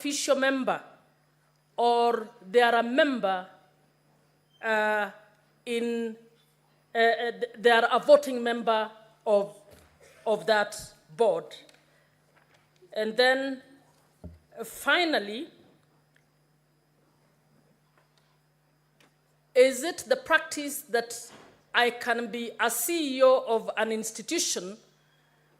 official member or they are a member they are a voting member of that board. And then finally, is it the practice that I can be a CEO of an institution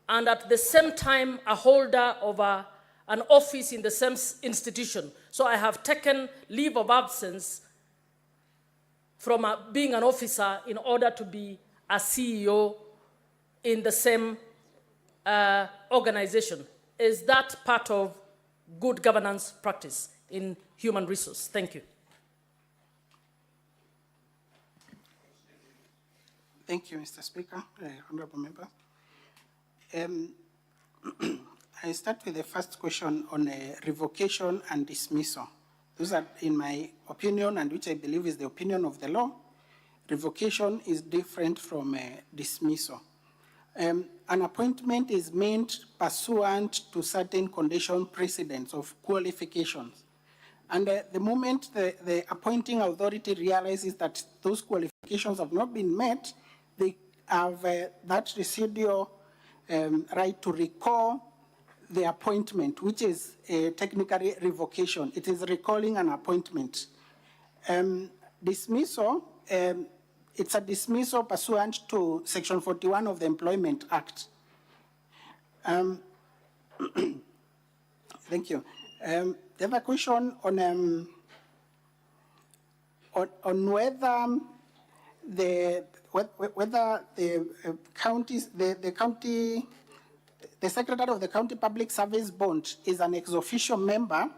and at the same time a holder of an office in the same institution? So I have taken leave of absence from being an officer in order to be a CEO in the same organization. Is that part of good governance practice in human resource? Thank you. Thank you, Mr. Speaker, honorable member. I start with the first question on revocation and dismissal. Those are, in my opinion, and which I believe is the opinion of the law, revocation is different from dismissal. An appointment is made pursuant to certain condition precedents of qualifications. And the moment the appointing authority realizes that those qualifications have not been met, they have that residual right to recall the appointment, which is technically revocation. It is recalling an appointment. Dismissal, it's a dismissal pursuant to Section 41 of the Employment Act. Thank you. The other question on whether the counties, the Secretary of the County Public Service Board is an ex-officio member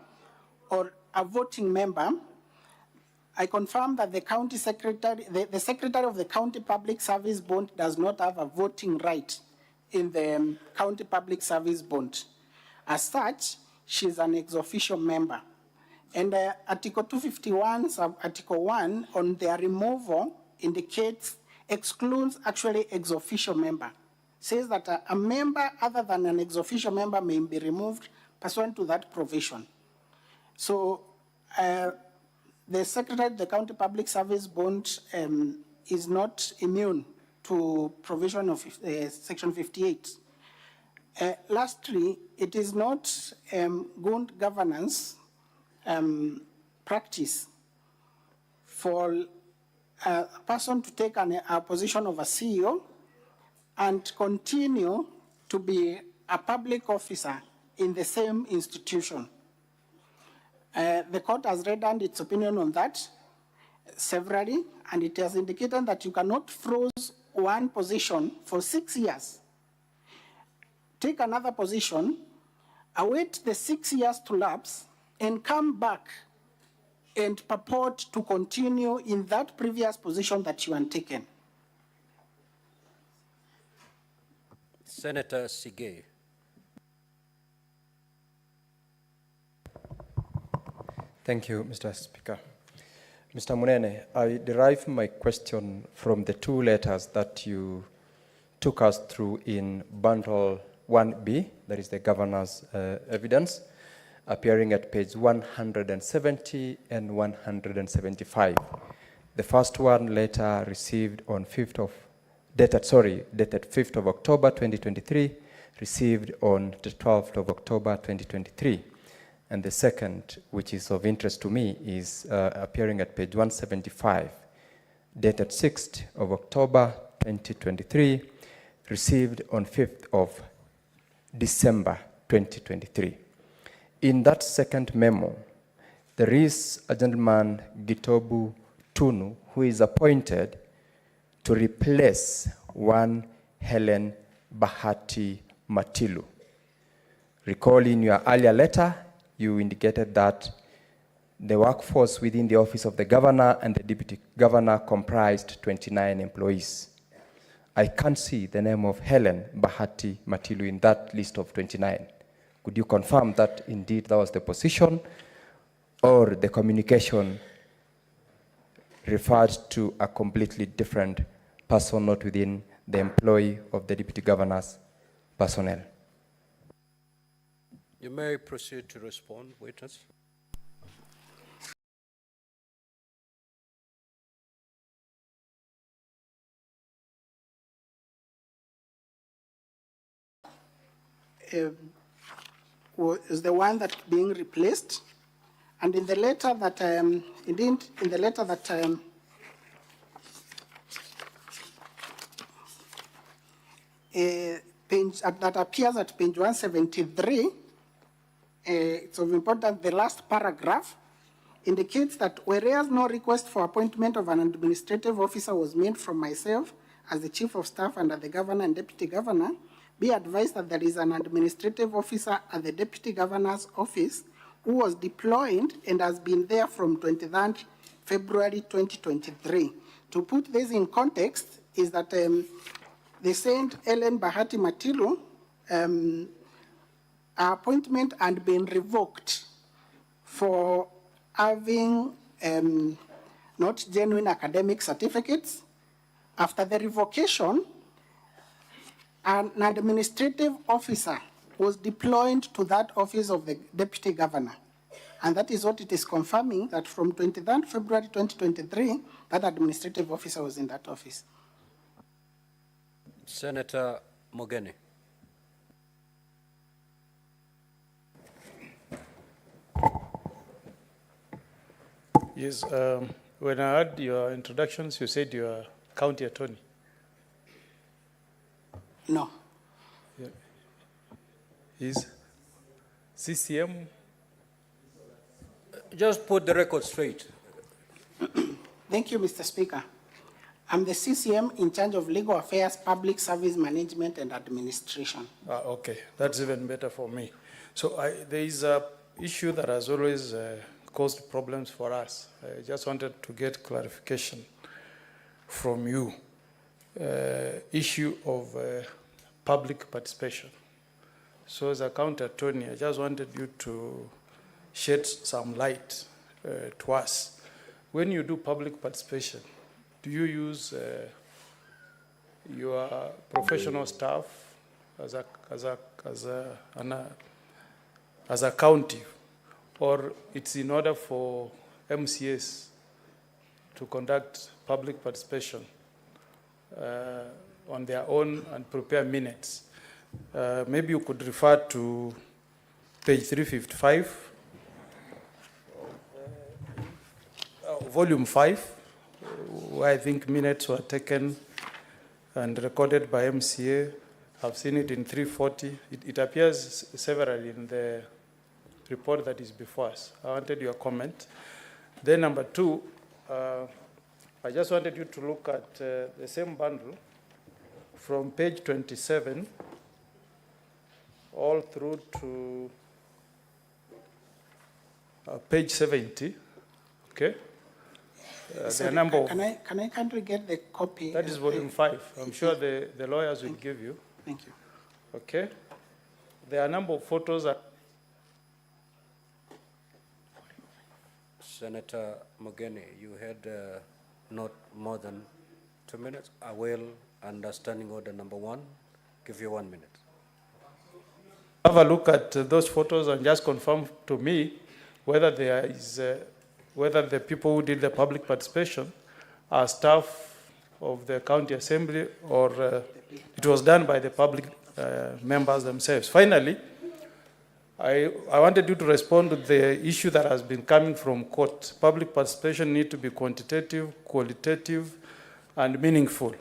or a voting member, I confirm that the county secretary, the Secretary of the County Public Service Board does not have a voting right in the County Public Service Board. As such, she's an ex-officio member. And Article 251, Article 1 on their removal indicates, excludes actually ex-officio member. Says that a member other than an ex-officio member may be removed pursuant to that provision. So the Secretary of the County Public Service Board is not immune to provision of Section 58. Lastly, it is not good governance practice for a person to take a position of a CEO and continue to be a public officer in the same institution. The court has rendered its opinion on that severally, and it has indicated that you cannot freeze one position for 6 years, take another position, await the 6 years to lapse, and come back and purport to continue in that previous position that you had taken. Senator Sige. Thank you, Mr. Speaker. Mr. Munene, I derive my question from the two letters that you took us through in bundle 1B, that is the governor's evidence, appearing at page 170 and 175. The first one letter received on dated 5th of October 2023, received on the 12th of October 2023. And the second, which is of interest to me, is appearing at page 175, dated 6th of October 2023, received on 5th of December 2023. In that second memo, there is a gentleman, Gitobu Tunu, who is appointed to replace one Helen Bahati Matilu. Recall in your earlier letter, you indicated that the workforce within the office of the governor and the deputy governor comprised 29 employees. I can't see the name of Helen Bahati Matilu in that list of 29. Could you confirm that indeed that was the position, or the communication referred to a completely different person not within the employee of the deputy governor's personnel? You may proceed to respond, witness. Is the one that being replaced, and in the letter that indeed in the letter that page that appears at page 173, it's of importance. The last paragraph indicates that whereas no request for appointment of an administrative officer was made from myself as the chief of staff under the governor and deputy governor, be advised that there is an administrative officer at the deputy governor's office who was deployed and has been there from 23rd February 2023. To put this in context is that the Saint Ellen Bahati Matilu her appointment had been revoked for having not genuine academic certificates. After the revocation, an administrative officer was deployed to that office of the deputy governor. And that is what it is confirming, that from 23rd February 2023, that administrative officer was in that office. Senator Mogeni. Yes, when I heard your introductions, you said you are county attorney. No. Yeah. Is CCM? Just put the record straight. Thank you, Mr. Speaker. I'm the CCM in charge of legal affairs, public service management, and administration. Okay, that's even better for me. So there is an issue that has always caused problems for us. I just wanted to get clarification from you. Issue of public participation. So as a county attorney, I just wanted you to shed some light to us. When you do public participation, do you use your professional staff as a county, or it's in order for MCS to conduct public participation on their own and prepare minutes? Maybe you could refer to page 355, volume 5, where I think minutes were taken and recorded by MCA. I've seen it in 340. It appears severally in the report that is before us. I wanted your comment. Then number 2, I just wanted you to look at the same bundle from page 27 all through to page 70, okay? So the number can I kindly get the copy? that is volume 5. I'm sure the lawyers will give you. Thank you. Okay. There are a number of photos. Senator Mogeni, you had not more than 2 minutes. I will, understanding order number 1, give you 1 minute. Have a look at those photos and just confirm to me whether there is, whether the people who did the public participation are staff of the county assembly or it was done by the public members themselves. Finally, I wanted you to respond to the issue that has been coming from court. Public participation needs to be quantitative, qualitative, and meaningful.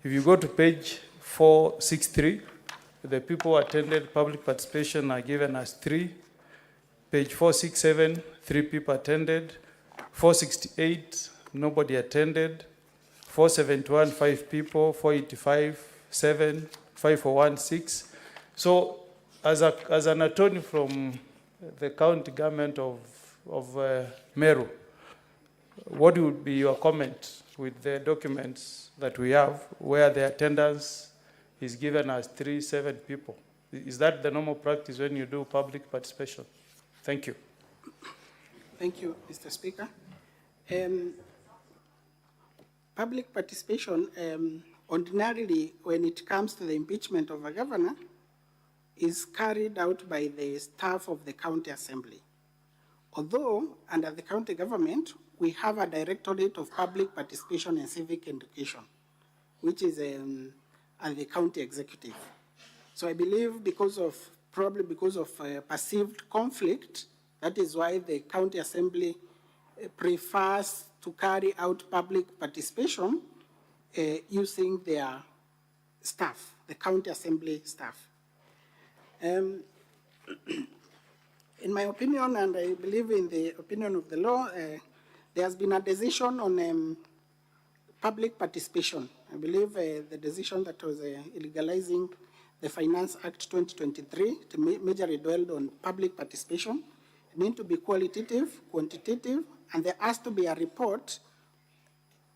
If you go to page 463, the people who attended public participation are given as 3. Page 467, 3 people attended. 468, nobody attended. 471, 5 people. 485, 7. 541, 6. So, as an attorney from the county government of Meru, what would be your comment with the documents that we have where the attendance is given as 3, 7 people? Is that the normal practice when you do public participation? Thank you. Thank you, Mr. Speaker. Public participation, ordinarily, when it comes to the impeachment of a governor, is carried out by the staff of the county assembly. Although under the county government, we have a Directorate of Public Participation and Civic Education, which is at the county executive. So I believe probably because of perceived conflict, that is why the county assembly prefers to carry out public participation using their staff, the county assembly staff. In my opinion, and I believe in the opinion of the law, there has been a decision on public participation. I believe the decision that was legalizing the Finance Act 2023 to majorly dwelled on public participation. It means to be qualitative, quantitative, and there has to be a report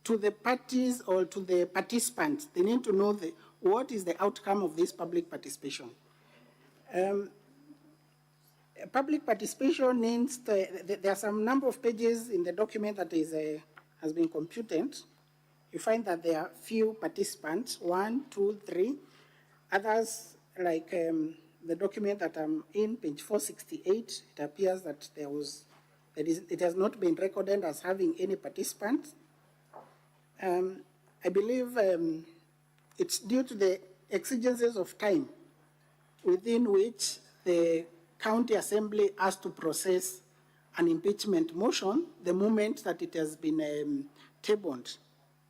to the parties or to the participants. They need to know what is the outcome of this public participation. Public participation means there are some number of pages in the document that has been computed. You find that there are few participants, 1, 2, 3. Others, like the document that I'm in, page 468, it appears that it has not been recorded as having any participants. I believe it's due to the exigencies of time within which the county assembly has to process an impeachment motion the moment that it has been tabled.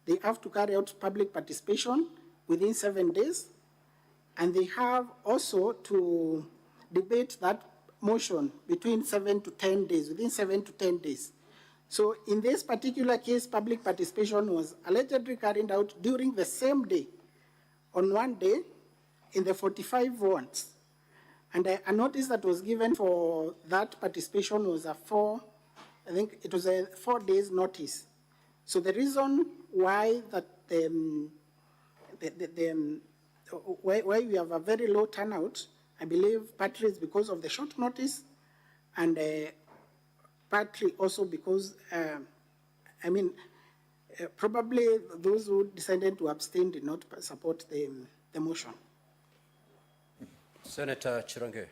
They have to carry out public participation within 7 days, and they have also to debate that motion between 7 to 10 days, within 7 to 10 days. So in this particular case, public participation was allegedly carried out during the same day, on one day, in the 45 warrants. And a notice that was given for that participation was a 4 days notice. So the reason why that why we have a very low turnout, I believe partly is because of the short notice, and partly also because, probably those who decided to abstain did not support the motion. Senator Chirange.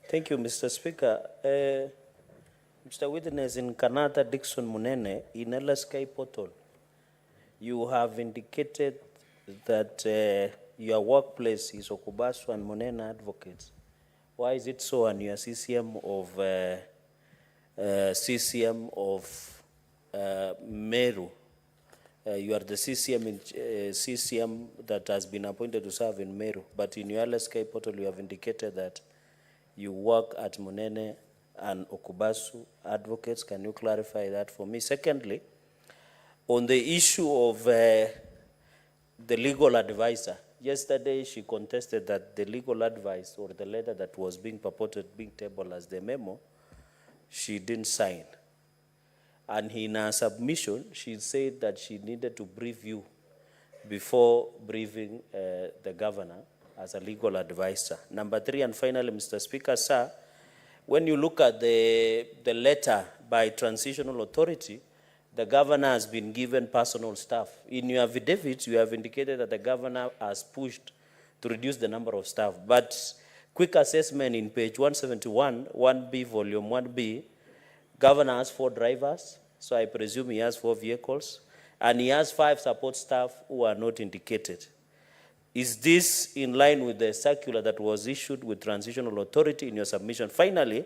Thank you, Mr. Speaker. Mr. Witness, in Kanata Dixon Munene, in LSK portal, you have indicated that your workplace is Okubasu and Munene Advocates. Why is it so? And you are CCM of Meru. You are the CCM that has been appointed to serve in Meru, but in your LSK portal you have indicated that you work at Munene and Okubasu Advocates. Can you clarify that for me? Secondly, on the issue of the legal advisor, yesterday she contested that the legal advice or the letter that was being purported, being tabled as the memo, she didn't sign. And in her submission, she said that she needed to brief you before briefing the governor as a legal advisor. Number 3, and finally, Mr. Speaker, sir, when you look at the letter by Transitional Authority, the governor has been given personal staff. In your affidavit, you have indicated that the governor has pushed to reduce the number of staff. But quick assessment in page 171, 1B, volume 1B, governor has 4 drivers, so I presume he has 4 vehicles, and he has 5 support staff who are not indicated. Is this in line with the circular that was issued with Transitional Authority in your submission? Finally,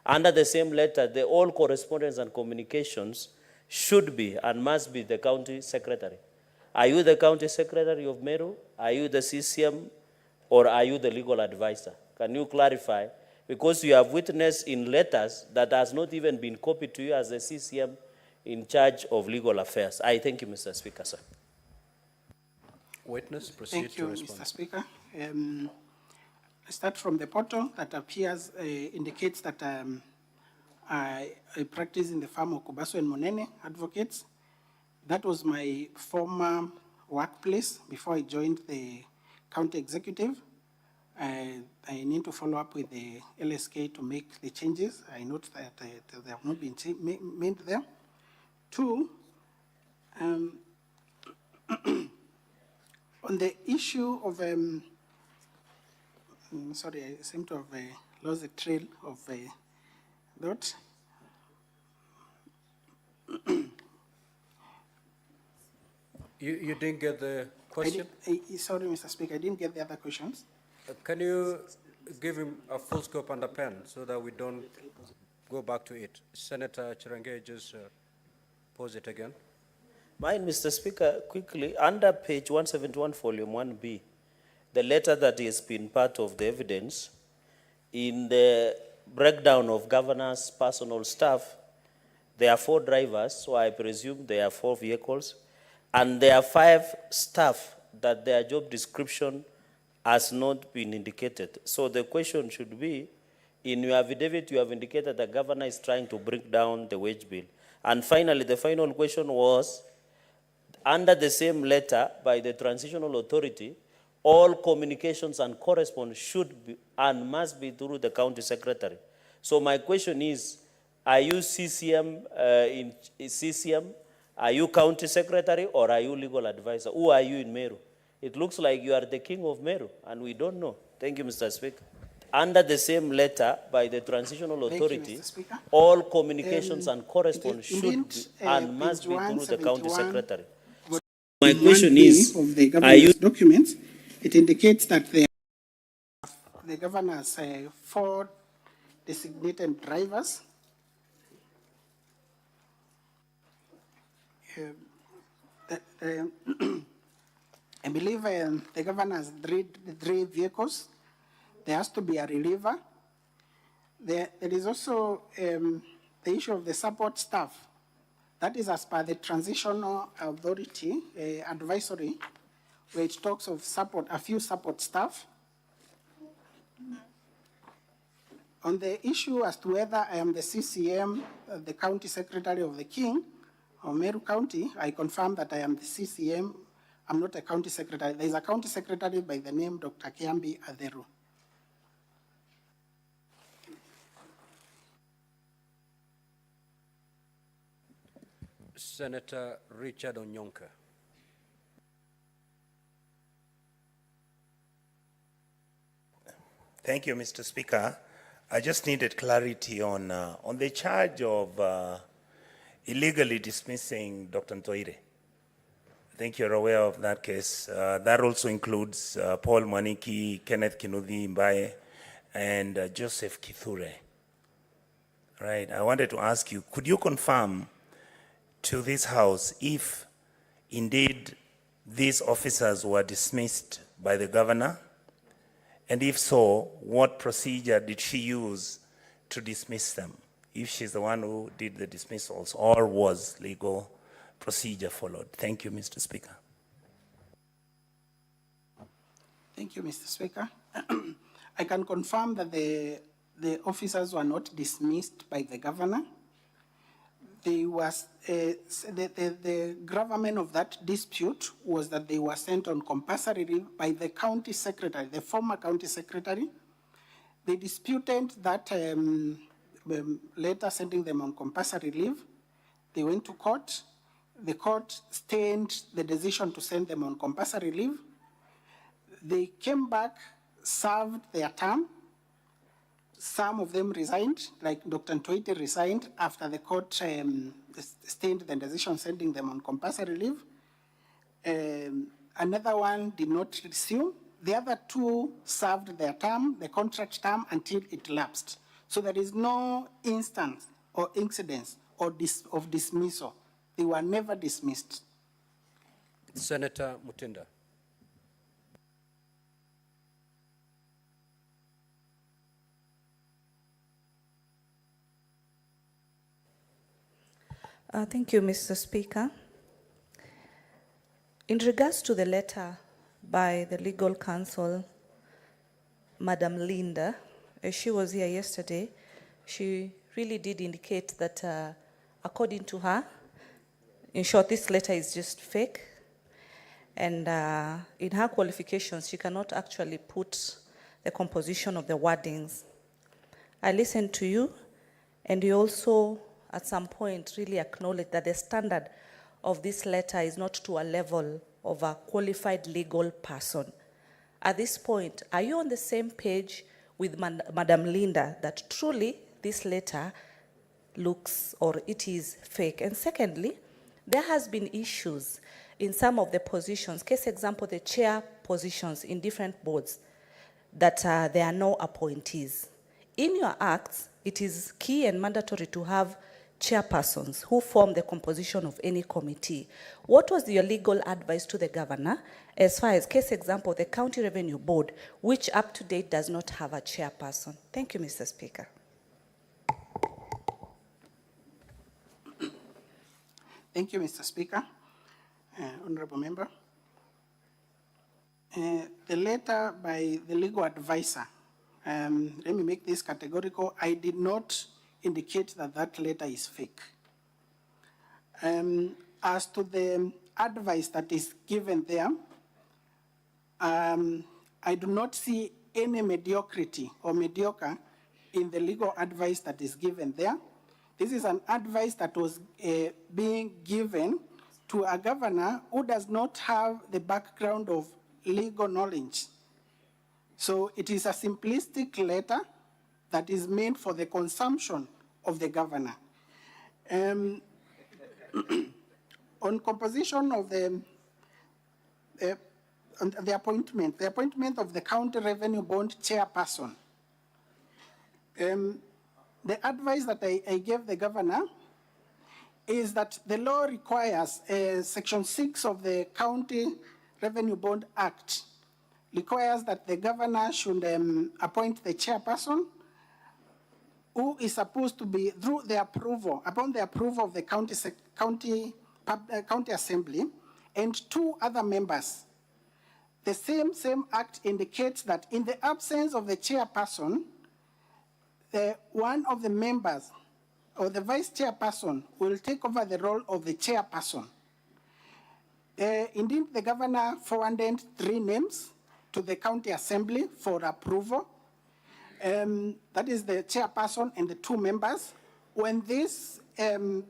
under the same letter, all correspondence and communications should be and must be the county secretary. Are you the county secretary of Meru? Are you the CCM? Or are you the legal advisor? Can you clarify? Because you have witnessed in letters that has not even been copied to you as the CCM in charge of legal affairs. I thank you, Mr. Speaker, sir. Witness, proceed Thank you, to respond. Mr. Speaker. I start from the portal that appears, indicates that I practice in the firm of Okubasu and Munene Advocates. That was my former workplace before I joined the county executive. I need to follow up with the LSK to make the changes. I note that they have not been made there. 2, On the issue of, sorry, I seem to have lost the trail of that. You didn't get the question? Sorry, Mr. Speaker, I didn't get the other questions. Can you give him a full scope and a pen so that we don't go back to it? Senator Chirange, just pose it again. Mine, Mr. Speaker, quickly, under page 171, volume 1B, the letter that has been part of the evidence, in the breakdown of governor's personal staff, there are 4 drivers, so I presume there are 4 vehicles, and there are 5 staff that their job description has not been indicated. So the question should be, in your affidavit, you have indicated the governor is trying to bring down the wage bill. And finally, the final question was, under the same letter by the Transitional Authority, all communications and correspondence should be and must be through the county secretary. So my question is, are you CCM in CCM? Are you county secretary or are you legal advisor? Who are you in Meru? It looks like you are the king of Meru, and we don't know. Thank you, Mr. Speaker. Under the same letter by the Transitional Authority, all communications and correspondence should be and must be through the county secretary. My question is, of the governor's documents, it indicates that the governor has 4 designated drivers. I believe the governor has 3 vehicles. There has to be a reliever. There is also the issue of the support staff. That is as per the Transitional Authority advisory, where it talks of support, a few support staff. On the issue as to whether I am the CCM, the county secretary of the King, or Meru County, I confirm that I am the CCM. I'm not a county secretary. There is a county secretary by the name Dr. Kiambi Aderu. Senator Richard Onyonka. Thank you, Mr. Speaker. I just needed clarity on the charge of illegally dismissing Dr. Ntoire. I think you're aware of that case. That also includes Paul Mwaniki, Kenneth Kinuthi Mbaye, and Joseph Kithure. Right. I wanted to ask you, could you confirm to this House if indeed these officers were dismissed by the governor? And if so, what procedure did she use to dismiss them? If she's the one who did the dismissals, or was legal procedure followed? Thank you, Mr. Speaker. Thank you, Mr. Speaker. I can confirm that the officers were not dismissed by the governor. The gravamen of that dispute was that they were sent on compulsory leave by the county secretary, the former county secretary. They disputed that letter sending them on compulsory leave. They went to court. The court stayed the decision to send them on compulsory leave. They came back, served their term. Some of them resigned, like Dr. Ntoire resigned after the court stayed the decision sending them on compulsory leave. Another one did not resume. The other 2 served their term, the contract term, until it lapsed. So there is no instance or incidence of dismissal. They were never dismissed. Senator Mutinda. Thank you, Mr. Speaker. In regards to the letter by the legal counsel, Madam Linda, she was here yesterday. She really did indicate that, according to her, in short, this letter is just fake. And in her qualifications, she cannot actually put the composition of the wordings. I listened to you, and you also, at some point, really acknowledged that the standard of this letter is not to a level of a qualified legal person. At this point, are you on the same page with Madam Linda that truly this letter looks or it is fake? And secondly, there has been issues in some of the positions, case example, the chair positions in different boards, that there are no appointees. In your acts, it is key and mandatory to have chairpersons who form the composition of any committee. What was your legal advice to the governor as far as, case example, the County Revenue Board, which up to date does not have a chairperson? Thank you, Mr. Speaker. Thank you, Mr. Speaker. Honorable Member. The letter by the legal advisor, let me make this categorical. I did not indicate that that letter is fake. As to the advice that is given there, I do not see any mediocrity or mediocre in the legal advice that is given there. This is an advice that was being given to a governor who does not have the background of legal knowledge. So it is a simplistic letter that is meant for the consumption of the governor. On composition of the appointment of the County Revenue Board chairperson, the advice that I gave the governor is that the law requires, Section 6 of the County Revenue Board Act requires that the governor should appoint the chairperson, who is supposed to be through the approval, upon the approval of the county assembly, and 2 other members. The same act indicates that in the absence of the chairperson, one of the members or the vice chairperson will take over the role of the chairperson. Indeed, the governor forwarded 3 names to the county assembly for approval. That is the chairperson and the 2 members. When this the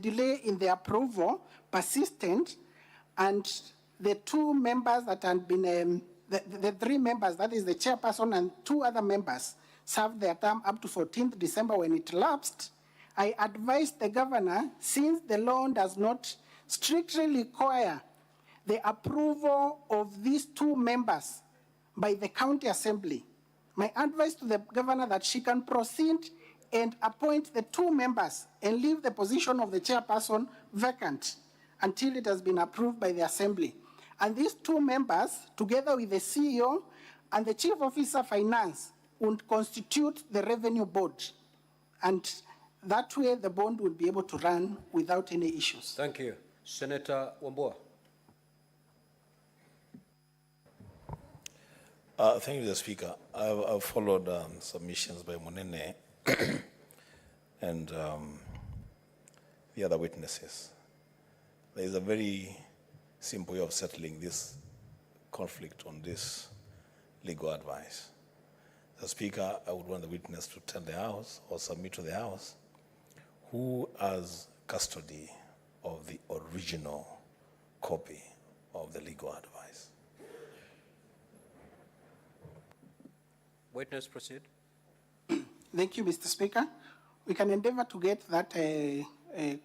delay in the approval persisted, and the 2 members that had been, the 3 members, that is the chairperson and 2 other members, served their term up to 14th December when it lapsed, I advised the governor, since the law does not strictly require the approval of these 2 members by the county assembly, my advice to the governor that she can proceed and appoint the 2 members and leave the position of the chairperson vacant until it has been approved by the assembly. And these 2 members, together with the CEO and the chief officer finance, would constitute the revenue board. And that way the bond will be able to run without any issues. Thank you. Senator Wambua. Thank you, Mr. Speaker. I've followed submissions by Munene and the other witnesses. There is a very simple way of settling this conflict on this legal advice. The Speaker, I would want the witness to tell the House or submit to the House who has custody of the original copy of the legal advice. Witness, proceed. Thank you, Mr. Speaker. We can endeavor to get that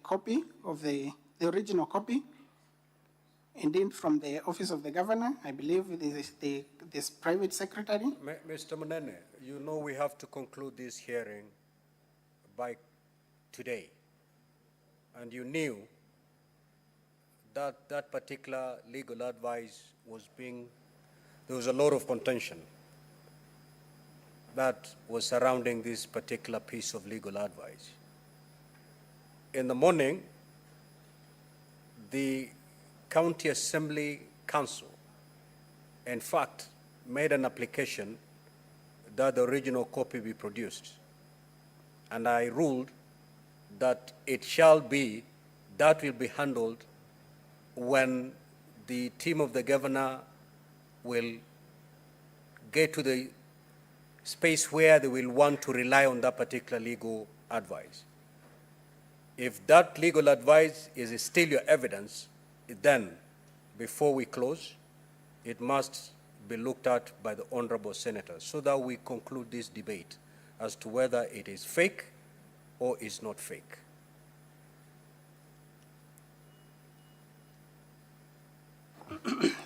copy of the original copy. Indeed, from the office of the governor, I believe this private secretary. Mr. Munene, you know we have to conclude this hearing by today. And you knew that that particular legal advice was there was a lot of contention that was surrounding this particular piece of legal advice. In the morning, the County Assembly Council, in fact, made an application that the original copy be produced. And I ruled that that will be handled when the team of the governor will get to the space where they will want to rely on that particular legal advice. If that legal advice is still your evidence, then before we close, it must be looked at by the honorable senator so that we conclude this debate as to whether it is fake or is not fake.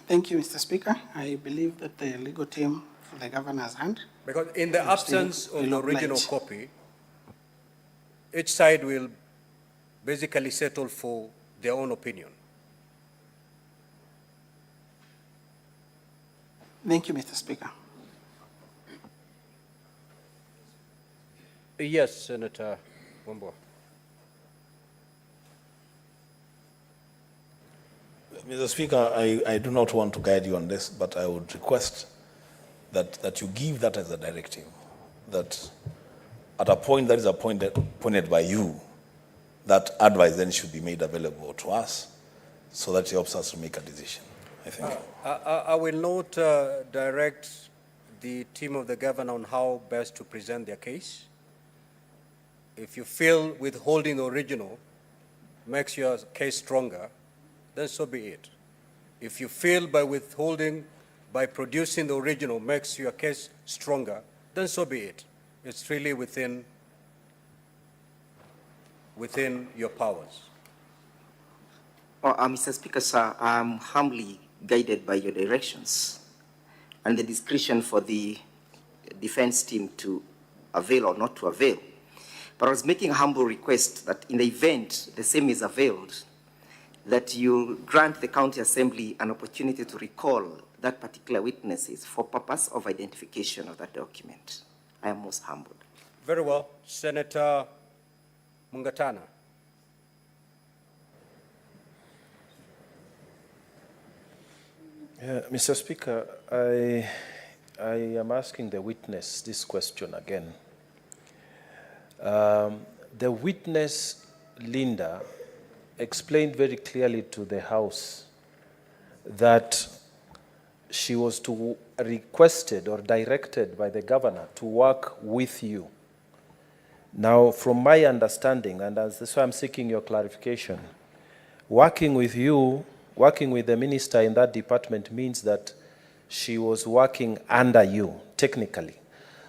Thank you, Mr. Speaker. I believe that the legal team for the governor's hand. Because in the absence of the original oblige. copy, each side will basically settle for their own opinion. Thank you, Mr. Speaker. Yes, Senator Wambua. Mr. Speaker, I do not want to guide you on this, but I would request that you give that as a directive, that at a point that is appointed by you, that advice then should be made available to us so that it helps us to make a decision. I think. I will not direct the team of the governor on how best to present their case. If you feel withholding the original makes your case stronger, then so be it. If you feel by producing the original makes your case stronger, then so be it. It's really within your powers. Mr. Speaker, sir, I'm humbly guided by your directions and the discretion for the defense team to avail or not to avail. But I was making a humble request that in the event the same is availed, that you grant the County Assembly an opportunity to recall that particular witnesses for purpose of identification of that document. I am most humbled. Very well. Senator Mungatana. Mr. Speaker, I am asking the witness this question again. The witness, Linda, explained very clearly to the House that she was requested or directed by the governor to work with you. Now, from my understanding, and that's why I'm seeking your clarification, working with you, working with the minister in that department means that she was working under you, technically.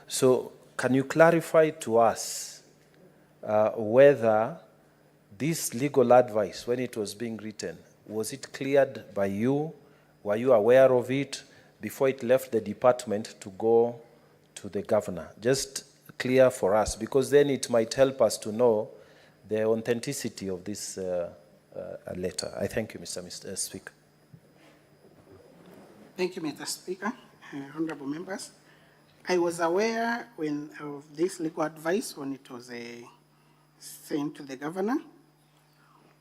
So can you clarify to us whether this legal advice, when it was being written, was it cleared by you? Were you aware of it before it left the department to go to the governor? Just clear for us, because then it might help us to know the authenticity of this letter. I thank you, Mr. Speaker. Thank you, Mr. Speaker. Honorable members. I was aware of this legal advice when it was sent to the governor.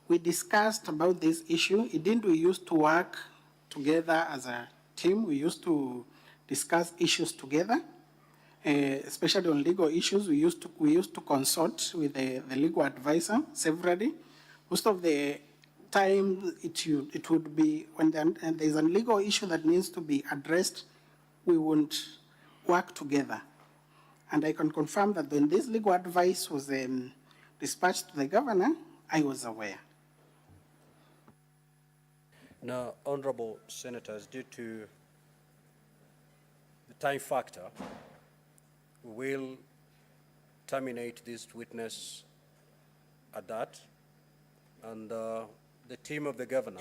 We discussed about this issue. Indeed, we used to work together as a team. We used to discuss issues together, especially on legal issues. We used to consult with the legal advisor severally. Most of the time, it would be when there's a legal issue that needs to be addressed, we won't work together. And I can confirm that when this legal advice was dispatched to the governor, I was aware. Now, honorable senators, due to the time factor, we will terminate this witness at that. And the team of the governor,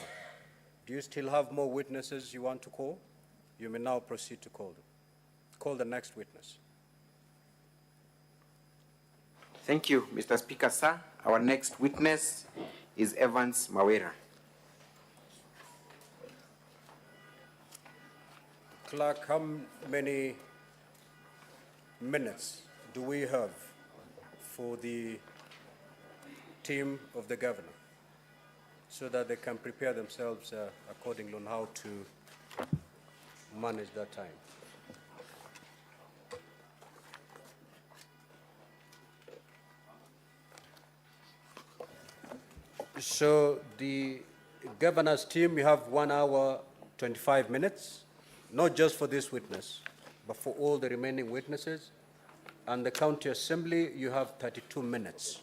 do you still have more witnesses you want to call? You may now proceed to call them. Call the next witness. Thank you, Mr. Speaker, sir. Our next witness is Evans Mawera. Clerk, how many minutes do we have for the team of the governor so that they can prepare themselves accordingly on how to manage that time? So the governor's team, you have 1 hour, 25 minutes, not just for this witness, but for all the remaining witnesses. And the county assembly, you have 32 minutes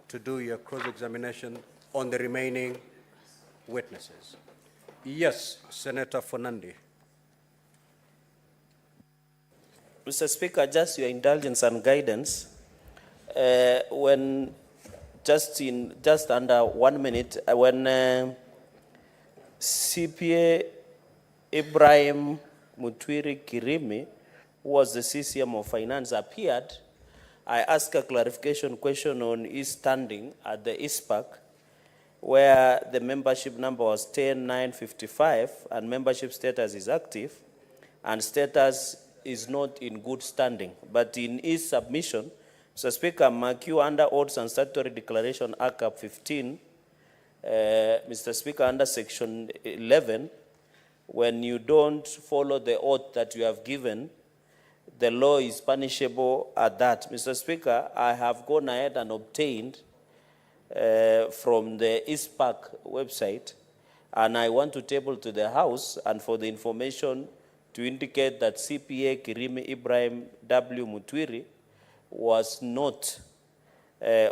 to do your cross-examination on the remaining witnesses. Yes, Senator Fonandi. Mr. Speaker, just your indulgence and guidance. When just under 1 minute, when CPA Ibrahim Mutwiri Kirimi, who was the CCM of Finance, appeared, I asked a clarification question on his standing at the ISPAC, where the membership number was 10,955 and membership status is active and status is not in good standing. But in his submission, Mr. Speaker, mark you under Oaths and Statutory Declaration ACAP 15, Mr. Speaker, under section 11, when you don't follow the oath that you have given, the law is punishable at that. Mr. Speaker, I have gone ahead and obtained from the ISPAC website, and I want to table to the House and for the information to indicate that CPA Kirimi Ibrahim W. Mutwiri was not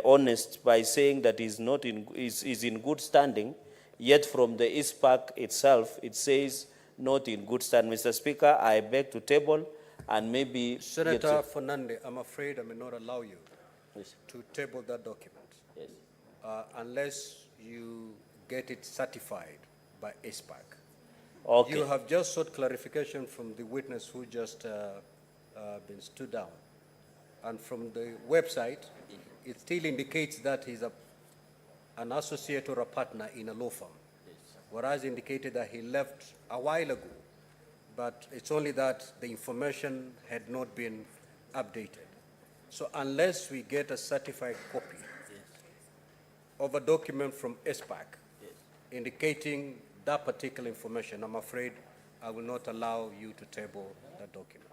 honest by saying that he's not is in good standing, yet from the ISPAC itself, it says not in good standing. Mr. Speaker, I beg to table and maybe... Senator Fernandez, I'm afraid I may not allow you to table that document unless you get it certified by ISPAC. Okay. You have just sought clarification from the witness who just been stood down. And from the website, it still indicates that he's an associate or a partner in a law firm, whereas indicated that he left a while ago. But it's only that the information had not been updated. So unless we get a certified copy of a document from ISPAC indicating that particular information, I'm afraid I will not allow you to table that document.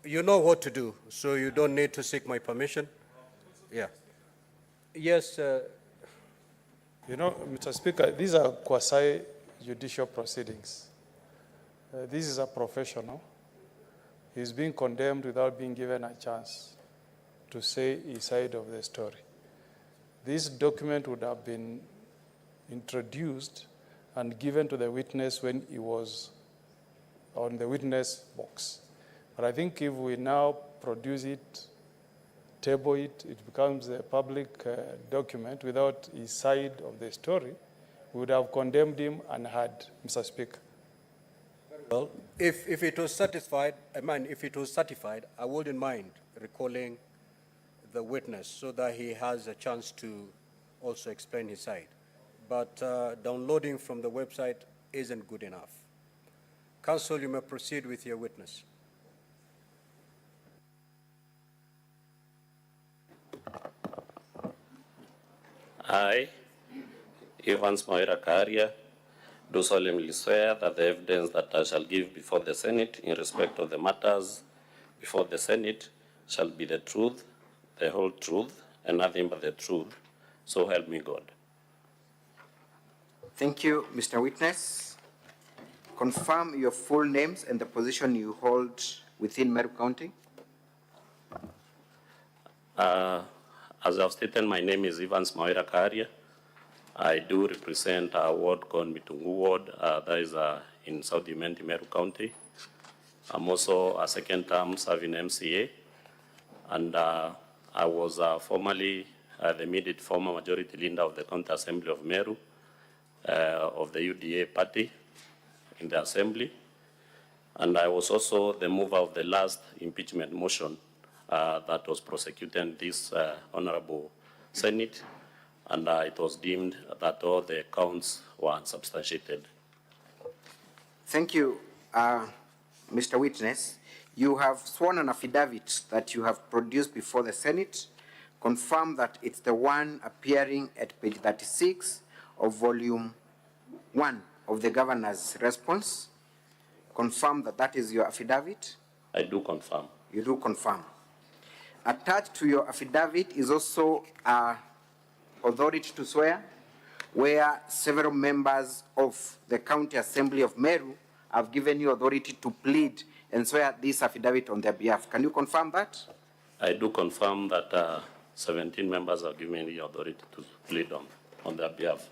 You know what to do, so you don't need to seek my permission. Yeah. Yes. You know, Mr. Speaker, these are quasi-judicial proceedings. This is a professional. He's being condemned without being given a chance to say his side of the story. This document would have been introduced and given to the witness when he was on the witness box. But I think if we now produce it, table it, it becomes a public document without his side of the story, we would have condemned him and had, Mr. Speaker. Well, if it was satisfied, if it was certified, I wouldn't mind recalling the witness so that he has a chance to also explain his side. But downloading from the website isn't good enough. Counsel, you may proceed with your witness. I, Evans Moira Karia, do solemnly swear that the evidence that I shall give before the Senate in respect of the matters before the Senate shall be the truth, the whole truth, and nothing but the truth. So help me God. Thank you, Mr. Witness. Confirm your full names and the position you hold within Meru County. As I've stated, my name is Evans Moira Karia. I do represent a ward called Mitungu Ward, that is in South Imenti, Meru County. I'm also a second term serving MCA, and I was formerly the immediate former majority leader of the County Assembly of Meru, of the UDA party in the Assembly. And I was also the mover of the last impeachment motion that was prosecuted in this Honorable Senate, and it was deemed that all the counts were unsubstantiated. Thank you, Mr. Witness. You have sworn an affidavit that you have produced before the Senate. Confirm that it's the one appearing at page 36 of volume 1 of the governor's response. Confirm that that is your affidavit. I do confirm. You do confirm. Attached to your affidavit is also authority to swear, where several members of the County Assembly of Meru have given you authority to plead and swear this affidavit on their behalf. Can you confirm that? I do confirm that 17 members have given me the authority to plead on on their behalf.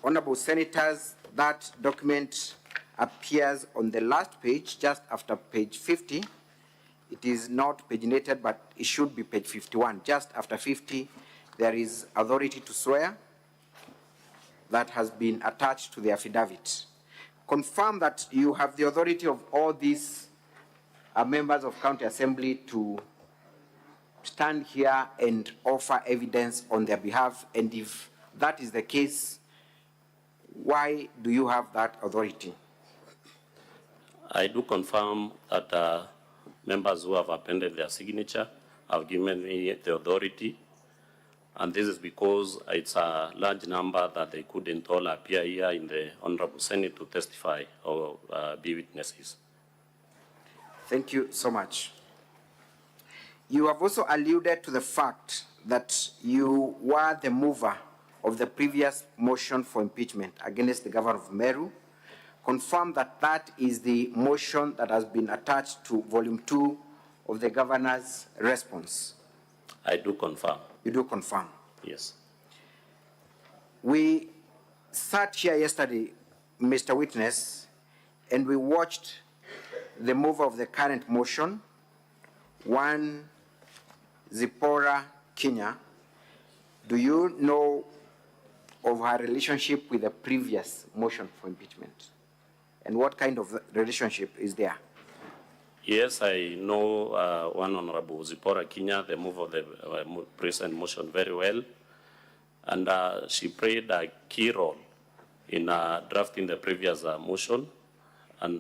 Honorable Senators, that document appears on the last page, just after page 50. It is not paginated, but it should be page 51. Just after 50, there is authority to swear that has been attached to the affidavit. Confirm that you have the authority of all these members of County Assembly to stand here and offer evidence on their behalf, and if that is the case, why do you have that authority? I do confirm that members who have appended their signature have given me the authority, and this is because it's a large number that they couldn't all appear here in the Honorable Senate to testify or be witnesses. Thank you so much. You have also alluded to the fact that you were the mover of the previous motion for impeachment against the governor of Meru. Confirm that that is the motion that has been attached to volume 2 of the governor's response. I do confirm. You do confirm? Yes. We sat here yesterday, Mr. Witness, and we watched the mover of the current motion, one Zipporah Kenya. Do you know of her relationship with the previous motion for impeachment? And what kind of relationship is there? Yes, I know one Honorable Zipporah Kenya, the mover of the present motion, very well. And she played a key role in drafting the previous motion and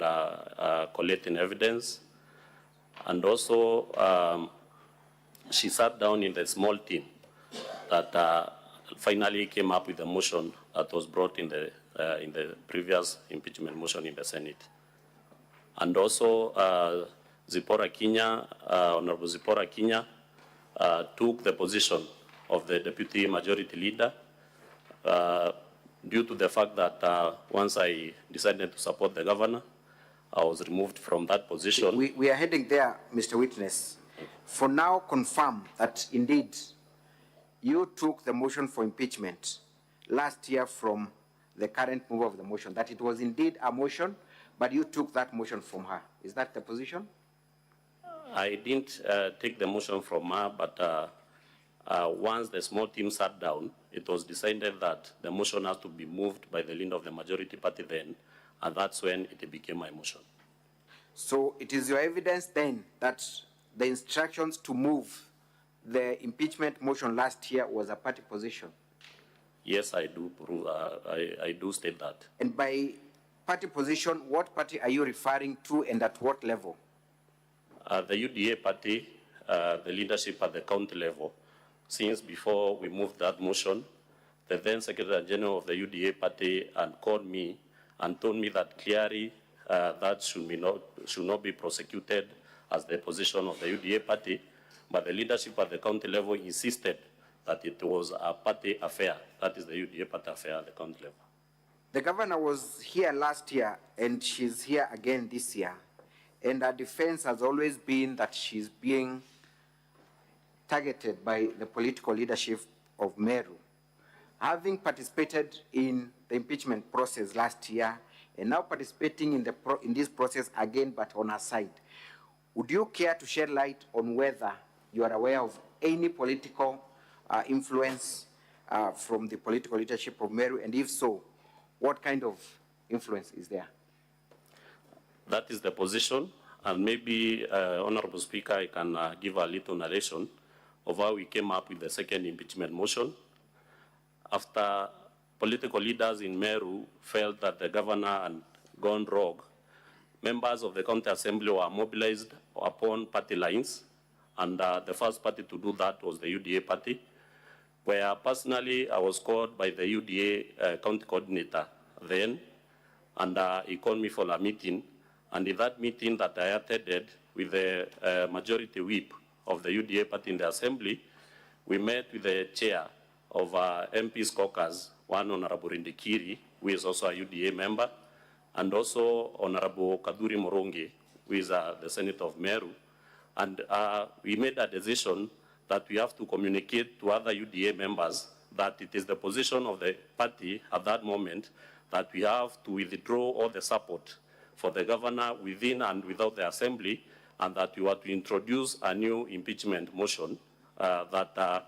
collecting evidence. And also, she sat down in the small team that finally came up with the motion that was brought in the previous impeachment motion in the Senate. And also, Zipporah Kenya, Honorable Zipporah Kenya, took the position of the Deputy Majority Leader due to the fact that once I decided to support the governor, I was removed from that position. We are heading there, Mr. Witness. For now, confirm that indeed you took the motion for impeachment last year from the current mover of the motion, that it was indeed a motion, but you took that motion from her. Is that the position? I didn't take the motion from her, but once the small team sat down, it was decided that the motion has to be moved by the leader of the majority party then, and that's when it became my motion. So it is your evidence then that the instructions to move the impeachment motion last year was a party position? Yes, I do prove, I do state that. And by party position, what party are you referring to and at what level? The UDA party, the leadership at the county level, since before we moved that motion, the then Secretary General of the UDA party had called me and told me that clearly that should not be prosecuted as the position of the UDA party, but the leadership at the county level insisted that it was a party affair. That is the UDA party affair at the county level. The governor was here last year and she's here again this year. And her defense has always been that she's being targeted by the political leadership of Meru. Having participated in the impeachment process last year and now participating in this process again, but on her side, would you care to shed light on whether you are aware of any political influence from the political leadership of Meru, and if so, what kind of influence is there? That is the position, and maybe, Honorable Speaker, I can give a little narration of how we came up with the second impeachment motion. After political leaders in Meru felt that the governor had gone rogue, members of the county assembly were mobilized upon party lines, and the first party to do that was the UDA party, where personally I was called by the UDA county coordinator then, and he called me for a meeting, and in that meeting that I attended with the majority whip of the UDA party in the assembly, we met with the chair of MP's caucus, one Honorable Rindikiri, who is also a UDA member, and also Honorable Kaduri Moronge, who is the Senator of Meru. And we made a decision that we have to communicate to other UDA members that it is the position of the party at that moment that we have to withdraw all the support for the governor within and without the assembly, and that we were to introduce a new impeachment motion that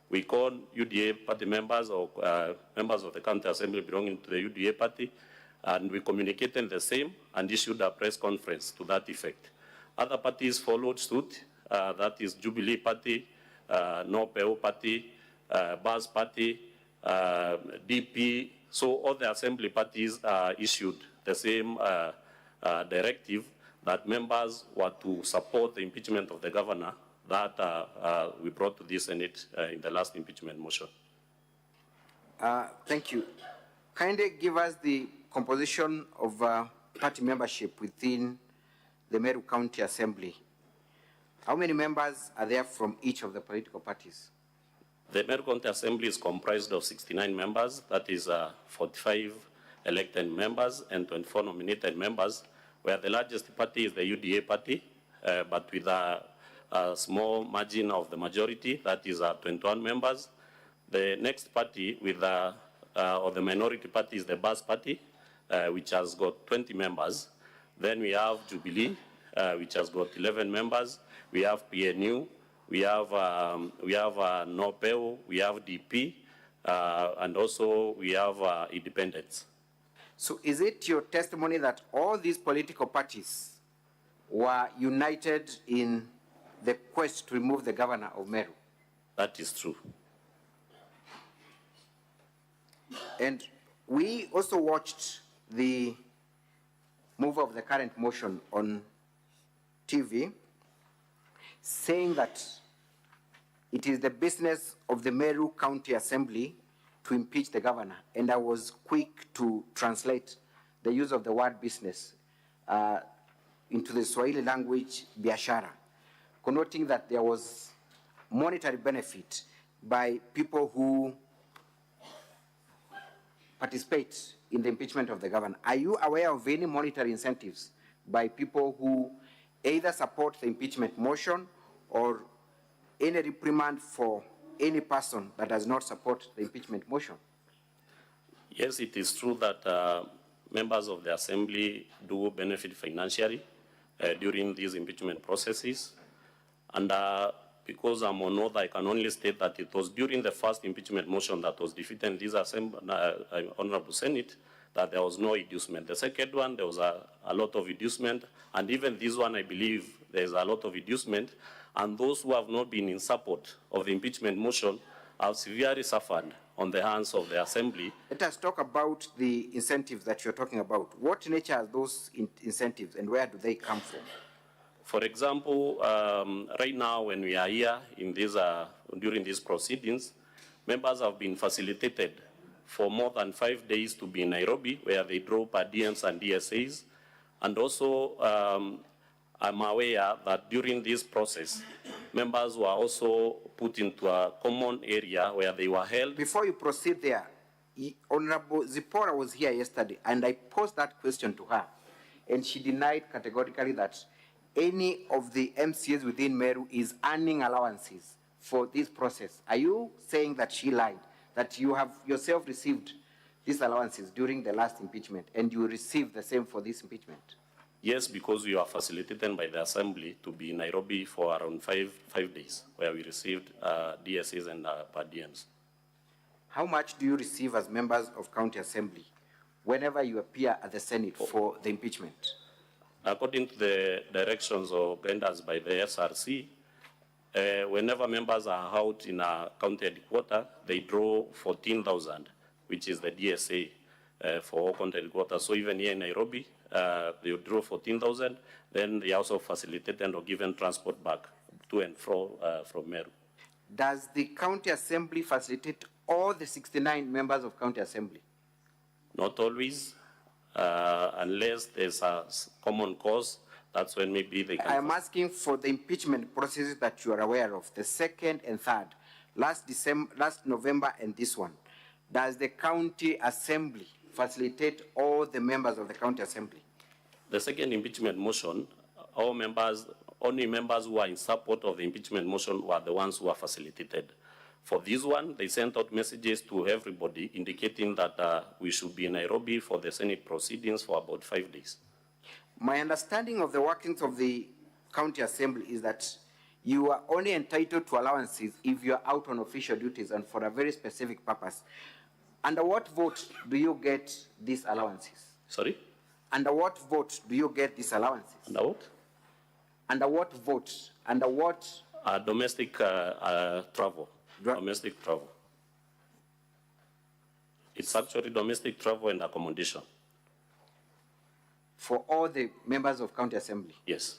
we call UDA party members or members of the county assembly belonging to the UDA party, and we communicated the same and issued a press conference to that effect. Other parties followed suit, that is Jubilee Party, No-PEO Party, Buzz Party, DP. So all the assembly parties issued the same directive that members were to support the impeachment of the governor that we brought to the Senate in the last impeachment motion. Thank you. Kindly give us the composition of party membership within the Meru County Assembly. How many members are there from each of the political parties? The Meru County Assembly is comprised of 69 members, that is 45 elected members and 24 nominated members, where the largest party is the UDA party, but with a small margin of the majority, that is 21 members. The next party with or the minority party is the Buzz Party, which has got 20 members. Then we have Jubilee, which has got 11 members. We have PNU, we have No-PEO, we have DP, and also we have independents. So is it your testimony that all these political parties were united in the quest to remove the governor of Meru? That is true. And we also watched the move of the current motion on TV, saying that it is the business of the Meru County Assembly to impeach the governor. And I was quick to translate the use of the word business into the Swahili language, biashara, connoting that there was monetary benefit by people who participate in the impeachment of the governor. Are you aware of any monetary incentives by people who either support the impeachment motion or any reprimand for any person that does not support the impeachment motion? Yes, it is true that members of the assembly do benefit financially during these impeachment processes. And because I'm on oath, I can only state that it was during the first impeachment motion that was defeated in this Honorable Senate that there was no inducement. The second one, there was a lot of inducement. And even this one, I believe there's a lot of inducement. And those who have not been in support of the impeachment motion have severely suffered on the hands of the assembly. Let us talk about the incentives that you're talking about. What nature are those incentives and where do they come from? For example, right now when we are here in this, during these proceedings, members have been facilitated for more than 5 days to be in Nairobi, where they draw per diems and DSAs. And also, I'm aware that during this process, members were also put into a common area where they were held. Before you proceed there, Honorable Zipporah was here yesterday, and I posed that question to her, and she denied categorically that any of the MCAs within Meru is earning allowances for this process. Are you saying that she lied, that you have yourself received these allowances during the last impeachment, and you received the same for this impeachment? Yes, because we were facilitated by the assembly to be in Nairobi for around five days, where we received DSAs and per diems. How much do you receive as members of county assembly whenever you appear at the Senate for the impeachment? According to the directions or guidance by the SRC, whenever members are out in a county headquarters, they draw 14,000, which is the DSA for all county headquarters. So even here in Nairobi, they draw 14,000. Then they also facilitate and are given transport back to and from Meru. Does the county assembly facilitate all the 69 members of county assembly? Not always. Unless there's a common cause, that's when maybe they can. I'm asking for the impeachment processes that you are aware of, the second and third, last November and this one. Does the county assembly facilitate all the members of the county assembly? The second impeachment motion, all members, only members who are in support of the impeachment motion were the ones who are facilitated. For this one, they sent out messages to everybody indicating that we should be in Nairobi for the Senate proceedings for about 5 days. My understanding of the workings of the county assembly is that you are only entitled to allowances if you are out on official duties and for a very specific purpose. Under what vote do you get these allowances? Sorry? Under what vote do you get these allowances? Under what? Under what vote? Under what? Domestic travel. Domestic travel. It's actually domestic travel and accommodation. For all the members of county assembly? Yes.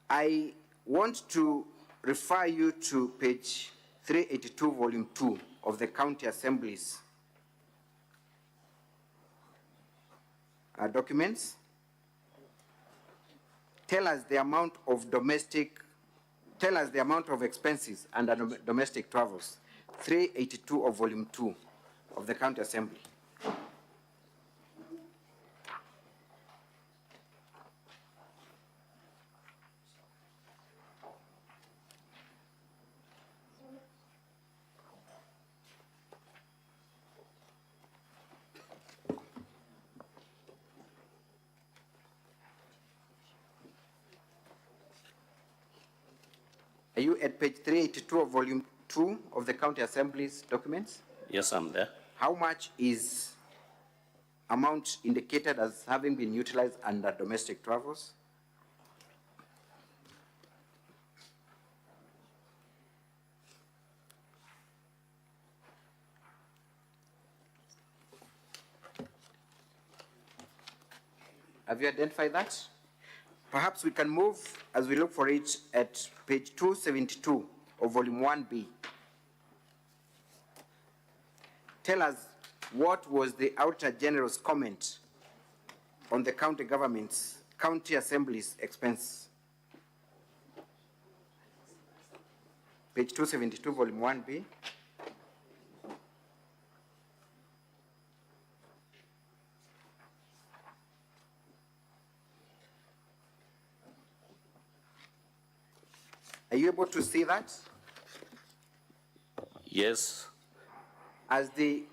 I want to refer you to page 382, volume 2 of the county assembly's documents. Tell us the amount of expenses under domestic travels. 382 of volume 2 of the county assembly. Are you at page 382 of volume 2 of the county assembly's documents? Yes, I'm there. How much is amount indicated as having been utilized under domestic travels? Have you identified that? Perhaps we can move, as we look for it, at page 272 of volume 1B. Tell us what was the Auditor General's comment on the county government's, county assembly's expense. Page 272, volume 1B. Are you able to see that? Yes. As the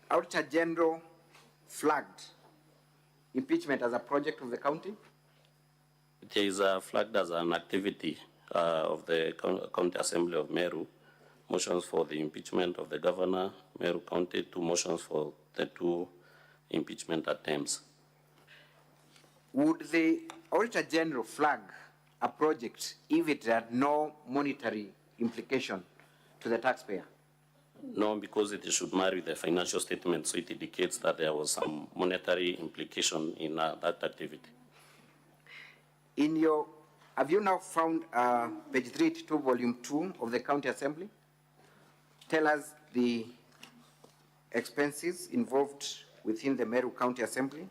Auditor General flagged impeachment as a project of the county? It is flagged as an activity of the County Assembly of Meru. Motions for the impeachment of the governor, Meru County, 2 motions for the 2 impeachment attempts. Would the Auditor General flag a project if it had no monetary implication to the taxpayer? No, because it should marry the financial statement, so it indicates that there was some monetary implication in that activity. In your, have you now found page 382, volume 2 of the County Assembly? Tell us the expenses involved within the Meru County Assembly.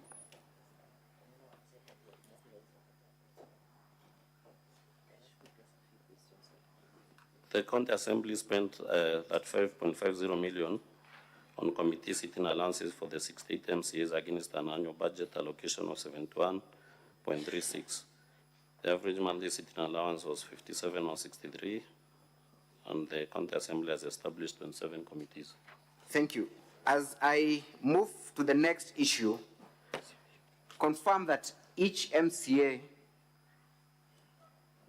The County Assembly spent that 5.50 million on committee sitting allowances for the 68 MCAs against an annual budget allocation of 71.36. The average monthly sitting allowance was 57.63, and the County Assembly has established 27 committees. Thank you. As I move to the next issue, confirm that each MCA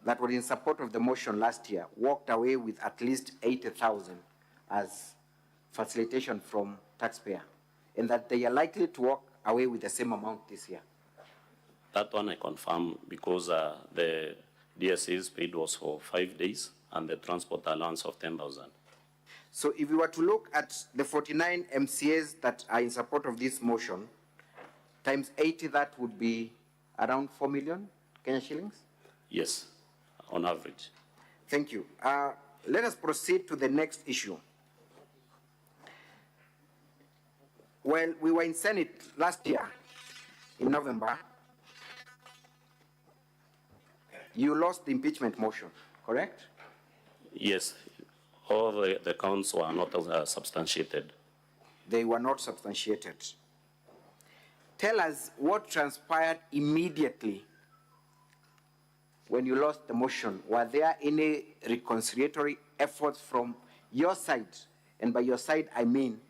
that were in support of the motion last year walked away with at least 80,000 as facilitation from taxpayer, and that they are likely to walk away with the same amount this year. That one I confirm because the DSA's paid was for 5 days and the transport allowance of 10,000. So if we were to look at the 49 MCAs that are in support of this motion, times 80, that would be around 4 million Kenya shillings? Yes, on average. Thank you. Let us proceed to the next issue. Well, we were in Senate last year, in November. You lost the impeachment motion, correct? Yes, all the counts were not substantiated. They were not substantiated. Tell us what transpired immediately when you lost the motion, were there any reconciliatory efforts from your side? And by your side, I mean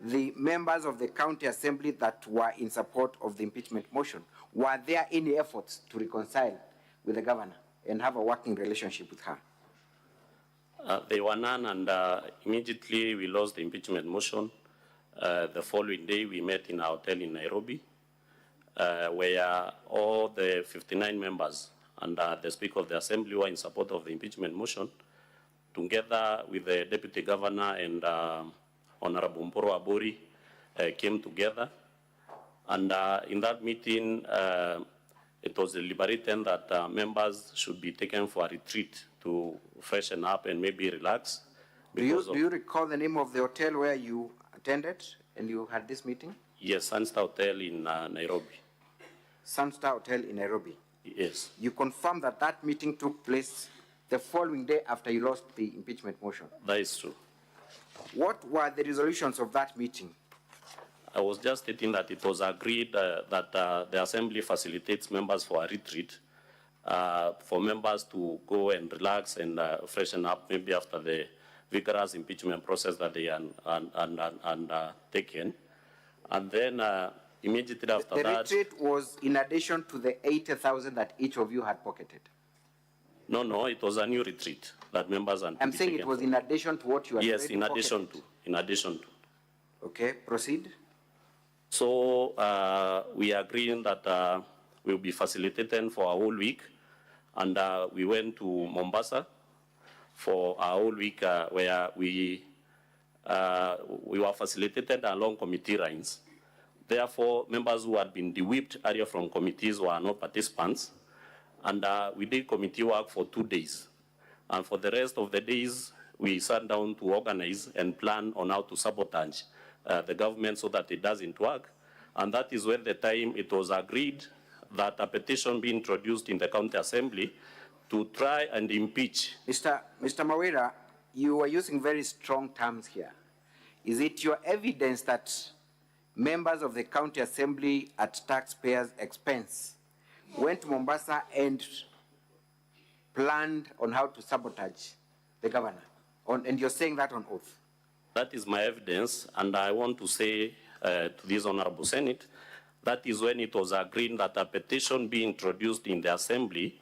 the members of the county assembly that were in support of the impeachment motion. Were there any efforts to reconcile with the governor and have a working relationship with her? There were none, and immediately we lost the impeachment motion. The following day, we met in a hotel in Nairobi, where all the 59 members and the Speaker of the Assembly were in support of the impeachment motion, together with the Deputy Governor and Honorable Mporo Abori came together. And in that meeting, it was deliberated that members should be taken for a retreat to freshen up and maybe relax. Do you recall the name of the hotel where you attended and you had this meeting? Yes, Sunstar Hotel in Nairobi. Sunstar Hotel in Nairobi? Yes. You confirm that that meeting took place the following day after you lost the impeachment motion? That is true. What were the resolutions of that meeting? I was just stating that it was agreed that the Assembly facilitates members for a retreat, for members to go and relax and freshen up maybe after the vigorous impeachment process that they taken. And then immediately after that... The retreat was in addition to the 80,000 that each of you had pocketed? No, it was a new retreat that members... I'm saying it was in addition to what you had Yes, already in addition to. Okay, proceed. So we agreed that we'll be facilitating for a whole week, and we went to Mombasa for a whole week where we were facilitated along committee lines. Therefore, members who had been de-whipped earlier from committees were not participants, and we did committee work for 2 days. And for the rest of the days, we sat down to organize and plan on how to sabotage the government so that it doesn't work. And that is when the time it was agreed that a petition be introduced in the county assembly to try and impeach. Mr. Kawira, you are using very strong terms here. Is it your evidence that members of the county assembly at taxpayers' expense went to Mombasa and planned on how to sabotage the governor? And you're saying that on oath? That is my evidence, and I want to say to this Honorable Senate, that is when it was agreed that a petition be introduced in the Assembly,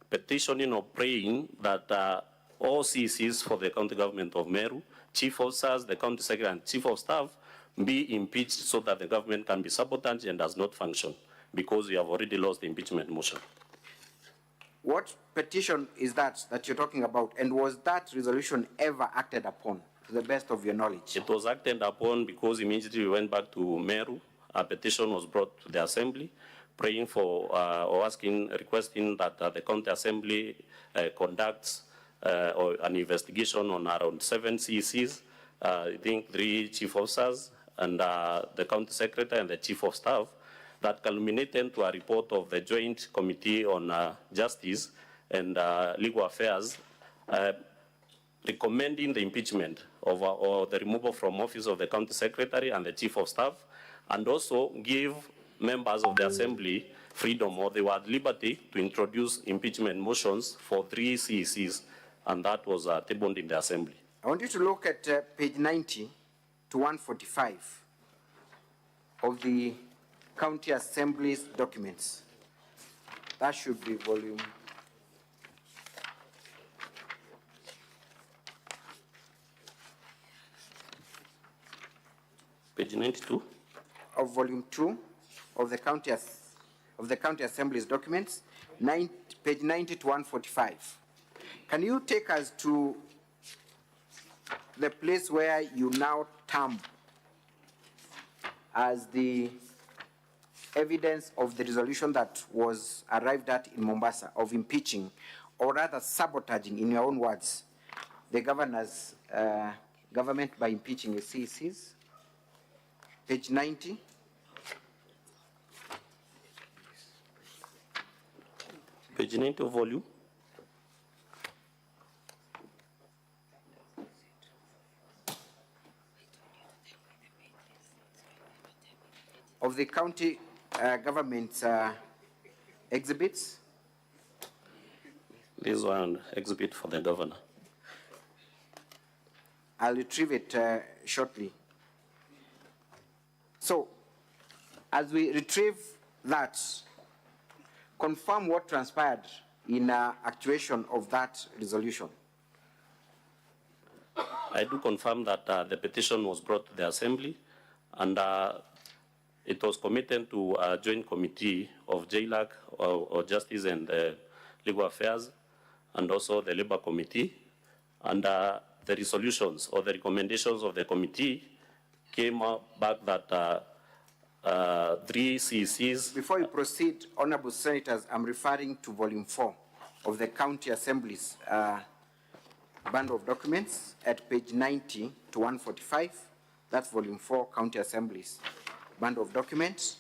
petitioning or praying that all CCs for the county government of Meru, chief officers, the county secretary, and chief of staff be impeached so that the government can be sabotaged and does not function, because we have already lost the impeachment motion. What petition is that you're talking about, and was that resolution ever acted upon, to the best of your knowledge? It was acted upon because immediately we went back to Meru. A petition was brought to the assembly, praying for or requesting that the county assembly conducts an investigation on around 7 CECs, I think 3 chief officers, and the county secretary and the chief of staff, that culminated to a report of the Joint Committee on Justice and Legal Affairs, recommending the impeachment of or the removal from office of the county secretary and the chief of staff, and also give members of the assembly freedom, or they were at liberty to introduce impeachment motions for 3 CECs, and that was tabled in the assembly. I want you to look at page 90 to 145 of the County Assembly's documents. That should be volume. Page 92? Of volume 2 of the County Assembly's documents, page 90 to 145. Can you take us to the place where you now term as the evidence of the resolution that was arrived at in Mombasa of impeaching, or rather sabotaging, in your own words, the governor's government by impeaching the CECs? Page 90. Page 90 of volume. Of the county government's exhibits. This one exhibit for the governor. I'll retrieve it shortly. So, as we retrieve that, confirm what transpired in actuation of that resolution. I do confirm that the petition was brought to the Assembly, and it was committed to a joint committee of JLAC, or Justice and Legal Affairs, and also the Labour Committee. And the resolutions or the recommendations of the committee came back that 3 CCs. Before you proceed, Honorable Senators, I'm referring to Volume 4 of the County Assembly's bundle of documents at page 90 to 145. That's Volume 4, County Assembly's bundle of documents.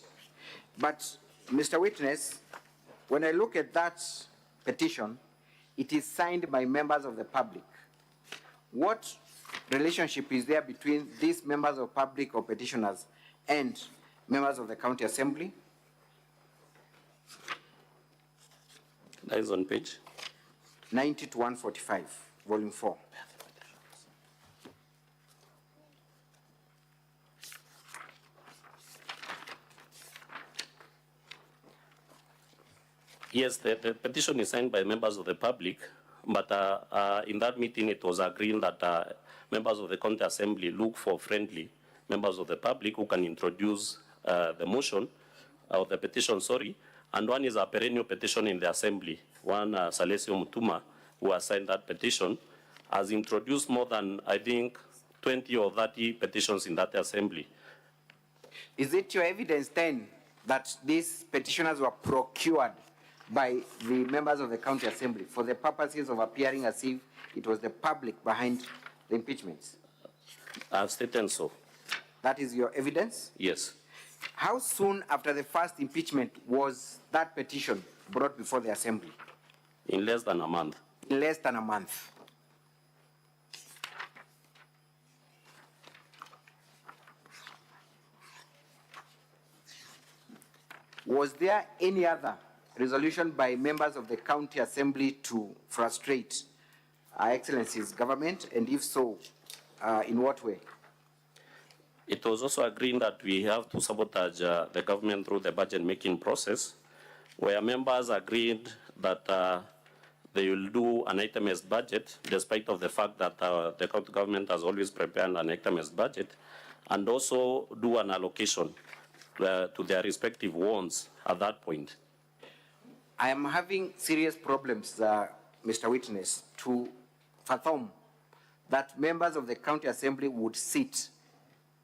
But, Mr. Witness, when I look at that petition, it is signed by members of the public. What relationship is there between these members of public or petitioners and members of the County Assembly? That is on page 90 to 145, Volume 4. Yes, the petition is signed by members of the public, but in that meeting it was agreed that members of the County Assembly look for friendly members of the public who can introduce the motion, or the petition, sorry, and one is a perennial petition in the Assembly. One, Salesio Mutuma, who has signed that petition, has introduced more than, I think, 20 or 30 petitions in that Assembly. Is it your evidence then that these petitioners were procured by the members of the County Assembly for the purposes of appearing as if it was the public behind the impeachments? I've stated so. That is your evidence? Yes. How soon after the first impeachment was that petition brought before the Assembly? In less than a month. In less than a month. Was there any other resolution by members of the County Assembly to frustrate Her Excellency's government, and if so, in what way? It was also agreed that we have to sabotage the government through the budget-making process, where members agreed that they will do an itemized budget, despite of the fact that the county government has always prepared an itemized budget, and also do an allocation to their respective wants at that point. I am having serious problems, Mr. Witness, to fathom that members of the County Assembly would sit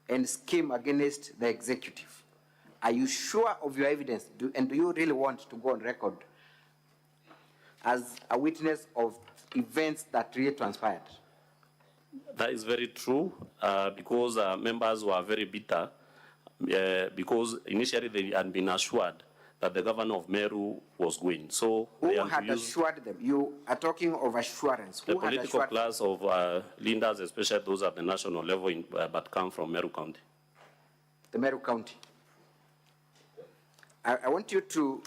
and scheme against the executive. Are you sure of your evidence? And do you really want to go on record as a witness of events that really transpired? That is very true, because members were very bitter, because initially they had been assured that the governor of Meru was going. So who had assured them? You are talking of assurance. The who political had class of leaders, especially those at the national level, but come from Meru County. The Meru County. I want you to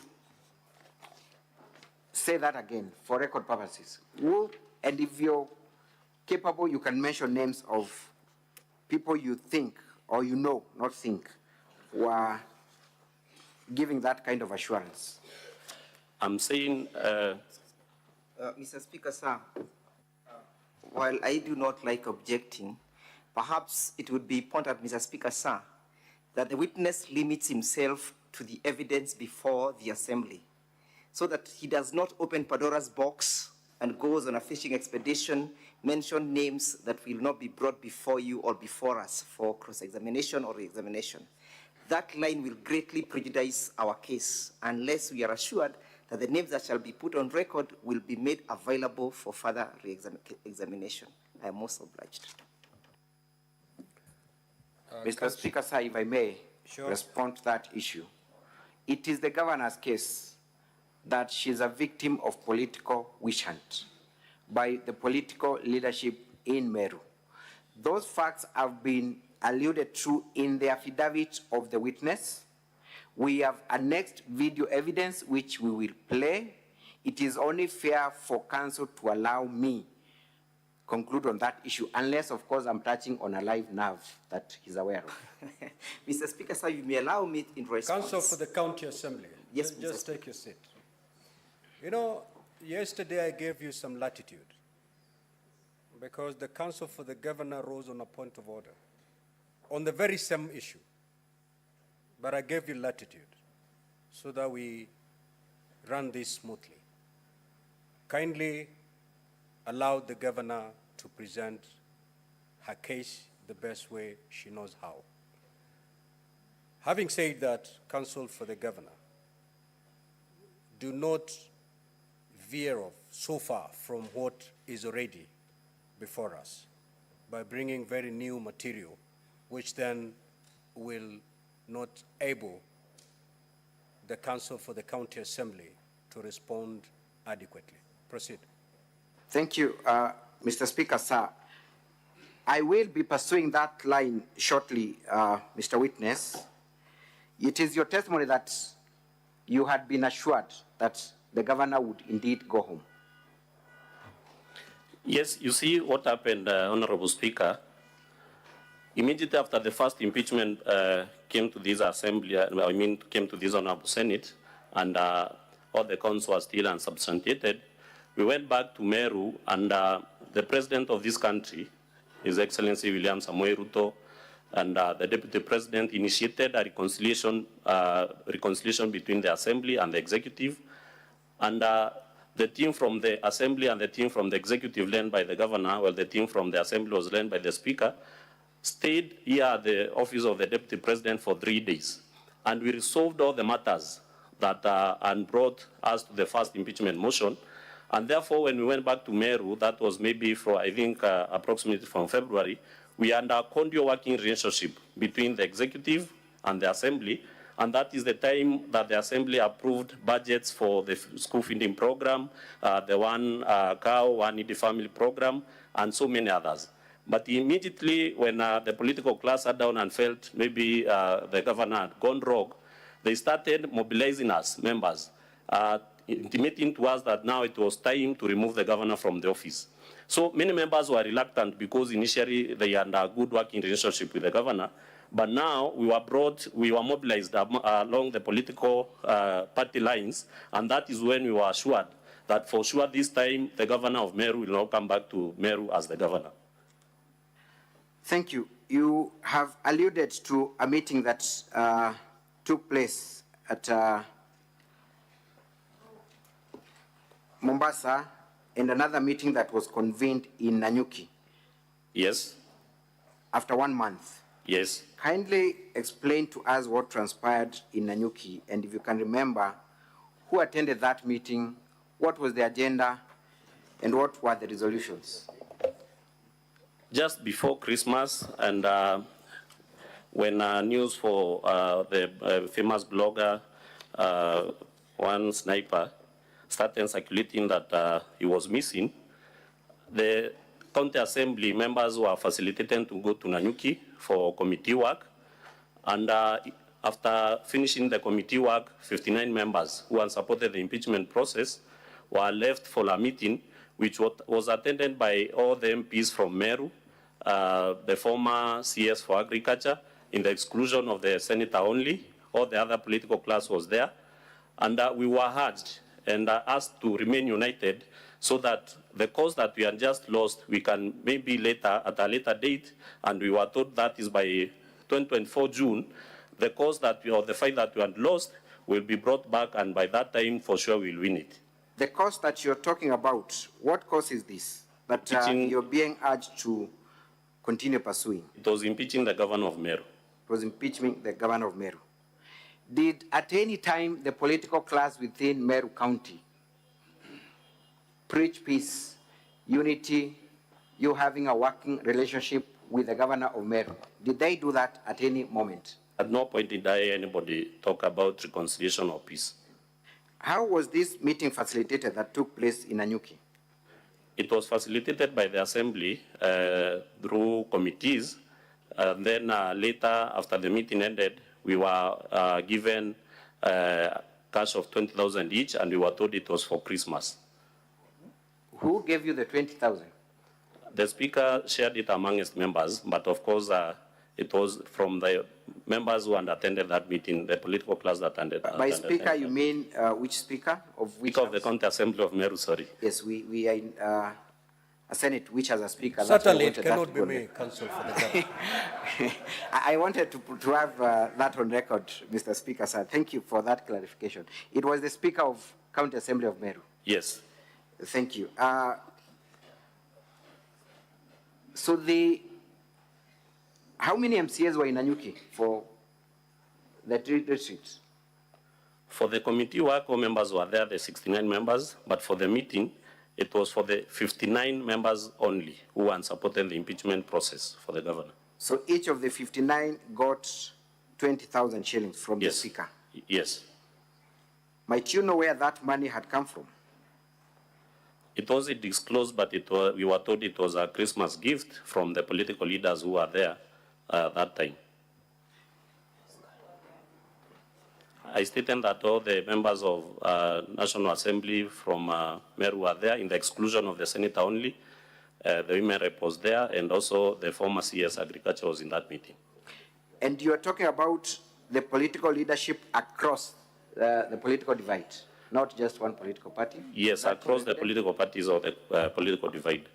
say that again for record purposes. Who, and if you're capable, you can mention names of people you think, or you know, not think, were giving that kind of assurance. I'm saying... Mr. Speaker, sir, while I do not like objecting, perhaps it would be important, Mr. Speaker, sir, that the witness limits himself to the evidence before the Assembly, so that he does not open Pandora's box and goes on a fishing expedition, mention names that will not be brought before you or before us for cross-examination or re-examination. That line will greatly prejudice our case unless we are assured that the names that shall be put on record will be made available for further re-examination. I am most obliged. Mr. Speaker, sir, if I may respond to that issue. It is the governor's case that she is a victim of political witch hunt by the political leadership in Meru. Those facts have been alluded to in the affidavit of the witness. We have annexed video evidence which we will play. it is only fair for council to allow me conclude on that issue, unless, of course, I'm touching on a live nerve that he's aware of. Mr. Speaker, sir, you may allow me in response. Council for the County Assembly. Yes, just take your seat. You know, yesterday I gave you some latitude because the Council for the Governor rose on a point of order on the very same issue. But I gave you latitude so that we run this smoothly. Kindly allow the Governor to present her case the best way she knows how. Having said that, Council for the Governor, do not veer off so far from what is already before us by bringing very new material, which then will not able the Council for the County Assembly to respond adequately. Proceed. Thank you, Mr. Speaker, sir. I will be pursuing that line shortly, Mr. Witness. It is your testimony that you had been assured that the governor would indeed go home. Yes, you see what happened, Honorable Speaker. Immediately after the first impeachment came to this assembly, came to this Honorable Senate, and all the counts were still unsubstantiated, we went back to Meru, and the president of this country, His Excellency William Samoei Ruto, and the deputy president initiated a reconciliation between the assembly and the executive, and the team from the assembly and the team from the executive led by the governor, while the team from the assembly was led by the speaker, stayed here at the office of the deputy president for 3 days. And we resolved all the matters that and brought us to the first impeachment motion. And therefore, when we went back to Meru, that was maybe for, I think, approximately from February, we had a cordial working relationship between the executive and the assembly. And that is the time that the assembly approved budgets for the school feeding program, the one cow, one needy family program, and so many others. But immediately when the political class sat down and felt maybe the governor had gone rogue, they started mobilizing us, members, intimating to us that now it was time to remove the governor from the office. So many members were reluctant because initially they had a good working relationship with the governor. But now we were mobilized along the political party lines, and that is when we were assured that for sure this time the governor of Meru will not come back to Meru as the governor. Thank you. You have alluded to a meeting that took place at Mombasa and another meeting that was convened in Nanyuki. Yes. After 1 month. Yes. Kindly explain to us what transpired in Nanyuki, and if you can remember, who attended that meeting, what was the agenda, and what were the resolutions? Just before Christmas, and when news for the famous blogger, one sniper, started circulating that he was missing, the county assembly members were facilitated to go to Nanyuki for committee work. And after finishing the committee work, 59 members who had supported the impeachment process were left for a meeting which was attended by all the MPs from Meru, the former CS for Agriculture, in the exclusion of the senator only. All the other political class was there. And we were urged and asked to remain united so that the cause that we had just lost, we can maybe later, at a later date, and we were told that is by 2024 June, the cause that or the fight that we had lost will be brought back, and by that time, for sure, we'll win it. The cause that you're talking about, what cause is this that you're being urged to continue pursuing? It was impeaching the governor of Meru. It was impeaching the governor of Meru. Did at any time the political class within Meru County preach peace, unity, you having a working relationship with the governor of Meru? Did they do that at any moment? At no point did anybody talk about reconciliation or peace. How was this meeting facilitated that took place in Nanyuki? It was facilitated by the assembly through committees. Then later, after the meeting ended, we were given cash of 20,000 each, and we were told it was for Christmas. Who gave you the 20,000? The Speaker shared it among his members, but of course, it was from the members who had attended that meeting, the political class that attended. By Speaker, you mean which Speaker? Of which Speaker of the County Assembly of Meru, sorry. Yes, we are in a Senate which has a Speaker. Certainly, it cannot be me, counsel for the government. I wanted to have that on record, Mr. Speaker, sir. Thank you for that clarification. It was the Speaker of County Assembly of Meru. Yes. Thank you. How many MCAs were in Nanyuki for the retreat? For the committee work, all members were there, the 69 members, but for the meeting, it was for the 59 members only who had supported the impeachment process for the governor. So each of the 59 got 20,000 shillings from the Speaker? Yes. Might you know where that money had come from? It wasn't disclosed, but we were told it was a Christmas gift from the political leaders who were there that time. I stated that all the members of National Assembly from Meru were there, in the exclusion of the senator only. The women rep was there, and also the former CS Agriculture was in that meeting. And you are talking about the political leadership across the political divide, not just one political party? Yes, across the political parties or the political divide.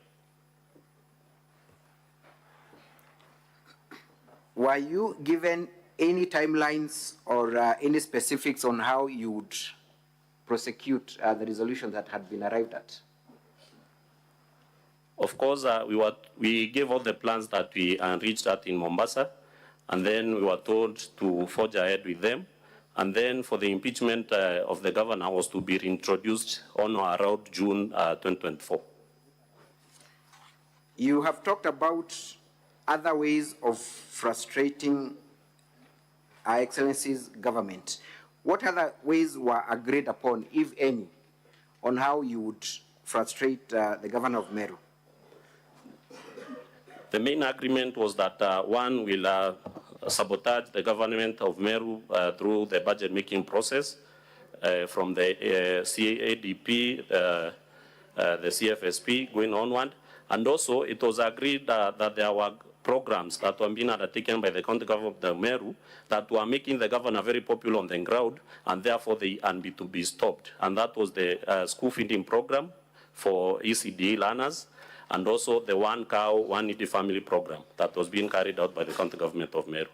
Were you given any timelines or any specifics on how you would prosecute the resolution that had been arrived at? Of course, we gave all the plans that we reached at in Mombasa, and then we were told to forge ahead with them. And then for the impeachment of the governor was to be reintroduced on or around June 2024. You have talked about other ways of frustrating Her Excellency's government. What other ways were agreed upon, if any, on how you would frustrate the governor of Meru? The main agreement was that one will sabotage the government of Meru through the budget making process from the CADP, the CFSP going onward. And also it was agreed that there were programs that were being undertaken by the county government of Meru that were making the governor very popular on the ground, and therefore they had to be stopped. And that was the school feeding program for ECD learners, and also the one cow, one needy family program that was being carried out by the county government of Meru.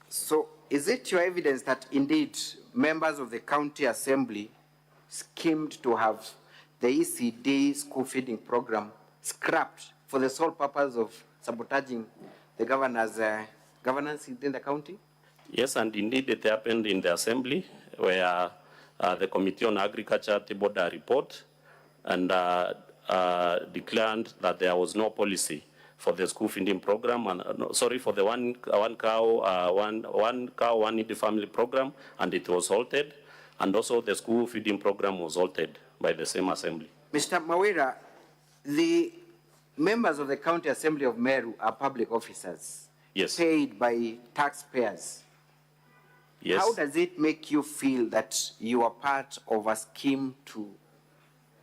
So is it your evidence that indeed members of the county assembly schemed to have the ECD school feeding program scrapped for the sole purpose of sabotaging the governor's governance within the county? Yes, and indeed it happened in the assembly where the Committee on Agriculture tabled a report and declared that there was no policy for the school feeding program, and for the one cow, one needy family program, and it was halted, and also the school feeding program was halted by the same assembly. Mr. Kawira, the members of the County Assembly of Meru are public officers, yes, paid by taxpayers. Yes. How does it make you feel that you are part of a scheme to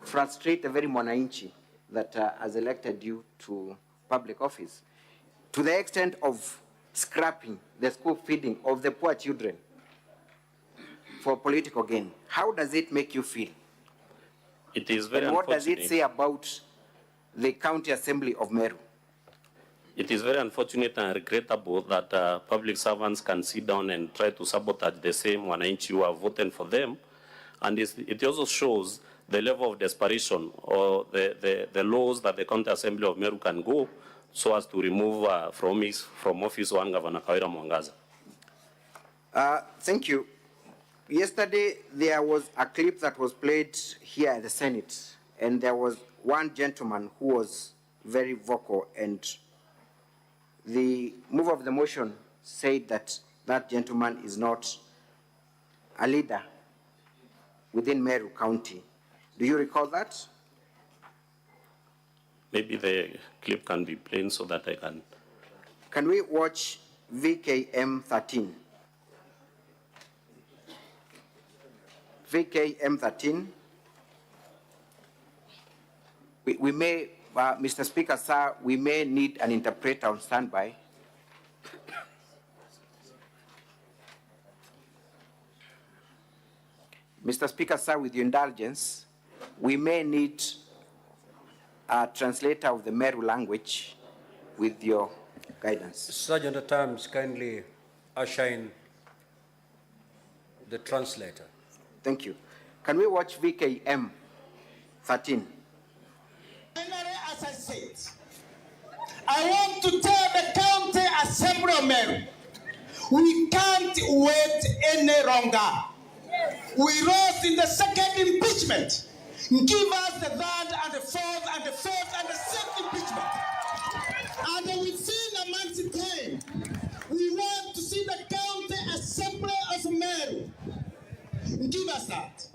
frustrate the very mwananchi that has elected you to public office, to the extent of scrapping the school feeding of the poor children for political gain? How does it make you feel? It is very and what unfortunate. does it say about the County Assembly of Meru? It is very unfortunate and regrettable that public servants can sit down and try to sabotage the same wananchi who have voted for them. And it also shows the level of desperation or the laws that the County Assembly of Meru can go so as to remove from office one Governor Kawira Mwangaza. Thank you. Yesterday, there was a clip that was played here at the Senate, and there was one gentleman who was very vocal, and the mover of the motion said that that gentleman is not a leader within Meru County. Do you recall that? Maybe the clip can be played so that I can. Can we watch VKM 13? VKM 13. We may, Mr. Speaker, sir, we may need an interpreter on standby. Mr. Speaker, sir, with your indulgence, we may need a translator of the Meru language with your guidance. Sergeant at Arms, kindly usher in the translator. Thank you. Can we watch VKM 13? As I said, I want to tell the County Assembly of Meru, we can't wait any longer. We lost in the second impeachment. Give us the third and the fourth and the fifth and the sixth impeachment. And within a month's time, we want to see the County Assembly of Meru. Give us that.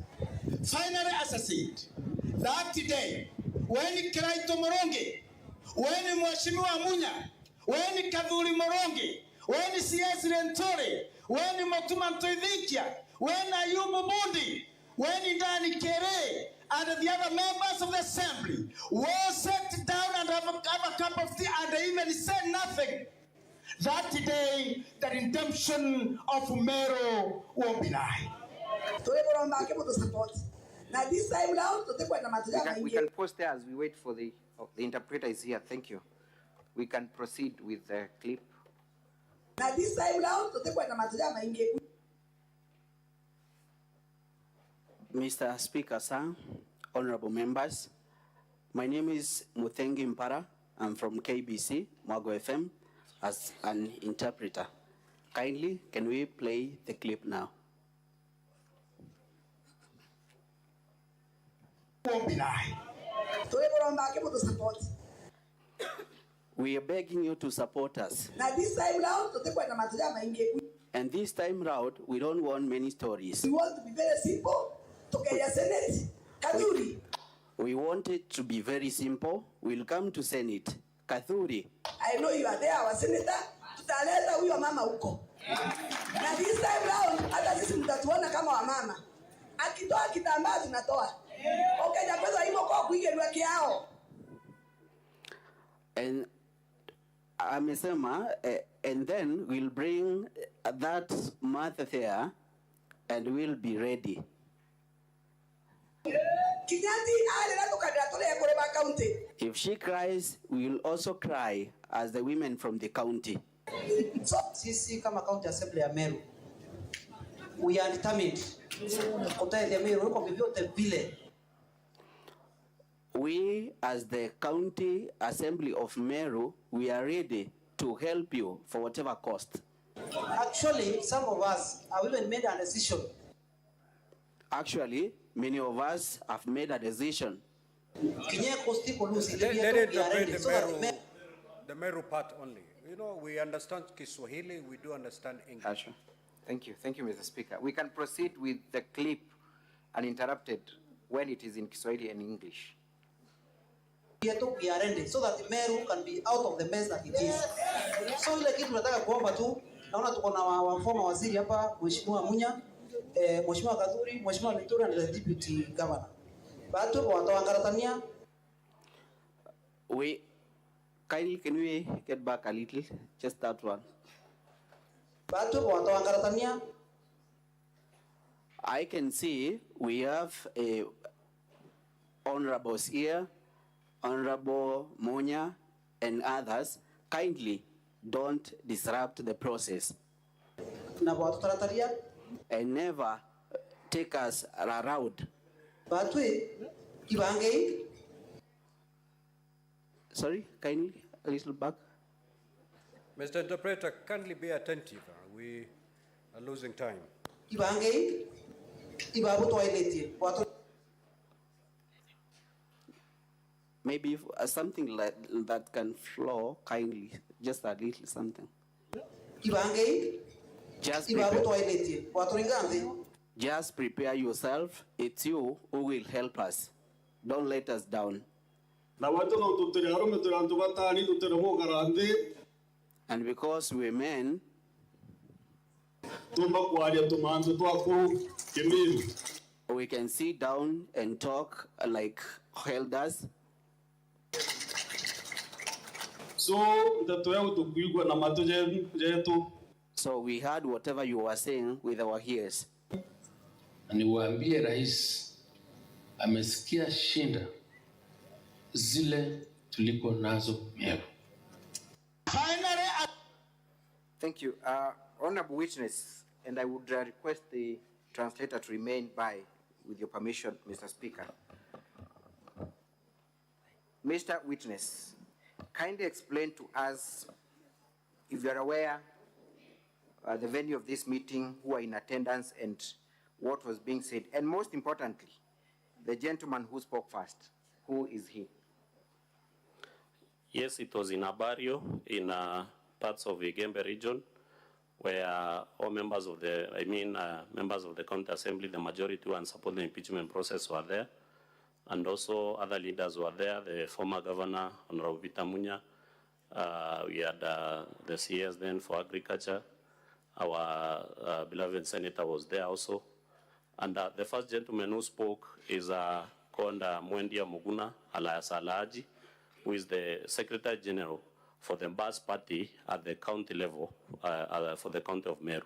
Finally, as I said, that today, when Kraito Morongi, when Mweshimiwa Munya, when Kadhuri Morongi, when Siasi Rentori, when Motuma Ntoidhikia, when Ayubu Bundi, when Indani Kere, and the other members of the assembly will sit down and have a cup of tea and they even say nothing, that today the redemption of Meru will be nigh. This time round, we can pause there as we wait for the interpreter is here. Thank you. We can proceed with the clip. This time round, Mr. Speaker, sir, honorable members, my name is Muthengi Mpara. I'm from KBC, Mwago FM, as an interpreter. Kindly, can we play the clip now? We are begging you to support us. And this time round, we don't want many stories. We want to be very simple. We want it to be very simple. We'll come to Senate. Kathuri. I know you are there, our senator. Tutaleta huyo mama huko. Na this time round, hata sisi mtatuona kama wa mama. Akitoa kitambaa tunatoa. Okay, japoza himo kwa kuigelwa kiao. And amesema, and then we'll bring that mother there and we'll be ready. If she cries, we will also cry as the women from the county. Sisi kama County Assembly ya Meru, we are determined kutaenda Meru kwa vyovyote vile. We, as the County Assembly of Meru, we are ready to help you for whatever cost. Actually, some of us have even made a decision. Actually, many of us have made a decision. Let it the Meru part only. You know, we understand Kiswahili, we do understand English. Thank you, Mr. Speaker. We can proceed with the clip uninterrupted when it is in Kiswahili and English. We are ready so that Meru can be out of the mess that it is. So ile kitu tunataka kuomba tu, naona tuko na wafoma waziri hapa, Mheshimiwa Munya, Mheshimiwa Kadhuri, Mheshimiwa Victoria and the Deputy Governor. Batu watawangaratania. We kindly, can we get back a little? Just that one. Batu watawangaratania. I can see we have honorables here, Honorable Munya and others. Kindly don't disrupt the process. And never take us around. Sorry, kindly, a little back. Mr. Interpreter, kindly be attentive. We are losing time. Maybe something like that can flow kindly, just a little something. Just prepare yourself. It's you who will help us. Don't let us down. And because we're men, We can sit down and talk like elders. So we heard whatever you were saying with our ears. Niwaambie rais amesikia shinda zile tuliko nazo Meru. Thank you. Honorable witness, and I would request the translator to remain by, with your permission, Mr. Speaker. Mr. Witness, kindly explain to us, if you are aware, the venue of this meeting, who are in attendance, and what was being said, and most importantly, the gentleman who spoke first, who is he? Yes, it was in Abario, in parts of the Gembe region, where all members of the, members of the county assembly, the majority who support the impeachment process were there. And also other leaders were there, the former governor, Honorable Vita Munya. We had the CS then for agriculture. Our beloved senator was there also. And the first gentleman who spoke is called Mwendia Muguna alias Alaji, who is the Secretary General for the Bas Party at the county level for the county of Meru.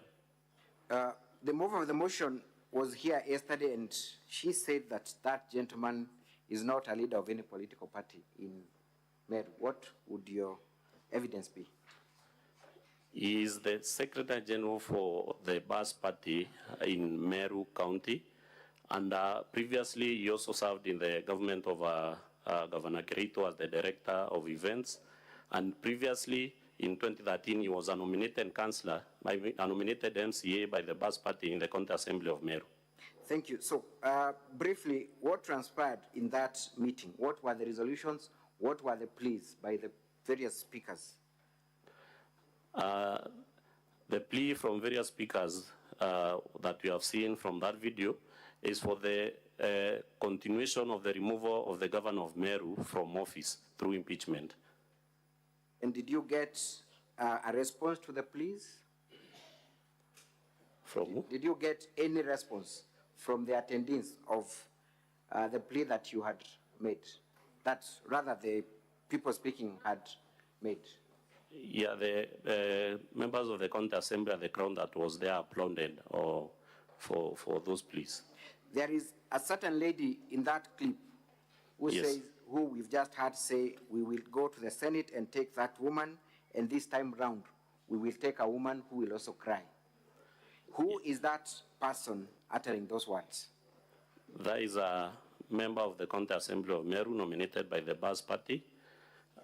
The mover of the motion was here yesterday, and she said that that gentleman is not a leader of any political party in Meru. What would your evidence be? He is the Secretary General for the Bas Party in Meru County, and previously he also served in the government of Governor Kerito as the Director of Events, and previously in 2013 he was a nominated councillor, a nominated MCA by the Bas Party in the County Assembly of Meru. Thank you. So briefly, what transpired in that meeting? What were the resolutions? What were the pleas by the various speakers? The plea from various speakers that we have seen from that video is for the continuation of the removal of the governor of Meru from office through impeachment. And did you get a response to the pleas? From who? Did you get any response from the attendees of the plea that you had made, that rather the people speaking had made? Yeah, the members of the county assembly at the crowd that was there applauded for those pleas. There is a certain lady in that clip who Yes. says, who we've just heard say, we will go to the Senate and take that woman, and this time round, we will take a woman who will also cry. Who is that person uttering those words? That is a member of the county assembly of Meru nominated by the Bas Party,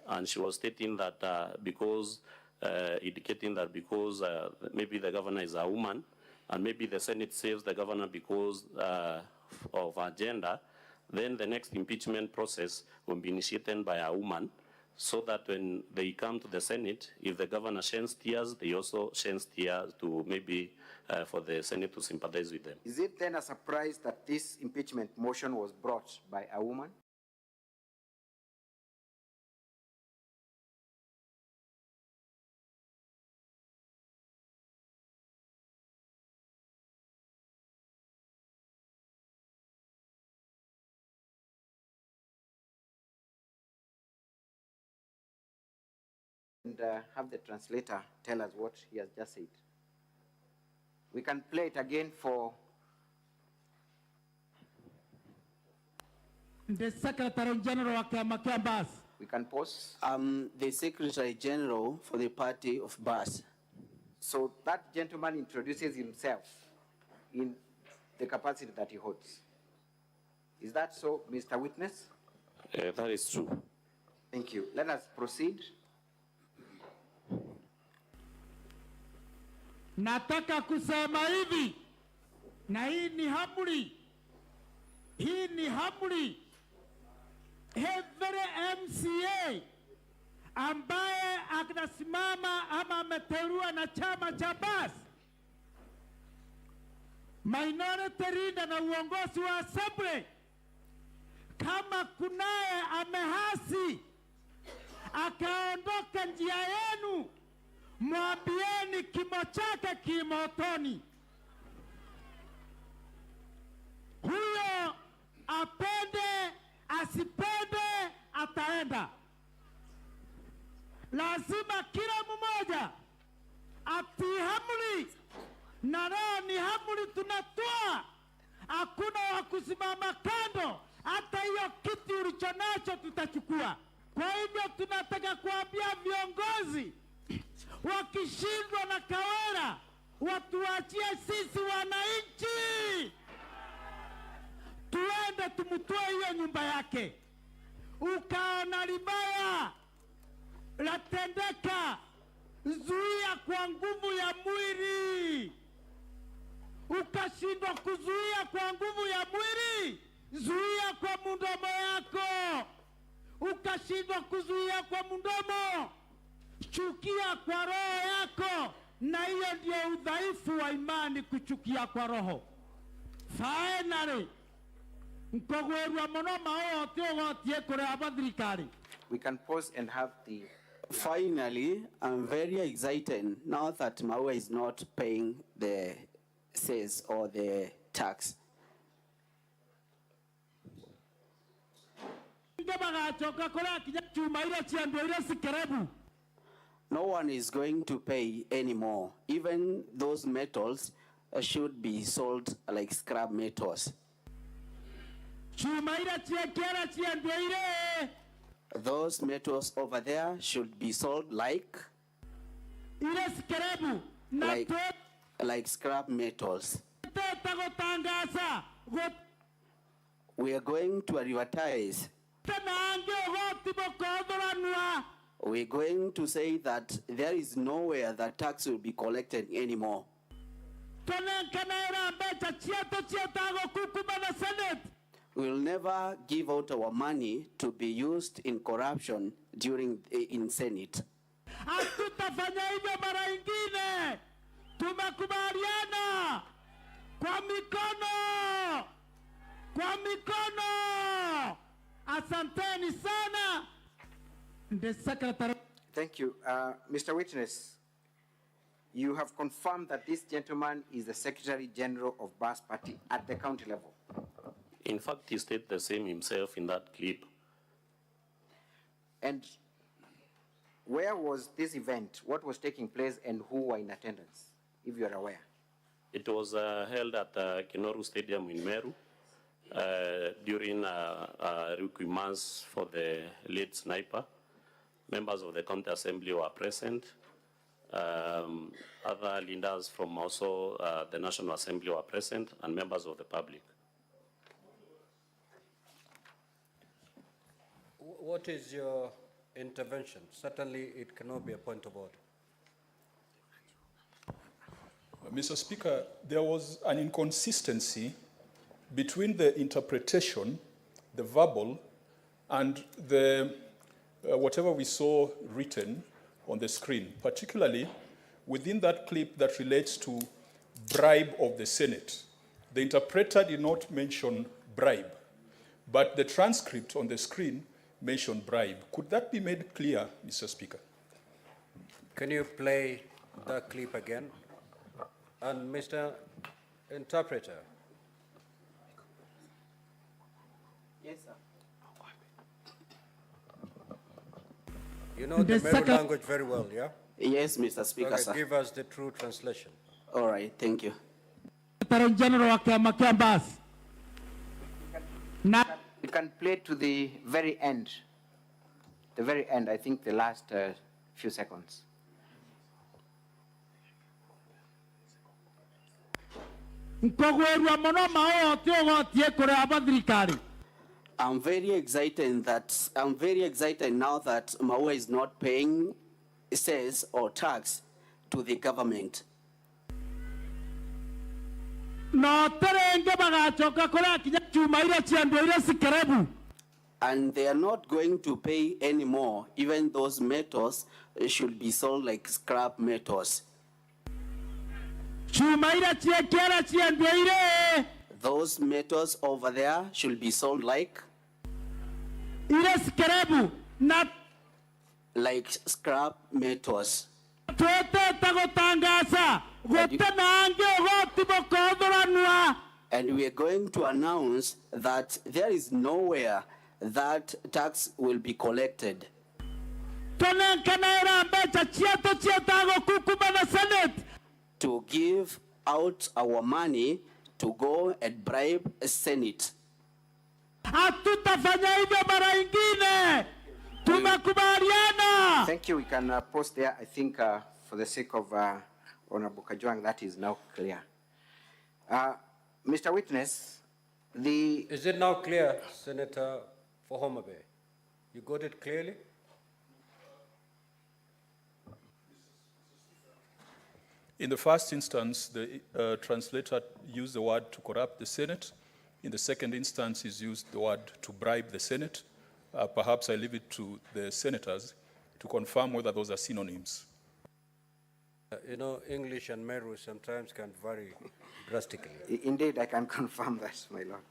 and she was stating that indicating that because maybe the governor is a woman, and maybe the Senate saves the governor because of her gender, then the next impeachment process will be initiated by a woman, so that when they come to the Senate, if the governor sheds tears, they also shed tears to maybe for the Senate to sympathize with them. Is it then a surprise that this impeachment motion was brought by a woman? And have the translator tell us what he has just said. We can play it again for The Secretary General of Bas. We can pause. The Secretary General for the party of Bas. So that gentleman introduces himself in the capacity that he holds. Is that so, Mr. Witness? That is true. Thank you. Let us proceed. Nataka kusema hivi, na hii ni amri. Hii ni amri. Every MCA ambaye anasimama ama ameteuliwa na chama cha Bas, minority leader na uongozi wa assembly, kama kunaye amehasi akaondoka njia yenu, mwambieni kimo chake kimotoni. Huyu tutasimama kando, hata hiyo kiti ulichonacho tutachukua. Kwa hivyo tunataka kuambia viongozi wakishindwa na Kawira watuachie sisi wananchi, tuende tumtoe hiyo nyumba yake. Ukaona libaya latendeka, zuia kwa nguvu ya mwili. Ukashindwa kuzuia kwa nguvu ya mwili, zuia kwa mdomo yako. Ukashindwa kuzuia kwa mdomo, chukia kwa roho yako. Na hiyo ndio udhaifu wa imani, kuchukia kwa roho. Finally, we can pause and have the... Finally, I'm very excited now that Maua is not paying the cess or the tax. No one is going to pay anymore. Even those metals should be sold like scrap metals. Those metals over there should be sold like scrap metals. We are going to advertise. We're going to say that there is nowhere that tax will be collected anymore. We'll never give out our money to be used in corruption during in Senate. Tumekubaliana kwa mikono. Asanteni sana. The Secretary. Thank you. Mr. Witness, you have confirmed that this gentleman is the Secretary General of Bas Party at the county level. In fact, he stated the same himself in that clip. And where was this event? What was taking place and who were in attendance, if you are aware? It was held at Kinoru Stadium in Meru during requirements for the late sniper. Members of the county assembly were present. Other leaders from also the National Assembly were present, and members of the public. What is your intervention? Certainly, it cannot be a point of order. Mr. Speaker, there was an inconsistency between the interpretation, the verbal, and the whatever we saw written on the screen, particularly within that clip that relates to bribe of the Senate. The interpreter did not mention bribe, but the transcript on the screen mentioned bribe. Could that be made clear, Mr. Speaker? Can you play that clip again? And Mr. Interpreter. Yes, sir. You know the Meru language very well, yeah? Yes, Mr. Speaker, okay, sir. give us the true translation. All right, thank you. General You can play to the very end. The very end, I think the last few seconds. I'm very excited now that Maua is not paying cess or tax to the government. And they are not going to pay anymore. Even those metals should be sold like scrap metals. Those metals over there should be sold like scrap metals. And we are going to announce that there is nowhere that tax will be collected. To give out our money to go and bribe a Senate. Hatutafanya hivyo mara ingine. Tumekubaliana. Thank you. We can pause there. I think for the sake of Honorable Kajwang, that is now clear. Mr. Witness, Is it now clear, Senator, for Homa Bay? You got it clearly? In the first instance, the translator used the word to corrupt the Senate. In the second instance, he's used the word to bribe the Senate. Perhaps I leave it to the senators to confirm whether those are synonyms. You know, English and Meru sometimes can vary drastically. Indeed, I can confirm that, my lord.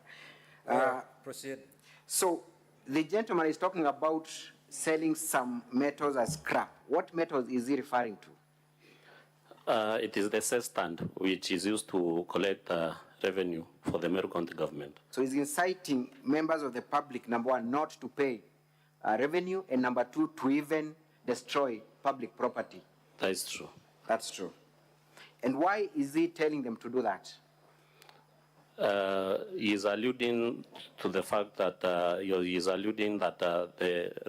Proceed. So, the gentleman is talking about selling some metals as scrap. What metals is he referring to? It is the cess stand, which is used to collect revenue for the Meru County government. So he's inciting members of the public, number one, not to pay revenue, and number two, to even destroy public property. That is true. That's true. And why is he telling them to do that? He is alluding to the fact that the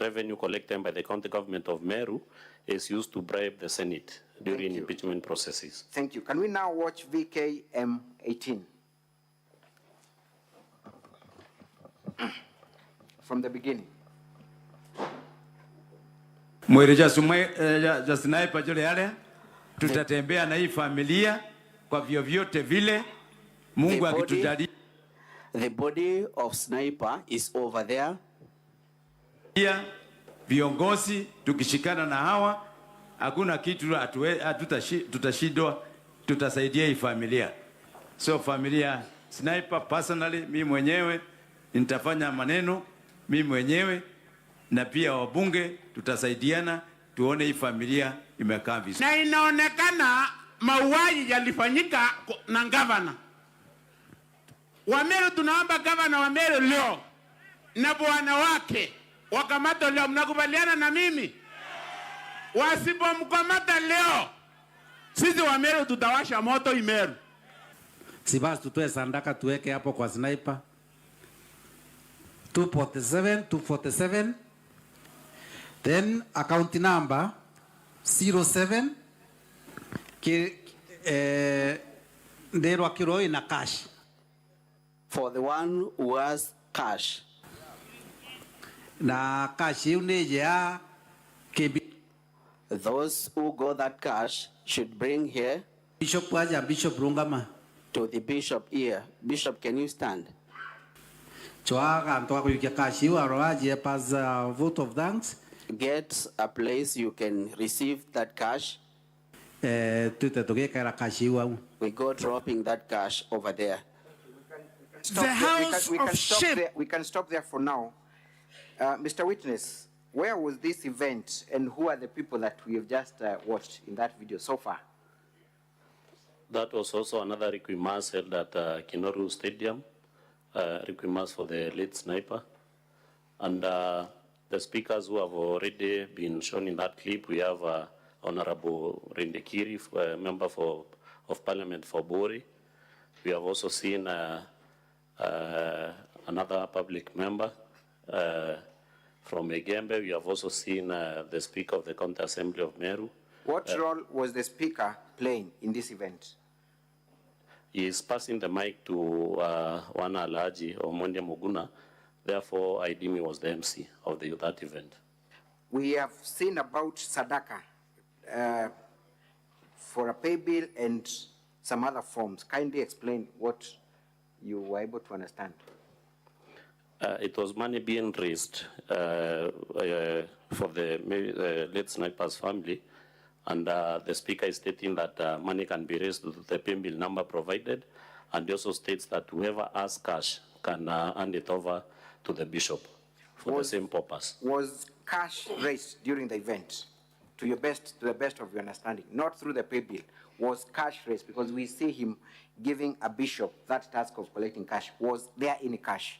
revenue collected by the county government of Meru is used to bribe the Senate during impeachment processes. Thank you. Can we now watch VKM 18? From the beginning. Mwere jasnaipa jole yale, tutatembea na hii familia kwa vyovyote vile Mungu akitujalia. The body of Sniper is over there. Viongozi tukishikana na hawa hakuna kitu tutashindwa, tutasaidia hii familia. So familia Sniper, personally mimi mwenyewe nitafanya maneno mimi mwenyewe, na pia wabunge tutasaidiana tuone hii familia imekaa vizuri. Na inaonekana mauaji yalifanyika na gavana wa Meru. Tunaomba gavana wa Meru leo na bwana wake wakamata leo. Mnakubaliana na mimi? Wasipomkamata leo, sisi wa Meru tutawasha moto Meru. Si basi tutoe sandaka tuweke hapo kwa Sniper. 247. Then account number 07 ndero akiro ina cash. For the one who has cash. Na cash uneja kebi. Those who got that cash should bring here. Bishop waja, Bishop Rungama. To the bishop here. Bishop, can you stand? Choaga ntoa yukia cash aroaje as a vote of thanks. Get a place you can receive that cash. We go dropping that cash over there. We can stop there for now. Mr. Witness, where was this event and who are the people that we have just watched in that video so far? That was also another requiem held at Kinoru Stadium, requiem for the late Sniper. And the speakers who have already been shown in that clip, we have Honorable Rendekiri, member of Parliament for Bori. We have also seen another public member from Egembe. We have also seen the Speaker of the County Assembly of Meru. What role was the Speaker playing in this event? He is passing the mic to Wana Alhaji or Mondia Muguna. Therefore, I deem he was the MC of that event. We have seen about Sadaka for a pay bill and some other forms. Kindly explain what you were able to understand. It was money being raised for the late Sniper's family, and the speaker is stating that money can be raised to the pay bill number provided, and he also states that whoever has cash can hand it over to the bishop for the same purpose. Was cash raised during the event, to the best of your understanding, not through the pay bill? Was cash raised? Because we see him giving a bishop that task of collecting cash. Was there any cash?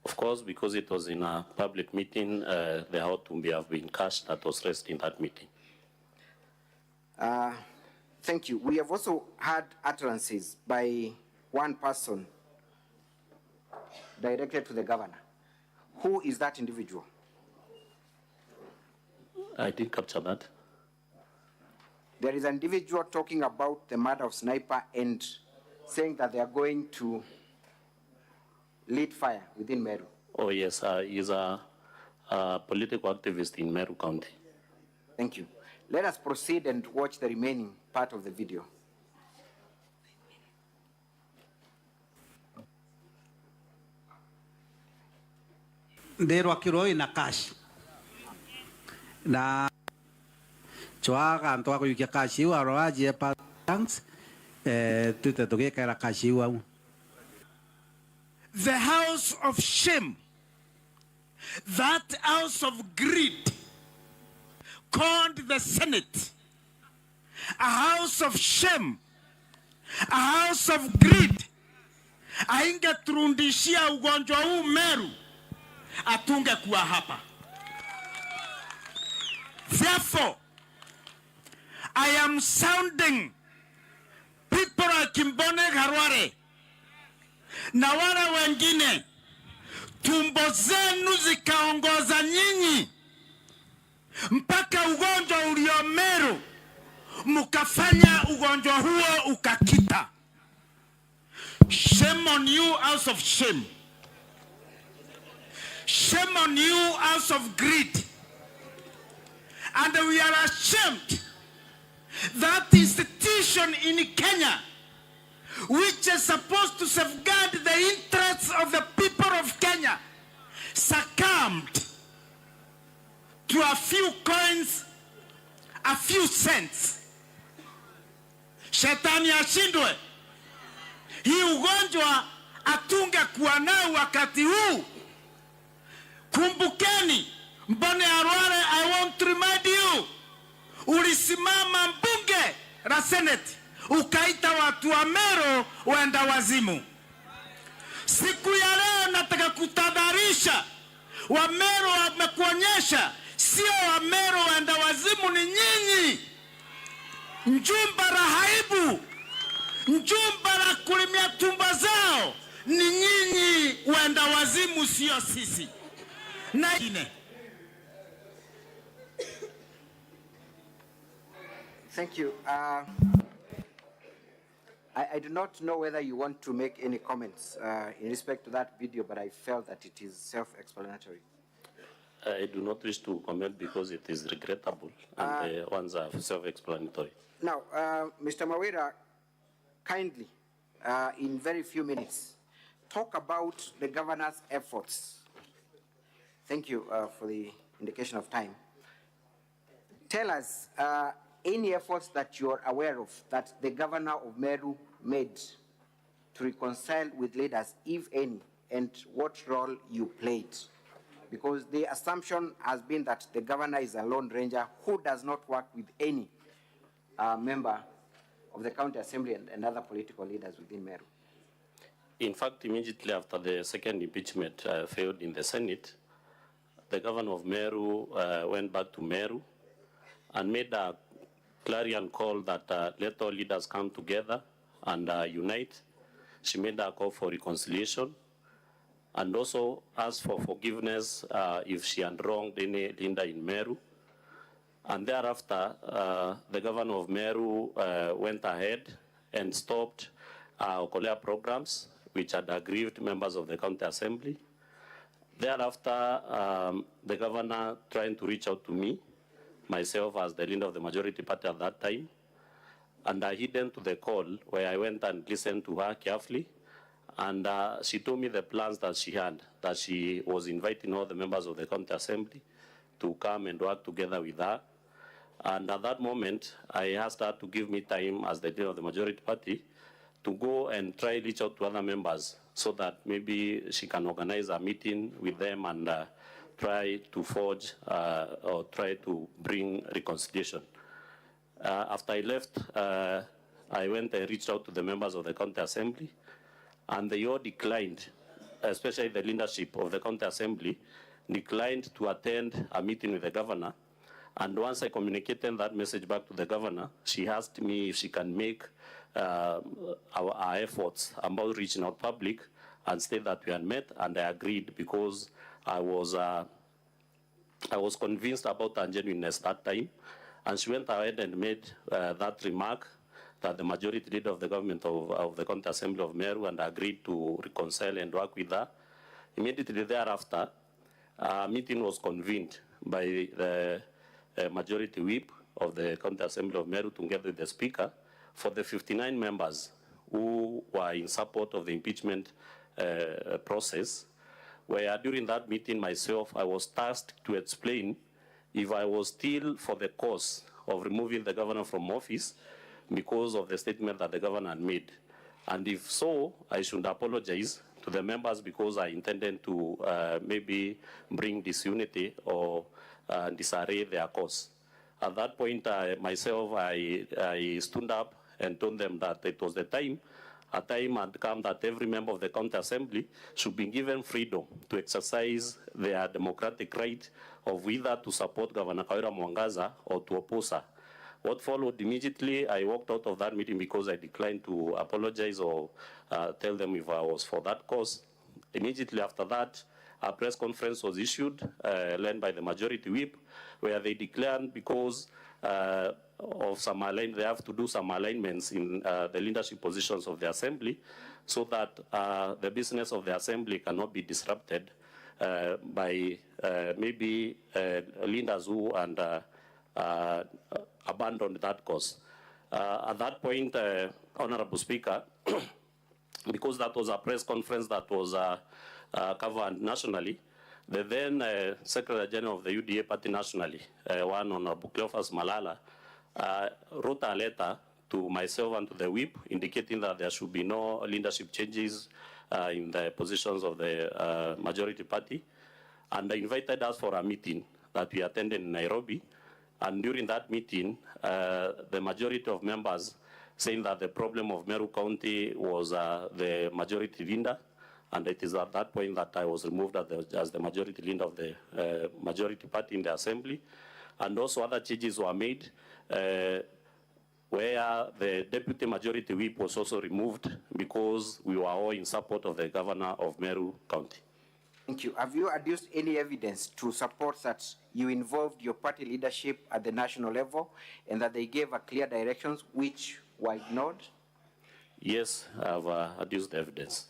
Of course, because it was in a public meeting, there ought to have been cash that was raised in that meeting. Thank you. We have also had utterances by one person directed to the governor. Who is that individual? I didn't capture that. There is an individual talking about the murder of Sniper and saying that they are going to lead fire within Meru. Oh, yes, he's a political activist in Meru County. Thank you. Let us proceed and watch the remaining part of the video. Ndero akiroi na cash. Na choaga antoa kuyukia cash wa roaji pa thanks tuta toge kara cash wa. The house of shame, that house of greed, called the Senate, a house of shame, a house of greed, aingeturundishia ugonjwa huu Meru, atunge kuwa hapa. Therefore, I am sounding people like Kimbone Garware na wale wengine, tumbo zenu zikaongoza nyinyi mpaka ugonjwa ulio Meru, mukafanya ugonjwa huo ukakita. Shame on you, house of shame. Shame on you, house of greed. And we are ashamed that institution in Kenya, which is supposed to safeguard the interests of the people of Kenya, succumbed to a few coins, a few cents. Shetani ashindwe. Hii ugonjwa atunge kuwa nao wakati huu. Kumbukeni, Mbone Arware, I want to remind you, ulisimama mbunge la Senate, ukaita watu wa Meru waenda wazimu. Siku ya leo nataka kutadharisha, wa Meru wamekuonyesha, sio wa Meru waenda wazimu ni nyinyi. Njumba la haibu, njumba la kulimia tumba zao, ni nyinyi waenda wazimu, sio sisi. Na ine. Thank you. I do not know whether you want to make any comments in respect to that video, but I felt that it is self-explanatory. I do not wish to comment because it is regrettable and the ones are self-explanatory. Now, Mr. Mawira, kindly, in very few minutes, talk about the governor's efforts. Thank you for the indication of time. Tell us any efforts that you are aware of that the governor of Meru made to reconcile with leaders, if any, and what role you played. Because the assumption has been that the governor is a lone ranger who does not work with any member of the county assembly and other political leaders within Meru. In fact, immediately after the second impeachment failed in the Senate, the governor of Meru went back to Meru and made a clarion call that let all leaders come together and unite. She made a call for reconciliation and also asked for forgiveness if she had wronged any leader in Meru. And thereafter, the governor of Meru went ahead and stopped Okolea programs, which had aggrieved members of the county assembly. Thereafter, the governor trying to reach out to me, myself as the leader of the majority party at that time, and I hidden to the call where I went and listened to her carefully, and she told me the plans that she had, that she was inviting all the members of the county assembly to come and work together with her. And at that moment, I asked her to give me time as the leader of the majority party to go and try reach out to other members so that maybe she can organize a meeting with them and try to forge or try to bring reconciliation. After I left, I went and reached out to the members of the county assembly, and they all declined, especially the leadership of the county assembly, declined to attend a meeting with the governor. And once I communicated that message back to the governor, she asked me if she can make our efforts about reaching out public and state that we had met, and I agreed because I was convinced about her genuineness that time. And she went ahead and made that remark that the majority leader of the government of the County Assembly of Meru, and agreed to reconcile and work with her. Immediately thereafter, a meeting was convened by the majority whip of the County Assembly of Meru together with the Speaker for the 59 members who were in support of the impeachment process, where during that meeting myself, I was tasked to explain if I was still for the cause of removing the governor from office because of the statement that the governor had made. And if so, I should apologize to the members because I intended to maybe bring disunity or disarray their cause. At that point, myself, I stood up and told them that it was the time. A time had come that every member of the County Assembly should be given freedom to exercise their democratic right of either to support Governor Kawira Mwangaza or to oppose her. What followed immediately, I walked out of that meeting because I declined to apologize or tell them if I was for that cause. Immediately after that, a press conference was issued, led by the majority whip, where they declared because of some they have to do some alignments in the leadership positions of the assembly, so that the business of the assembly cannot be disrupted by maybe leaders who abandoned that cause. At that point, Honorable Speaker, because that was a press conference that was covered nationally, the then Secretary General of the UDA party nationally, one Honorable Cleophas Malala, wrote a letter to myself and to the whip indicating that there should be no leadership changes in the positions of the majority party, and invited us for a meeting that we attended in Nairobi. And during that meeting, the majority of members saying that the problem of Meru County was the majority leader, and it is at that point that I was removed as the majority leader of the majority party in the assembly. And also other changes were made where the deputy majority whip was also removed because we were all in support of the governor of Meru County. Thank you. Have you adduced any evidence to support that you involved your party leadership at the national level and that they gave a clear directions which were ignored? Yes, I've adduced evidence.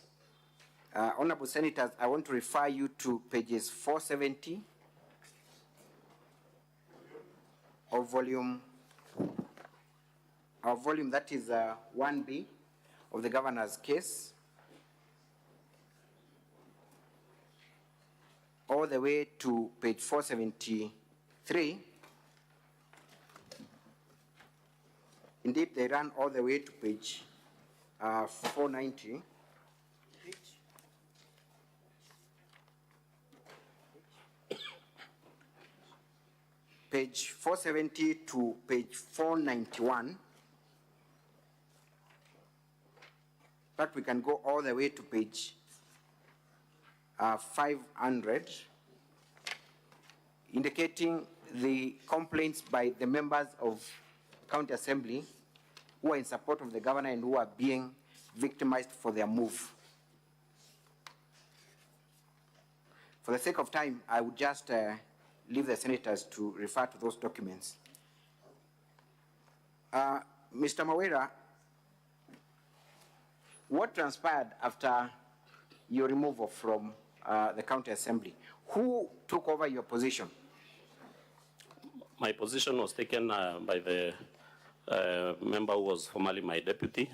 Honorable Senators, I want to refer you to pages 470 of volume that is 1B of the governor's case, all the way to page 473. Indeed, they run all the way to page 490. Page 470 to page 491. But we can go all the way to page 500, indicating the complaints by the members of County Assembly who are in support of the governor and who are being victimized for their move. For the sake of time, I would just leave the senators to refer to those documents. Mr. Mawira, what transpired after your removal from the County Assembly? Who took over your position? My position was taken by the member who was formerly my deputy,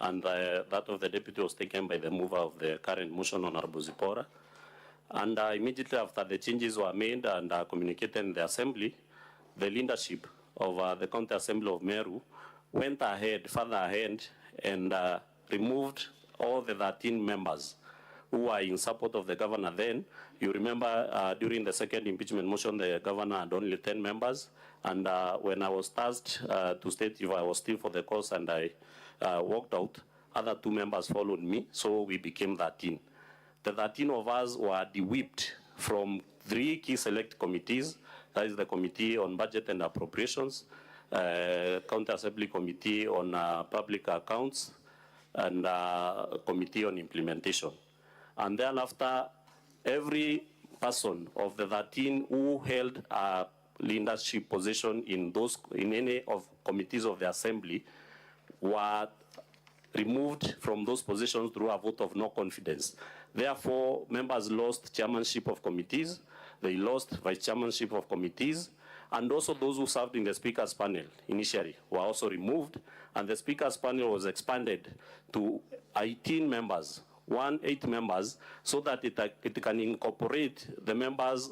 and that of the deputy was taken by the mover of the current motion, Honorable Zipora. And immediately after the changes were made and communicated in the assembly, the leadership of the County Assembly of Meru went further ahead, and removed all the 13 members who were in support of the governor then. You remember during the second impeachment motion, the governor had only 10 members. And when I was tasked to state if I was still for the cause and I walked out, other 2 members followed me, so we became 13. The 13 of us were de-whipped from 3 key select committees. That is the Committee on Budget and Appropriations, County Assembly Committee on Public Accounts, and Committee on Implementation. And then after, every person of the 13 who held a leadership position in any of committees of the assembly were removed from those positions through a vote of no confidence. Therefore, members lost chairmanship of committees, they lost vice chairmanship of committees, and also those who served in the speaker's panel initially were also removed, and the speaker's panel was expanded to 18 members, 8 members, so that it can incorporate the members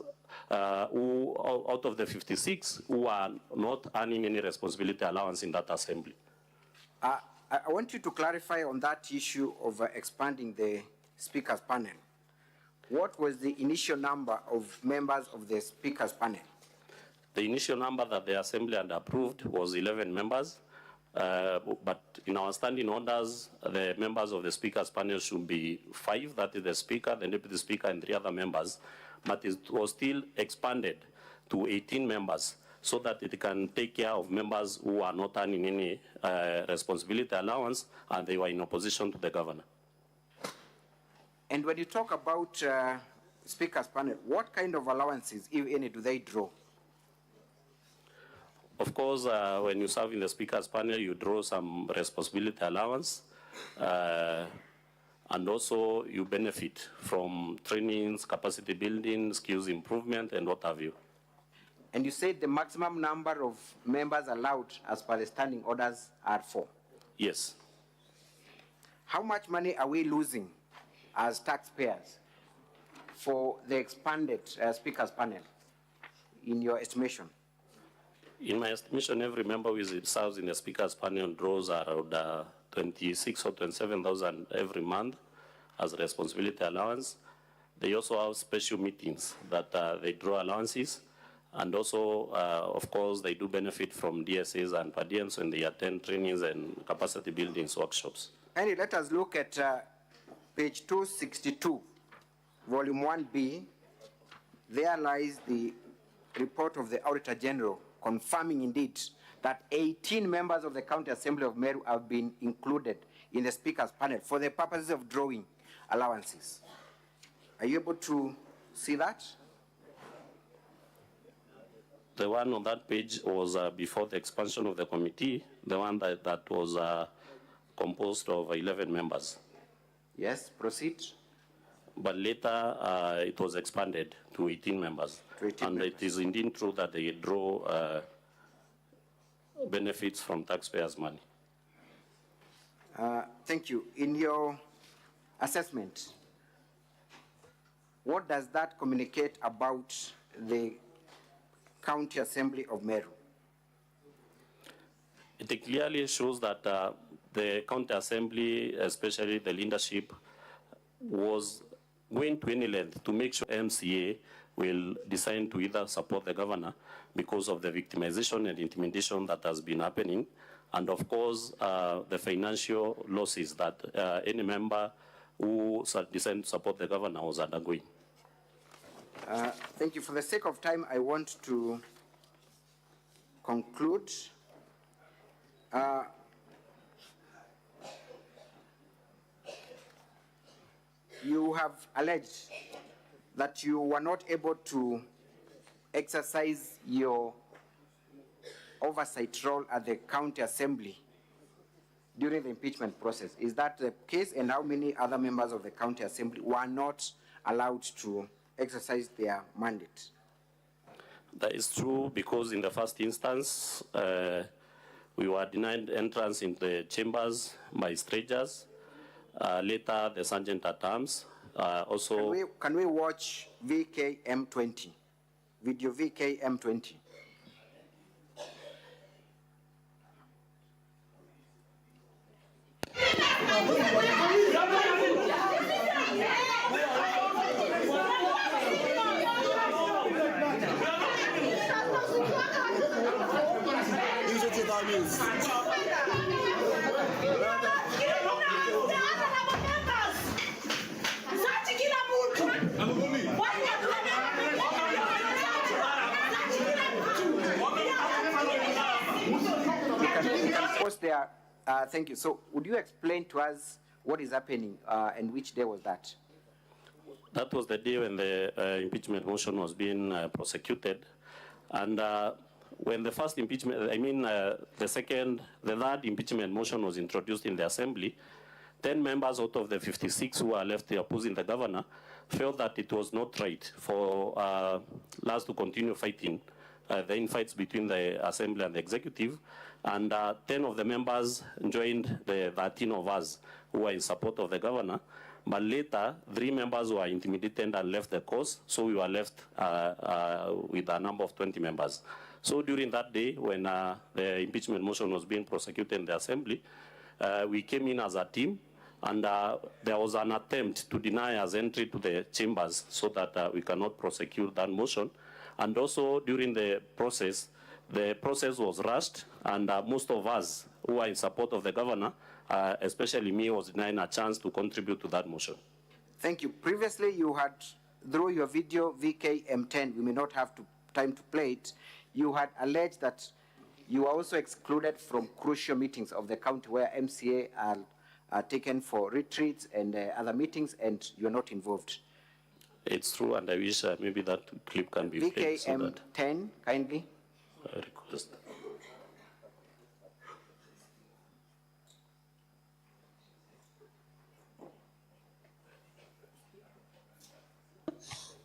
who, out of the 56, who are not earning any responsibility allowance in that assembly. I want you to clarify on that issue of expanding the speaker's panel. What was the initial number of members of the speaker's panel? The initial number that the assembly had approved was 11 members, but in our standing orders, the members of the speaker's panel should be 5, that is the speaker, the deputy speaker, and 3 other members, but it was still expanded to 18 members, so that it can take care of members who are not earning any responsibility allowance and they were in opposition to the governor. And when you talk about speaker's panel, what kind of allowances, if any, do they draw? Of course, when you serve in the speaker's panel, you draw some responsibility allowance, and also you benefit from trainings, capacity building, skills improvement, and what have you. And you said the maximum number of members allowed as per the standing orders are 4? Yes. How much money are we losing as taxpayers for the expanded speaker's panel, in your estimation? In my estimation, every member who serves in the speaker's panel draws around 26 or 27,000 every month as responsibility allowance. They also have special meetings that they draw allowances. And also, of course, they do benefit from DSAs and per diems when they attend trainings and capacity building workshops. Anyway, let us look at page 262, volume 1B. There lies the report of the Auditor General confirming indeed that 18 members of the County Assembly of Meru have been included in the speaker's panel for the purposes of drawing allowances. Are you able to see that? The one on that page was before the expansion of the committee, the one that was composed of 11 members. Yes, proceed. But later it was expanded to 18 members. It is indeed true that they draw benefits from taxpayers' money. Thank you. In your assessment, what does that communicate about the County Assembly of Meru? It clearly shows that the County Assembly, especially the leadership, was going to any length to make sure MCA will decide to either support the governor because of the victimization and intimidation that has been happening, and of course the financial losses that any member who decided to support the governor was undergoing. Thank you. For the sake of time, I want to conclude. You have alleged that you were not able to exercise your oversight role at the County Assembly during the impeachment process. Is that the case? And how many other members of the County Assembly were not allowed to exercise their mandate? That is true, because in the first instance, we were denied entrance into the chambers by strangers. Later, the sergeant at arms also... Can we watch VKM20? Video VKM20. There. Thank you. So would you explain to us what is happening and which day was that? That was the day when the impeachment motion was being prosecuted. And when the first impeachment, the third impeachment motion was introduced in the Assembly, 10 members out of the 56 who were left opposing the governor felt that it was not right for us to continue fighting the infights between the Assembly and the Executive. And 10 of the members joined the 13 of us who were in support of the governor. But later, 3 members were intimidated and left the cause, so we were left with a number of 20 members. So during that day, when the impeachment motion was being prosecuted in the Assembly, we came in as a team, and there was an attempt to deny us entry to the chambers so that we cannot prosecute that motion. And also during the process was rushed, and most of us who are in support of the governor, especially me, was denied a chance to contribute to that motion. Thank you. Previously, you had, through your video, VKM10, we may not have time to play it, you had alleged that you are also excluded from crucial meetings of the county where MCA are taken for retreats and other meetings, and you're not involved. It's true, and I wish maybe that clip can be played. VKM10, kindly. Request.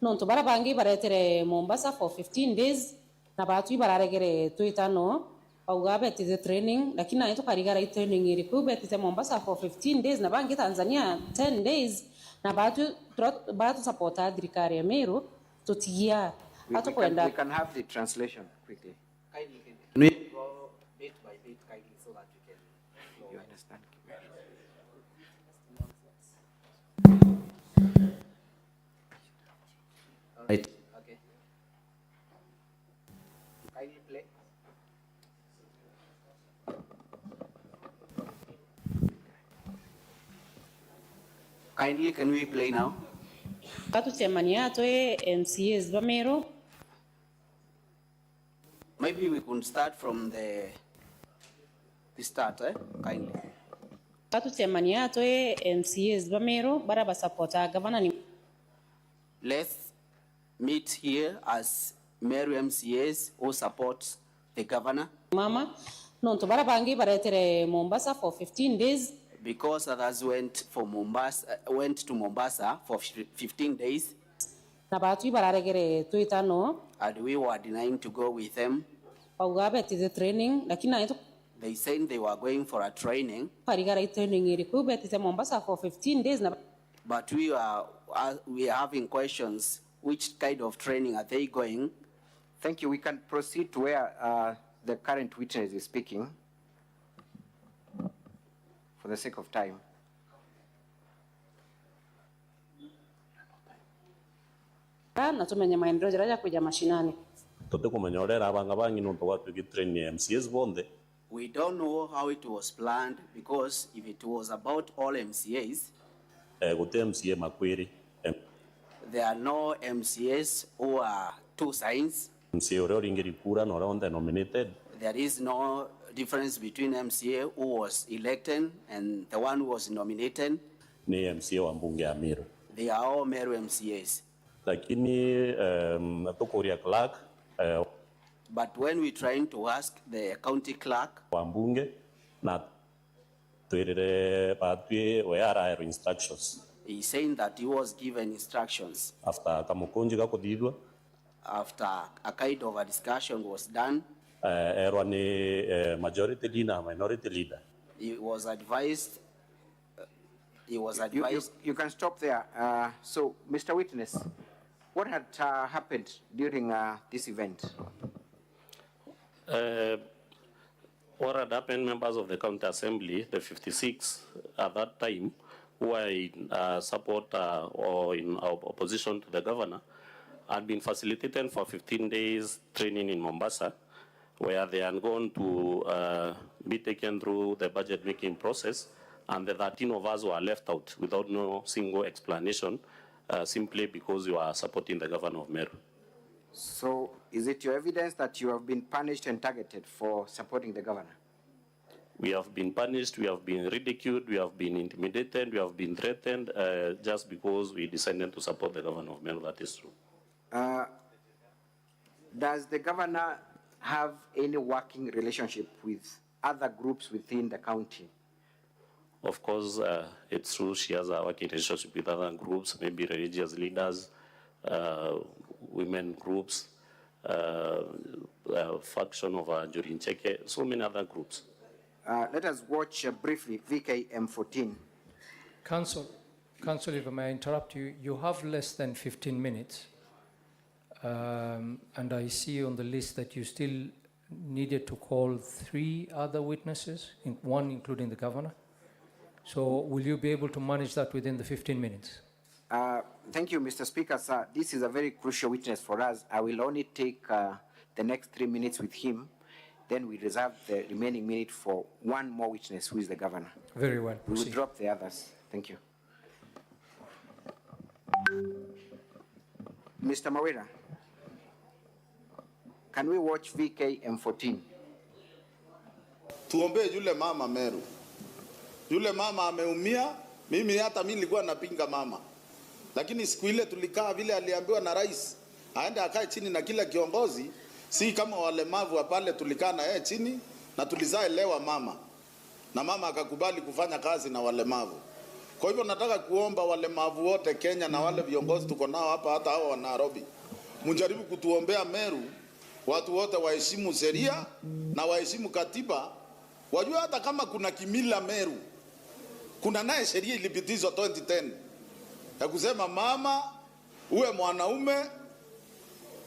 Nonto bara bangi baretere Mombasa for 15 days na batu bararegere tuitano auga betize training lakini na karigara training iriku betize Mombasa for 15 days na bangi Tanzania 10 days na batu supporta dirikari ya Meru tutia We can have the translation quickly. Kindly, Can we go bit by bit kindly so that we can you understand? Right. Okay. Kindly play. Kindly, can we play now? Batu temania toe MCAs ba Meru. Maybe we could start from the start, kindly. Batu temania toe MCAs ba Meru bara ba supporta governor ni. Let's meet here as Meru MCAs who support the governor. Mama, nonto bara bangi baretere Mombasa for 15 days. Because others went to Mombasa for 15 days. Na batu bararegere tuitano. And we were denying to go with them. Auga betize training lakini na they said they were going for a training. Karigara training iriku betize Mombasa for 15 days na. But we are having questions. Which kind of training are they going? Thank you. We can proceed to where the current witness is speaking for the sake of time. Na tumenye maendeleo jaraja kuja mashinani. Tote kumanyorera abanga bangi nonto watu gitrain MCAs bonde. We don't know how it was planned, because if it was about all MCAs, MCA makwiri. There are no MCAs who are two signs. MCA ore ingeri kura no ore nominated. There is no difference between MCA who was elected and the one who was nominated. Ni MCA wa mbunge ya Meru. They are all Meru MCAs. Lakini tukoria clerk. But when we trying to ask the county clerk, wa mbunge na tuirere patwe where instructions. He's saying that he was given instructions. After kamukonji kakudidwa. After a kind of a discussion was done. Majority leader, minority leader. He was advised. You can stop there. So, Mr. Witness, what had happened during this event? What had happened, members of the county assembly, the 56 at that time, who were in support or in opposition to the governor, had been facilitated for 15 days training in Mombasa, where they are going to be taken through the budget making process, and the 13 of us were left out without no single explanation, simply because you are supporting the governor of Meru. So, is it your evidence that you have been punished and targeted for supporting the governor? We have been punished, we have been ridiculed, we have been intimidated, we have been threatened just because we decided to support the governor of Meru. That is true. Does the governor have any working relationship with other groups within the county? Of course, it's true she has a working relationship with other groups, maybe religious leaders, women groups, faction of Jurin Cheke, so many other groups. Let us watch briefly VKM 14. Council, if I may interrupt you, you have less than 15 minutes. And I see on the list that you still needed to call 3 other witnesses, one including the governor. So will you be able to manage that within the 15 minutes? Thank you, Mr. Speaker, sir. This is a very crucial witness for us. I will only take the next 3 minutes with him. Then we reserve the remaining minute for one more witness, who is the governor. Very well. We will drop the others. Thank you. Mr. Kawira, can we watch VKM 14? Tuombe yule mama Meru. Yule mama ameumia, mimi hata mimi nilikuwa napinga mama. Lakini siku ile tulikaa vile aliambiwa na rais, aende akae chini na kila kiongozi, si kama walemavu pale tulikaa na yeye chini na tulizaelewa mama. Na mama akakubali kufanya kazi na walemavu. Kwa hivyo nataka kuomba walemavu wote Kenya na wale viongozi tuko nao hapa, hata hao wa Nairobi, mjaribu kutuombea Meru, watu wote waheshimu sheria na waheshimu katiba. Wajua hata kama kuna kimila Meru, kuna naye sheria ilipitizwa 2010 ya kusema mama uwe mwanaume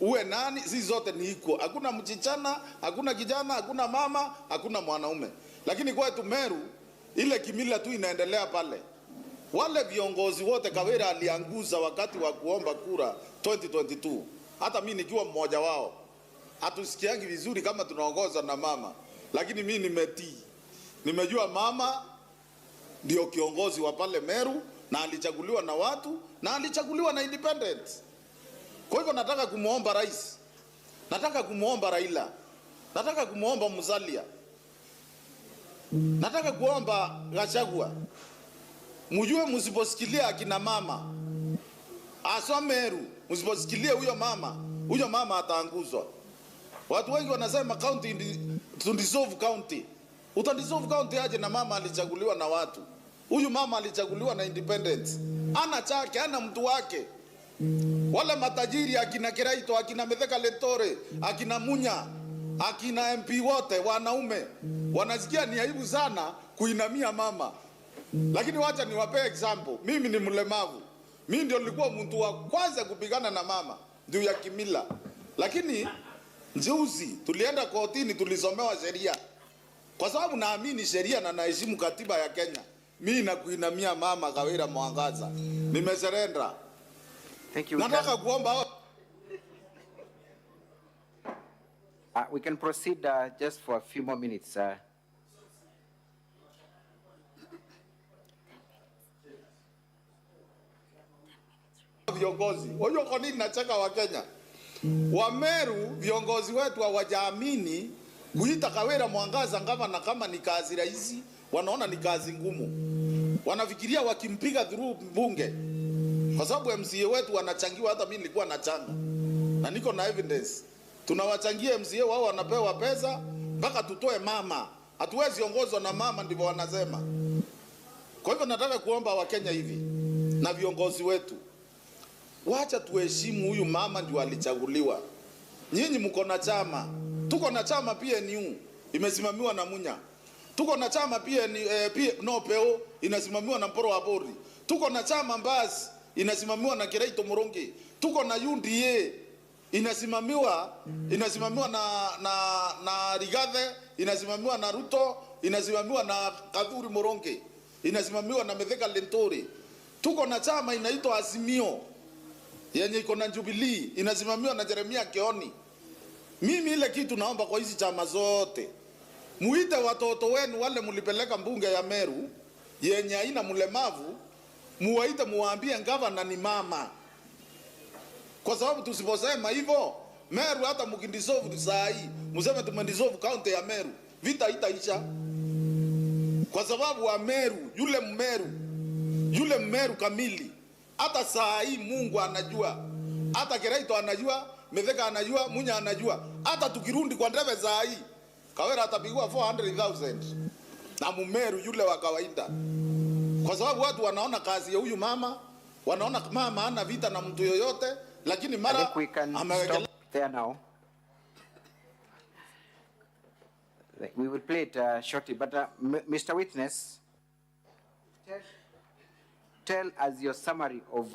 uwe nani, sisi zote ni equal. Hakuna mchichana, hakuna kijana, hakuna mama, hakuna mwanaume. Lakini kwetu Meru ile kimila tu inaendelea pale. Wale viongozi wote Kawira alianguza wakati wa kuomba kura 2022. Hata mimi nikiwa mmoja wao. Hatusikiangi vizuri kama tunaongozwa na mama. Lakini mimi nimetii. Nimejua mama ndio kiongozi wa pale Meru na alichaguliwa na watu na alichaguliwa na independent. Kwa hivyo nataka kumuomba rais. Nataka kumuomba Raila. Nataka kumuomba Musalia. Nataka kuomba Gachagua. Mjue msiposikilia akina mama. Aswa Meru, msiposikilia huyo mama ataanguzwa. Watu wengi wanasema county to dissolve county. Utadissolve county aje na mama alichaguliwa na watu. Huyu mama alichaguliwa na independence. Ana chake, ana mtu wake. Wale matajiri akina Kiraito, akina Metheka Lentore, akina Munya, akina MP wote wanaume wanasikia ni aibu sana kuinamia mama. Lakini wacha niwape example. Mimi ni mlemavu. Mimi ndio nilikuwa mtu wa kwanza kupigana na mama ndio ya kimila. Lakini juzi tulienda kotini, tulisomewa sheria. Kwa sababu naamini sheria na naheshimu katiba ya Kenya. Mimi nakuinamia mama Kawira Mwangaza. Nimeserenda. Thank you. Nataka kuomba we can proceed just for a few more minutes. Viongozi. Wajua kwa nini nacheka wa Kenya? Wa Meru viongozi wetu hawajaamini kuita Kawira Mwangaza kama ni kazi rahisi, wanaona ni kazi ngumu. Wanafikiria wakimpiga through bunge. Kwa sababu MCA wetu wanachangiwa, hata mimi nilikuwa nachanga. Na niko na evidence. Tunawachangia MCA wao wanapewa pesa mpaka tutoe mama. Hatuwezi ongozwa na mama, ndivyo wanasema. Kwa hivyo nataka kuomba wa Kenya hivi na viongozi wetu, wacha tuheshimu huyu mama ndio alichaguliwa. Nyinyi mko na chama. Tuko na chama PNU imesimamiwa na Munya. Tuko na chama PNO inasimamiwa na Mporo wa Bori. Tuko na chama Mbasi inasimamiwa na Kiraito Murongi. Tuko na UDA inasimamiwa na Rigathi, inasimamiwa na Ruto, inasimamiwa na Kadhuri Murongi, inasimamiwa na Metheka Lentore. Tuko na chama inaitwa Azimio yenye iko na Jubilee, inasimamiwa na Jeremia Keoni. Mimi ile kitu naomba kwa hizi chama zote, muite watoto wenu wale mulipeleka mbunge ya Meru yenye haina mlemavu, muwaite muwaambie gavana ni mama. Kwa sababu tusiposema hivyo, Meru hata mkindissolve saa hii, mseme tumendissolve county ya Meru, vita itaisha. kwa sababu wa Meru, yule Mmeru kamili. Hata saa hii Mungu anajua, hata Kiraito anajua, Mithika anajua, Munya anajua. Hata tukirundi kwa ndebe saa hii, Kawira atapigwa 400,000 na Mmeru yule wa kawaida, kwa sababu watu wanaona kazi ya huyu mama, wanaona mama hana vita na mtu yoyote, lakini mara stop there now. We will play it shortly, but Mr. Witness, tell us your summary of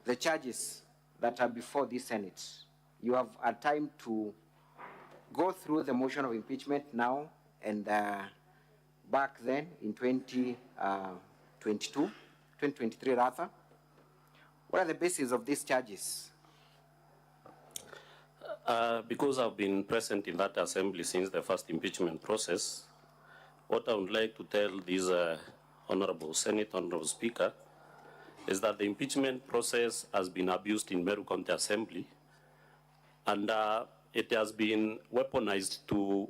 the charges that are before the Senate. You have a time to go through the motion of impeachment now and back then in 2023 rather. What are the basis of these charges? Because I've been present in that assembly since the first impeachment process, what I would like to tell this Honorable Senate, Honorable Speaker, is that the impeachment process has been abused in Meru County Assembly, and it has been weaponized to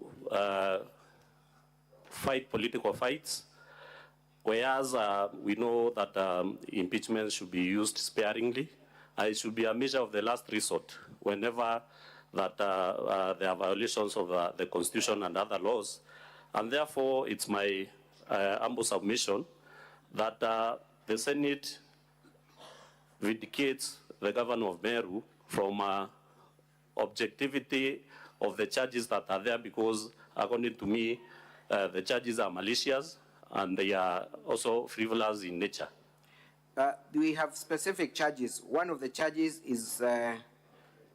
fight political fights, whereas we know that impeachment should be used sparingly. It should be a measure of the last resort whenever that there are violations of the Constitution and other laws. And therefore, it's my humble submission that the Senate vindicates the governor of Meru from objectivity of the charges that are there, because according to me, the charges are malicious and they are also frivolous in nature. We have specific charges. One of the charges is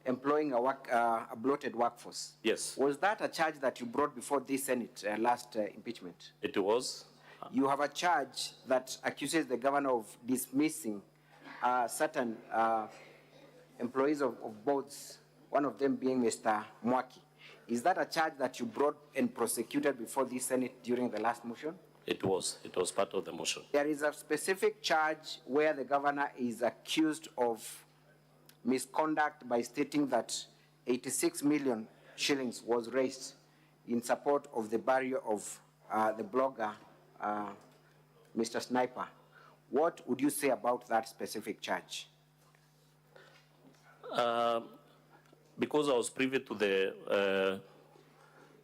employing a bloated workforce. Yes. Was that a charge that you brought before this Senate last impeachment? It was. You have a charge that accuses the governor of dismissing certain employees of boards, one of them being Mr. Mwaki. Is that a charge that you brought and prosecuted before this Senate during the last motion? It was. It was part of the motion. There is a specific charge where the governor is accused of misconduct by stating that 86 million shillings was raised in support of the burial of the blogger, Mr. Sniper. What would you say about that specific charge? Because I was privy to the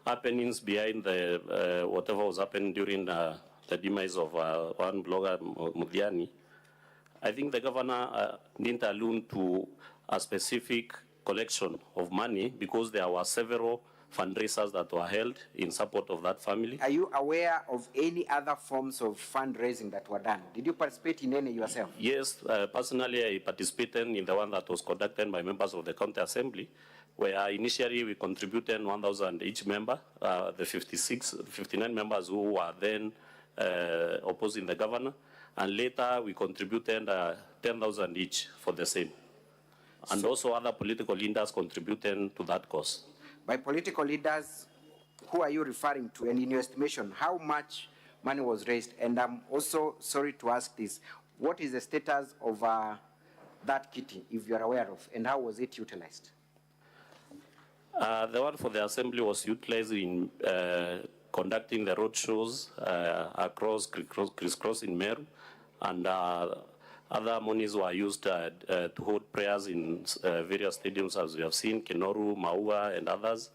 happenings behind the whatever was happening during the demise of one blogger, Mudiani, I think the governor didn't allude to a specific collection of money because there were several fundraisers that were held in support of that family. Are you aware of any other forms of fundraising that were done? Did you participate in any yourself? Yes, personally I participated in the one that was conducted by members of the county assembly, where initially we contributed 1,000 each member, the 59 members who were then opposing the governor, and later we contributed 10,000 each for the same. And also other political leaders contributed to that cause. By political leaders, who are you referring to? And in your estimation, how much money was raised? And I'm also sorry to ask this, what is the status of that kitty, if you're aware of, and how was it utilized? The one for the assembly was utilized in conducting the road shows across crisscross in Meru, and other monies were used to hold prayers in various stadiums, as we have seen, Kenoru, Maua, and others.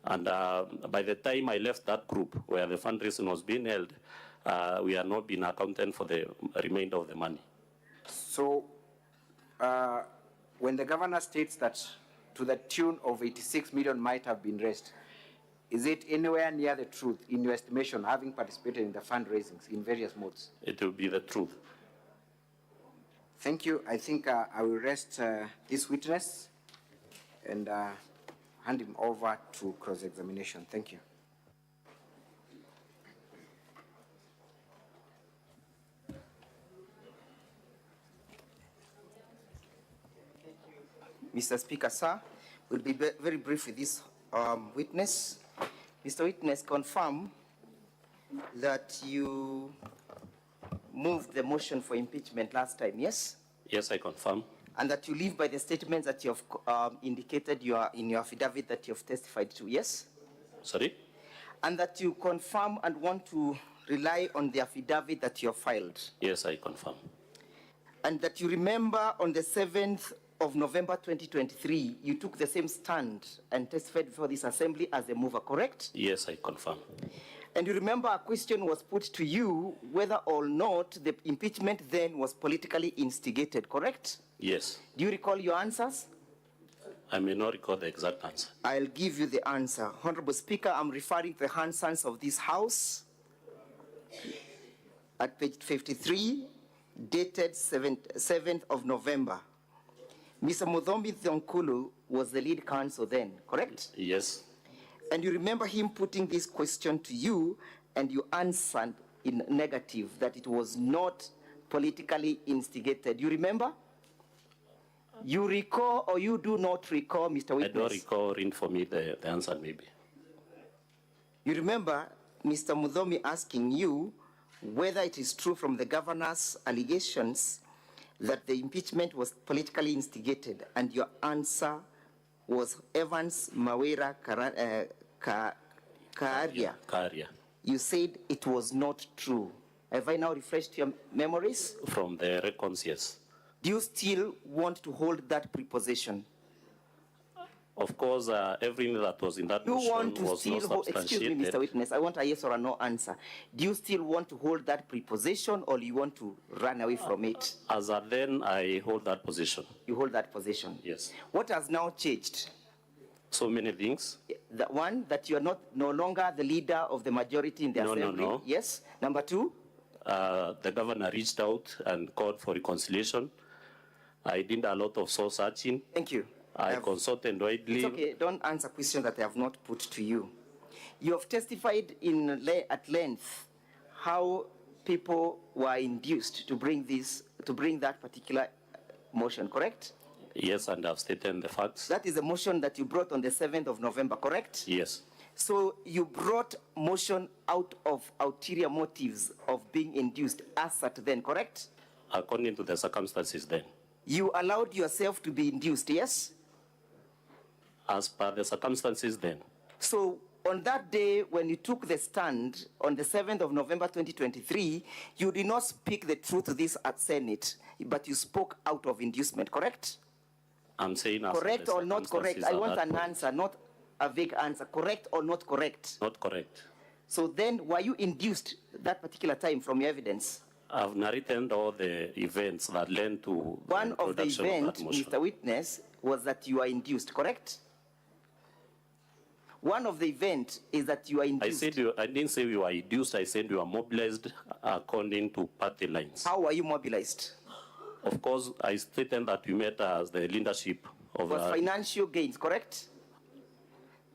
And by the time I left that group where the fundraising was being held, we had not been accounted for the remainder of the money. So when the governor states that to the tune of 86 million might have been raised, is it anywhere near the truth in your estimation, having participated in the fundraisings in various modes? It will be the truth. Thank you. I think I will rest this witness and hand him over to cross-examination. Thank you. Mr. Speaker, sir, we'll be very brief with this witness. Mr. Witness, confirm that you moved the motion for impeachment last time, yes? Yes, I confirm. And that you live by the statements that you have indicated in your affidavit that you have testified to, yes? Sorry? And that you confirm and want to rely on the affidavit that you have filed. Yes, I confirm. And that you remember on the 7th of November 2023, you took the same stand and testified before this assembly as a mover, correct? Yes, I confirm. And you remember a question was put to you whether or not the impeachment then was politically instigated, correct? Yes. Do you recall your answers? I may not recall the exact answer. I'll give you the answer. Honorable Speaker, I'm referring to the answers of this House at page 53, dated 7th of November. Mr. Mudhombi Thionkulu was the lead counsel then, correct? Yes. And you remember him putting this question to you, and you answered in negative, that it was not politically instigated. You remember? You recall or you do not recall, Mr. Witness? I don't recall. Read for me the answer, maybe. You remember Mr. Mudhomi asking you whether it is true from the governor's allegations that the impeachment was politically instigated, and your answer was Evans Mawira Kawira. Kawira. You said it was not true. Have I now refreshed your memories? From the records, yes. Do you still want to hold that preposition? Of course, everything that was in that You motion want to was still not hold, excuse me, substantiated. Mr. Witness, I want a yes or a no answer. Do you still want to hold that preposition, or you want to run away from it? As at then, I hold that position. You hold that position? Yes. What has now changed? So many things. The one, that you are no longer the leader of the majority in the No, assembly? no. Yes. Number two? The governor reached out and called for reconciliation. I did a lot of soul searching. Thank you. I consulted widely. It's okay, don't answer questions that I have not put to you. You have testified at length how people were induced to bring that particular motion, correct? Yes, and I've stated the facts. That is the motion that you brought on the 7th of November, correct? Yes. So you brought motion out of ulterior motives of being induced as at then, correct? According to the circumstances then. You allowed yourself to be induced, yes? As per the circumstances then. So on that day, when you took the stand on the 7th of November 2023, you did not speak the truth to this at Senate, but you spoke out of inducement, correct? I'm saying as Correct the or not correct? I circumstances want at that an point. answer, not a vague answer. Correct or not correct? Not correct. So then, were you induced that particular time from your evidence? I've narrated all the events that led to One the of the introduction events, that motion. Mr. Witness, was that you are induced, correct? One of the events is that you are induced. I didn't say you were induced. I said you are mobilized according to party lines. How were you mobilized? Of course, I stated that we met as the leadership of Was financial gains, correct?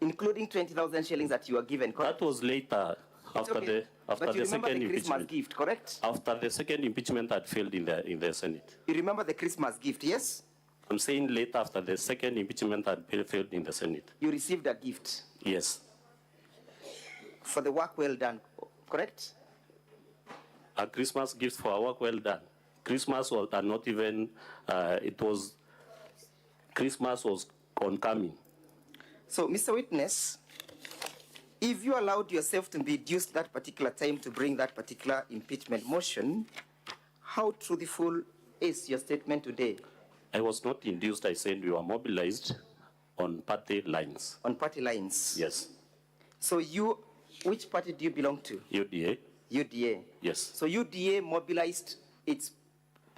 Including 20,000 shillings that you were given, correct? That was later, after okay. after But you the remember second the Christmas impeachment. gift, correct? After the second impeachment had failed in the Senate. You remember the Christmas gift, yes? I'm saying later, after the second impeachment had failed in the Senate. You received a gift Yes. for the work well done, correct? A Christmas gift for our work well done. Christmas was not even, Christmas was oncoming. So, Mr. Witness, if you allowed yourself to be induced that particular time to bring that particular impeachment motion, how truthful is your statement today? I was not induced. I said we were mobilized on party lines. On party lines? Yes. So which party do you belong to? UDA. UDA. Yes. So UDA mobilized its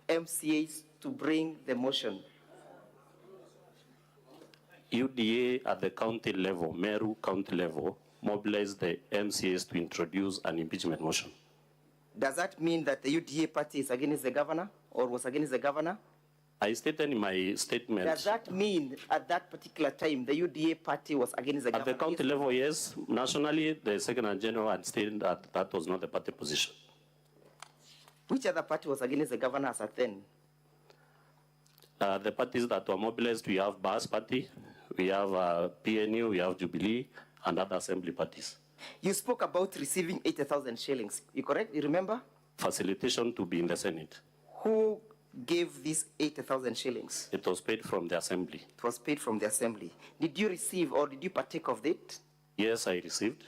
MCAs to bring the motion. UDA at the county level, Meru county level, mobilized the MCAs to introduce an impeachment motion. Does that mean that the UDA party is against the governor or was against the governor? I stated in my statement. Does that mean at that particular time the UDA party was against the governor? At the county level, yes. Nationally, the Secretary General had stated that that was not the party position. Which other party was against the governor as at then? The parties that were mobilized, we have BAS party, we have PNU, we have Jubilee, and other assembly parties. You spoke about receiving 80,000 shillings. You correct? You remember? Facilitation to be in the Senate. Who gave these 80,000 shillings? It was paid from the assembly. It was paid from the assembly. Did you receive or did you partake of it? Yes, I received.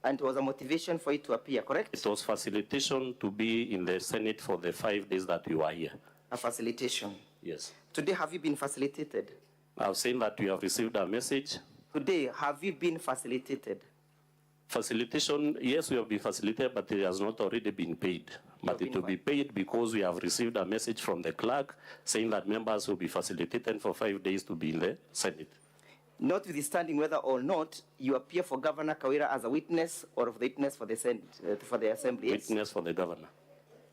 And it was a motivation for you to appear, correct? It was facilitation to be in the Senate for the 5 days that you were here. A facilitation. Yes. Today, have you been facilitated? I've seen that you have received a message. Today, have you been facilitated? Facilitation, yes, we have been facilitated, but it has not already been paid. But it will be paid because we have received a message from the clerk saying that members will be facilitated for 5 days to be in the Senate. Notwithstanding whether or not you appear for Governor Kawira as a witness or of the witness for the Senate, for the Assembly. Yes? Witness for the governor.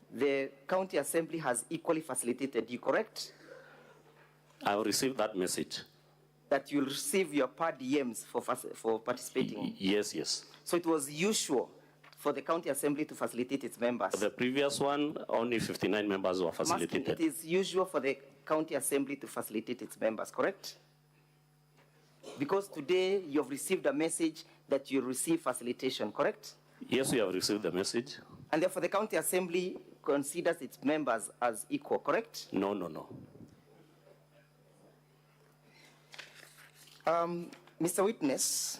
The County Assembly has equally facilitated you, correct? I have received that message. That you'll receive your per diems for participating? Yes, yes. So it was usual for the County Assembly to facilitate its members? The previous one, only 59 members were facilitated. It is usual for the County Assembly to facilitate its members, correct? Because today you have received a message that you receive facilitation, correct? Yes, we have received the message. And therefore the County Assembly considers its members as equal, correct? No, no, no. Mr. Witness,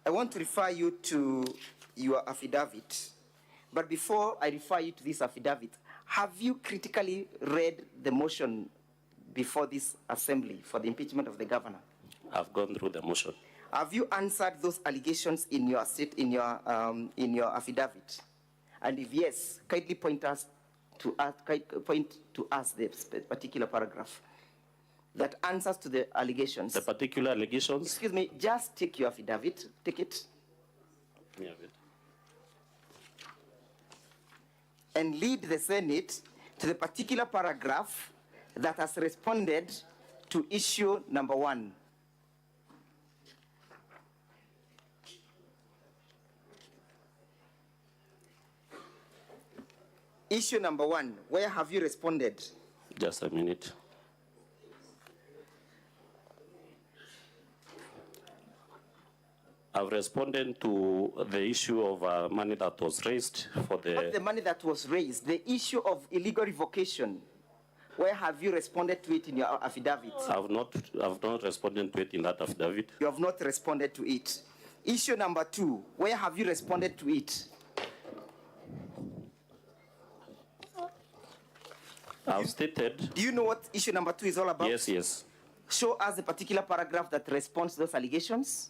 I want to refer you to your affidavit. But before I refer you to this affidavit, have you critically read the motion before this assembly for the impeachment of the governor? I've gone through the motion. Have you answered those allegations in your affidavit? And if yes, kindly point to us the particular paragraph that answers to the allegations. The particular allegations? Excuse me, just take your affidavit, take it. Yeah, and lead the Senate to the particular paragraph that has responded to issue number 1. Issue number 1, where have you responded? Just a minute. I've responded to the issue of money that was raised for the... Not the money that was raised, the issue of illegal revocation. Where have you responded to it in your affidavit? I've not responded to it in that affidavit. You have not responded to it. Issue number 2, where have you responded to it? I've stated... Do you know what issue number 2 is all about? Yes, yes. Show us the particular paragraph that responds to those allegations.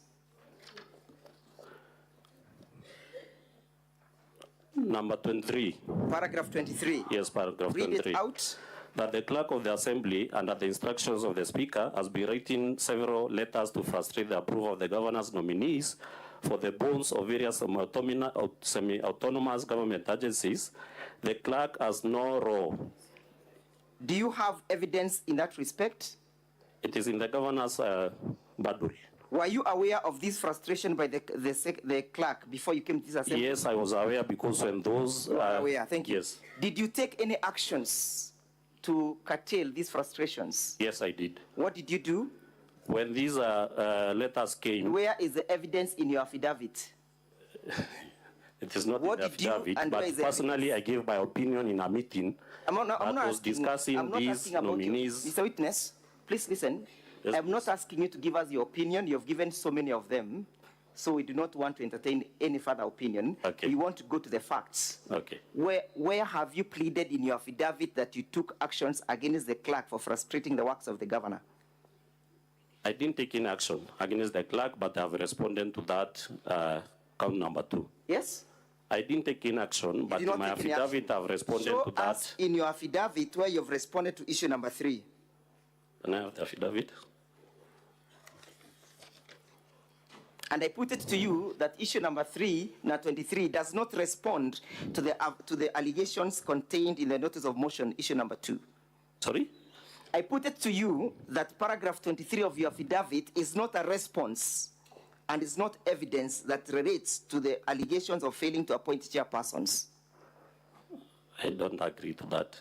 Number 23. Paragraph 23. Yes, paragraph Read 23. It out. That the clerk of the assembly, under the instructions of the speaker, has been writing several letters to frustrate the approval of the governor's nominees for the bonds of various semi-autonomous government agencies. The clerk has no role. Do you have evidence in that respect? It is in the governor's badul. Were you aware of this frustration by the clerk before you came to this assembly? Yes, I was aware because when those... You are aware, thank you. Yes. Did you take any actions to curtail these frustrations? Yes, I did. What did you do? When these letters came... Where is the evidence in your affidavit? It is not in the affidavit, but personally I gave my opinion in a meeting discussing these nominees. Mr. Witness, please listen. Yes, I'm not asking you to give us your opinion. You have given so many of them, so we do not want to entertain any further opinion. Okay. We want to go to the facts. Okay. Where have you pleaded in your affidavit that you took actions against the clerk for frustrating the works of the governor? I didn't take any action against the clerk, but I have responded to that count number 2. Yes? I didn't take any action, but in my affidavit I have responded to that. Us in your affidavit where you have responded to issue number 3. Can I have the affidavit? And I put it to you that issue number 3, now 23, does not respond to the allegations contained in the notice of motion, issue number 2. Sorry? I put it to you that paragraph 23 of your affidavit is not a response and is not evidence that relates to the allegations of failing to appoint chairpersons. I don't agree to that.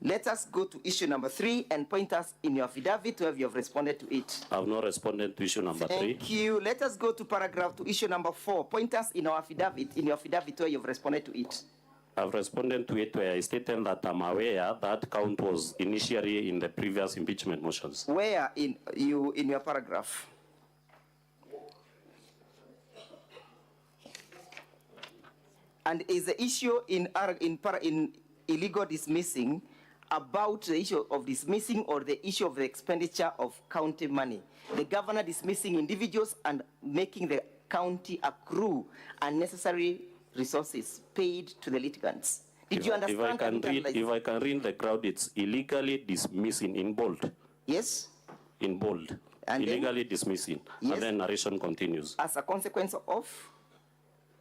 Let us go to issue number 3 and point us in your affidavit where you have responded to it. I have not responded to issue number 3. Thank you. Let us go to issue number 4. Point us in your affidavit where you have responded to it. I've responded to it where I stated that I'm aware that count was initially in the previous impeachment motions. Where in your paragraph? And is the issue in illegal dismissing about the issue of dismissing or the issue of the expenditure of county money? The governor dismissing individuals and making the county accrue unnecessary resources paid to the litigants. Did you understand? If I can read the crowd, it's illegally dismissing in bold. Yes. In bold. And illegally dismissing. Yes. And then narration continues. As a consequence of?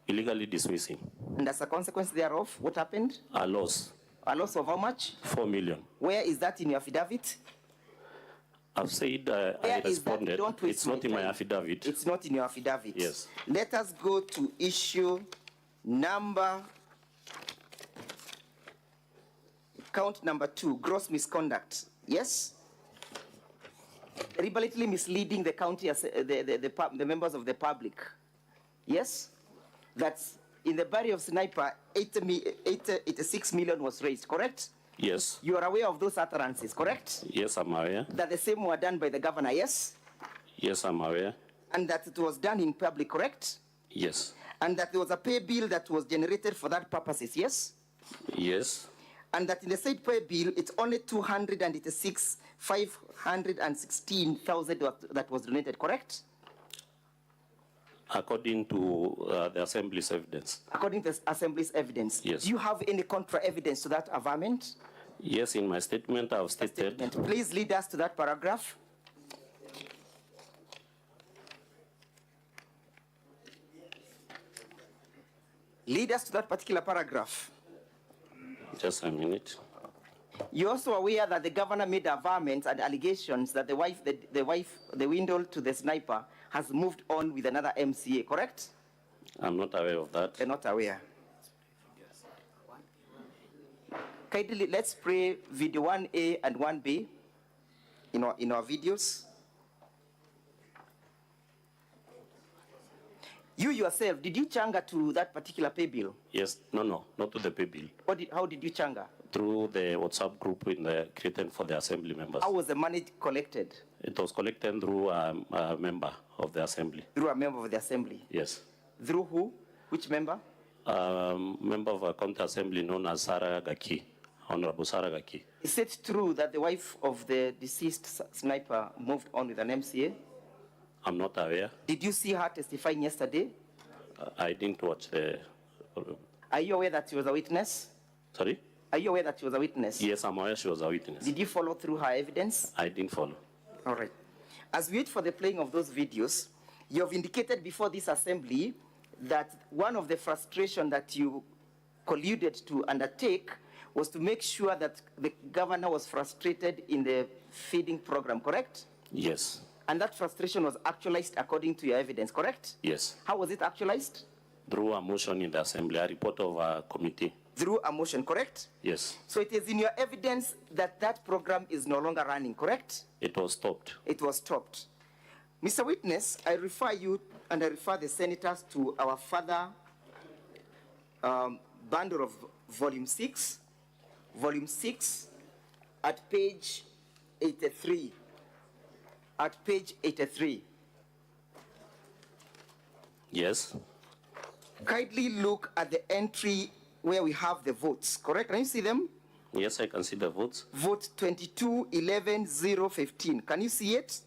Illegally dismissing. And as a consequence thereof, what happened? A loss. A loss of how much? 4 million. Where is that in your affidavit? I've said I responded. It's not in my affidavit. It's not in your affidavit. Yes. Let us go to issue number, count number 2, gross misconduct. Yes? Deliberately misleading the county, the members of the public. Yes? That's in the barrier of Sniper, 86 million was raised, correct? Yes. You are aware of those utterances, correct? Yes, I'm aware. That the same were done by the governor, yes? Yes, I'm aware. And that it was done in public, correct? Yes. And that there was a pay bill that was generated for that purposes, yes? Yes. And that in the said pay bill, it's only 516,000 that was donated, correct? According to the Assembly's evidence. According to the Assembly's evidence. Yes. Do you have any contra-evidence to that averment? Yes, in my statement I've stated. Please lead us to that paragraph. Lead us to that particular paragraph. Just a minute. You're also aware that the governor made averments and allegations that the window to the sniper has moved on with another MCA, correct? I'm not aware of that. You're not aware. Kindly, let's play video 1A and 1B in our videos. You yourself, did you changa to that particular pay bill? Yes, no, not to the pay bill. How did you changa? Through the WhatsApp group created for the assembly members. How was the money collected? It was collected through a member of the assembly. Through a member of the assembly? Yes. Through who? Which member? Member of a county assembly known as Sarah Gaki, Honorable Sarah Gaki. Is it true that the wife of the deceased sniper moved on with an MCA? I'm not aware. Did you see her testifying yesterday? I didn't watch the... Are you aware that she was a witness? Sorry? Are you aware that she was a witness? Yes, I'm aware she was a witness. Did you follow through her evidence? I didn't follow. All right. As we wait for the playing of those videos, you have indicated before this assembly that one of the frustration that you colluded to undertake was to make sure that the governor was frustrated in the feeding program, correct? Yes. And that frustration was actualized according to your evidence, correct? Yes. How was it actualized? Through a motion in the assembly, a report of a committee. Through a motion, correct? Yes. So it is in your evidence that that program is no longer running, correct? It was stopped. It was stopped. Mr. Witness, I refer you and I refer the senators to our further bundle of volume 6 at page 83. At page 83. Yes. Kindly look at the entry where we have the votes, correct? Can you see them? Yes, I can see the votes. Vote 22-11-015. Can you see it?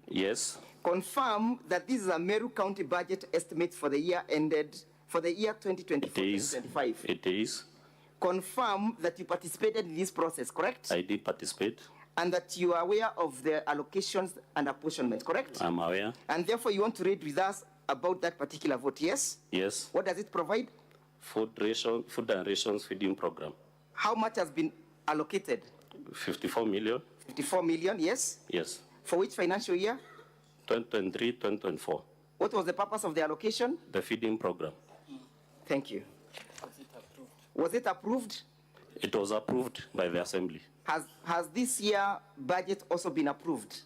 Yes. Confirm that this is a Meru County budget estimate for the year ended, for the year 2024-2025. It is. Confirm that you participated in this process, correct? I did participate. And that you are aware of the allocations and apportionments, correct? I'm aware. And therefore you want to read with us about that particular vote, yes? Yes. What does it provide? Food and rations feeding program. How much has been allocated? 54 million. 54 million, yes? Yes. For which financial year? 2023, 2024. What was the purpose of the allocation? The feeding program. Thank you. Was it approved? It was approved by the assembly. Has this year budget also been approved?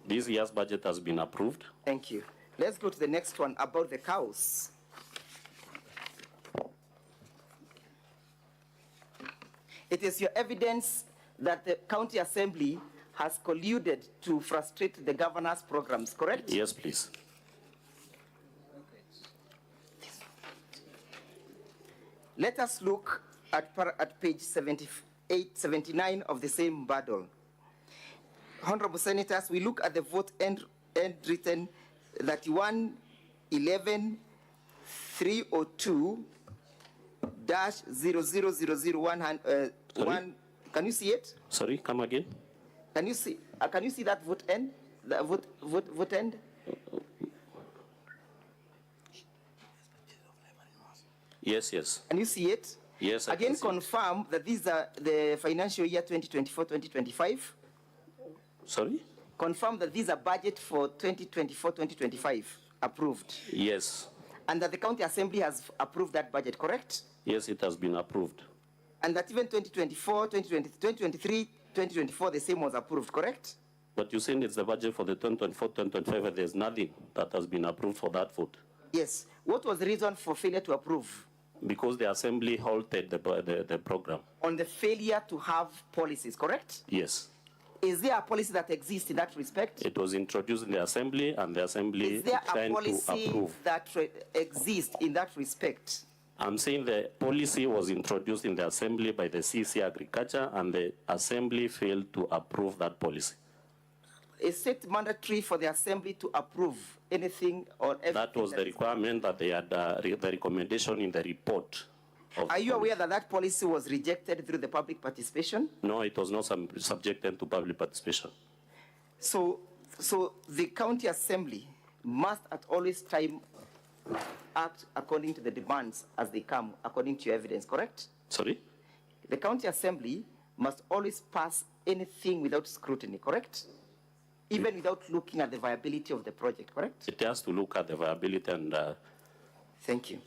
This year's budget has been approved. Thank you. Let's go to the next one about the cows. It is your evidence that the county assembly has colluded to frustrate the governor's programs, correct? Yes, please. Let us look at page 78, 79 of the same bundle. Honorable Senators, we look at the vote end written 31-11-302-00001. Can you see it? Sorry, come again. Can you see that vote end? The vote end? Yes, yes. Can you see it? Yes, I Again, can see it. confirm that these are the financial year 2024-2025. Sorry? Confirm that these are budget for 2024-2025 approved. Yes. And that the county assembly has approved that budget, correct? Yes, it has been approved. And that even 2024, 2023, 2024, the same was approved, correct? But you saying it's the budget for the 2024-2025, and there's nothing that has been approved for that vote. Yes. What was the reason for failure to approve? Because the assembly halted the program. On the failure to have policies, correct? Yes. Is there a policy that exists in that respect? It was introduced in the assembly, and the assembly Is there a declined to policy approve. that exists in that respect? I'm saying the policy was introduced in the assembly by the CC Agriculture, and the assembly failed to approve that policy. Is it mandatory for the assembly to approve anything or everything? That was the requirement that they had, the recommendation in the report. Are you aware that that policy was rejected through the public participation? No, it was not subjected to public participation. So the county assembly must at always time act according to the demands as they come, according to your evidence, correct? Sorry? The county assembly must always pass anything without scrutiny, correct? Even without looking at the viability of the project, correct? It has to look at the viability and... Thank you.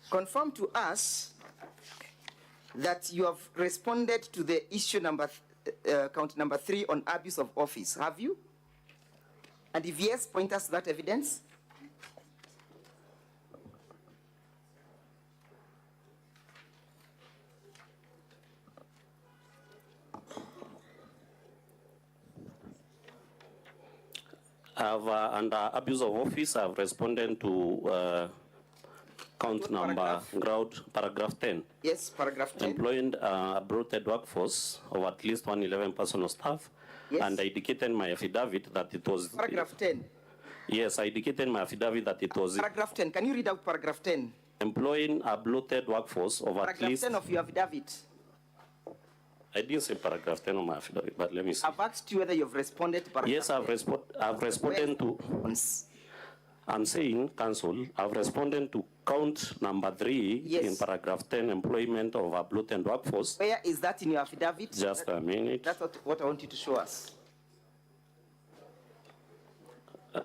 Confirm to us that you have responded to the issue count number 3 on abuse of office, have you? And if yes, point us to that evidence. Under abuse of office, I've responded to count number, paragraph 10. Yes, paragraph 10. Employing a bloated workforce of at least 111 personal staff. Yes. And I indicated in my affidavit that it was... Paragraph 10. Yes, I indicated in my affidavit that it was... Paragraph 10. Can you read out paragraph 10? Employing a bloated workforce of at least... Paragraph 10 of your affidavit. I didn't say paragraph 10 on my affidavit, but let me see. I've asked you whether you've responded to paragraph Yes, I've responded to... I'm saying, Council, I've responded to count number 3 in paragraph 10, employment of a bloated workforce. Where is that in your affidavit? Just a minute. That's what I want you to show us.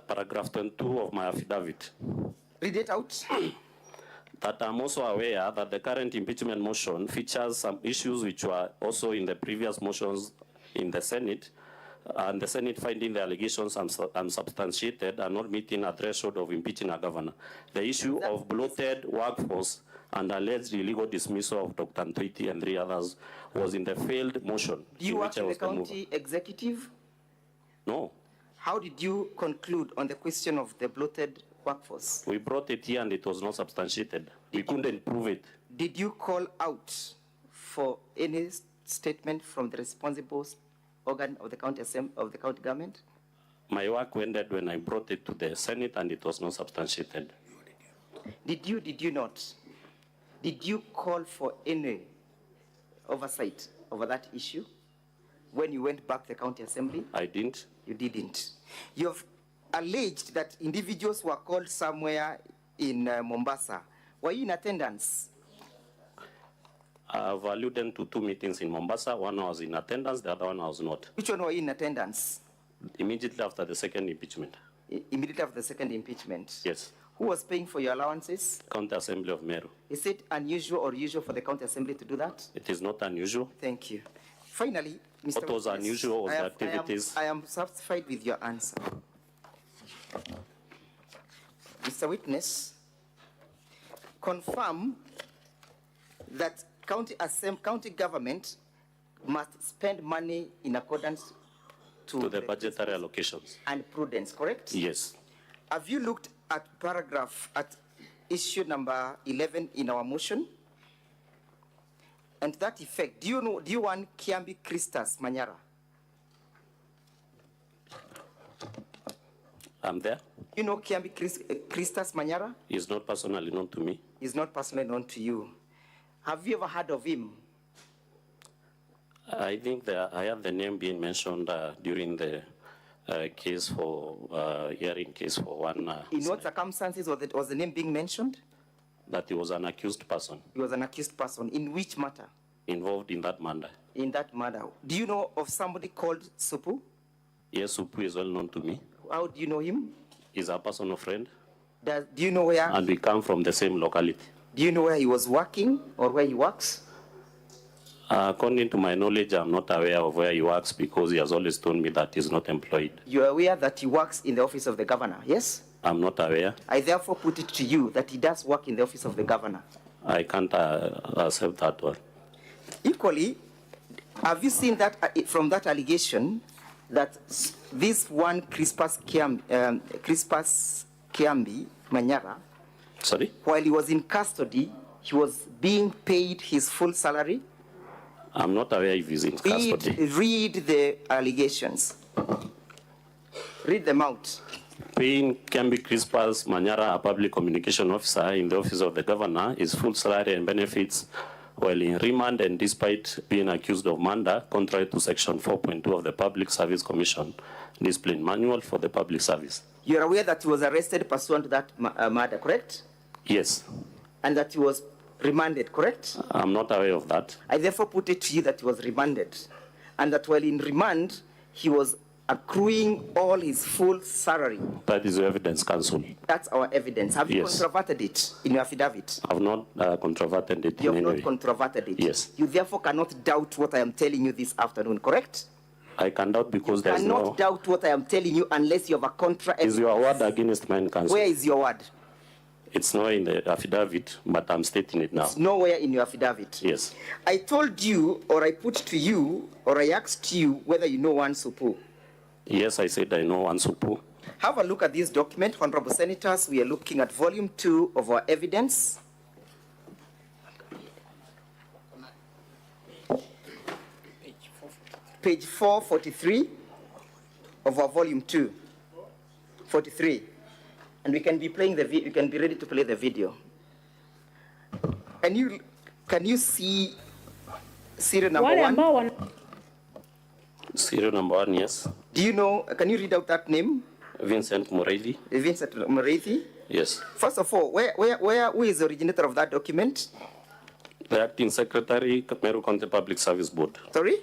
Paragraph 22 of my affidavit. Read it out. That I'm also aware that the current impeachment motion features some issues which were also in the previous motions in the Senate, and the Senate finding the allegations unsubstantiated and not meeting a threshold of impeaching a governor. The issue of bloated workforce and alleged illegal dismissal of Dr. Ntwiti and 3 others was in the failed motion. Do you work in the county executive? No. How did you conclude on the question of the bloated workforce? We brought it here and it was not substantiated. We couldn't prove it. Did you call out for any statement from the responsible organ of the county of the county government? My work ended when I brought it to the Senate and it was not substantiated. Did you not? Did you call for any oversight over that issue when you went back to the county assembly? I didn't. You didn't. You have alleged that individuals were called somewhere in Mombasa. Were you in attendance? I've alluded to 2 meetings in Mombasa. One I was in attendance, the other one I was not. Which one were you in attendance? Immediately after the second impeachment. Immediately after the second impeachment? Yes. Who was paying for your allowances? County Assembly of Meru. Is it unusual or usual for the county assembly to do that? It is not unusual. Thank you. Finally, Mr. What was Witness, unusual was the activities. I am satisfied with your answer. Mr. Witness, confirm that county government must spend money in accordance to the budgetary allocations. and prudence, correct? Yes. Have you looked at issue number 11 in our motion? And to that effect, do you want Kiambi Christus Manyara? I'm there. You know Kiambi Christus Manyara? He's not personally known to me. He's not personally known to you. Have you ever heard of him? I think that I have the name being mentioned during the case for hearing case for one. In what circumstances was the name being mentioned? That he was an accused person. He was an accused person. In which matter? Involved in that matter. In that matter. Do you know of somebody called Supu? Yes, Supu is well known to me. How do you know him? He's a personal friend. Do you know where? And we come from the same locality. Do you know where he was working or where he works? According to my knowledge, I'm not aware of where he works because he has always told me that he's not employed. You are aware that he works in the office of the governor, yes? I'm not aware. I therefore put it to you that he does work in the office of the governor. I can't accept that one. Equally, have you seen that from that allegation that this one Crispus Kiambi Manyara, sorry, while he was in custody, he was being paid his full salary? I'm not aware if he's in custody. Read the allegations. Read them out. Paying Kiambi Crispus Manyara, a public communication officer in the office of the governor, his full salary and benefits while in remand and despite being accused of murder, contrary to section 4.2 of the Public Service Commission Discipline Manual for the Public Service. You're aware that he was arrested pursuant to that murder, correct? Yes. And that he was remanded, correct? I'm not aware of that. I therefore put it to you that he was remanded, and that while in remand, he was accruing all his full salary. That is your evidence, counsel. That's our evidence. Have you Yes. controverted it in your affidavit? I've not controverted it You in have any not way. controverted it? Yes. You therefore cannot doubt what I am telling you this afternoon, correct? I can doubt because there's Cannot no... doubt what I am telling you unless you have a contra Is your word against mine, counsel? Where is your word? It's not in the affidavit, but I'm stating it now. It's nowhere in your affidavit. Yes. I told you, or I put to you, or I asked you whether you know one Supu. Yes, I said I know one Supu. Have a look at this document, Honorable Senators. We are looking at volume 2 of our evidence. Page 443 of our volume 2. 43. And we can be playing the we can be ready to play the video. Can you see serial number 1? Serial number 1, yes. Do you know, can you read out that name? Vincent Mureithi. Vincent Mureithi? Yes. First of all, who is the originator of that document? The acting secretary, Meru County Public Service Board. Sorry?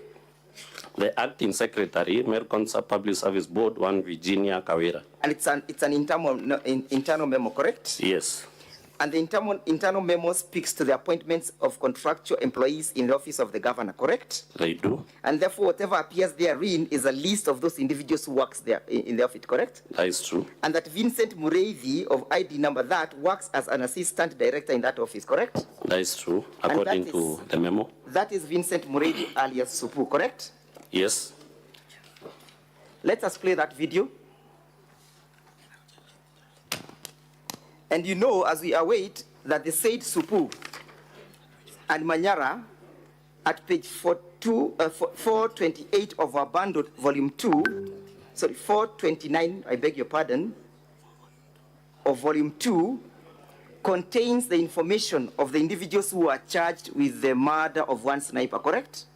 The acting secretary, Meru County Public Service Board, 1 Virginia Kawira. And it's an internal memo, correct? Yes. And the internal memo speaks to the appointments of contractual employees in the office of the governor, correct? They do. And therefore, whatever appears therein is a list of those individuals who works there in the office, correct? That is true. And that Vincent Mureithi of ID number that works as an assistant director in that office, correct? That is true, according to the memo. That is Vincent Mureithi alias Supu, correct? Yes. Let us play that video. And you know, as we await, that the said Supu and Manyara at page 428 of our bundled volume 2, sorry, 429, I beg your pardon, of volume 2, contains the information of the individuals who are charged with the murder of one sniper, correct?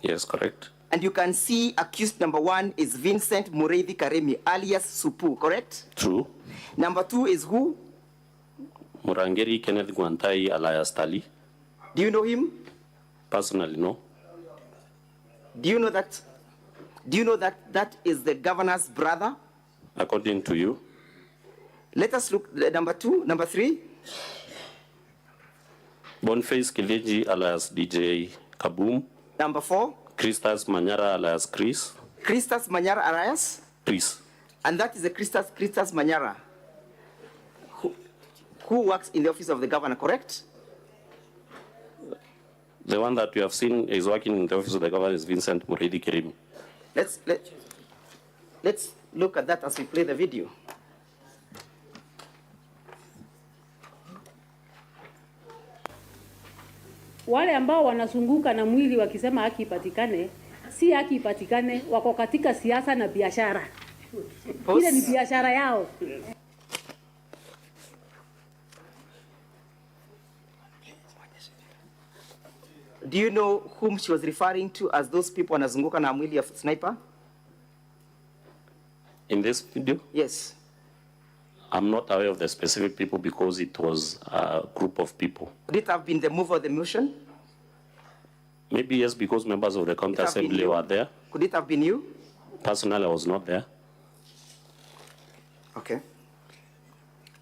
Yes, correct. And you can see accused number 1 is Vincent Mureithi Karemi, alias Supu, correct? True. Number 2 is who? Murangeri Kenneth Guantai alias Tali. Do you know him? Personally, no. Do you know that that is the governor's brother? According to you. Let us look at number 2, number 3. Boniface Kileji alias DJ Kaboom. Number 4. Christus Manyara alias Chris. Christus Manyara alias? Chris. And that is the Christus Manyara who works in the office of the governor, correct? The one that you have seen is working in the office of the governor is Vincent Muridi Kirimi. Let's look at that as we play the video. Wale ambao wanazunguka na mwili wakisema haki ipatikane, si haki ipatikane, wako katika siasa na biashara. Ile ni biashara yao. Do you know whom she was referring to as those people wanazunguka na mwili ya sniper? In this video? Yes. I'm not aware of the specific people because it was a group of people. Could it have been the mover of the motion? Maybe yes, because members of the county assembly were there. Could it have been you? Personally, I was not there. Okay.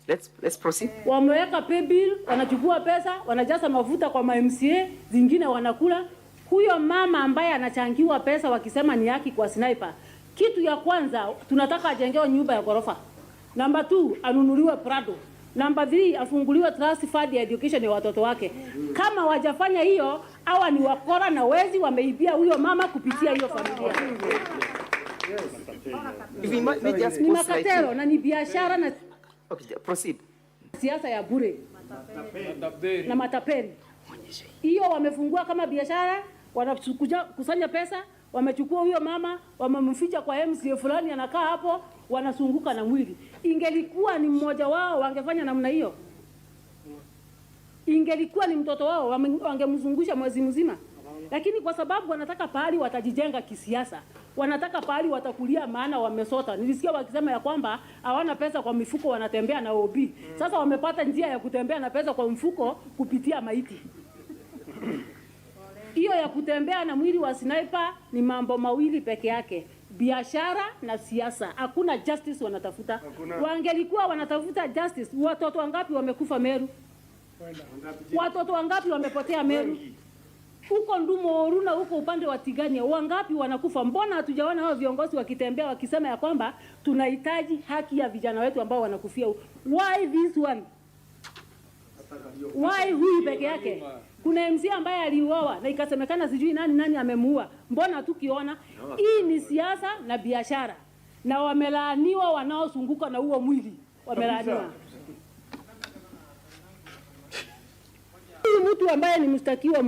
Let's proceed. Wameweka pay bill, wanachukua pesa, wanajaza mafuta kwa MCA, zingine wanakula. Huyo mama ambaye anachangiwa pesa wakisema ni haki kwa sniper. Kitu ya kwanza tunataka ajengewe nyumba ya ghorofa. Number 2, anunuliwe Prado. Number 3, afunguliwe trust fund ya education ya watoto wake. Kama wajafanya hiyo, hawa ni wakora na wezi wameibia huyo mama kupitia hiyo familia. Ni makatero na ni biashara na okay, proceed. Siasa ya bure. Na matapeli. Hiyo wamefungua kama biashara, wanakuja kusanya pesa, wamechukua huyo mama, wamemficha kwa MCA fulani anakaa hapo, wanasunguka na mwili. Ingelikuwa ni mmoja wao wangefanya namna hiyo. Ingelikuwa ni mtoto wao wangemzungusha mwezi mzima. Lakini kwa sababu wanataka pahali watajijenga kisiasa, wanataka pahali watakulia maana wamesota. Nilisikia wakisema ya kwamba hawana pesa kwa mifuko wanatembea na OB. Sasa wamepata njia ya kutembea na pesa kwa mfuko kupitia maiti. Hiyo ya kutembea na mwili wa sniper ni mambo mawili peke yake. Biashara na siasa. Hakuna justice wanatafuta. Wangelikuwa wanatafuta justice, watoto wangapi wamekufa Meru? Watoto wangapi wamepotea Meru? Huko Ndumo Oruna huko upande wa Tigania wangapi wanakufa? Mbona hatujaona hao viongozi wakitembea wakisema ya kwamba tunahitaji haki ya vijana wetu ambao wanakufia? Why this one? Why huyu peke yake? Kuna MC ambaye aliuawa na ikasemekana sijui nani amemuua. Mbona tukiona hii ni siasa na biashara? Na wamelaaniwa wanaozunguka na huo mwili. Wamelaaniwa. Mtu ambaye ni mshtakiwa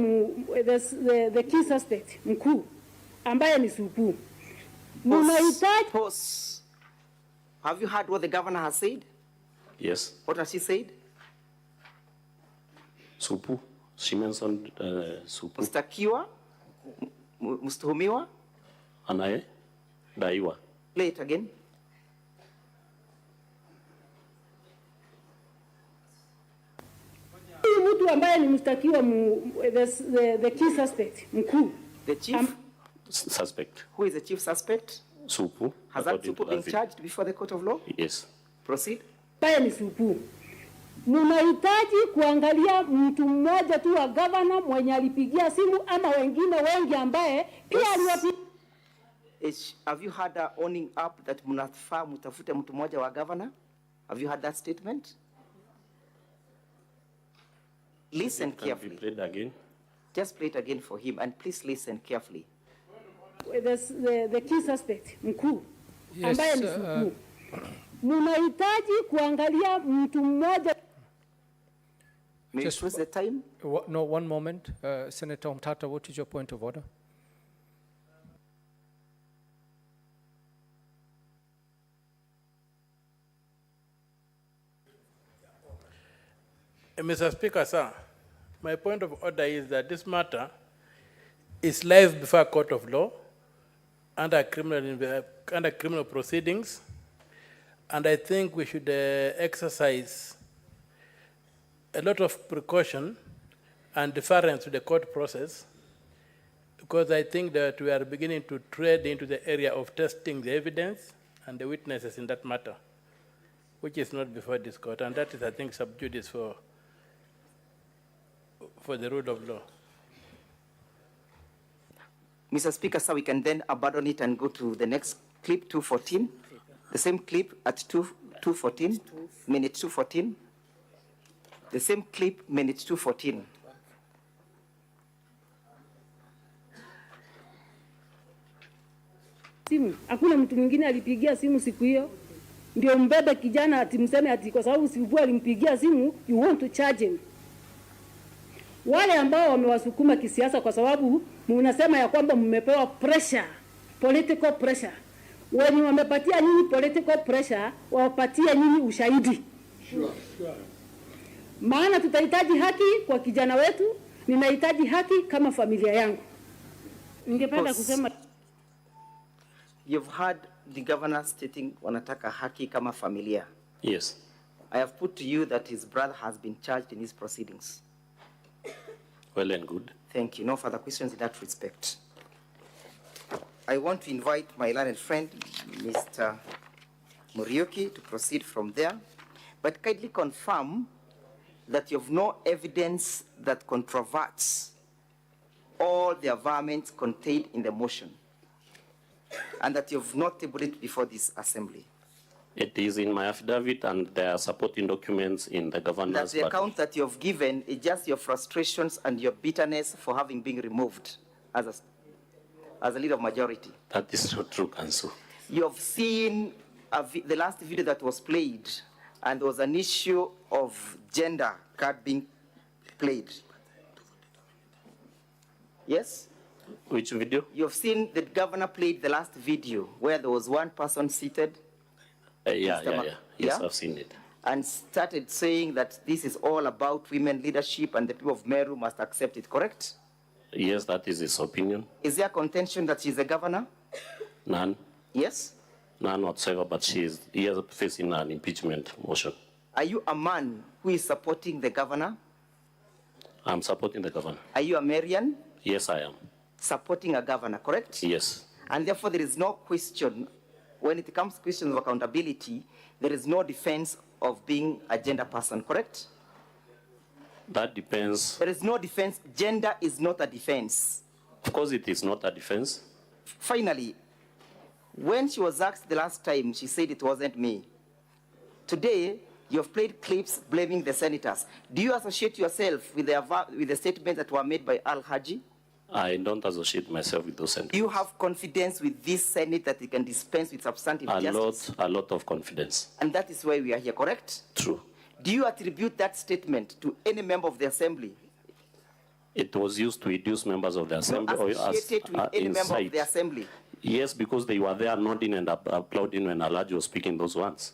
the key suspect mkuu ambaye ni Supu. Mnahitaji pause. Have you heard what the governor has said? Yes. What has she said? Supu. She mentioned Supu. Mshtakiwa, mstuhumiwa, anaye daiwa. Play it again. Mtu ambaye ni mshtakiwa the key suspect mkuu. The chief suspect. Who is the chief suspect? Supu. Has that Supu been charged before the court of law? Yes. Proceed. Ambaye ni Supu. Mnahitaji kuangalia mtu mmoja tu wa governor mwenye alipigia simu ama wengine wengi ambaye pia aliwapigia. Have you heard her owning up that mnafaa mtafute mtu mmoja wa governor? Have you heard that statement? Listen carefully. Play it again. Just play it again for him and please listen carefully. The key suspect mkuu ambaye ni Supu. Mnahitaji kuangalia mtu mmoja. Just the time. No, one moment. Senator Mtata, what is your point of order? Mr. Speaker, sir, my point of order is that this matter is live before a court of law under criminal proceedings, and I think we should exercise a lot of precaution and deference to the court process, because I think that we are beginning to tread into the area of testing the evidence and the witnesses in that matter, which is not before this court, and that is, I think, sub judice for the rule of law. Mr. Speaker, sir, we can then abandon it and go to the next clip, 214. The same clip at 214, minute 214. The same clip, minute 214. simu. Hakuna mtu mwingine alipigia simu siku hiyo. Ndio mbebe kijana ati mseme ati kwa sababu Sibua alimpigia simu, you want to charge him. Wale ambao wamewasukuma kisiasa kwa sababu mnasema ya kwamba mmepewa pressure, political pressure. Wenye wamepatia nyinyi political pressure, wapatie nyinyi ushahidi. Sure. Maana tutahitaji haki kwa kijana wetu, ninahitaji haki kama familia yangu. Ningependa kusema You've heard the governor stating wanataka haki kama familia. Yes. I have put to you that his brother has been charged in his proceedings. Well and good. Thank you. No further questions in that respect. I want to invite my learned friend, Mr. Muriuki, to proceed from there, but kindly confirm that you have no evidence that controverts all the averments contained in the motion, and that you have not tabled it before this assembly. It is in my affidavit, and there are supporting documents in the governor's. That the account that you have given is just your frustrations and your bitterness for having been removed as a leader of majority. That is not true, Council. You have seen the last video that was played, and there was an issue of gender card being played. Yes? Which video? You have seen the governor played the last video where there was one person seated. Yeah. Yes, I've seen it. And started saying that this is all about women leadership and the people of Meru must accept it, correct? Yes, that is his opinion. Is there contention that she's a governor? None. Yes? None whatsoever, but he is facing an impeachment motion. Are you a man who is supporting the governor? I'm supporting the governor. Are you a Marian? Yes, I am. Supporting a governor, correct? Yes. And therefore there is no question, when it comes to questions of accountability, there is no defense of being a gender person, correct? That depends. There is no defense. Gender is not a defense. Of course it is not a defense. Finally, when she was asked the last time, she said it wasn't me. Today, you have played clips blaming the senators. Do you associate yourself with the statements that were made by Al-Haji? I don't associate myself with those senators. Do you have confidence with this Senate that it can dispense with substantive justice? A lot of confidence. And that is why we are here, correct? True. Do you attribute that statement to any member of the Assembly? It was used to reduce members of the Assembly. Associated with any member of the Assembly? Yes, because they were there nodding and applauding when Alhaji was speaking those words.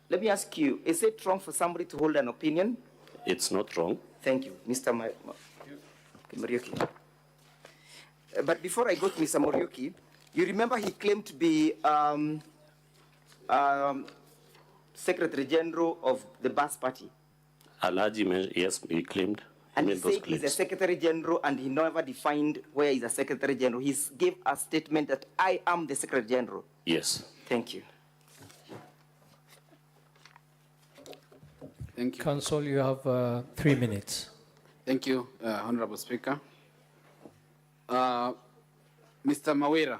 Let me ask you, is it wrong for somebody to hold an opinion? It's not wrong. Thank you, Mr. Muriuki. But before I go to Mr. Muriuki, you remember he claimed to be Secretary General of the Bas Party. Alhaji, yes, he claimed. And he said he's a Secretary General, and he never defined where he's a Secretary General. He gave a statement that I am the Secretary General. Yes. Thank you. Thank you. Council, you have 3 minutes. Thank you, Honorable Speaker. Mr. Mawira.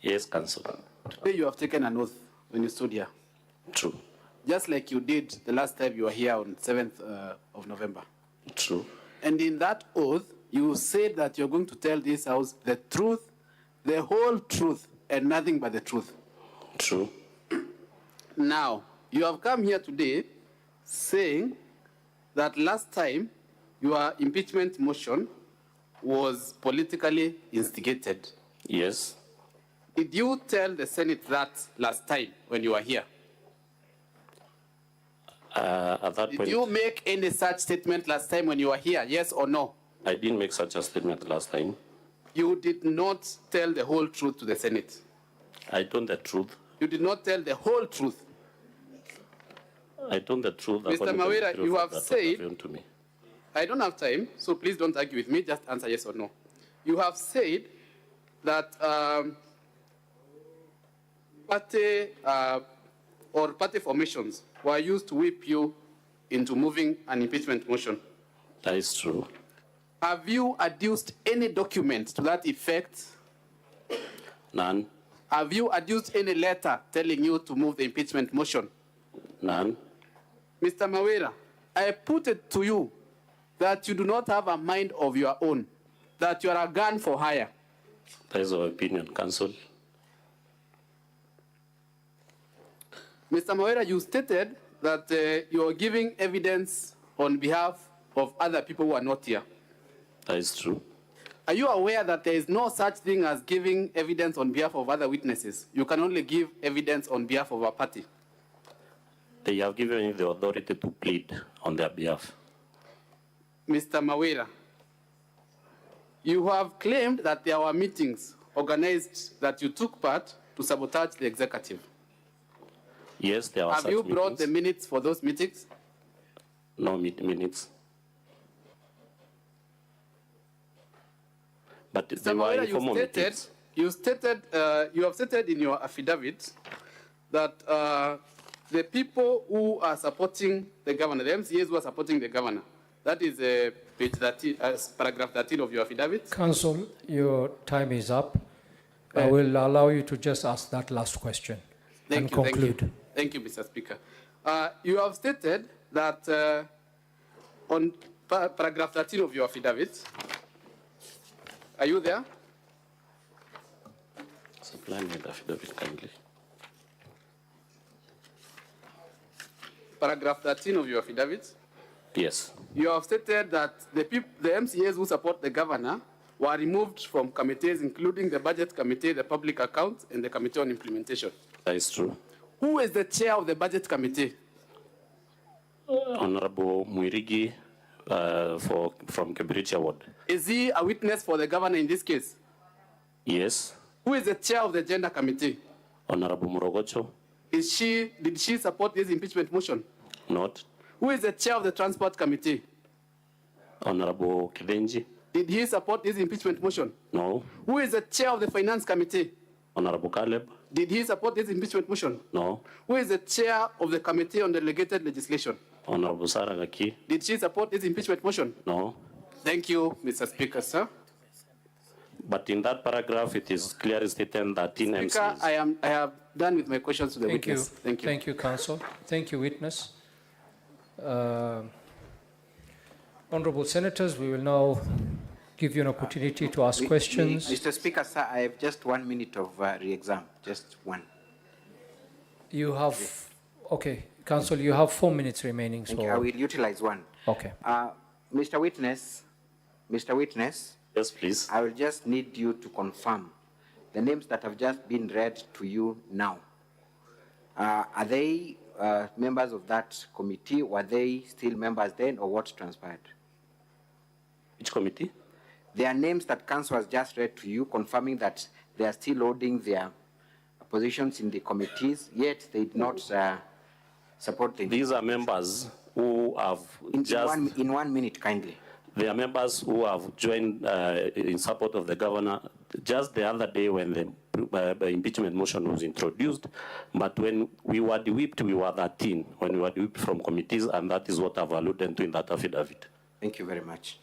Yes, Council. Today you have taken an oath when you stood here. True. Just like you did the last time you were here on 7th of November. True. And in that oath, you said that you're going to tell this House the truth, the whole truth, and nothing but the truth. True. Now, you have come here today saying that last time your impeachment motion was politically instigated. Yes. Did you tell the Senate that last time when you were here? At that point, did you make any such statement last time when you were here, yes or no? I didn't make such a statement last time. You did not tell the whole truth to the Senate. I told the truth. You did not tell the whole truth. I told the truth. Mr. Mawira, you have said, to me. I don't have time, so please don't argue with me, just answer yes or no. You have said that party formations were used to whip you into moving an impeachment motion. That is true. Have you adduced any document to that effect? None. Have you adduced any letter telling you to move the impeachment motion? None. Mr. Mawira, I put it to you that you do not have a mind of your own, that you are a gun for hire. That is our opinion, Council. Mr. Mawira, you stated that you are giving evidence on behalf of other people who are not here. That is true. Are you aware that there is no such thing as giving evidence on behalf of other witnesses? You can only give evidence on behalf of a party. They have given me the authority to plead on their behalf. Mr. Mawira, you have claimed that there were meetings organized that you took part to sabotage the executive. Yes, there are Have such you brought meetings. the minutes for those meetings? No minutes. But they Mr. were Mawira, informal meetings. you have stated in your affidavit that the people who are supporting the governor, the MCAs who are supporting the governor, that is page 13, paragraph 13 of your affidavit. Council, your time is up. I will allow you to just ask that last question and conclude. Thank you, Mr. Speaker. You have stated that on paragraph 13 of your affidavit, are you there? Supply me the affidavit kindly. Paragraph 13 of your affidavit. Yes. You have stated that the MCAs who support the governor were removed from committees, including the Budget Committee, the Public Accounts, and the Committee on Implementation. That is true. Who is the chair of the Budget Committee? Honorable Mwirigi from Kibiritia Ward. Is he a witness for the governor in this case? Yes. Who is the chair of the Gender Committee? Honorable Murogocho. Did she support this impeachment motion? Not. Who is the chair of the Transport Committee? Honorable Kidenji. Did he support this impeachment motion? No. Who is the chair of the Finance Committee? Honorable Caleb. Did he support this impeachment motion? No. Who is the chair of the Committee on Delegated Legislation? Honorable Saragaki. Did she support this impeachment motion? No. Thank you, Mr. Speaker, sir. But in that paragraph, it is clearly stated that in Speaker, MCs. I have done with my questions to the Thank witness. you. Thank you. Thank you, Council. Thank you, witness. Honorable Senators, we will now give you an opportunity to ask questions. Mr. Speaker, sir, I have just 1 minute of re-exam, just one. You have, okay, Council, you have 4 minutes remaining. Thank So you. I will utilize one. Okay. Mr. Witness, Yes, please. I will just need you to confirm the names that have just been read to you now. Are they members of that committee? Were they still members then, or what transpired? Which committee? Their names that Council has just read to you, confirming that they are still holding their positions in the committees, yet they did not support the... These are members who have in 1 minute, kindly. They are members who have joined in support of the governor just the other day when the impeachment motion was introduced. But when we were whipped, we were 13, when we were whipped from committees, and that is what I've alluded to in that affidavit. Thank you very much.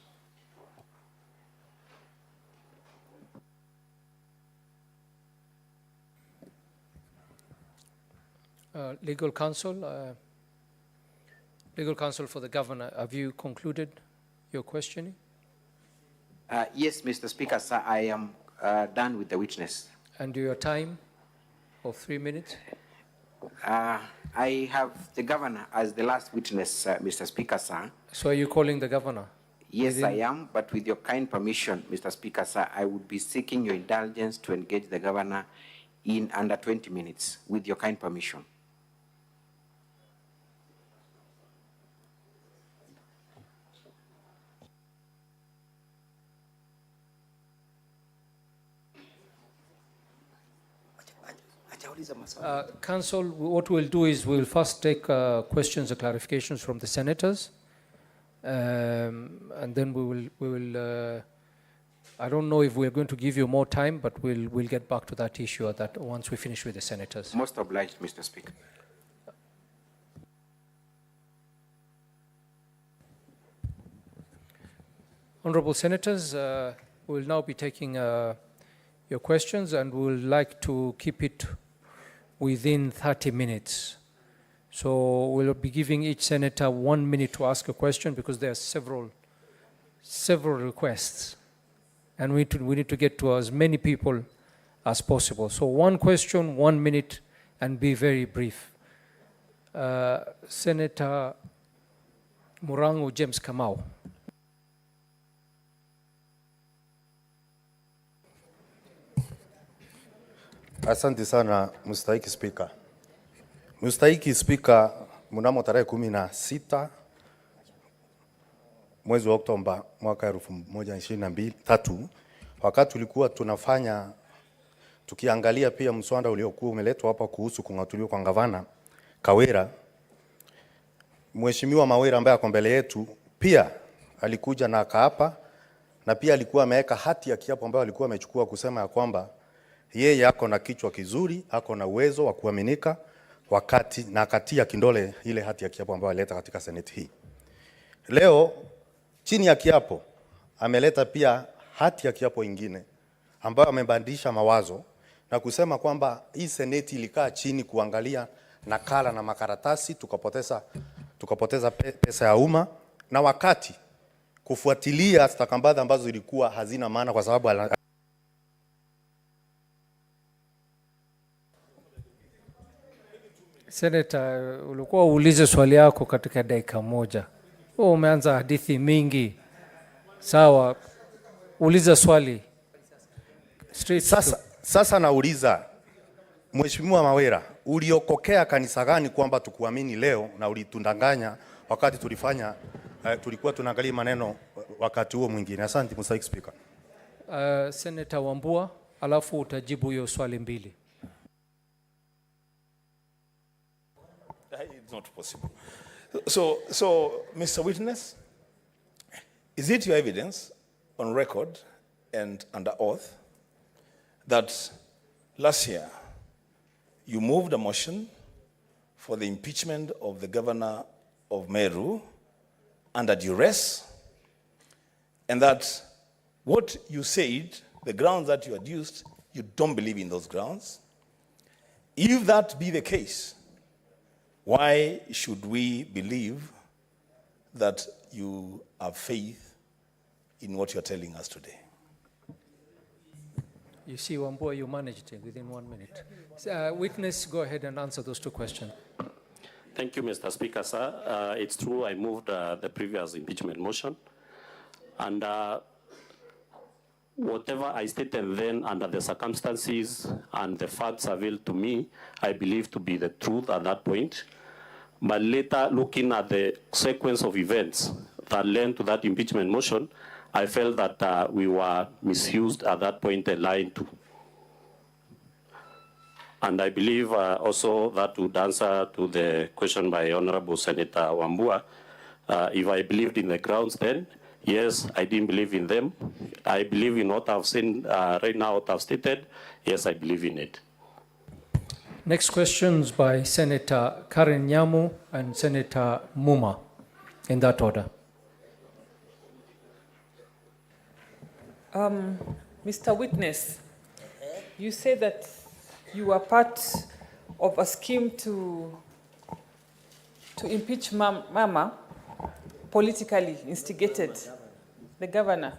Legal counsel for the governor, have you concluded your questioning? Yes, Mr. Speaker, sir, I am done with the witness. And your time of 3 minutes? I have the governor as the last witness, Mr. Speaker, sir. So are you calling the governor? Yes, I am, but with your kind permission, Mr. Speaker, sir, I would be seeking your indulgence to engage the governor in under 20 minutes, with your kind permission. Council, what we'll do is we'll first take questions or clarifications from the senators, and then we will. I don't know if we're going to give you more time, but we'll get back to that issue once we finish with the senators. Most obliged, Mr. Speaker. Honorable senators, we'll now be taking your questions, and we'll like to keep it within 30 minutes. So we'll be giving each senator 1 minute to ask a question, because there are several requests. and we need to get to as many people as possible. So one question, 1 minute, and be very brief. Senator Murango James Kamau. Asante sana mstahiki Spika. Mstahiki Spika, mnamo tarehe 16 mwezi wa Oktoba mwaka 2023, wakati tulikuwa tukiangalia pia mswada uliokuwa umeletwa hapa kuhusu kung'atuliwa kwa gavana Kawira, Mheshimiwa Mawira ambaye ako mbele yetu pia alikuja na akaapa, na pia alikuwa ameweka hati ya kiapo ambayo alikuwa amechukua kusema ya kwamba yeye ako na kichwa kizuri, ako na uwezo wa kuaminika, wakati na akatia kindole ile hati ya kiapo ambayo alileta katika Senate hii. Leo chini ya kiapo ameleta pia hati ya kiapo ingine ambayo amebadilisha mawazo na kusema kwamba hii Senate ilikaa chini kuangalia nakala na makaratasi, tukapoteza pesa ya umma, na wakati kufuatilia stakabadhi ambazo zilikuwa hazina maana kwa sababu Senator, ulikuwa uulize swali yako katika dakika moja. Umeanza hadithi mingi. Sawa, uliza swali. Sasa nauliza, Mheshimiwa Mawira, uliokokea kanisa gani kwamba tukuamini leo na ulitundanganya wakati tulikuwa tunaangalia maneno wakati huo mwingine? Asante Mr. Speaker. Senator Wambua, alafu utajibu hiyo swali mbili. It's not possible. So, Mr. Witness, is it your evidence on record and under oath that last year you moved a motion for the impeachment of the governor of Meru under duress, and that what you said, the grounds that you adduced, you don't believe in those grounds? If that be the case, why should we believe that you have faith in what you're telling us today? You see, Wambua, you managed it within 1 minute. Witness, go ahead and answer those two questions. Thank you, Mr. Speaker, sir. It's true, I moved the previous impeachment motion. And whatever I stated then under the circumstances and the facts available to me, I believe to be the truth at that point. But later, looking at the sequence of events that led to that impeachment motion, I felt that we were misused at that point and lied to. And I believe also that would answer to the question by Honorable Senator Wambua. If I believed in the grounds then, yes, I didn't believe in them. I believe in what I've seen right now, what I've stated. Yes, I believe in it. Next questions by Senator Karen Nyamu and Senator Muma, in that order. Mr. Witness, you say that you were part of a scheme to impeach Mama, politically instigated, the governor,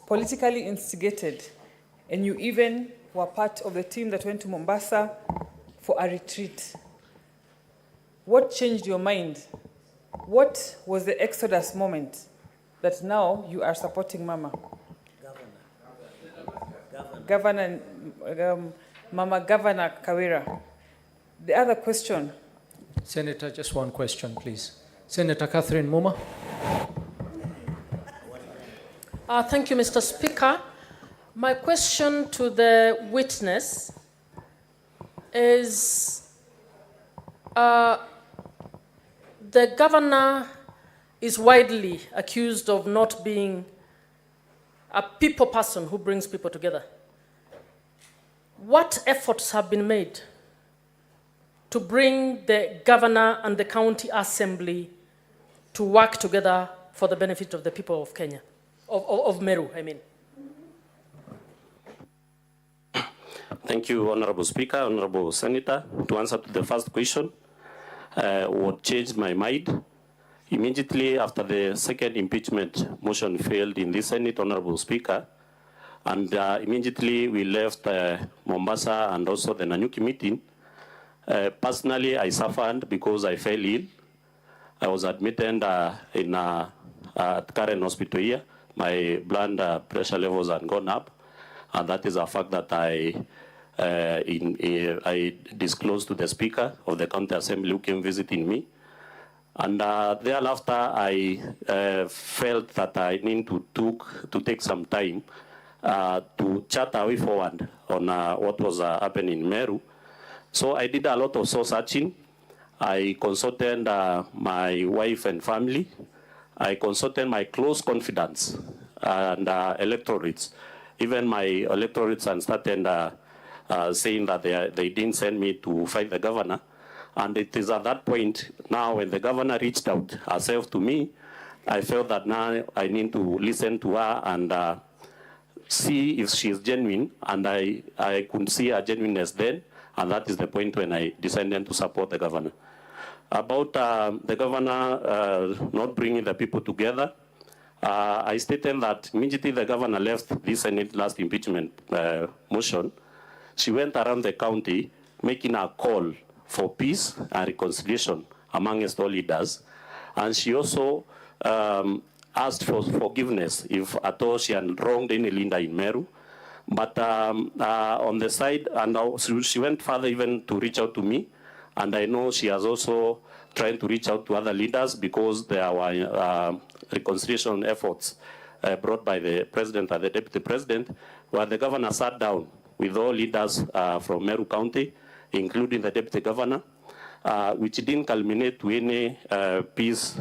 politically instigated, and you even were part of the team that went to Mombasa for a retreat. What changed your mind? What was the exodus moment that now you are supporting Mama? Governor, Mama Governor Kawira. The other question. Senator, just one question, please. Senator Catherine Muma. Thank you, Mr. Speaker. My question to the witness is, the governor is widely accused of not being a people person who brings people together. What efforts have been made to bring the governor and the county assembly to work together for the benefit of the people of Kenya, of Meru, I mean? Thank you, Honorable Speaker, Honorable Senator. To answer to the first question, what changed my mind? Immediately after the second impeachment motion failed in the Senate, Honorable Speaker, And immediately we left Mombasa and also the Nanyuki meeting. Personally, I suffered because I fell ill. I was admitted in current hospital here. My blood pressure levels had gone up, and that is a fact that I disclosed to the Speaker of the County Assembly who came visiting me. And thereafter, I felt that I need to take some time to chart a way forward on what was happening in Meru. So I did a lot of soul searching. I consulted my wife and family. I consulted my close confidants and electorates. Even my electorates and started saying that they didn't send me to fight the governor. And it is at that point now when the governor reached out herself to me, I felt that now I need to listen to her and see if she is genuine. And I could see her genuineness then. And that is the point when I decided to support the governor. About the governor not bringing the people together, I stated that immediately the governor left the Senate last impeachment motion, she went around the county making a call for peace and reconciliation amongst all leaders. And she also asked for forgiveness if at all she had wronged any leader in Meru. But on the side, and she went further even to reach out to me. And I know she has also tried to reach out to other leaders because there were reconciliation efforts brought by the president and the deputy president, where the governor sat down with all leaders from Meru County, including the deputy governor, which didn't culminate to any peace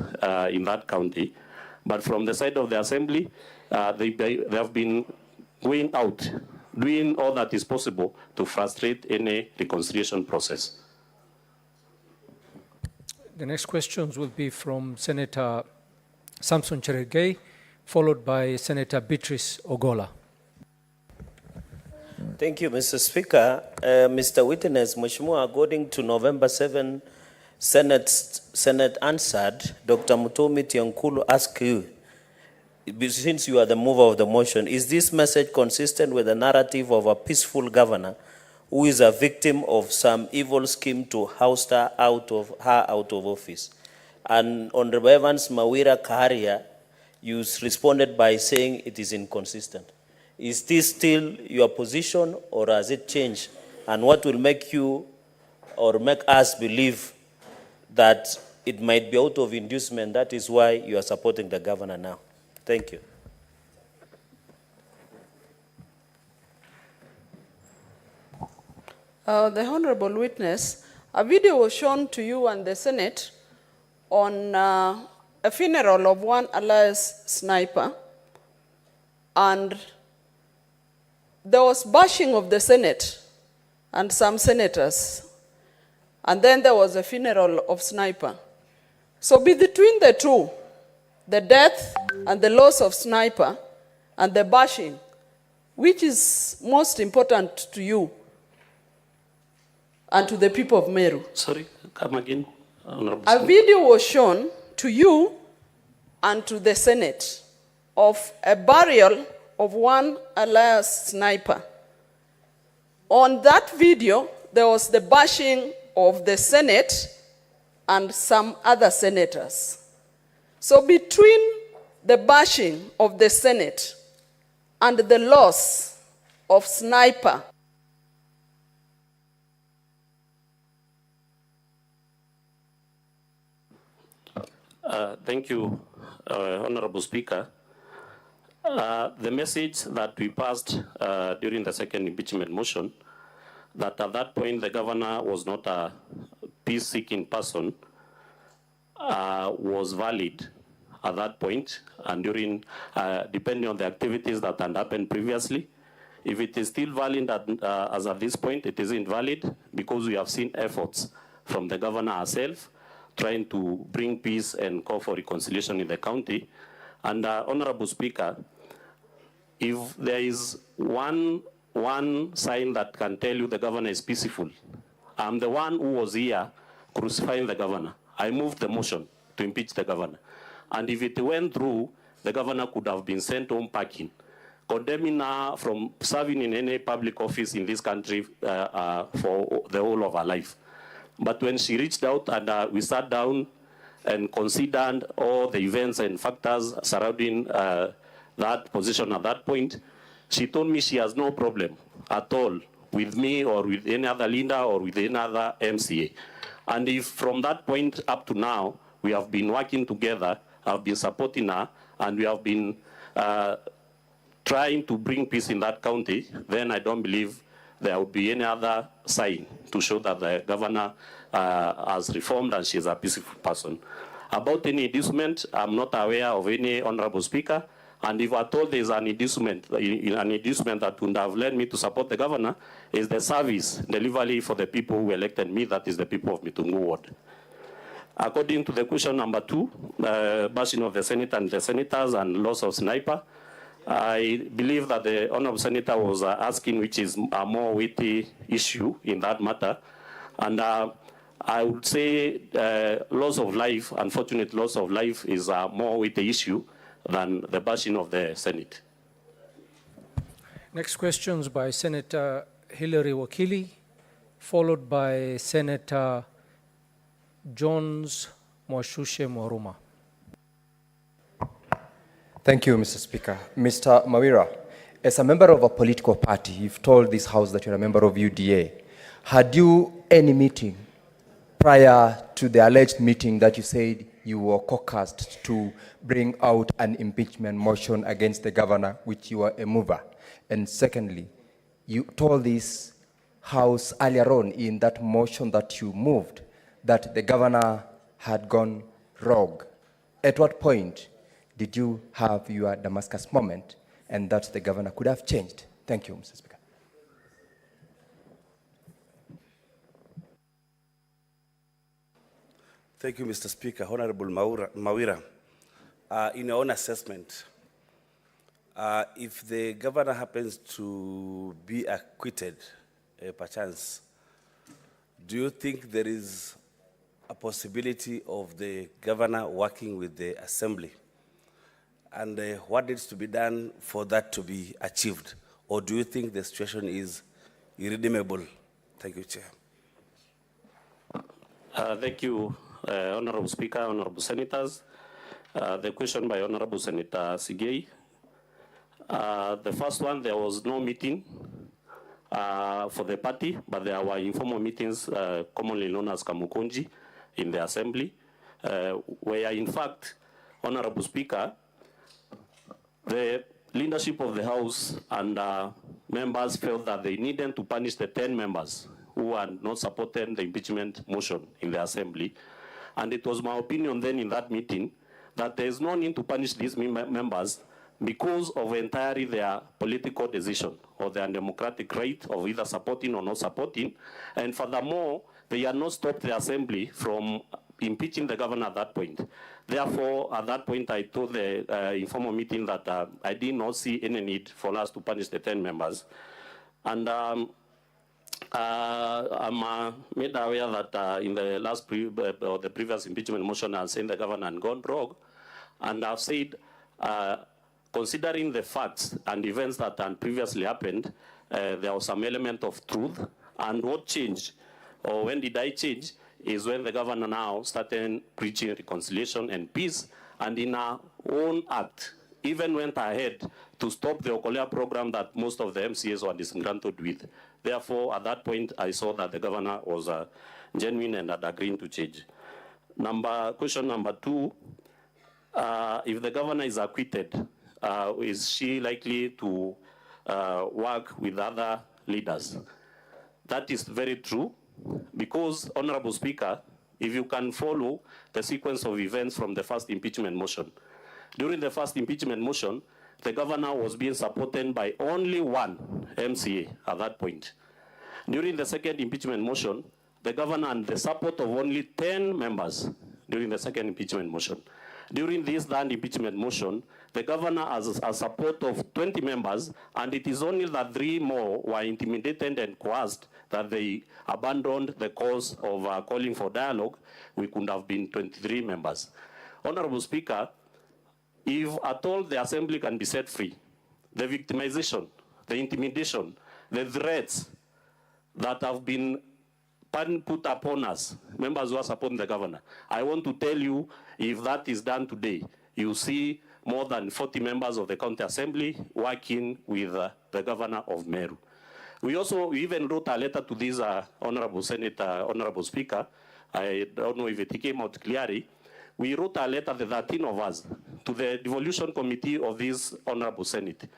in that county. But from the side of the assembly, they have been going out, doing all that is possible to frustrate any reconciliation process. The next questions will be from Senator Samson Cherargei, followed by Senator Beatrice Ogola. Thank you, Mr. Speaker. Mr. Witness, Mheshimiwa, according to November 7 Senate answered, Dr. Mutomi Tiankulu asked you, since you are the mover of the motion, is this message consistent with the narrative of a peaceful governor who is a victim of some evil scheme to oust her out of office? And Honorable Evans Mawira Kaharia, you responded by saying it is inconsistent. Is this still your position or has it changed? And what will make you or make us believe that it might be out of inducement, that is why you are supporting the governor now? Thank you. The Honorable Witness, a video was shown to you and the Senate on a funeral of one alias sniper, and there was bashing of the Senate and some senators, and then there was a funeral of sniper. So between the two, the death and the loss of sniper and the bashing, which is most important to you and to the people of Meru? Sorry, come again. Honorable A video was shown to you and to the Senate of a burial of one alias sniper. On that video, there was the bashing of the Senate and some other senators. So between the bashing of the Senate and the loss of sniper, thank you, Honorable Speaker. The message that we passed during the second impeachment motion, that at that point the governor was not a peace-seeking person, was valid at that point, and during, depending on the activities that had happened previously. If it is still valid as at this point, it is invalid because we have seen efforts from the governor herself trying to bring peace and call for reconciliation in the county. And Honorable Speaker, if there is one sign that can tell you the governor is peaceful, I'm the one who was here crucifying the governor. I moved the motion to impeach the governor. And if it went through, the governor could have been sent home packing. condemning her from serving in any public office in this country for the whole of her life. But when she reached out and we sat down and considered all the events and factors surrounding that position at that point, she told me she has no problem at all with me or with any other leader or with any other MCA. And if from that point up to now, we have been working together, I've been supporting her, and we have been trying to bring peace in that county, then I don't believe there would be any other sign to show that the governor has reformed and she's a peaceful person. About any inducement, I'm not aware of any honorable speaker, and if at all there's an inducement that would have led me to support the governor, is the service delivery for the people who elected me, that is the people of Mitungu Ward. According to the question number 2, bashing of the Senate and the senators and loss of sniper, I believe that the honorable senator was asking which is a more weighty issue in that matter. And I would say loss of life, unfortunate loss of life, is a more weighty issue than the bashing of the Senate. Next questions by Senator Hilary Wakili, followed by Senator Jones Mwashushe Mwaruma. Thank you, Mr. Speaker. Mr. Kawira, as a member of a political party, you've told this House that you're a member of UDA. Had you any meeting prior to the alleged meeting that you said you were caucused to bring out an impeachment motion against the governor, which you were a mover? And secondly, you told this House earlier on in that motion that you moved that the governor had gone rogue. At what point did you have your Damascus moment and that the governor could have changed? Thank you, Mr. Speaker. Thank you, Mr. Speaker. Honorable Kawira, in your own assessment, if the governor happens to be acquitted, perchance, do you think there is a possibility of the governor working with the assembly? And what needs to be done for that to be achieved? Or do you think the situation is irredeemable? Thank you, Chair. Thank you, Honorable Speaker, Honorable Senators. The question by Honorable Senator Sigei. The first one, there was no meeting for the party, but there were informal meetings, commonly known as Kamukonji, in the Assembly, where in fact, Honorable Speaker, the leadership of the House and members felt that they needed to punish the 10 members who had not supported the impeachment motion in the Assembly. And it was my opinion then in that meeting that there is no need to punish these members because of entirely their political decision or their democratic right of either supporting or not supporting. And furthermore, they had not stopped the Assembly from impeaching the governor at that point. Therefore, at that point, I told the informal meeting that I did not see any need for us to punish the 10 members. And I'm made aware that in the last or the previous impeachment motion, I've seen the governor had gone rogue. And I've said, considering the facts and events that had previously happened, there was some element of truth. And what changed, or when did I change, is when the governor now started preaching reconciliation and peace, and in our own act, even went ahead to stop the Okolea program that most of the MCAs were disgruntled with. Therefore, at that point, I saw that the governor was genuine and had agreed to change. Question number 2, if the governor is acquitted, is she likely to work with other leaders? That is very true. Because, Honorable Speaker, if you can follow the sequence of events from the first impeachment motion. During the first impeachment motion, the governor was being supported by only one MCA at that point. During the second impeachment motion, the governor had the support of only 10 members during the second impeachment motion. During this third impeachment motion, the governor has a support of 20 members, and it is only that 3 more were intimidated and coerced that they abandoned the cause of calling for dialogue. We could have been 23 members. Honorable Speaker, if at all the Assembly can be set free, the victimization, the intimidation, the threats that have been put upon us, members who are supporting the governor. I want to tell you, if that is done today, you see more than 40 members of the county assembly working with the governor of Meru. We even wrote a letter to this honorable senator, honorable speaker. I don't know if it came out clearly. We wrote a letter, the 13 of us, to the devolution committee of this honorable senate,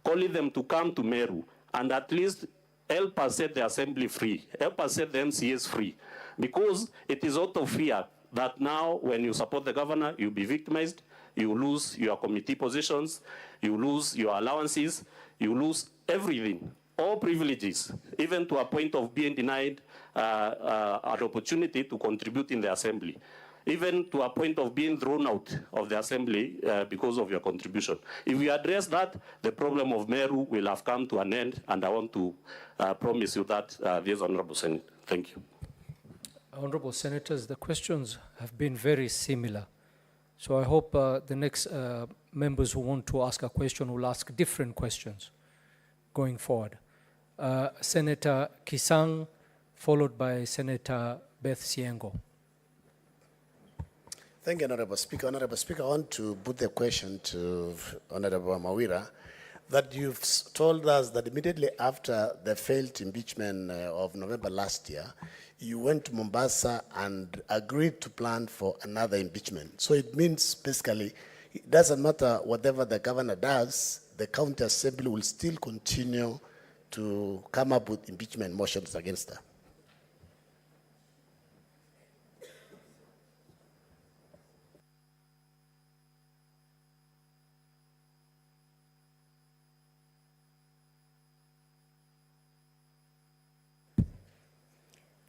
calling them to come to Meru and at least help us set the assembly free, help us set the MCAs free, because it is out of fear that now when you support the governor, you'll be victimized, you lose your committee positions, you lose your allowances, you lose everything, all privileges, even to a point of being denied an opportunity to contribute in the assembly, even to a point of being thrown out of the assembly because of your contribution. If we address that, the problem of Meru will have come to an end, and I want to promise you that, this Honorable Senate. Thank you. Honorable Senators, the questions have been very similar. So I hope the next members who want to ask a question will ask different questions going forward. Senator Kisang, followed by Senator Beth Siengo. Thank you, Honorable Speaker. Honorable Speaker, I want to put the question to Honorable Mawira, that you've told us that immediately after the failed impeachment of November last year, you went to Mombasa and agreed to plan for another impeachment. So it means basically, it doesn't matter whatever the governor does, the county assembly will still continue to come up with impeachment motions against her.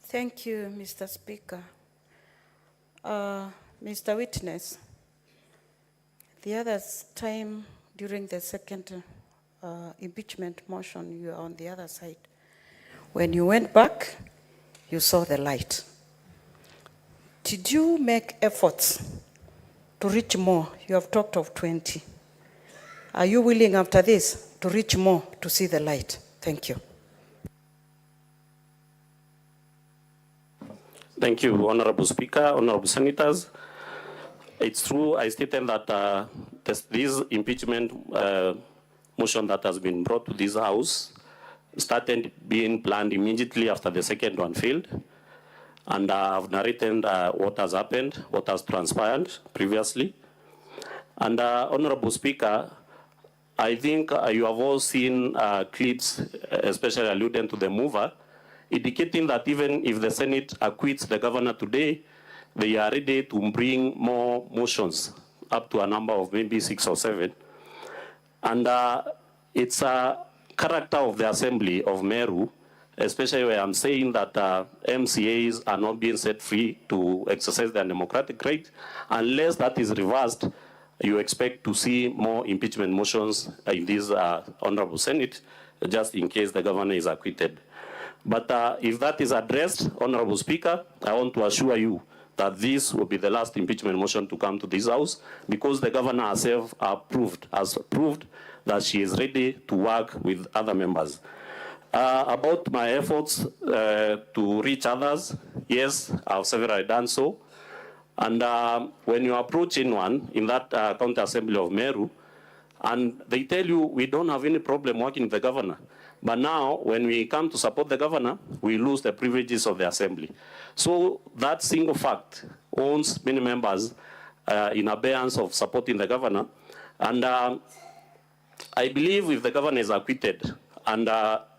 Thank you, Mr. Speaker. Mr. Witness, the other time during the second impeachment motion, you were on the other side. When you went back, you saw the light. Did you make efforts to reach more? You have talked of 20. Are you willing after this to reach more to see the light? Thank you. Thank you, Honorable Speaker, Honorable Senators. It's true, I stated that this impeachment motion that has been brought to this House started being planned immediately after the second one failed. And I've narrated what has happened, what has transpired previously. And Honorable Speaker, I think you have all seen clips, especially alluding to the mover, indicating that even if the Senate acquits the governor today, they are ready to bring more motions, up to a number of maybe 6 or 7. And it's a character of the Assembly of Meru, especially where I'm saying that MCAs are not being set free to exercise their democratic right. Unless that is reversed, you expect to see more impeachment motions in this Honorable Senate, just in case the governor is acquitted. But if that is addressed, Honorable Speaker, I want to assure you that this will be the last impeachment motion to come to this House, because the governor herself has proved that she is ready to work with other members. About my efforts to reach others, yes, I've severally done so. And when you approach anyone in that county assembly of Meru, and they tell you, we don't have any problem working with the governor. But now, when we come to support the governor, we lose the privileges of the assembly. So that single fact owns many members in abeyance of supporting the governor. And I believe if the governor is acquitted and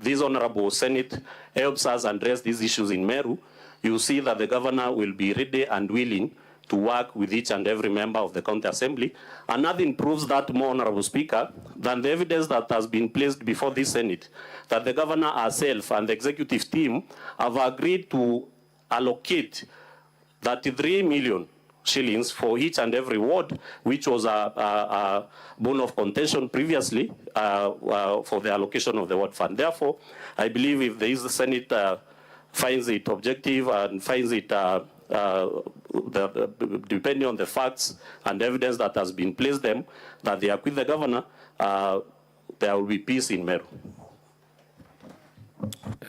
this Honorable Senate helps us address these issues in Meru, you see that the governor will be ready and willing to work with each and every member of the county assembly. And nothing proves that more, Honorable Speaker, than the evidence that has been placed before this Senate, that the governor herself and the executive team have agreed to allocate 33 million shillings for each and every ward, which was a bone of contention previously for the allocation of the ward fund. Therefore, I believe if the Senate finds it objective and finds it depending on the facts and evidence that has been placed them, that they acquit the governor, there will be peace in Meru.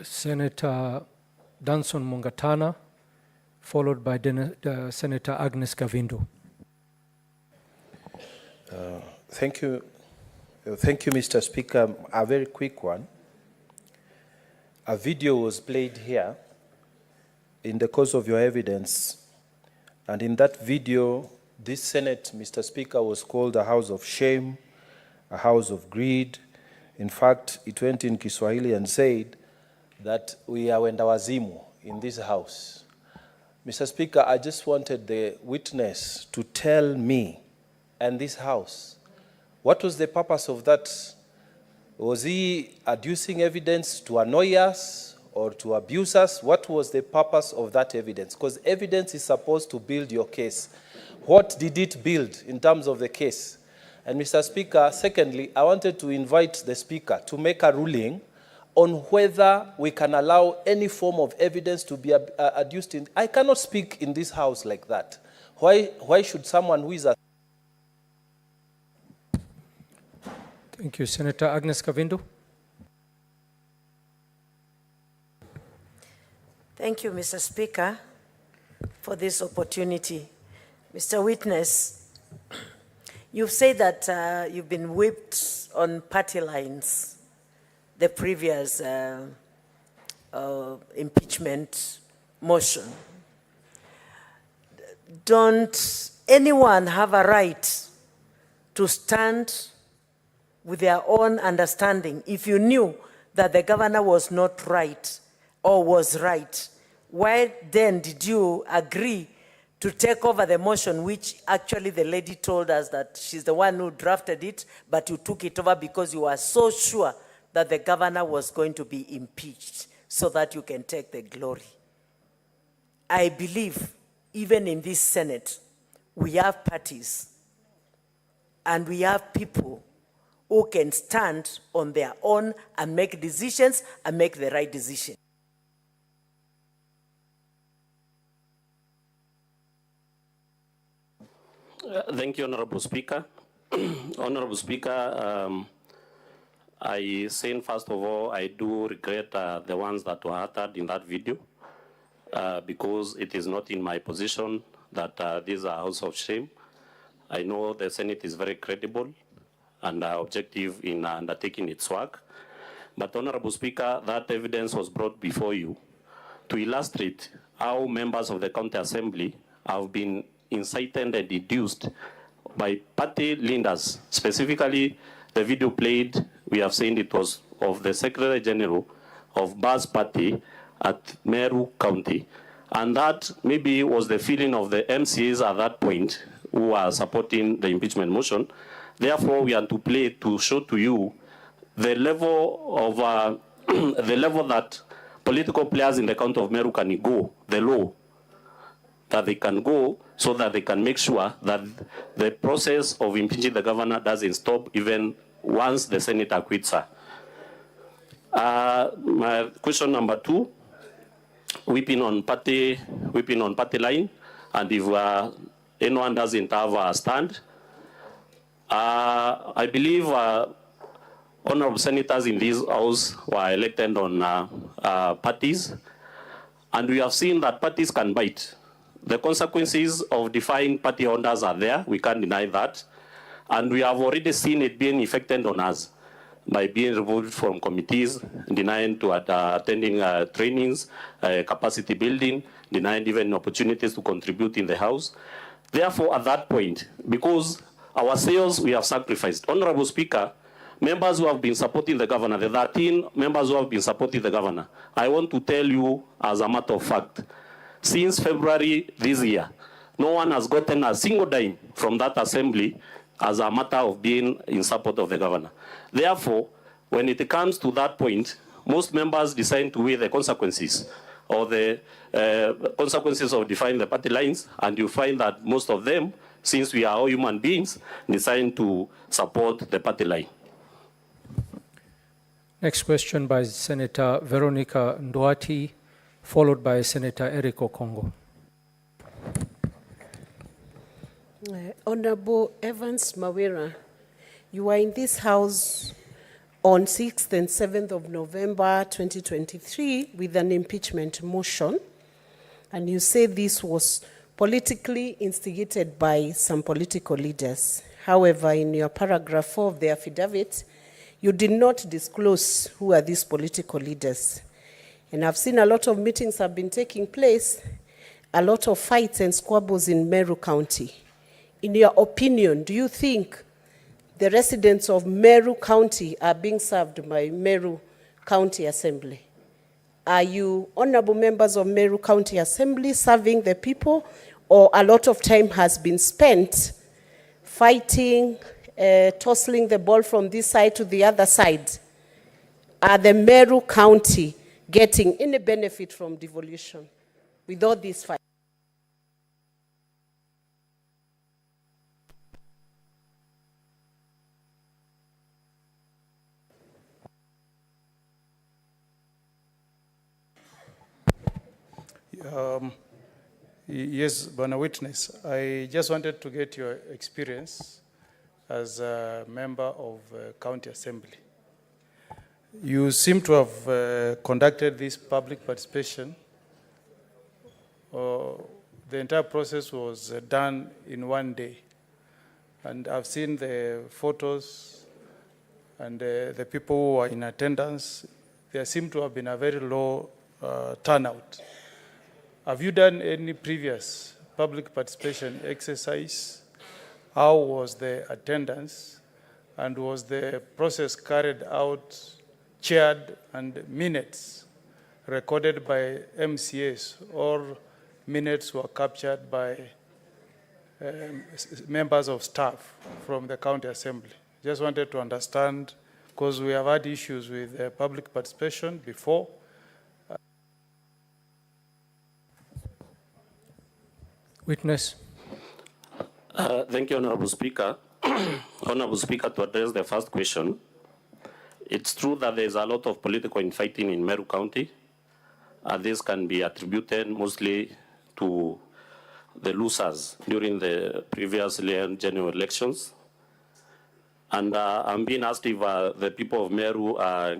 Senator Danson Mungatana, followed by Senator Agnes Kavindu. Thank you. Thank you, Mr. Speaker. A very quick one. A video was played here in the course of your evidence, and in that video, this Senate, Mr. Speaker, was called a house of shame, a house of greed. In fact, it went in Kiswahili and said that we are wenda wazimu in this house. Mr. Speaker, I just wanted the witness to tell me and this house, what was the purpose of that? Was he adducing evidence to annoy us or to abuse us? What was the purpose of that evidence? Because evidence is supposed to build your case. What did it build in terms of the case? And Mr. Speaker, secondly, I wanted to invite the Speaker to make a ruling on whether we can allow any form of evidence to be adduced. I cannot speak in this house like that. Why should someone who is a... Thank you. Senator Agnes Kavindu. Thank you, Mr. Speaker, for this opportunity. Mr. Witness, you've said that you've been whipped on party lines, the previous impeachment motion. Don't anyone have a right to stand with their own understanding? If you knew that the governor was not right or was right, why then did you agree to take over the motion, which actually the lady told us that she's the one who drafted it, but you took it over because you were so sure that the governor was going to be impeached so that you can take the glory? I believe even in this Senate, we have parties and we have people who can stand on their own and make decisions and make the right decision. Thank you, Honorable Speaker. Honorable Speaker, I say first of all, I do regret the ones that were uttered in that video because it is not in my position that these are house of shame. I know the Senate is very credible and objective in undertaking its work. But, Honorable Speaker, that evidence was brought before you to illustrate how members of the County Assembly have been incited and induced by party leaders. Specifically, the video played, we have seen it was of the Secretary General of Bas Party at Meru County. And that maybe was the feeling of the MCAs at that point who are supporting the impeachment motion. Therefore, we are to play to show to you the level of the level that political players in the county of Meru can go, the law that they can go, so that they can make sure that the process of impeaching the governor doesn't stop even once the Senate acquits her. My question number 2, whipping on party line, and if anyone doesn't have a stand, I believe honorable senators in this house were elected on parties, and we have seen that parties can bite. The consequences of defying party orders are there, we can't deny that, and we have already seen it being effected on us by being removed from committees, denying to attending trainings, capacity building, denying even opportunities to contribute in the house. Therefore, at that point, because our sales we have sacrificed, Honorable Speaker, members who have been supporting the governor, the 13 members who have been supporting the governor, I want to tell you as a matter of fact, since February this year, no one has gotten a single dime from that assembly as a matter of being in support of the governor. Therefore, when it comes to that point, most members decide to weigh the consequences or the consequences of defying the party lines, and you find that most of them, since we are all human beings, decide to support the party line. Next question by Senator Veronica Nduati, followed by Senator Eric Okongo. Honorable Evans Mawira, you were in this house on 6th and 7th of November 2023 with an impeachment motion. And you say this was politically instigated by some political leaders. However, in your paragraph 4 of the affidavit, you did not disclose who are these political leaders. And I've seen a lot of meetings have been taking place, a lot of fights and squabbles in Meru County. In your opinion, do you think the residents of Meru County are being served by Meru County Assembly? Are you, honorable members of Meru County Assembly, serving the people, or a lot of time has been spent fighting, tossing the ball from this side to the other side? Are the Meru County getting any benefit from devolution with all these fights? Yes, Bwana Witness, I just wanted to get your experience as a member of County Assembly. You seem to have conducted this public participation. The entire process was done in one day. And I've seen the photos and the people who were in attendance. There seemed to have been a very low turnout. Have you done any previous public participation exercise? How was the attendance? And was the process carried out, chaired, and minutes recorded by MCAs, or minutes were captured by members of staff from the County Assembly? Just wanted to understand, because we have had issues with public participation before. Witness. Thank you, Honorable Speaker. Honorable Speaker, to address the first question, it's true that there's a lot of political infighting in Meru County. This can be attributed mostly to the losers during the previously general elections. And I'm being asked if the people of Meru are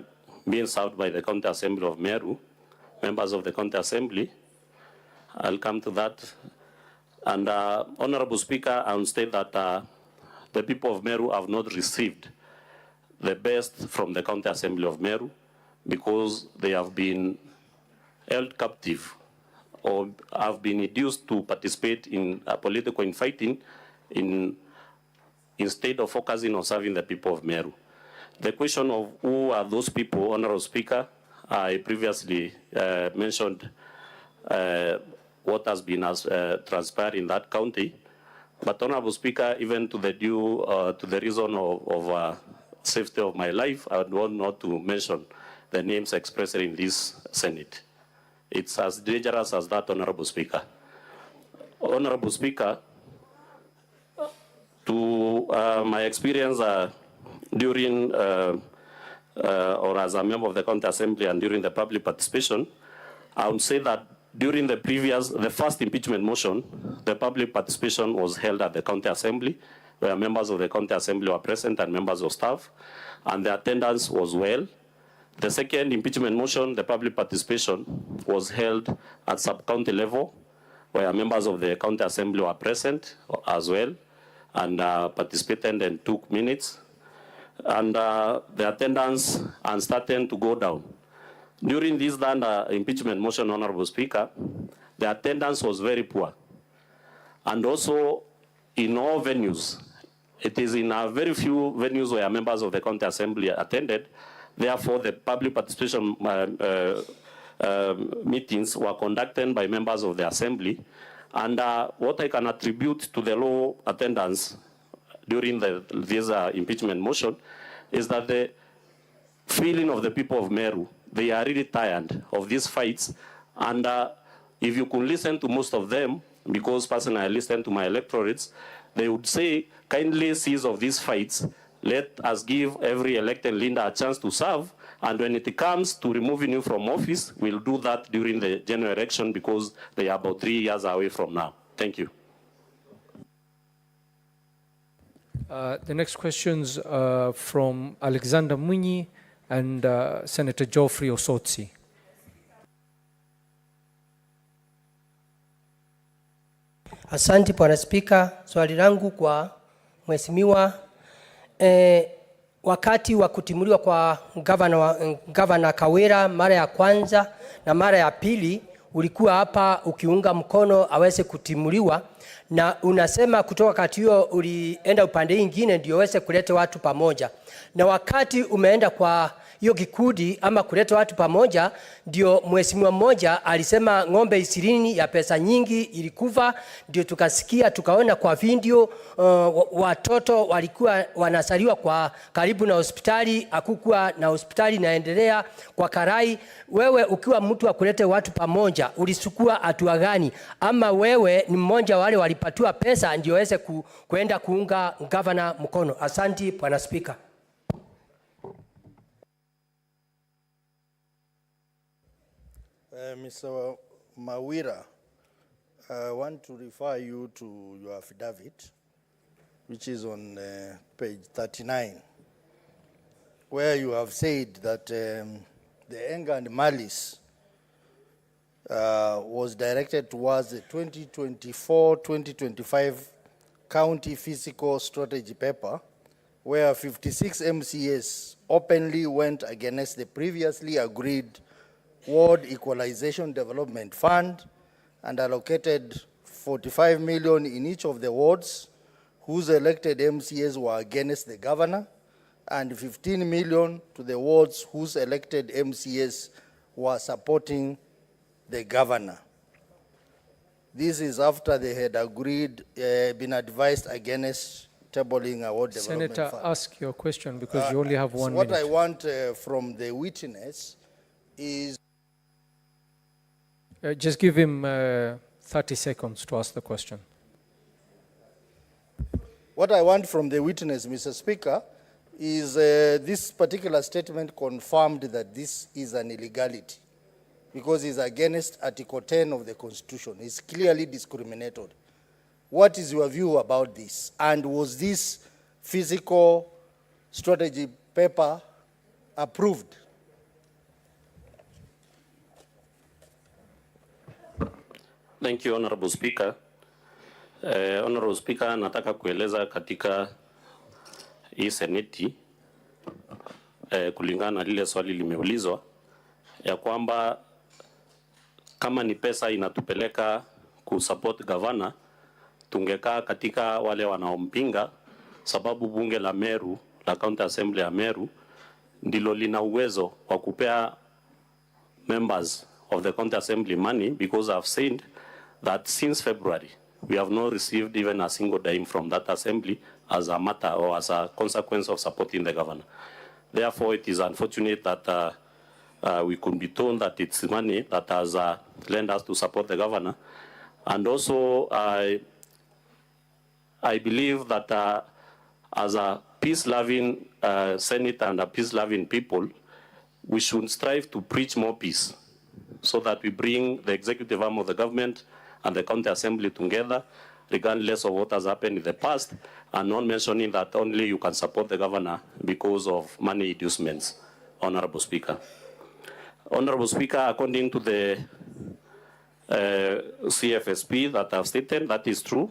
being served by the County Assembly of Meru, members of the County Assembly. I'll come to that. And Honorable Speaker, I will state that the people of Meru have not received the best from the County Assembly of Meru because they have been held captive or have been induced to participate in political infighting instead of focusing on serving the people of Meru. The question of who are those people, Honorable Speaker, I previously mentioned what has been transpired in that county. But Honorable Speaker, even to the reason of safety of my life, I would want not to mention the names expressed in this Senate. It's as dangerous as that, Honorable Speaker. Honorable Speaker, to my experience during or as a member of the County Assembly and during the public participation, I would say that during the first impeachment motion, the public participation was held at the County Assembly, where members of the County Assembly were present and members of staff, and the attendance was well. The second impeachment motion, the public participation was held at sub-county level, where members of the County Assembly were present as well, and participated and took minutes. And the attendance started to go down. During this impeachment motion, Honorable Speaker, the attendance was very poor. And also, in all venues, it is in very few venues where members of the County Assembly attended. Therefore, the public participation meetings were conducted by members of the Assembly. And what I can attribute to the low attendance during this impeachment motion is that the feeling of the people of Meru, they are really tired of these fights. And if you could listen to most of them, because personally I listen to my electorates, they would say, kindly cease of these fights. Let us give every elected leader a chance to serve. And when it comes to removing you from office, we'll do that during the general election because they are about 3 years away from now. Thank you. The next questions from Alexander Mwinyi and Senator Geoffrey Osotsi. Asante Bwana Spika, swali langu kwa Mheshimiwa, wakati wa kutimuliwa kwa Governor Kawira mara ya kwanza na mara ya pili ulikuwa hapa ukiunga mkono aweze kutimuliwa, na unasema kutoka wakati huo ulienda upande mwingine ndio aweze kuleta watu pamoja, na wakati umeenda kwa hiyo kikundi ama kuleta watu pamoja, ndio mheshimiwa mmoja alisema ng'ombe 20 ya pesa nyingi ilikufa, ndio tukasikia tukaona kwa video watoto walikuwa wanasaliwa kwa karibu na hospitali, hakukuwa na hospitali naendelea kwa Karai. Wewe ukiwa mtu wa kuleta watu pamoja ulisukua hatua gani, ama wewe ni mmoja wale walipatiwa pesa ndio waweze kwenda kuunga governor mkono? Asante Bwana Spika. Mr. Mawira, I want to refer you to your affidavit, which is on page 39, where you have said that the anger and malice was directed towards the 2024-2025 county fiscal strategy paper, where 56 MCAs openly went against the previously agreed Ward Equalization Development Fund and allocated 45 million in each of the wards whose elected MCAs were against the governor, and 15 million to the wards whose elected MCAs were supporting the governor. This is after they had agreed, been advised against tabling a ward development Senator, fund. ask your question because you only have 1 What minute. I want from the witness is Just give him 30 seconds to ask the question. what I want from the witness, Mr. Speaker, is this particular statement confirmed that this is an illegality because it's against Article 10 of the Constitution. It's clearly discriminatory. What is your view about this? And was this physical strategy paper approved? Thank you, Honorable Speaker. Honorable Speaker, nataka kueleza katika hii seneti kulingana na lile swali limeulizwa ya kwamba kama ni pesa inatupeleka kusupport governor, tungekaa katika wale wanaompinga, sababu bunge la Meru, la County Assembly ya Meru, ndilo lina uwezo wa kupea members of the County Assembly money, because I've said that since February, we have not received even a single dime from that assembly as a matter or as a consequence of supporting the governor. Therefore, it is unfortunate that we could be told that it's money that has lent us to support the governor. And also, I believe that as a peace-loving Senate and a peace-loving people, we should strive to preach more peace so that we bring the executive arm of the government and the county assembly together, regardless of what has happened in the past, and not mentioning that only you can support the governor because of money inducements, Honorable Speaker. Honorable Speaker, according to the CFSP that I've stated, that is true.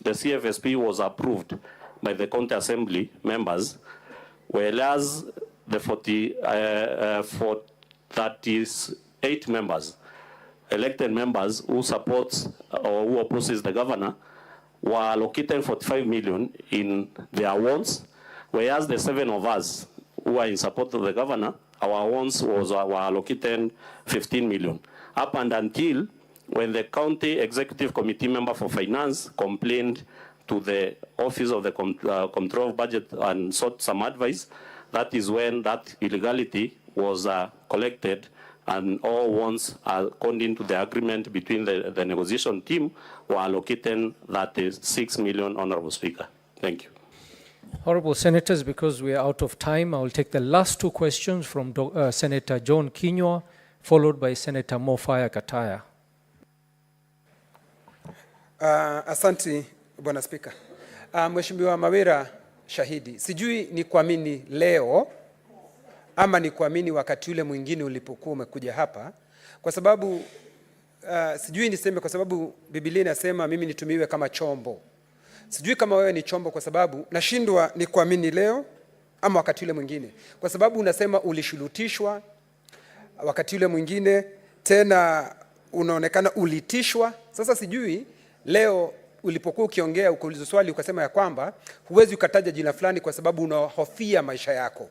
The CFSP was approved by the county assembly members, whereas the 38 members, elected members who support or who opposes the governor, were allocated 45 million in their wards, whereas the 7 of us who are in support of the governor, our wards were allocated 15 million. Up and until when the county executive committee member for finance complained to the office of the control of budget and sought some advice, that is when that illegality was collected, and all ones, according to the agreement between the negotiation team, were allocated that is 6 million, Honorable Speaker. Thank you. Honorable Senators, because we are out of time, I will take the last 2 questions from Senator John Kinyua, followed by Senator Mofaya Kataya. Asante, Bwana Spika. Mheshimiwa Mawira, shahidi. Sijui ni kuamini leo ama ni kuamini wakati ule mwingine ulipokuwa umekuja hapa, kwa sababu sijui niseme, kwa sababu Biblia inasema mimi nitumiwe kama chombo. Sijui kama wewe ni chombo, kwa sababu nashindwa ni kuamini leo ama wakati ule mwingine, kwa sababu unasema ulishurutishwa, wakati ule mwingine tena unaonekana ulitishwa. Sasa sijui leo ulipokuwa ukiongea ukaulizwa swali ukasema ya kwamba huwezi ukataja jina fulani kwa sababu unahofia maisha yako.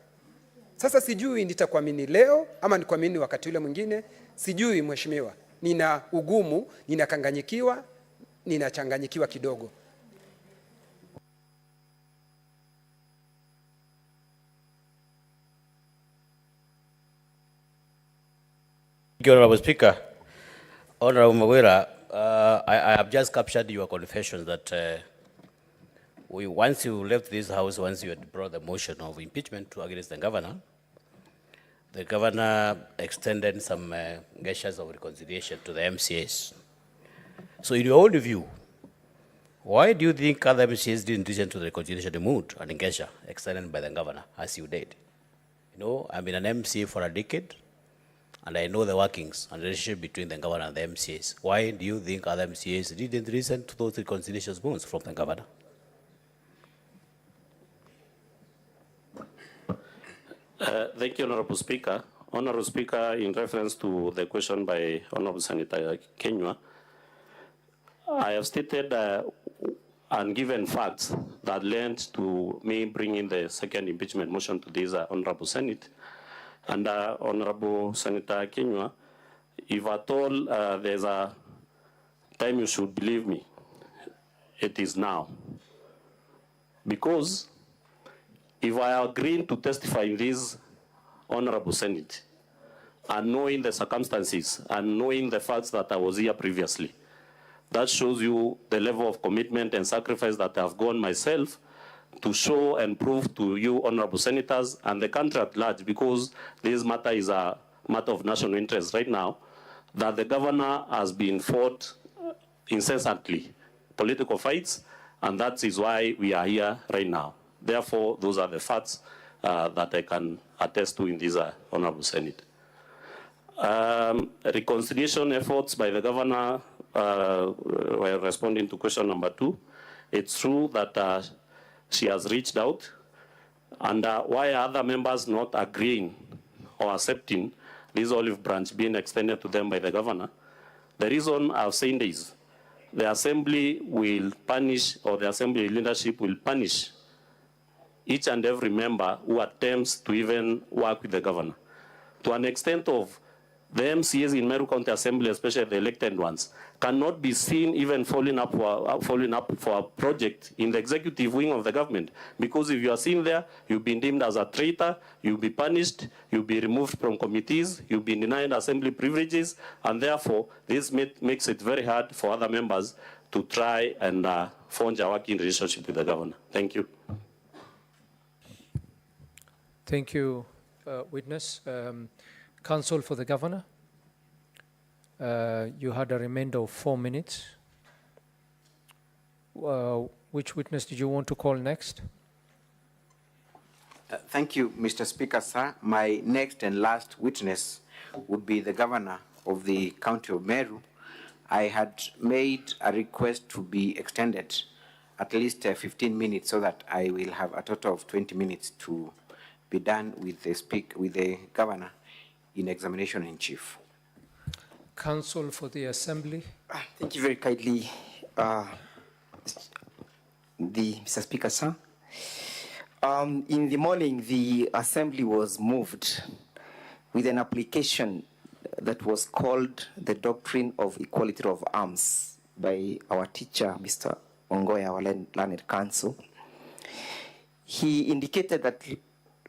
Sasa sijui nitakuamini leo ama nikuamini wakati ule mwingine. Sijui mheshimiwa, nina ugumu, ninakanganyikiwa, ninachanganyikiwa kidogo. Honorable Speaker, Honorable Mwangaza, I have just captured your confession that once you left this house, once you had brought the motion of impeachment against the governor extended some gestures of reconciliation to the MCAs. So in your own view, why do you think other MCAs didn't listen to the reconciliation mood and gesture extended by the governor as you did? You know, I've been an MCA for a decade, and I know the workings and relationship between the governor and the MCAs. Why do you think other MCAs didn't listen to those reconciliation moves from the governor? Thank you, Honorable Speaker. Honorable Speaker, in reference to the question by Honorable Senator Kenywa, I have stated and given facts that led to me bringing the second impeachment motion to this Honorable Senate. And Honorable Senator Kenywa, if at all there's a time you should believe me, it is now. Because if I agree to testify in this Honorable Senate, and knowing the circumstances and knowing the facts that I was here previously, that shows you the level of commitment and sacrifice that I've gone myself to show and prove to you, Honorable Senators, and the country at large, because this matter is a matter of national interest right now, that the governor has been fought incessantly, political fights, and that is why we are here right now. Therefore, those are the facts that I can attest to in this Honorable Senate. Reconciliation efforts by the governor, while responding to question number 2, it's true that she has reached out, and why are other members not agreeing or accepting this olive branch being extended to them by the governor? The reason I've said is the assembly will punish, or the assembly leadership will punish each and every member who attempts to even work with the governor. To an extent of the MCAs in Meru County Assembly, especially the elected ones, cannot be seen even following up for a project in the executive wing of the government. Because if you are seen there, you've been deemed as a traitor, you'll be punished, you'll be removed from committees, you'll be denied assembly privileges, and therefore this makes it very hard for other members to try and forge a working relationship with the governor. Thank you. Thank you, witness. Counsel for the governor, you had a remainder of 4 minutes. Which witness did you want to call next? Thank you, Mr. Speaker, sir. My next and last witness would be the governor of the county of Meru. I had made a request to be extended at least 15 minutes so that I will have a total of 20 minutes to be done with the governor in examination in chief. Counsel for the assembly. Thank you very kindly, Mr. Speaker, sir. In the morning, the assembly was moved with an application that was called the Doctrine of Equality of Arms by our teacher, Mr. Ongoya, our learned counsel. He indicated that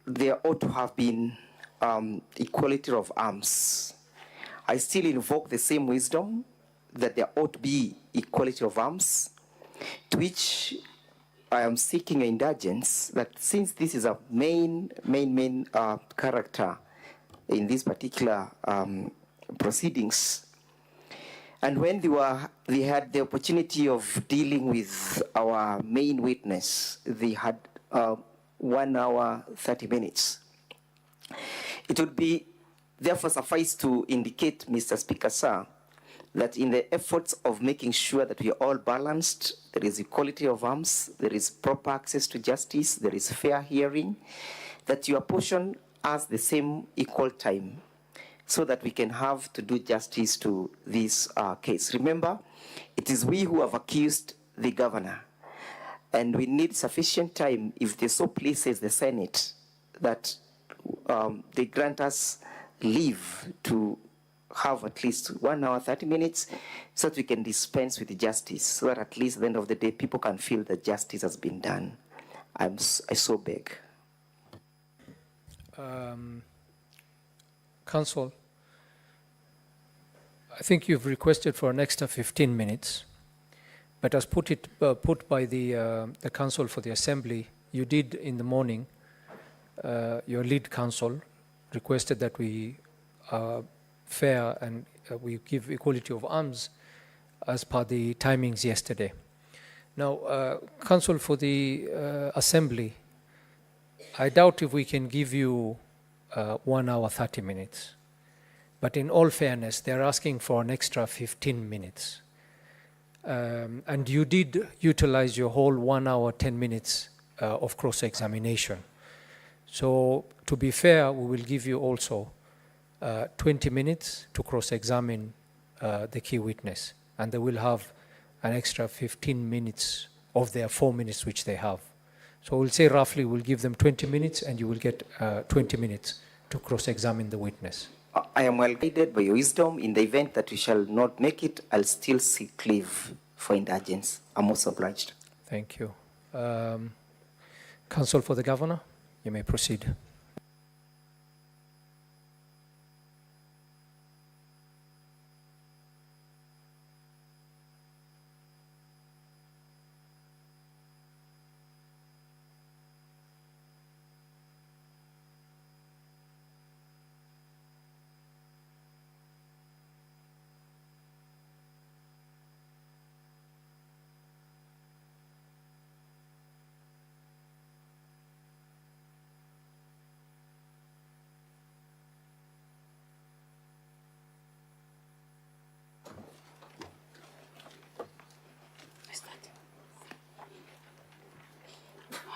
there ought to have been equality of arms. I still invoke the same wisdom that there ought to be equality of arms, to which I am seeking indulgence that since this is a main character in this particular proceedings, and when they had the opportunity of dealing with our main witness, they had 1 hour, 30 minutes. It would be therefore suffice to indicate, Mr. Speaker, sir, that in the efforts of making sure that we are all balanced, there is equality of arms, there is proper access to justice, there is fair hearing, that you apportion us the same equal time so that we can have to do justice to this case. Remember, it is we who have accused the governor, and we need sufficient time, if they so pleases the Senate, that they grant us leave to have at least 1 hour, 30 minutes, so that we can dispense with justice, so that at least at the end of the day, people can feel that justice has been done. I so beg. Council, I think you've requested for an extra 15 minutes, but as put by the Council for the Assembly, you did in the morning, your lead counsel requested that we fair and we give equality of arms as per the timings yesterday. Now, Council for the Assembly, I doubt if we can give you 1 hour, 30 minutes. But in all fairness, they're asking for an extra 15 minutes. And you did utilize your whole 1 hour, 10 minutes of cross-examination. So to be fair, we will give you also 20 minutes to cross-examine the key witness, and they will have an extra 15 minutes of their 4 minutes which they have. So we'll say roughly we'll give them 20 minutes and you will get 20 minutes to cross-examine the witness. I am well guided by your wisdom. In the event that we shall not make it, I'll still seek leave for indulgence. I'm most obliged. Thank you. Counsel for the Governor, you may proceed.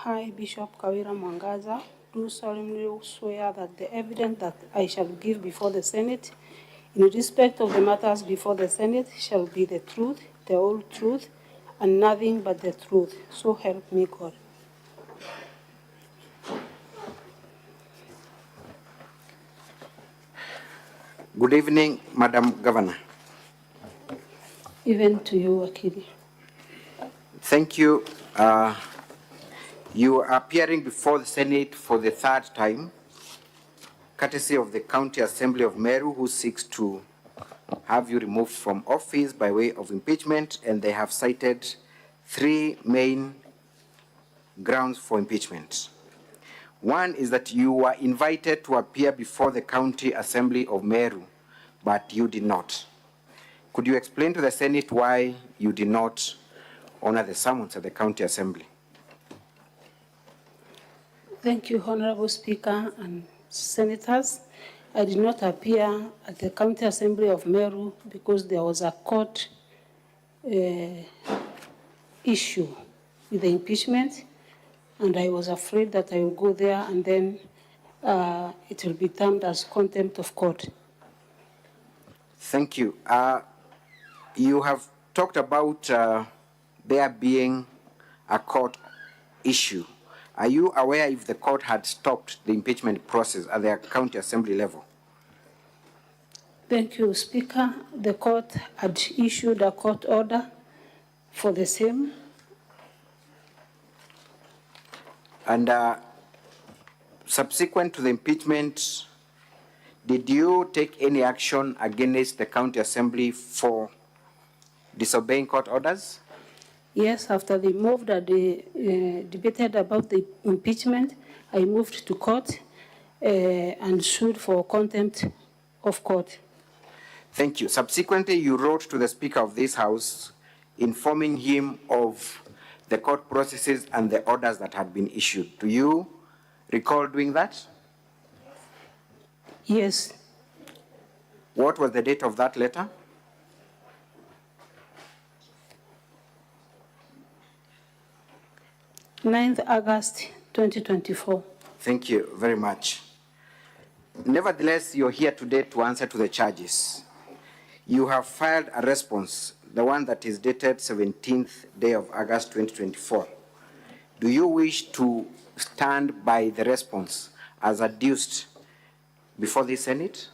I, Bishop Kawira Mwangaza, do solemnly swear that the evidence that I shall give before the Senate in respect of the matters before the Senate shall be the truth, the whole truth, and nothing but the truth. So help me God. Good evening, Madam Governor. Even to you, Akili. Thank you. You are appearing before the Senate for the third time, courtesy of the County Assembly of Meru, who seeks to have you removed from office by way of impeachment, and they have cited 3 main grounds for impeachment. One is that you were invited to appear before the County Assembly of Meru, but you did not. Could you explain to the Senate why you did not honor the summons at the County Assembly? Thank you, Honorable Speaker and Senators. I did not appear at the County Assembly of Meru because there was a court issue with the impeachment, and I was afraid that I would go there and then it will be termed as contempt of court. Thank you. You have talked about there being a court issue. Are you aware if the court had stopped the impeachment process at the County Assembly level? Thank you, Speaker. The court had issued a court order for the same. And subsequent to the impeachment, did you take any action against the County Assembly for disobeying court orders? Yes, after they moved and they debated about the impeachment, I moved to court and sued for contempt of court. Thank you. Subsequently, you wrote to the Speaker of this House informing him of the court processes and the orders that had been issued. Do you recall doing that? Yes. What was the date of that letter? August 2024. Thank you very much. Nevertheless, you're here today to answer to the charges. You have filed a response, the one that is dated 17th day of August 2024. Do you wish to stand by the response as adduced before the Senate?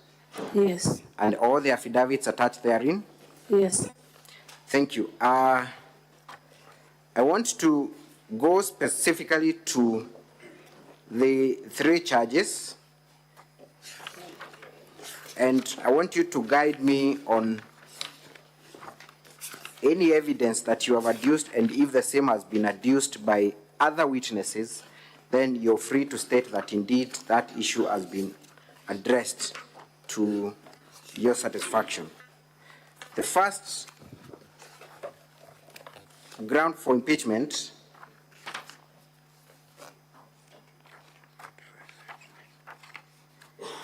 Yes. And all the affidavits attached therein? Yes. Thank you. I want to go specifically to the 3 charges, and I want you to guide me on any evidence that you have adduced, and if the same has been adduced by other witnesses, then you're free to state that indeed that issue has been addressed to your satisfaction. The first ground for impeachment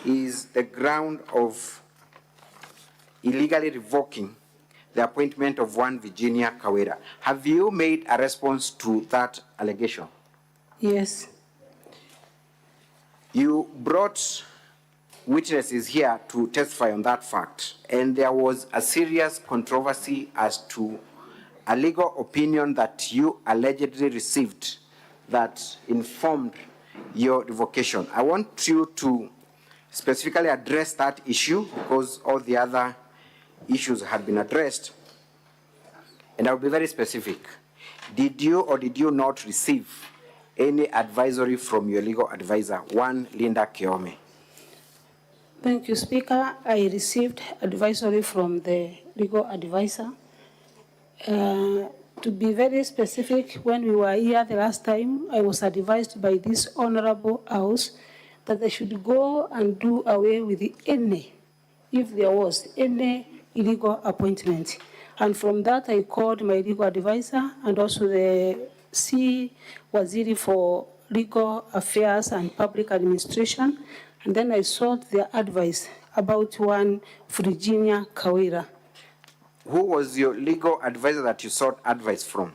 is the ground of illegally revoking the appointment of one Virginia Kawira. Have you made a response to that allegation? Yes. You brought witnesses here to testify on that fact, and there was a serious controversy as to a legal opinion that you allegedly received that informed your revocation. I want you to specifically address that issue because all the other issues had been addressed. And I'll be very specific. Did you or did you not receive any advisory from your legal advisor, one Linda Keome? Thank you, Speaker. I received advisory from the legal advisor. To be very specific, when we were here the last time, I was advised by this honorable house that they should go and do away with any, if there was any illegal appointment. And from that, I called my legal advisor and also the C. Waziri for Legal Affairs and Public Administration, and then I sought their advice about one Virginia Kawira. Who was your legal advisor that you sought advice from?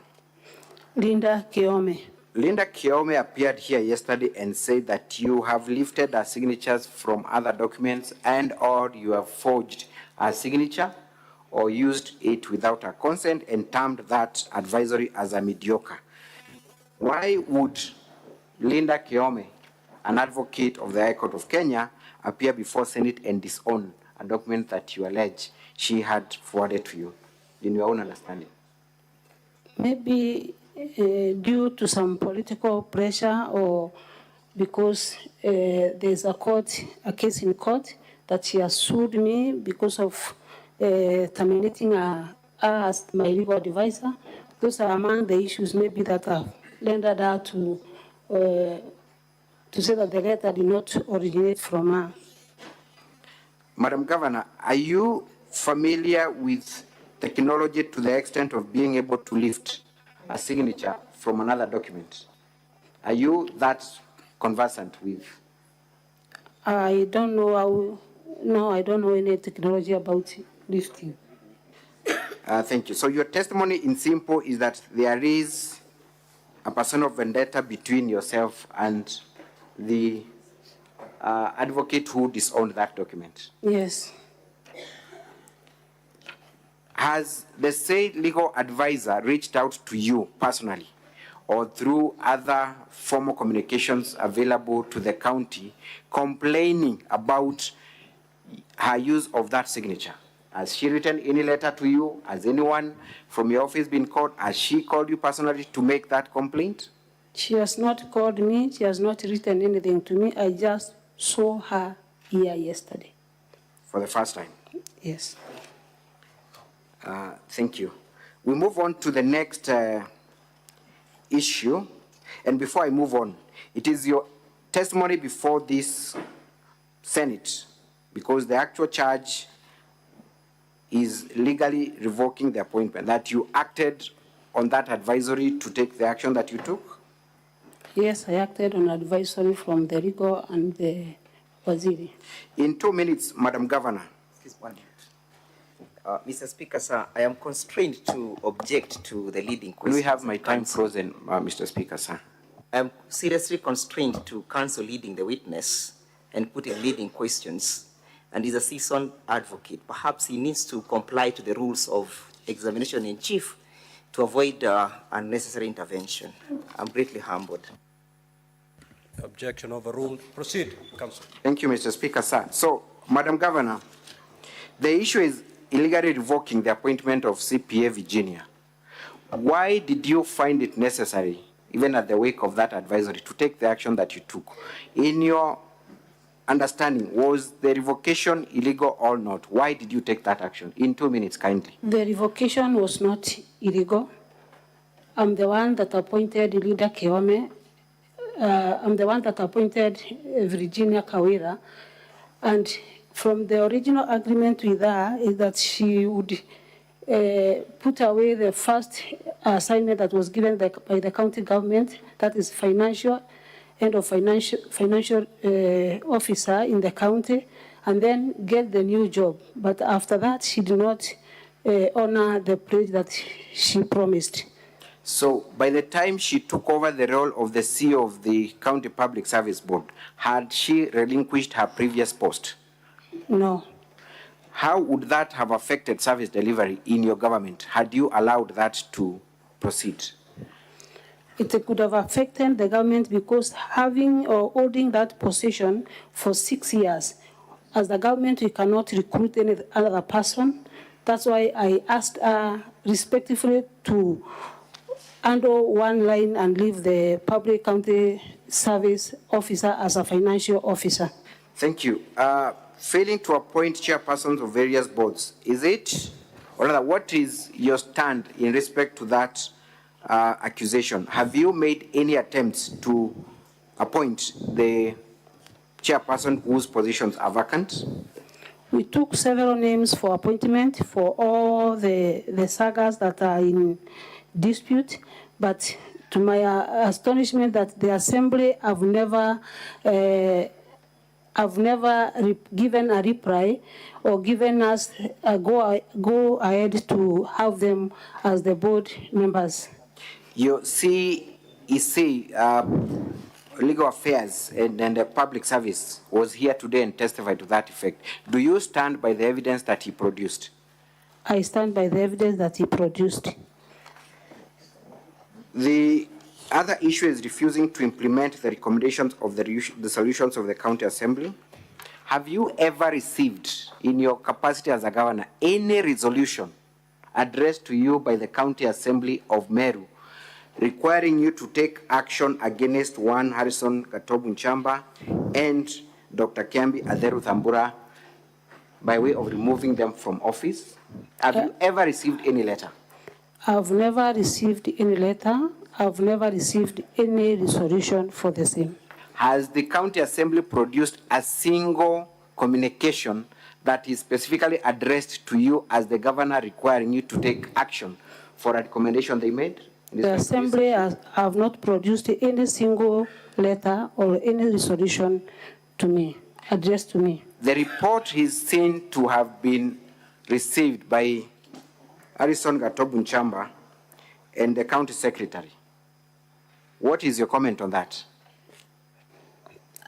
Linda Keome. Linda Keome appeared here yesterday and said that you have lifted her signatures from other documents and or you have forged her signature or used it without her consent and termed that advisory as a mediocre. Why would Linda Keome, an advocate of the High Court of Kenya, appear before Senate and disown a document that you allege she had forwarded to you, in your own understanding? Maybe due to some political pressure or because there's a case in court that she has sued me because of terminating her as my legal advisor. Those are among the issues maybe that have rendered her to say that the letter did not originate from her. Madam Governor, are you familiar with technology to the extent of being able to lift a signature from another document? Are you that conversant with? I don't know how, no, I don't know any technology about lifting. Thank you. So your testimony in simple is that there is a personal vendetta between yourself and the advocate who disowned that document. Yes. Has the said legal advisor reached out to you personally or through other formal communications available to the county complaining about her use of that signature? Has she written any letter to you? Has anyone from your office been called? Has she called you personally to make that complaint? She has not called me. She has not written anything to me. I just saw her here yesterday. For the first time? Yes. Thank you. We move on to the next issue. And before I move on, it is your testimony before this Senate, because the actual charge is legally revoking the appointment, that you acted on that advisory to take the action that you took? Yes, I acted on advisory from the Rigo and the Waziri. In 2 minutes, Madam Governor. Excuse 1 minute. Mr. Speaker, sir, I am constrained to object to the leading question. We have my time frozen, Mr. Speaker, sir. I am seriously constrained to cancel leading the witness and putting leading questions, and is a seasoned advocate. Perhaps he needs to comply to the rules of examination in chief to avoid unnecessary intervention. I'm greatly humbled. Objection overruled. Proceed, Council. Thank you, Mr. Speaker, sir. So, Madam Governor, the issue is illegally revoking the appointment of CPA Virginia. Why did you find it necessary, even at the wake of that advisory, to take the action that you took? In your understanding, was the revocation illegal or not? Why did you take that action? In 2 minutes, kindly. The revocation was not illegal. I'm the one that appointed Leader Kiwame. I'm the one that appointed Virginia Kawira. And from the original agreement with her is that she would put away the first assignment that was given by the county government, that is financial officer in the county, and then get the new job. But after that, she did not honor the pledge that she promised. So by the time she took over the role of the CEO of the County Public Service Board, had she relinquished her previous post? No. How would that have affected service delivery in your government had you allowed that to proceed? It could have affected the government because having or holding that position for 6 years, as the government, we cannot recruit any other person. That's why I asked her respectfully to handle one line and leave the public county service officer as a financial officer. Thank you. Failing to appoint chairpersons of various boards, is it, or rather, what is your stand in respect to that accusation? Have you made any attempts to appoint the chairperson whose positions are vacant? We took several names for appointment for all the sagas that are in dispute, but to my astonishment that the Assembly have never given a reply or given us a go ahead to have them as the board members. Your CEC, Legal Affairs and the Public Service was here today and testified to that effect. Do you stand by the evidence that he produced? I stand by the evidence that he produced. The other issue is refusing to implement the recommendations of the solutions of the County Assembly. Have you ever received, in your capacity as a governor, any resolution addressed to you by the County Assembly of Meru requiring you to take action against one Harrison Gatobu Nchamba and Dr. Kiambi Aderu Thambura by way of removing them from office? Have you ever received any letter? I've never received any letter. I've never received any resolution for the same. Has the County Assembly produced a single communication that is specifically addressed to you as the governor requiring you to take action for a recommendation they made? The Assembly have not produced any single letter or any resolution to me, addressed to me. The report is seen to have been received by Harrison Gatobu Nchamba and the County Secretary. What is your comment on that?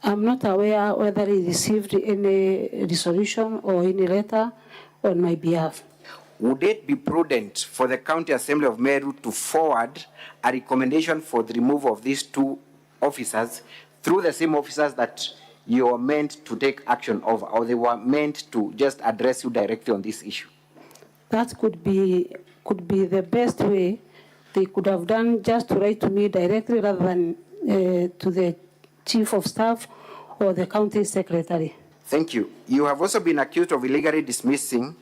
I'm not aware whether he received any resolution or any letter on my behalf. Would it be prudent for the County Assembly of Meru to forward a recommendation for the removal of these two officers through the same officers that you were meant to take action over, or they were meant to just address you directly on this issue? That could be the best way. They could have done just to write to me directly rather than to the Chief of Staff or the County Secretary. Thank you. You have also been accused of illegally dismissing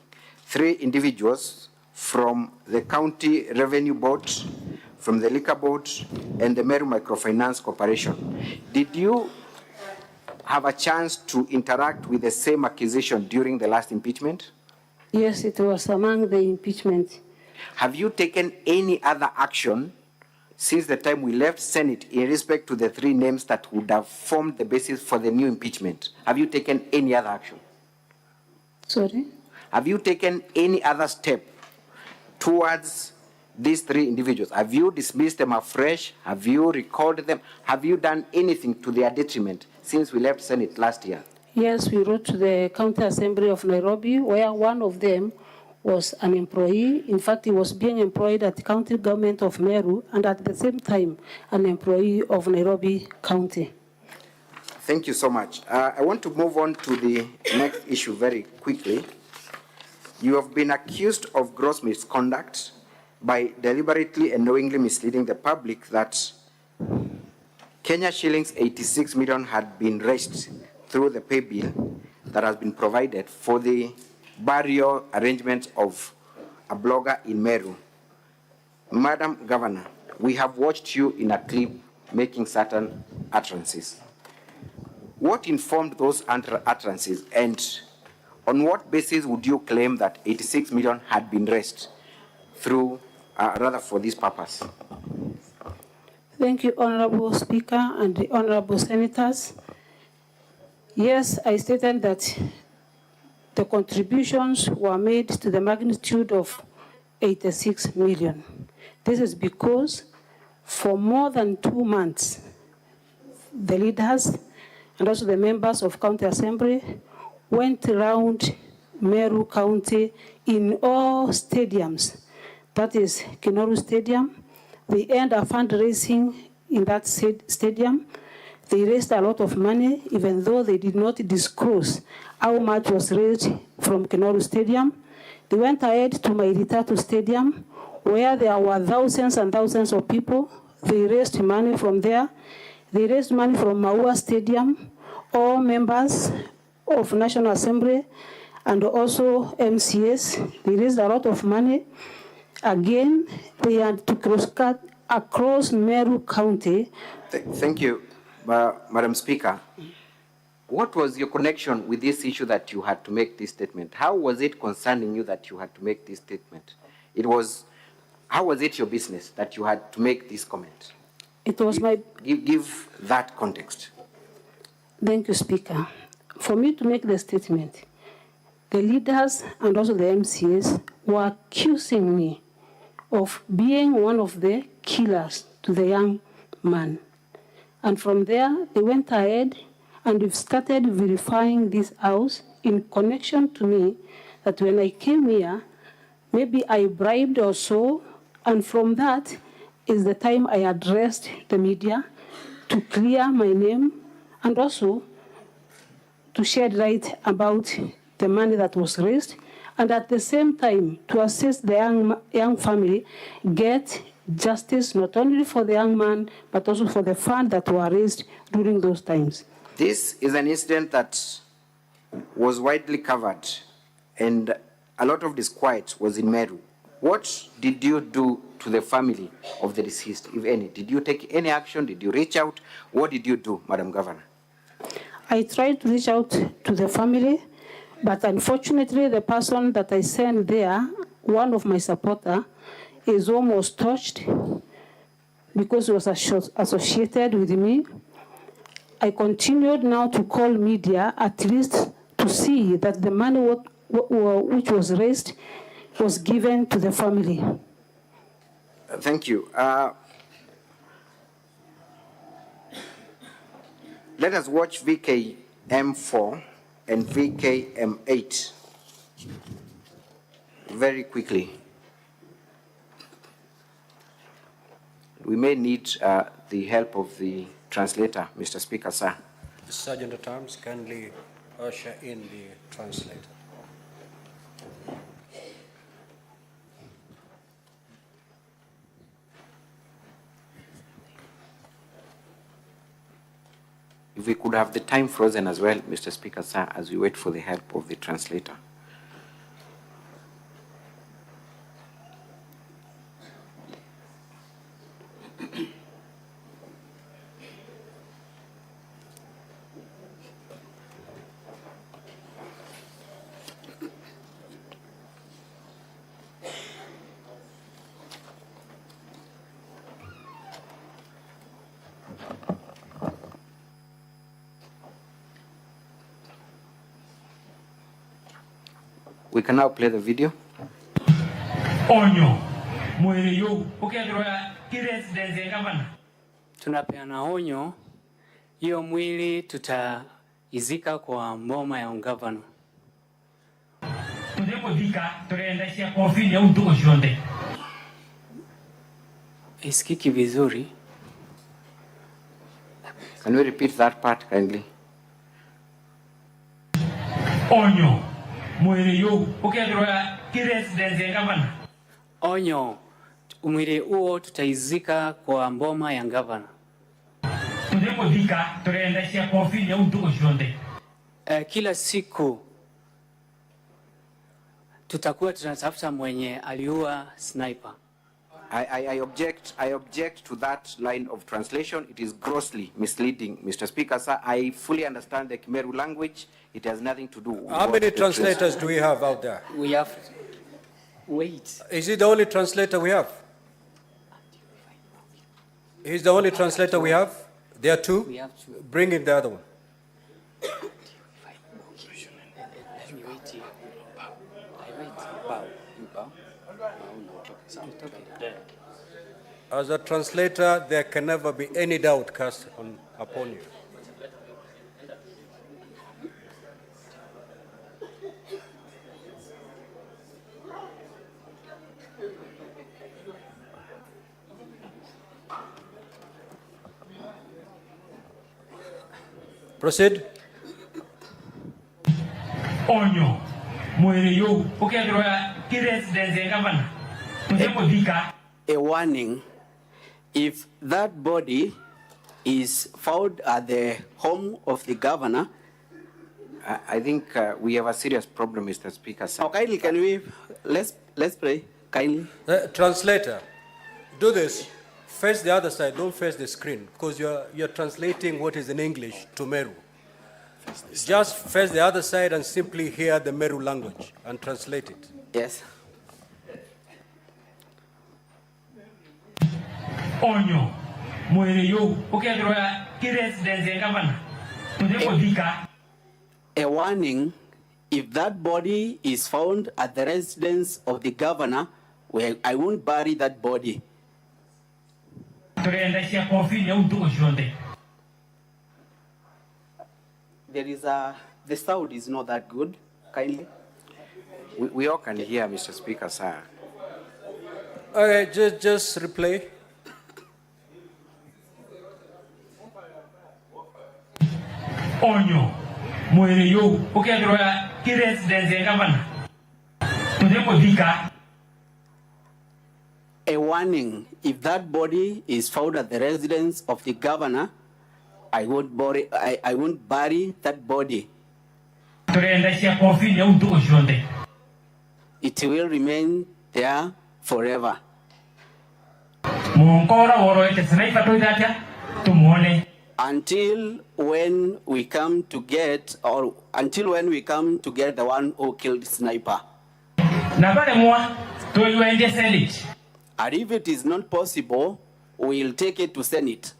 3 individuals from the County Revenue Board, from the Liquor Board, and the Meru Microfinance Corporation. Did you have a chance to interact with the same accusation during the last impeachment? Yes, it was among the impeachment. Have you taken any other action since the time we left Senate in respect to the three names that would have formed the basis for the new impeachment? Have you taken any other action? Sorry? Have you taken any other step towards these three individuals? Have you dismissed them afresh? Have you recalled them? Have you done anything to their detriment since we left Senate last year? Yes, we wrote to the County Assembly of Nairobi, where one of them was an employee. In fact, he was being employed at the county government of Meru and at the same time an employee of Nairobi County. Thank you so much. I want to move on to the next issue very quickly. You have been accused of gross misconduct by deliberately and knowingly misleading the public that Kenya shillings 86 million had been raised through the pay bill that has been provided for the burial arrangements of a blogger in Meru. Madam Governor, we have watched you in a clip making certain utterances. What informed those utterances, and on what basis would you claim that 86 million had been raised through, rather for this purpose? Thank you, Honorable Speaker and the Honorable Senators. Yes, I stated that the contributions were made to the magnitude of 86 million. This is because for more than 2 months, the leaders and also the members of County Assembly went around Meru County in all stadiums. That is Kinoru Stadium. They earned a fundraising in that stadium. They raised a lot of money, even though they did not disclose how much was raised from Kinoru Stadium. They went ahead to Mairitatu Stadium, where there were thousands and thousands of people. They raised money from there. They raised money from Maua Stadium. All members of National Assembly and also MCS, they raised a lot of money. Again, they had to cross-cut across Meru County. Thank you, Madam Speaker. What was your connection with this issue that you had to make this statement? How was it concerning you that you had to make this statement? How was it your business that you had to make this comment? It was Give that context. Thank you, Speaker. For me to make the statement, the leaders and also the MCAs were accusing me of being one of the killers to the young man. And from there, they went ahead and we've started verifying this house in connection to me that when I came here, maybe I bribed or so, and from that is the time I addressed the media to clear my name and also to shed light about the money that was raised, and at the same time to assist the young family get justice not only for the young man, but also for the fund that were raised during those times. This is an incident that was widely covered, and a lot of disquiet was in Meru. What did you do to the family of the deceased, if any? Did you take any action? Did you reach out? What did you do, Madam Governor? I tried to reach out to the family, but unfortunately the person that I sent there, one of my supporters, his home was touched because he was associated with me. I continued now to call media, at least to see that the money which was raised was given to the family. Thank you. Let us watch VKM4 and VKM8 very quickly. We may need the help of the translator, Mr. Speaker, sir. The Sergeant at Arms, kindly usher in the translator. If we could have the time frozen as well, Mr. Speaker, sir, as we wait for the help of the translator. We can now play the video. Onyo. Mwere yo. Ukiadroya kiresidence governor. Tunapeana onyo, hiyo mwili tutaizika kwa mboma ya ungavana. Isikiki vizuri. Can we repeat that part kindly? Onyo. Mwere yo. Ukiadroya kiresidence governor. Onyo, mwili huo tutaizika kwa mboma ya ngavana. Kila siku tutakuwa tunatafuta mwenye aliua sniper. I object to that line of translation. It is grossly misleading, Mr. Speaker. Sir, I fully understand the Meru language. It has nothing to do with How many translators do we have out there? We have... Wait. Is he the only translator we have? He's the only translator we have? There are two? We have two. Bring in the other one. As a translator, there can never be any doubt cast upon you. Proceed. Onyo. Mwere yo. Ukiadroya kiresidence governor. A warning, if that body is found at the home of the governor, I think we have a serious problem, Mr. Speaker. Sir. Oh, kindly, can we, let's pray, kindly. Translator, do this. Face the other side, don't face the screen, because you're translating what is in English to Meru. Just face the other side and simply hear the Meru language and translate it. Yes. Onyo. Mwere yo. Ukiadroya kiresidence governor. A warning, if that body is found at the residence of the governor, well, I won't bury that body. There is the sound is not that good, kindly. We all can hear, Mr. Speaker, sir. Okay, just replay. Onyo. Mwere yo. Ukiadroya kiresidence governor. A warning, if that body is found at the residence of the governor, I won't bury that body. It will remain there forever. Until when we come to get the one who killed the sniper. And if it is not possible, we'll take it to Senate.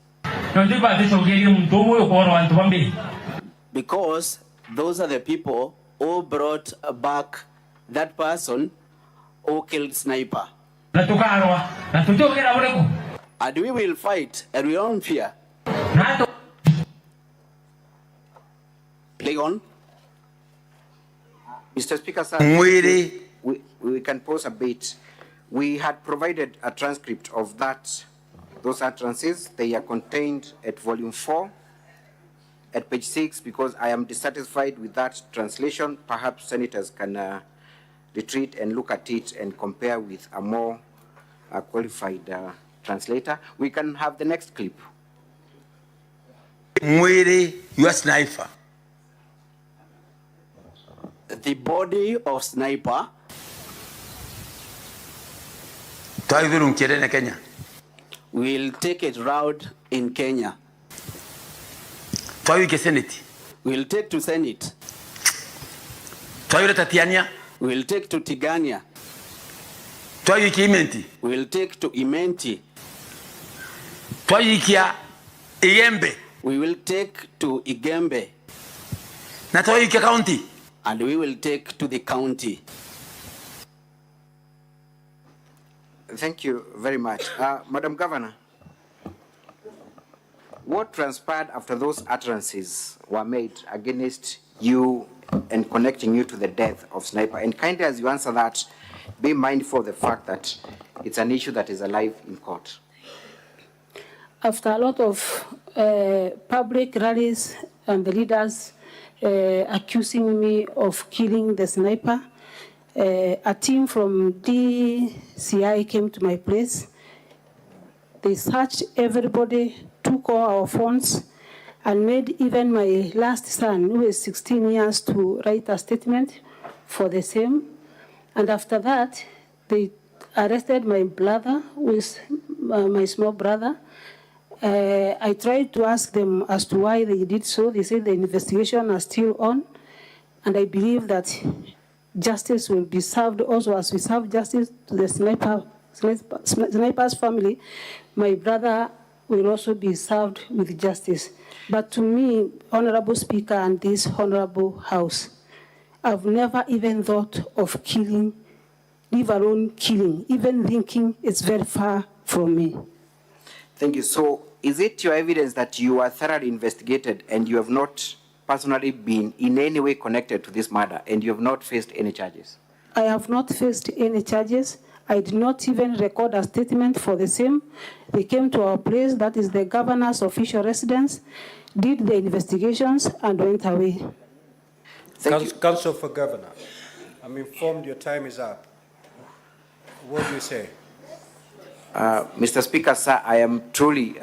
Because those are the people who brought back that person who killed sniper. And we will fight and we don't fear. Play on. Mr. Speaker, sir, we can pause a bit. We had provided a transcript of those utterances. They are contained at volume 4, at page 6, because I am dissatisfied with that translation. Perhaps senators can retreat and look at it and compare with a more qualified translator. We can have the next clip. Mwere, you are sniper. The body of sniper. We'll take it round in Kenya. We'll take to Senate. We'll take to Tigania. We'll take to Imenti. We will take to Igembe. County. and we will take to the county. Thank you very much. Madam Governor, what transpired after those utterances were made against you and connecting you to the death of Sniper? And kindly, as you answer that, be mindful of the fact that it's an issue that is alive in court. After a lot of public rallies and the leaders accusing me of killing the sniper, a team from DCI came to my place. They searched everybody, took all our phones, and made even my last son, who is 16 years, to write a statement for the same. And after that, they arrested my brother, who is my small brother. I tried to ask them as to why they did so. They said the investigation is still on, and I believe that justice will be served also as we serve justice to the sniper's family. My brother will also be served with justice. But to me, Honorable Speaker and this Honorable House, I've never even thought of killing, leave alone killing. Even thinking it's very far from me. Thank you. So is it your evidence that you are thoroughly investigated and you have not personally been in any way connected to this murder and you have not faced any charges? I have not faced any charges. I did not even record a statement for the same. They came to our place, that is the governor's official residence, did the investigations and went away. Council for Governor, I'm informed your time is up. What do you say? Mr. Speaker, sir, I am truly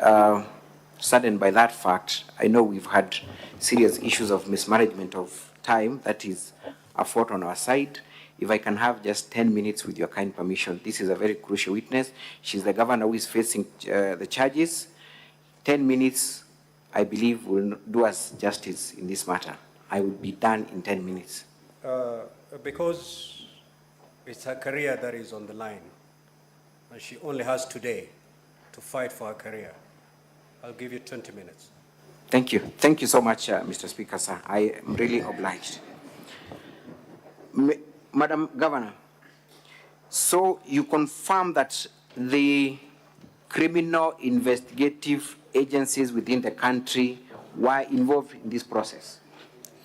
saddened by that fact. I know we've had serious issues of mismanagement of time. That is a fault on our side. If I can have just 10 minutes with your kind permission. This is a very crucial witness. She's the governor who is facing the charges. 10 minutes, I believe, will do us justice in this matter. I will be done in 10 minutes. Because it's her career that is on the line, and she only has today to fight for her career, I'll give you 20 minutes. Thank you. Thank you so much, Mr. Speaker, sir. I am really obliged. Madam Governor, so you confirm that the criminal investigative agencies within the country were involved in this process?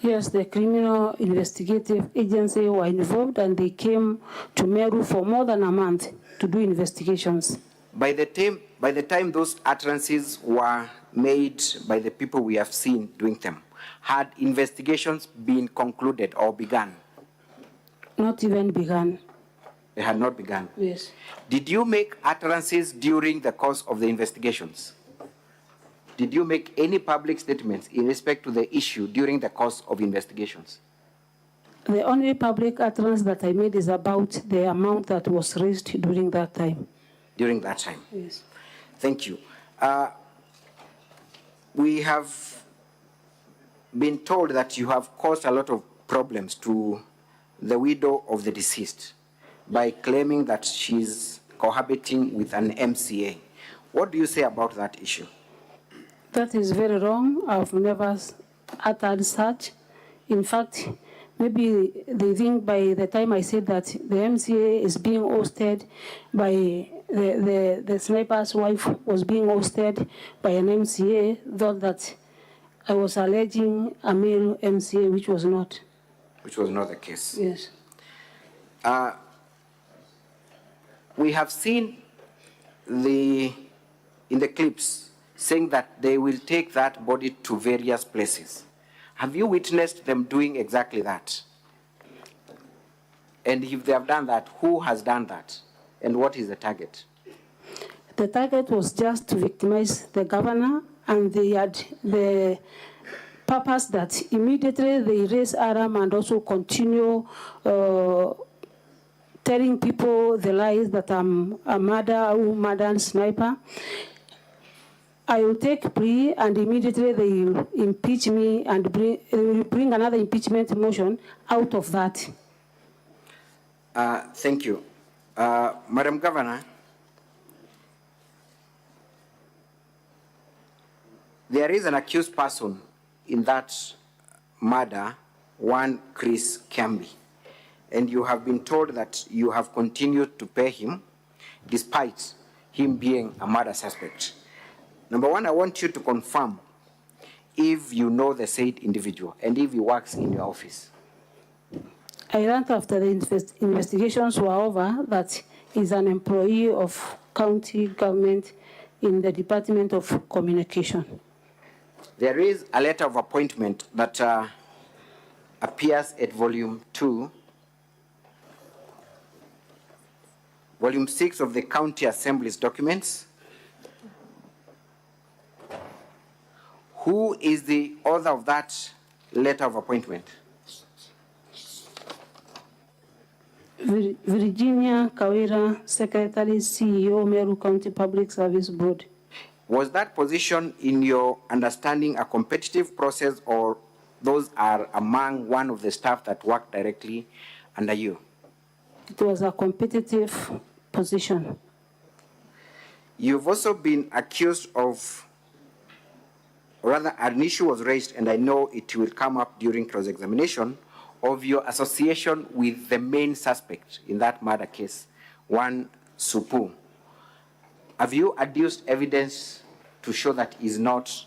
Yes, the criminal investigative agency were involved and they came to Meru for more than a month to do investigations. By the time those utterances were made by the people we have seen doing them, had investigations been concluded or begun? Not even begun. They had not begun? Yes. Did you make utterances during the course of the investigations? Did you make any public statements in respect to the issue during the course of investigations? The only public utterance that I made is about the amount that was raised during that time. During that time? Yes. Thank you. We have been told that you have caused a lot of problems to the widow of the deceased by claiming that she's cohabiting with an MCA. What do you say about that issue? That is very wrong. I've never uttered such. In fact, maybe they think by the time I said that the MCA is being hosted by the sniper's wife was being hosted by an MCA, thought that I was alleging a male MCA, which was not. Which was not the case. Yes. We have seen in the clips saying that they will take that body to various places. Have you witnessed them doing exactly that? And if they have done that, who has done that? And what is the target? The target was just to victimize the governor, and they had the purpose that immediately they raise alarm and also continue telling people the lies that I'm a murder sniper. I will take plea and immediately they will impeach me and bring another impeachment motion out of that. Thank you. Madam Governor, there is an accused person in that murder one Chris Camby, and you have been told that you have continued to pay him despite him being a murder suspect. Number one, I want you to confirm if you know the said individual and if he works in your office. I learned after the investigations were over that he's an employee of county government in the Department of Communication. There is a letter of appointment that appears at volume 2, volume 6 of the County Assembly's documents. Who is the author of that letter of appointment? Virginia Kawira, Secretary, CEO, Meru County Public Service Board. Was that position, in your understanding, a competitive process, or those are among one of the staff that work directly under you? It was a competitive position. You've also been accused of, or rather an issue was raised, and I know it will come up during cross-examination, of your association with the main suspect in that murder case, one Supu. Have you adduced evidence to show that he's not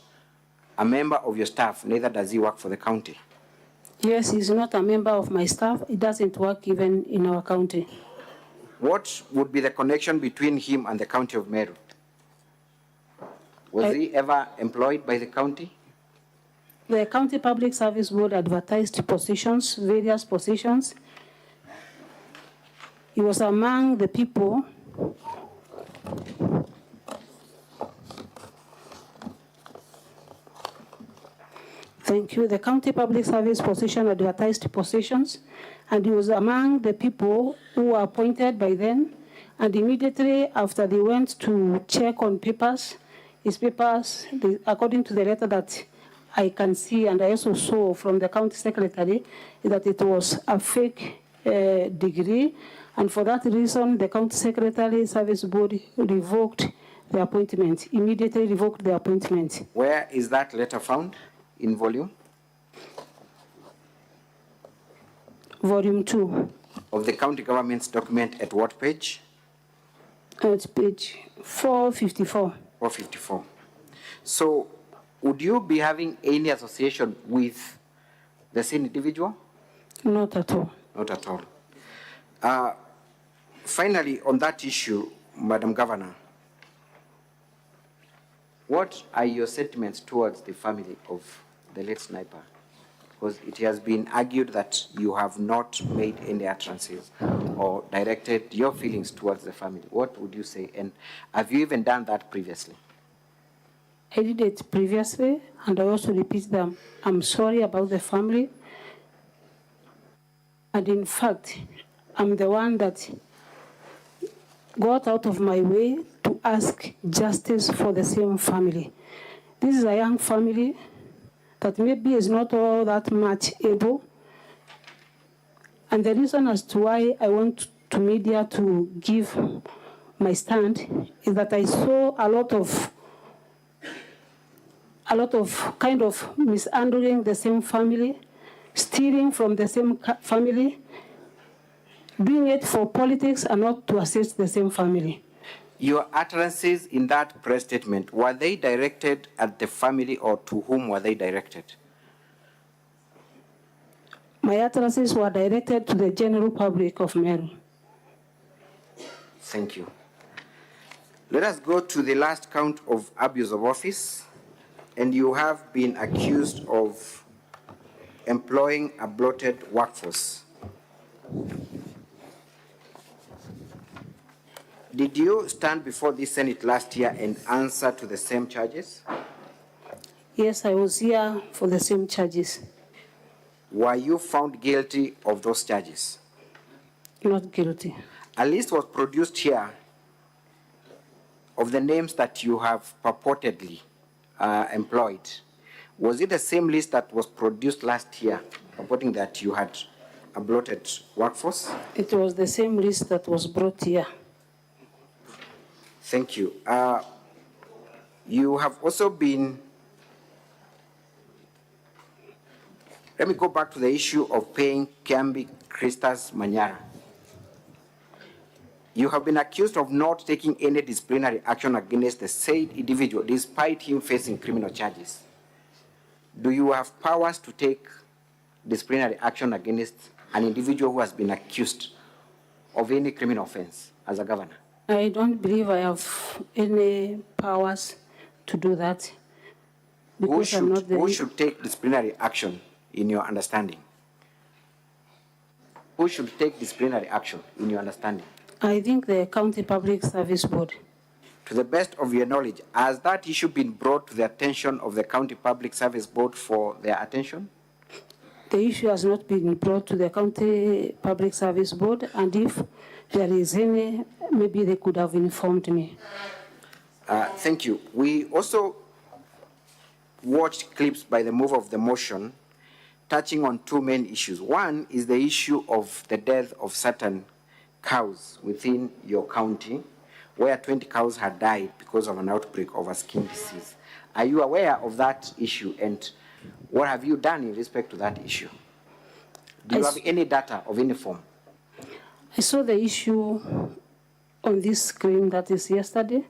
a member of your staff, neither does he work for the county? Yes, he's not a member of my staff. He doesn't work even in our county. What would be the connection between him and the county of Meru? Was he ever employed by the county? The County Public Service Board advertised positions, various positions. He was among the people Thank you. The County Public Service position advertised positions, and he was among the people who were appointed by them. And immediately after they went to check on papers, his papers, according to the letter that I can see, and I also saw from the county secretary, that it was a fake degree. And for that reason, the county secretary service board revoked the appointment, immediately revoked the appointment. Where is that letter found? In volume? Volume 2. Of the county government's document at what page? At page 454. 454. So, would you be having any association with the same individual? Not at all. Not at all. Finally, on that issue, Madam Governor, what are your sentiments towards the family of the late sniper? Because it has been argued that you have not made any utterances or directed your feelings towards the family. What would you say? And have you even done that previously? I did it previously, and I also repeat them. I'm sorry about the family. And in fact, I'm the one that got out of my way to ask justice for the same family. This is a young family that maybe is not all that much able. And the reason as to why I went to media to give my stand is that I saw a lot of kind of mishandling the same family, stealing from the same family, doing it for politics and not to assist the same family. Your utterances in that press statement, were they directed at the family, or to whom were they directed? My utterances were directed to the general public of Meru. Thank you. Let us go to the last count of abuse of office. And you have been accused of employing a bloated workforce. Did you stand before the Senate last year and answer to the same charges? Yes, I was here for the same charges. Were you found guilty of those charges? Not guilty. A list was produced here of the names that you have purportedly employed. Was it the same list that was produced last year, purporting that you had a bloated workforce? It was the same list that was brought here. Thank you. You have also been Let me go back to the issue of paying Kiambi Christus Manyara. You have been accused of not taking any disciplinary action against the said individual despite him facing criminal charges. Do you have powers to take disciplinary action against an individual who has been accused of any criminal offense as a governor? I don't believe I have any powers to do that. Because Who should take disciplinary action in your understanding? Who should take disciplinary action in your understanding? I think the County Public Service Board. To the best of your knowledge, has that issue been brought to the attention of the County Public Service Board for their attention? The issue has not been brought to the County Public Service Board, and if there is any, maybe they could have informed me. Thank you. We also watched clips by the mover of the motion touching on two main issues. One is the issue of the death of certain cows within your county, where 20 cows had died because of an outbreak of a skin disease. Are you aware of that issue, and what have you done in respect to that issue? Do you have any data of any form? I saw the issue on this screen that is yesterday.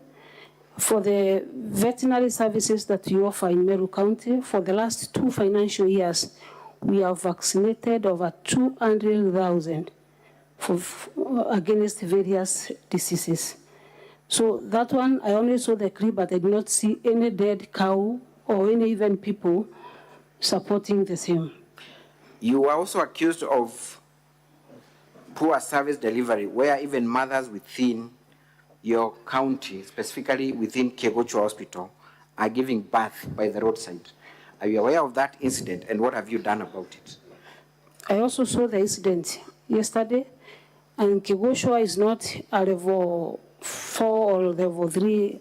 For the veterinary services that you offer in Meru County, for the last 2 financial years, we have vaccinated over 200,000 against various diseases. So that one, I only saw the clip, but I did not see any dead cow or any even people supporting the same. You were also accused of poor service delivery, where even mothers within your county, specifically within Kegocho Hospital, are giving birth by the roadside. Are you aware of that incident, and what have you done about it? I also saw the incident yesterday, and Kegocho is not a level 4 or level 3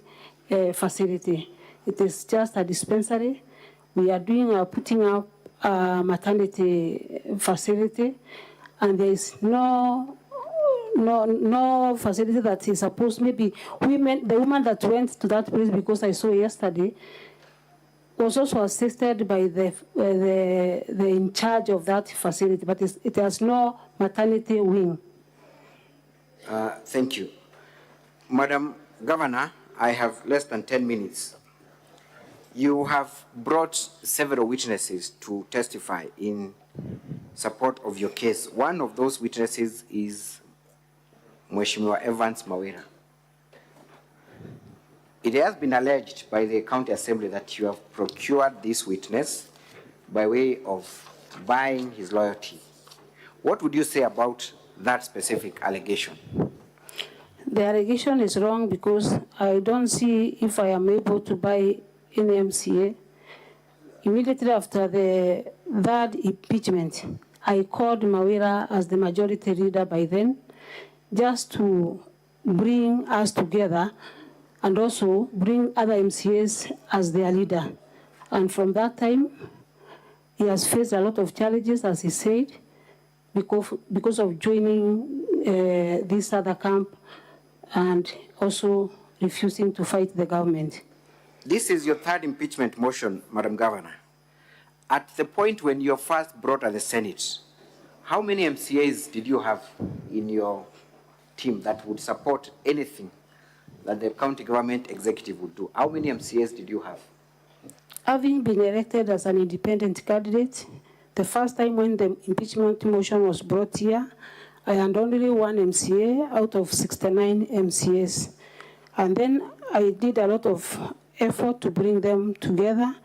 facility. It is just a dispensary. We are putting up a maternity facility, and there is no facility that is supposed, maybe the woman that went to that place, because I saw yesterday, was also assisted by the in charge of that facility, but it has no maternity wing. Thank you. Madam Governor, I have less than 10 minutes. You have brought several witnesses to testify in support of your case. One of those witnesses is Mheshimiwa Evans Mawira. It has been alleged by the County Assembly that you have procured this witness by way of buying his loyalty. What would you say about that specific allegation? The allegation is wrong because I don't see if I am able to buy any MCA. Immediately after the third impeachment, I called Mawira as the majority leader by then, just to bring us together and also bring other MCAs as their leader. And from that time, he has faced a lot of challenges, as he said, because of joining this other camp and also refusing to fight the government. This is your third impeachment motion, Madam Governor. At the point when you first brought at the Senate, how many MCAs did you have in your team that would support anything that the county government executive would do? How many MCAs did you have? Having been elected as an independent candidate, the first time when the impeachment motion was brought here, I had only 1 MCA out of 69 MCAs. And then I did a lot of effort to bring them together.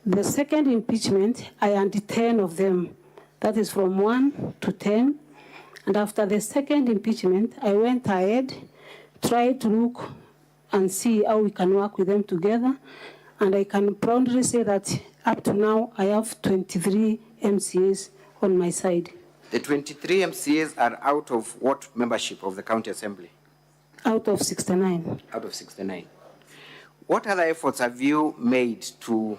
The second impeachment, I had 10 of them. That is from 1 to 10. And after the second impeachment, I went ahead, tried to look and see how we can work with them together. And I can proudly say that up to now, I have 23 MCAs on my side. The 23 MCAs are out of what membership of the County Assembly? Out of 69. Out of 69. What other efforts have you made to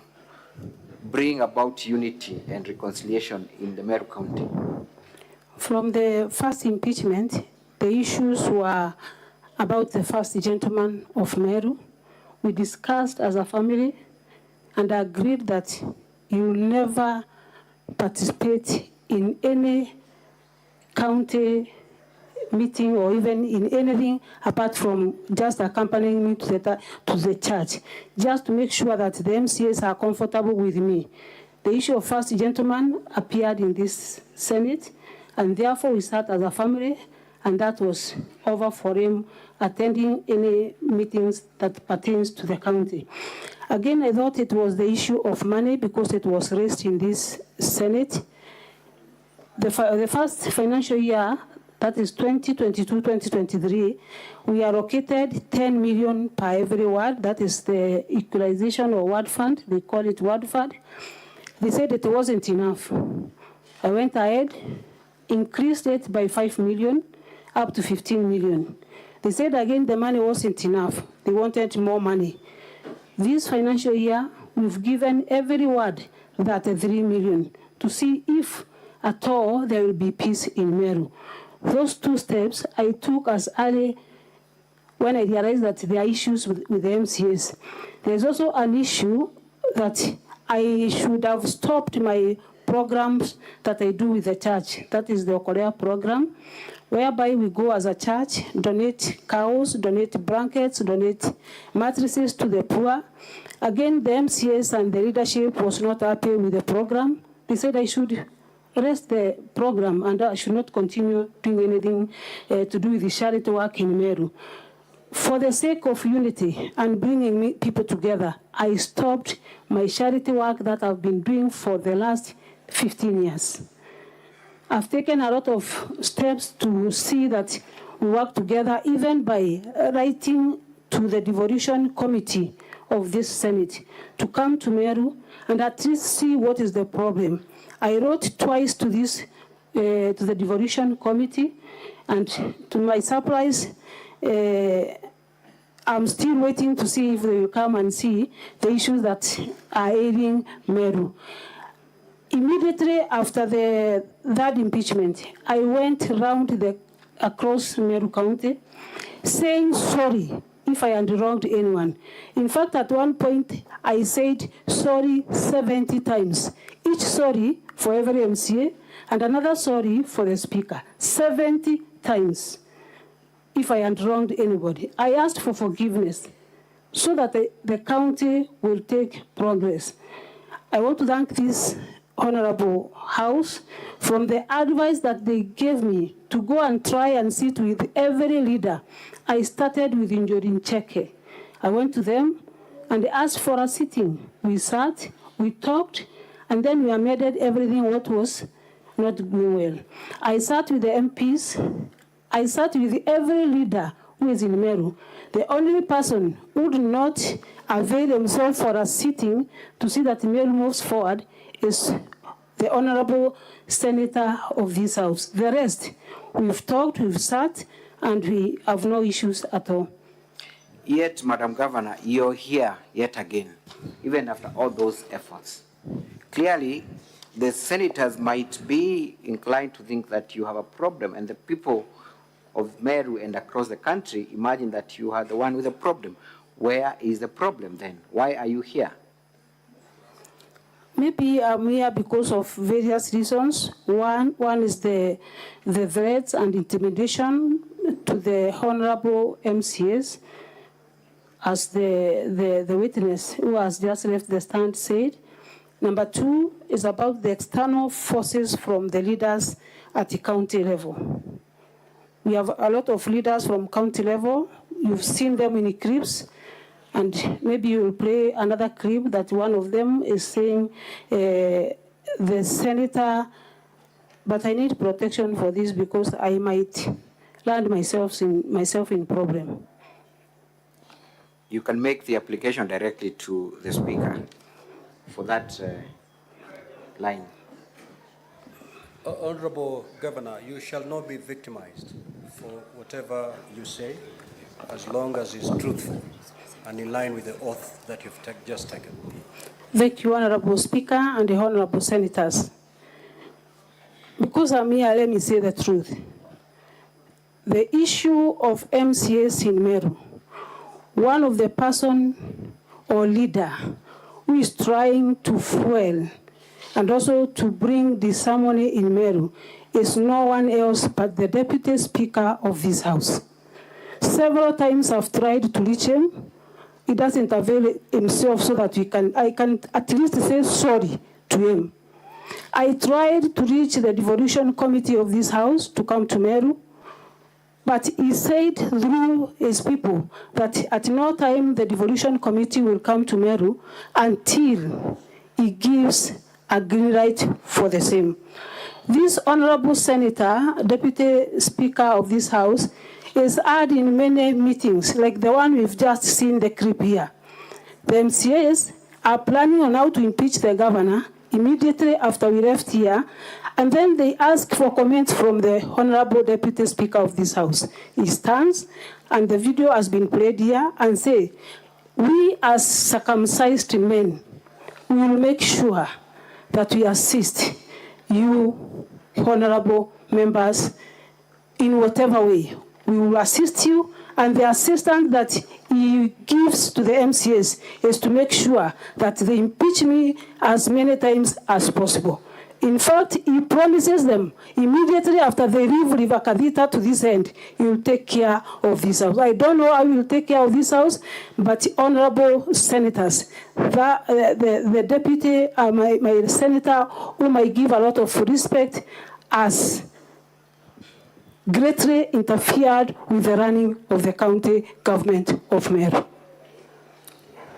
bring about unity and reconciliation in the Meru County? From the first impeachment, the issues were about the first gentleman of Meru. We discussed as a family and agreed that you will never participate in any county meeting or even in anything apart from just accompanying me to the church, just to make sure that the MCAs are comfortable with me. The issue of first gentleman appeared in this Senate, and therefore we sat as a family, and that was over for him attending any meetings that pertains to the county. Again, I thought it was the issue of money because it was raised in this Senate. The first financial year, that is 2022-2023, we allocated 10 million per every ward. That is the equalization or ward fund. They call it ward fund. They said it wasn't enough. I went ahead, increased it by 5 million, up to 15 million. They said again the money wasn't enough. They wanted more money. This financial year, we've given every ward that 3 million to see if at all there will be peace in Meru. Those two steps I took as early when I realized that there are issues with the MCAs. There's also an issue that I should have stopped my programs that I do with the church. That is the Korea program, whereby we go as a church, donate cows, donate blankets, donate mattresses to the poor. Again, the MCAs and the leadership was not happy with the program. They said I should rest the program and I should not continue doing anything to do with the charity work in Meru. For the sake of unity and bringing people together, I stopped my charity work that I've been doing for the last 15 years. I've taken a lot of steps to see that we work together, even by writing to the devolution committee of this Senate to come to Meru and at least see what is the problem. I wrote twice to this, to the devolution committee, and to my surprise, I'm still waiting to see if they will come and see the issues that are ailing Meru. Immediately after that impeachment, I went around across Meru County saying sorry if I had wronged anyone. In fact, at one point, I said sorry 70 times. Each sorry for every MCA, and another sorry for the speaker. 70 times if I had wronged anybody. I asked for forgiveness so that the county will take progress. I want to thank this Honorable House from the advice that they gave me to go and try and sit with every leader. I started with Injorin Cheke. I went to them and asked for a sitting. We sat, we talked, and then we amended everything what was not going well. I sat with the MPs. I sat with every leader who is in Meru. The only person who did not avail himself for a sitting to see that Meru moves forward is the Honorable Senator of this House. The rest, we've talked, we've sat, and we have no issues at all. Yet, Madam Governor, you're here yet again, even after all those efforts. Clearly, the senators might be inclined to think that you have a problem, and the people of Meru and across the country imagine that you are the one with a problem. Where is the problem then? Why are you here? Maybe I'm here because of various reasons. One is the threats and intimidation to the honorable MCAs, as the witness who has just left the stand said. Number two is about the external forces from the leaders at the county level. We have a lot of leaders from county level. You've seen them in the clips. And maybe you will play another clip that one of them is saying, the senator, but I need protection for this because I might land myself in problem. You can make the application directly to the speaker for that line. Honorable Governor, you shall not be victimized for whatever you say, as long as it's truthful and in line with the oath that you've just taken. Thank you, Honorable Speaker and the Honorable Senators. Because I'm here, let me say the truth. The issue of MCAs in Meru, one of the person or leader who is trying to fuel and also to bring the ceremony in Meru is no one else but the Deputy Speaker of this House. Several times I've tried to reach him. He doesn't avail himself so that I can at least say sorry to him. I tried to reach the devolution committee of this House to come to Meru, but he said through his people that at no time the devolution committee will come to Meru until he gives a green light for the same. This honorable senator, Deputy Speaker of this House, is had in many meetings, like the one we've just seen the clip here. The MCAs are planning on how to impeach the governor immediately after we left here, and then they ask for comments from the Honorable Deputy Speaker of this House. He stands, and the video has been played here, and say, we as circumcised men, we will make sure that we assist you, honorable members, in whatever way. We will assist you, and the assistance that he gives to the MCAs is to make sure that they impeach me as many times as possible. In fact, he promises them immediately after they leave River Kadita to this end, he will take care of this house. I don't know how he will take care of this house, but honorable senators, the deputy, my senator, whom I give a lot of respect, has greatly interfered with the running of the county government of Meru.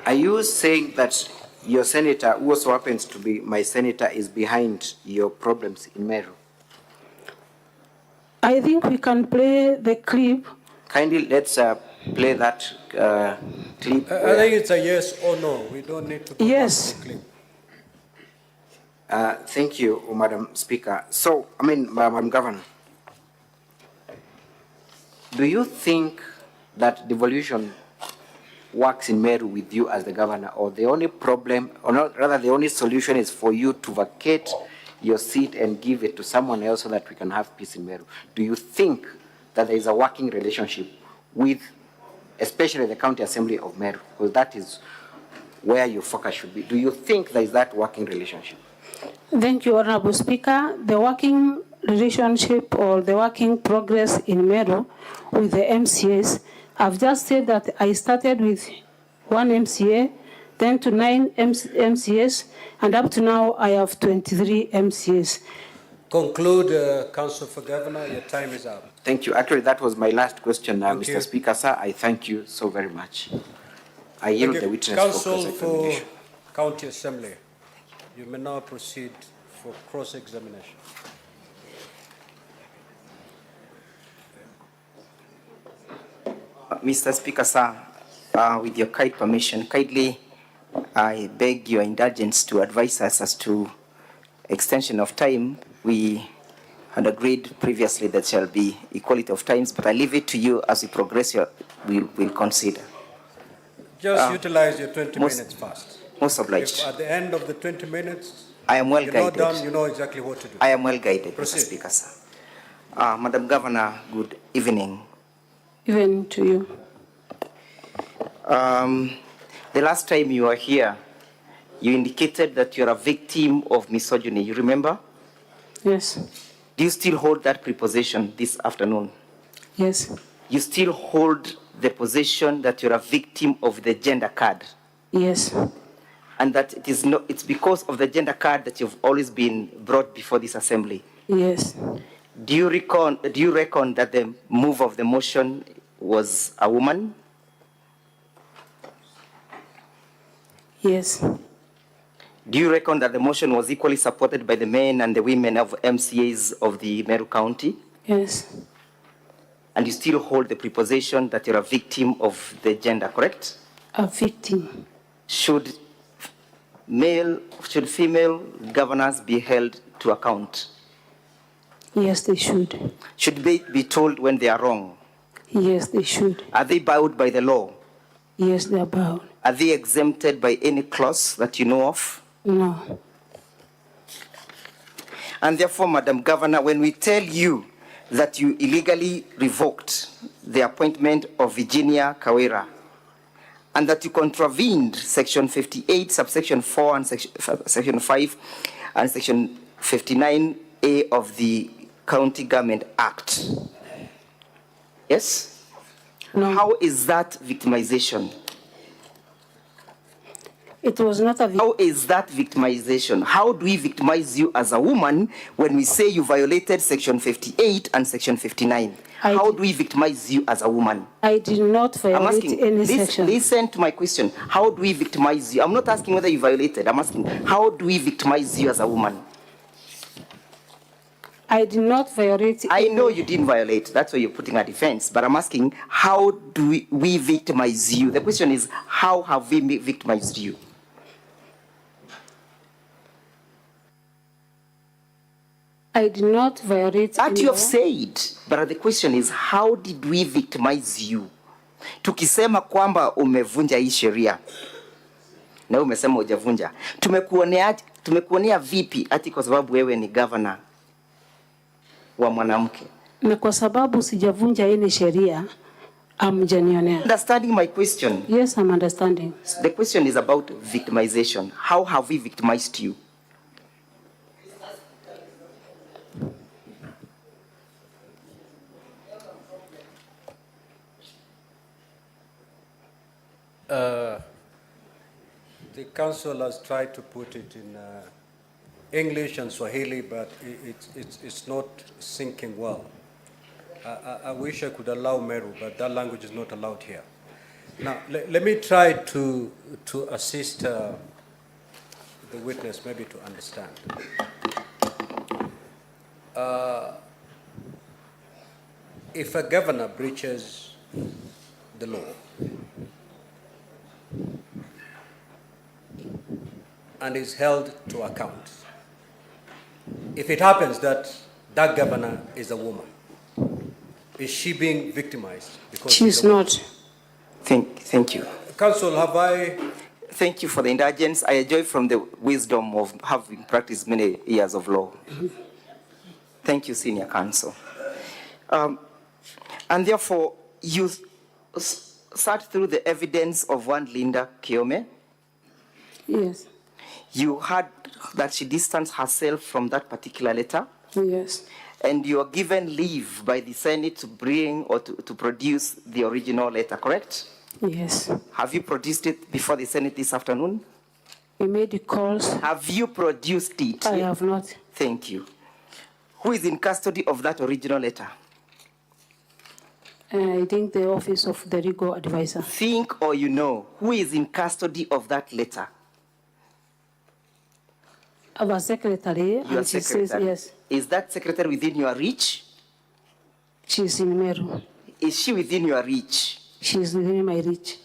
Are you saying that your senator, who also happens to be my senator, is behind your problems in Meru? I think we can play the clip. Kindly, let's play that clip. I think it's a yes or no. We don't need to go yes. back to the clip. Thank you, Madam Speaker. So, Madam Governor, do you think that devolution works in Meru with you as the governor, or the only problem, or not, rather the only solution is for you to vacate your seat and give it to someone else so that we can have peace in Meru? Do you think that there is a working relationship with, especially the County Assembly of Meru, because that is where your focus should be? Do you think there is that working relationship? Thank you, Honorable Speaker. The working relationship or the working progress in Meru with the MCAs, I've just said that I started with one MCA, then to 9 MCAs, and up to now I have 23 MCAs. Conclude, Council for Governor. Your time is up. Thank you. Actually, that was my last question, Mr. Speaker, sir. I thank you so very much. I yield the witness Council for cross-examination. for County Assembly, you may now proceed for cross-examination. Mr. Speaker, sir, with your kind permission, kindly I beg your indulgence to advise us as to extension of time. We had agreed previously that shall be equality of times, but I leave it to you as we progress. We will consider. Just utilize your 20 minutes fast. Most obliged. If at the end of the 20 minutes, I am well you're guided. not done, you know exactly what to do. I am well guided, Proceed. Mr. Speaker, sir. Madam Governor, good evening. Even to you. The last time you were here, you indicated that you're a victim of misogyny. You remember? Yes. Do you still hold that preposition this afternoon? Yes. You still hold the position that you're a victim of the gender card? Yes. And that it's because of the gender card that you've always been brought before this assembly? Yes. Do you reckon that the move of the motion was a woman? Yes. Do you reckon that the motion was equally supported by the men and the women of MCAs of the Meru County? Yes. And you still hold the preposition that you're a victim of the gender, correct? A victim. Should female governors be held to account? Yes, they should. Should they be told when they are wrong? Yes, they should. Are they bound by the law? Yes, they are bound. Are they exempted by any clause that you know of? No. And therefore, Madam Governor, when we tell you that you illegally revoked the appointment of Virginia Kawira, and that you contravened Section 58, subsection 4 and Section 5 and Section 59A of the County Government Act. Yes? No. How is that victimization? It was not a How is that victimization? How do we victimize you as a woman when we say you violated Section 58 and Section 59? How do we victimize you as a woman? I did not I'm violate asking, any section. listen to my question. How do we victimize you? I'm not asking whether you violated. I'm asking, how do we victimize you as a woman? I did not violate. I know you didn't violate. That's why you're putting a defense. But I'm asking, how do we victimize you? The question is, how have we victimized you? I did not violate. That you have said. But the question is, how did we victimize you? Tukisema kwamba umevunja hii sheria na umesema hujavunja, tumekuonea vipi ati kwa sababu wewe ni governor wa mwanamke? Na kwa sababu sijavunja hii sheria, amjanionea. Understanding my question? Yes, I'm understanding. The question is about victimization. How have we victimized you? The council has tried to put it in English and Swahili, but it's not sinking well. I wish I could allow Meru, but that language is not allowed here. Now, let me try to assist the witness maybe to understand. If a governor breaches the law, and is held to account, if it happens that that governor is a woman, is she being victimized? Because she's not. Thank you. Council, have I? Thank you for the indulgence. I enjoy from the wisdom of having practiced many years of law. Thank you, Senior Counsel. And therefore, you sat through the evidence of one Linda Kiome. Yes. You heard that she distanced herself from that particular letter. Yes. And you are given leave by the Senate to bring or to produce the original letter, correct? Yes. Have you produced it before the Senate this afternoon? We made the calls. Have you produced it? I have not. Thank you. Who is in custody of that original letter? I think the office of the legal advisor. Think or you know, who is in custody of that letter? Our secretary. Your and she secretary. says yes. Is that secretary within your reach? She's in Meru. Is she within your reach? She's within my reach.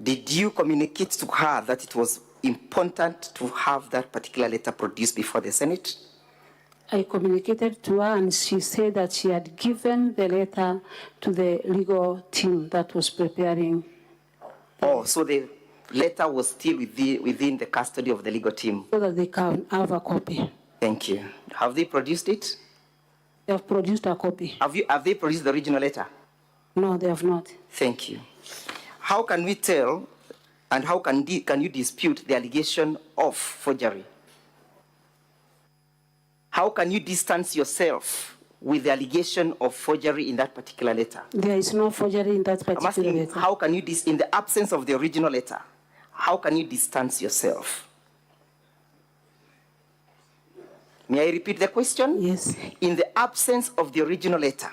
Did you communicate to her that it was important to have that particular letter produced before the Senate? I communicated to her and she said that she had given the letter to the legal team that was preparing. Oh, so the letter was still within the custody of the legal team? So that they can have a copy. Thank you. Have they produced it? They have produced a copy. Have they produced the original letter? No, they have not. Thank you. How can we tell and how can you dispute the allegation of forgery? How can you distance yourself with the allegation of forgery in that particular letter? There is no forgery in that particular I'm asking, letter. how can you, in the absence of the original letter, how can you distance yourself? May I repeat the question? Yes. In the absence of the original letter,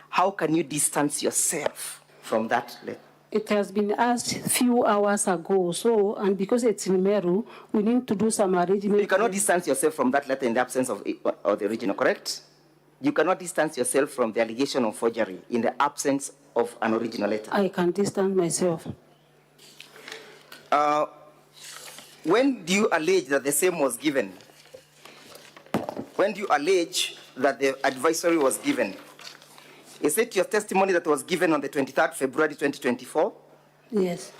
how can you distance yourself from that letter? It has been asked a few hours ago, so, and because it's in Meru, we need to do some arrangement. You cannot distance yourself from that letter in the absence of the original, correct? You cannot distance yourself from the allegation of forgery in the absence of an original letter. I can distance myself. When do you allege that the same was given? When do you allege that the advisory was given? Is it your testimony that was given on the 23rd February 2024? Yes.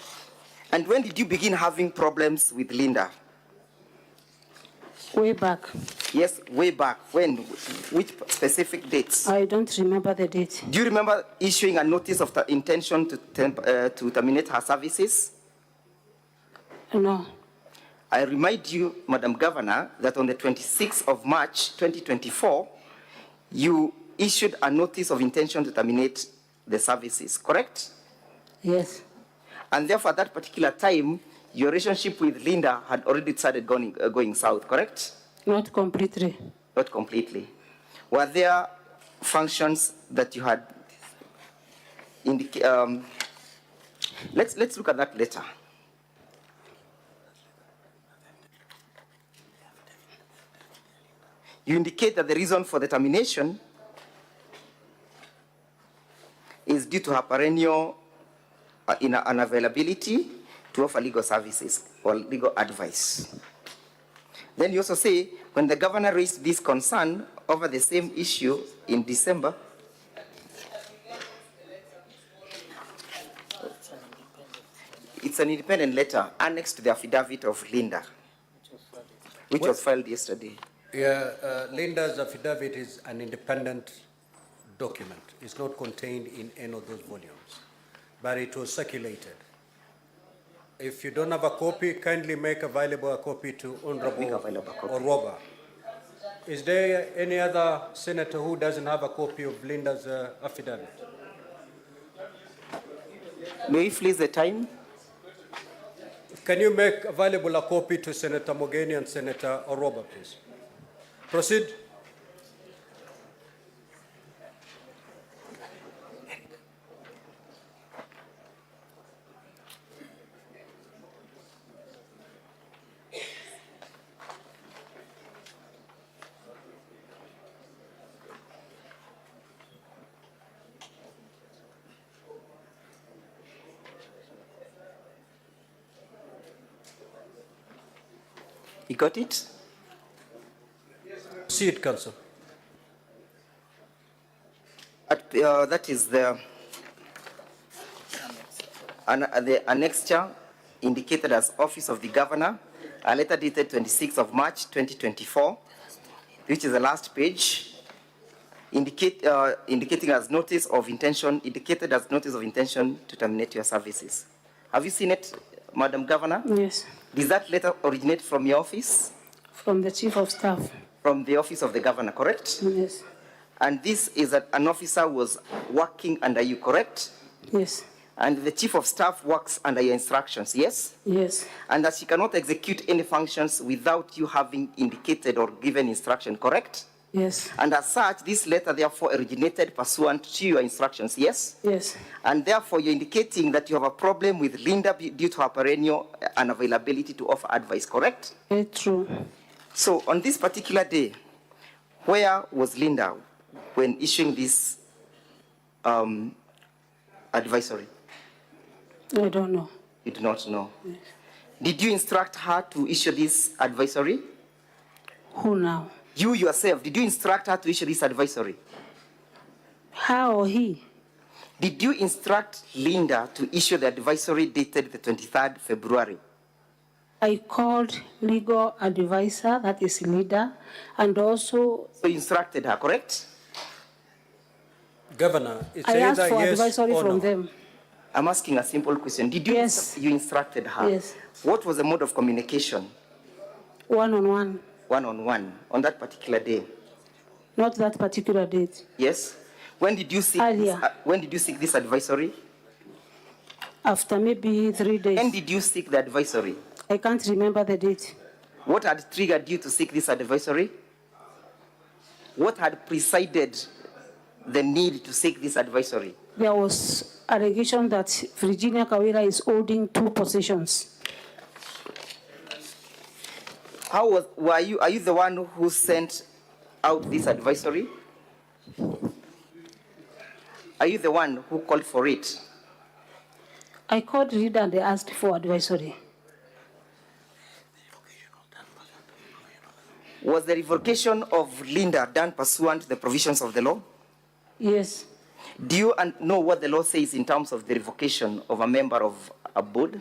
And when did you begin having problems with Linda? Way back. Yes, way back. When? Which specific dates? I don't remember the date. Do you remember issuing a notice of the intention to terminate her services? No. I remind you, Madam Governor, that on the 26th of March 2024, you issued a notice of intention to terminate the services, correct? Yes. And therefore, at that particular time, your relationship with Linda had already started going south, correct? Not completely. Not completely. Were there functions that you had indicated? Let's look at that letter. You indicate that the reason for the termination is due to her perennial unavailability to offer legal services or legal advice. Then you also say, when the governor raised this concern over the same issue in December, it's an independent letter annexed to the affidavit of Linda, which was filed yesterday. Yeah, Linda's affidavit is an independent document. It's not contained in any of those volumes, but it was circulated. If you don't have a copy, kindly make available a copy to Honorable Oroba. Is there any other senator who doesn't have a copy of Linda's affidavit? May we freeze the time? Can you make available a copy to Senator Mogeni and Senator Oroba, please? Proceed. You got it? See it, Council. That is the annexure indicated as Office of the Governor, a letter dated 26th of March 2024, which is the last page, indicating as notice of intention, indicated as notice of intention to terminate your services. Have you seen it, Madam Governor? Yes. Does that letter originate from your office? From the Chief of Staff. From the Office of the Governor, correct? Yes. And this is an officer who was working under you, correct? Yes. And the Chief of Staff works under your instructions, yes? Yes. And that she cannot execute any functions without you having indicated or given instruction, correct? Yes. And as such, this letter therefore originated pursuant to your instructions, yes? Yes. And therefore, you're indicating that you have a problem with Linda due to her perennial unavailability to offer advice, correct? Very true. So on this particular day, where was Linda when issuing this advisory? I don't know. You do not know. Yes. Did you instruct her to issue this advisory? Who now? You yourself, did you instruct her to issue this advisory? Her or he? Did you instruct Linda to issue the advisory dated the 23rd February? I called legal advisor, that is leader, and also... So you instructed her, correct? Governor, it's I asked either for yes advisory or from no. them. I'm asking a simple question. Did you, Yes. You instructed her? Yes. What was the mode of communication? One-on-one. One-on-one, on that particular day? Not that particular date. Yes. When did you seek when did you seek this advisory? After maybe 3 days. When did you seek the advisory? I can't remember the date. What had triggered you to seek this advisory? What had presided the need to seek this advisory? There was allegation that Virginia Kawira is holding 2 positions. Are you the one who sent out this advisory? Are you the one who called for it? I called leader and they asked for advisory. Was the revocation of Linda done pursuant to the provisions of the law? Yes. Do you know what the law says in terms of the revocation of a member of a board?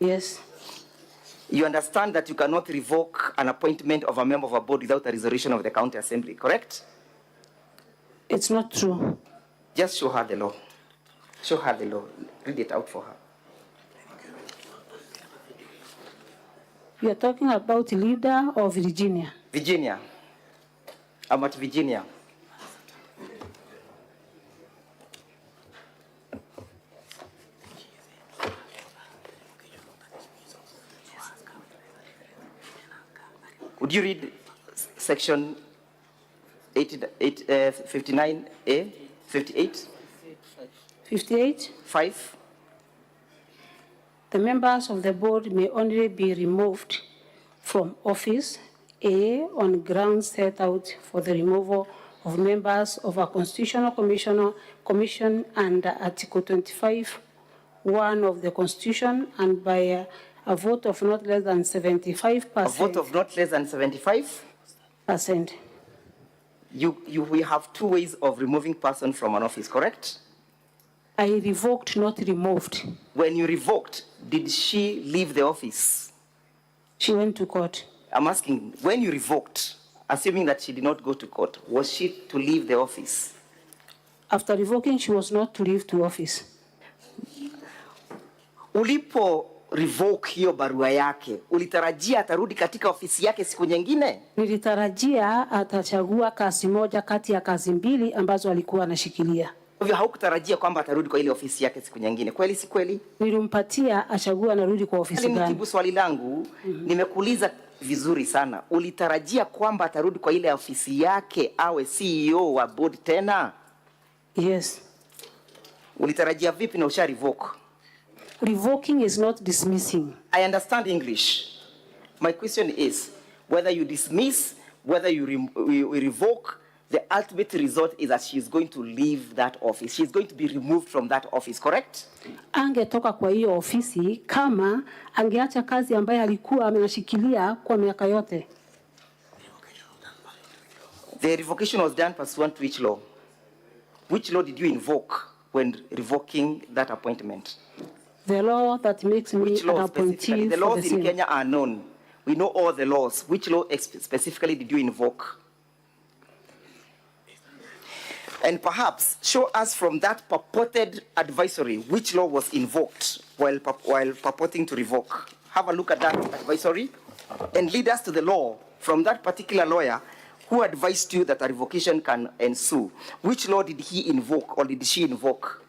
Yes. You understand that you cannot revoke an appointment of a member of a board without a resolution of the county assembly, correct? It's not true. Just show her the law. Show her the law. Read it out for her. You are talking about leader of Virginia. Virginia. I'm at Virginia. Would you read section 59A, 58? 58. 5. The members of the board may only be removed from office, A, on grounds set out for the removal of members of a constitutional commission under Article 25(1) of the Constitution, and by a vote of not less than 75%. A vote of not less than 75%? We have two ways of removing person from an office, correct? I revoked, not removed. When you revoked, did she leave the office? She went to court. I'm asking, when you revoked, assuming that she did not go to court, was she to leave the office? After revoking, she was not to leave the office. Ulipo revoke hiyo barua yake, ulitarajia atarudi katika ofisi yake siku nyingine? Nilitarajia atachagua kazi moja kati ya kazi mbili ambazo alikuwa anashikilia. Kwa hivyo haukutarajia kwamba atarudi kwa ile ofisi yake siku nyingine. Kweli si kweli? Nilimpatia achagua anarudi kwa ofisi gani. Nijibu swali langu, nimekuuliza vizuri sana. Ulitarajia kwamba atarudi kwa ile ofisi yake awe CEO wa board tena? Yes. Ulitarajia vipi na usha revoke? Revoking is not dismissing. I understand English. My question is whether you dismiss, whether you revoke, the ultimate result is that she is going to leave that office. She is going to be removed from that office, correct? Angetoka kwa hiyo ofisi kama angeacha kazi ambayo alikuwa amenashikilia kwa miaka yote. The revocation was done pursuant to which law? Which law did you invoke when revoking that appointment? The law that makes me an appointee. The laws in Kenya are known. We know all the laws. Which law specifically did you invoke? And perhaps show us from that purported advisory which law was invoked while purporting to revoke. Have a look at that advisory and lead us to the law from that particular lawyer who advised you that a revocation can ensue. Which law did he invoke or did she invoke?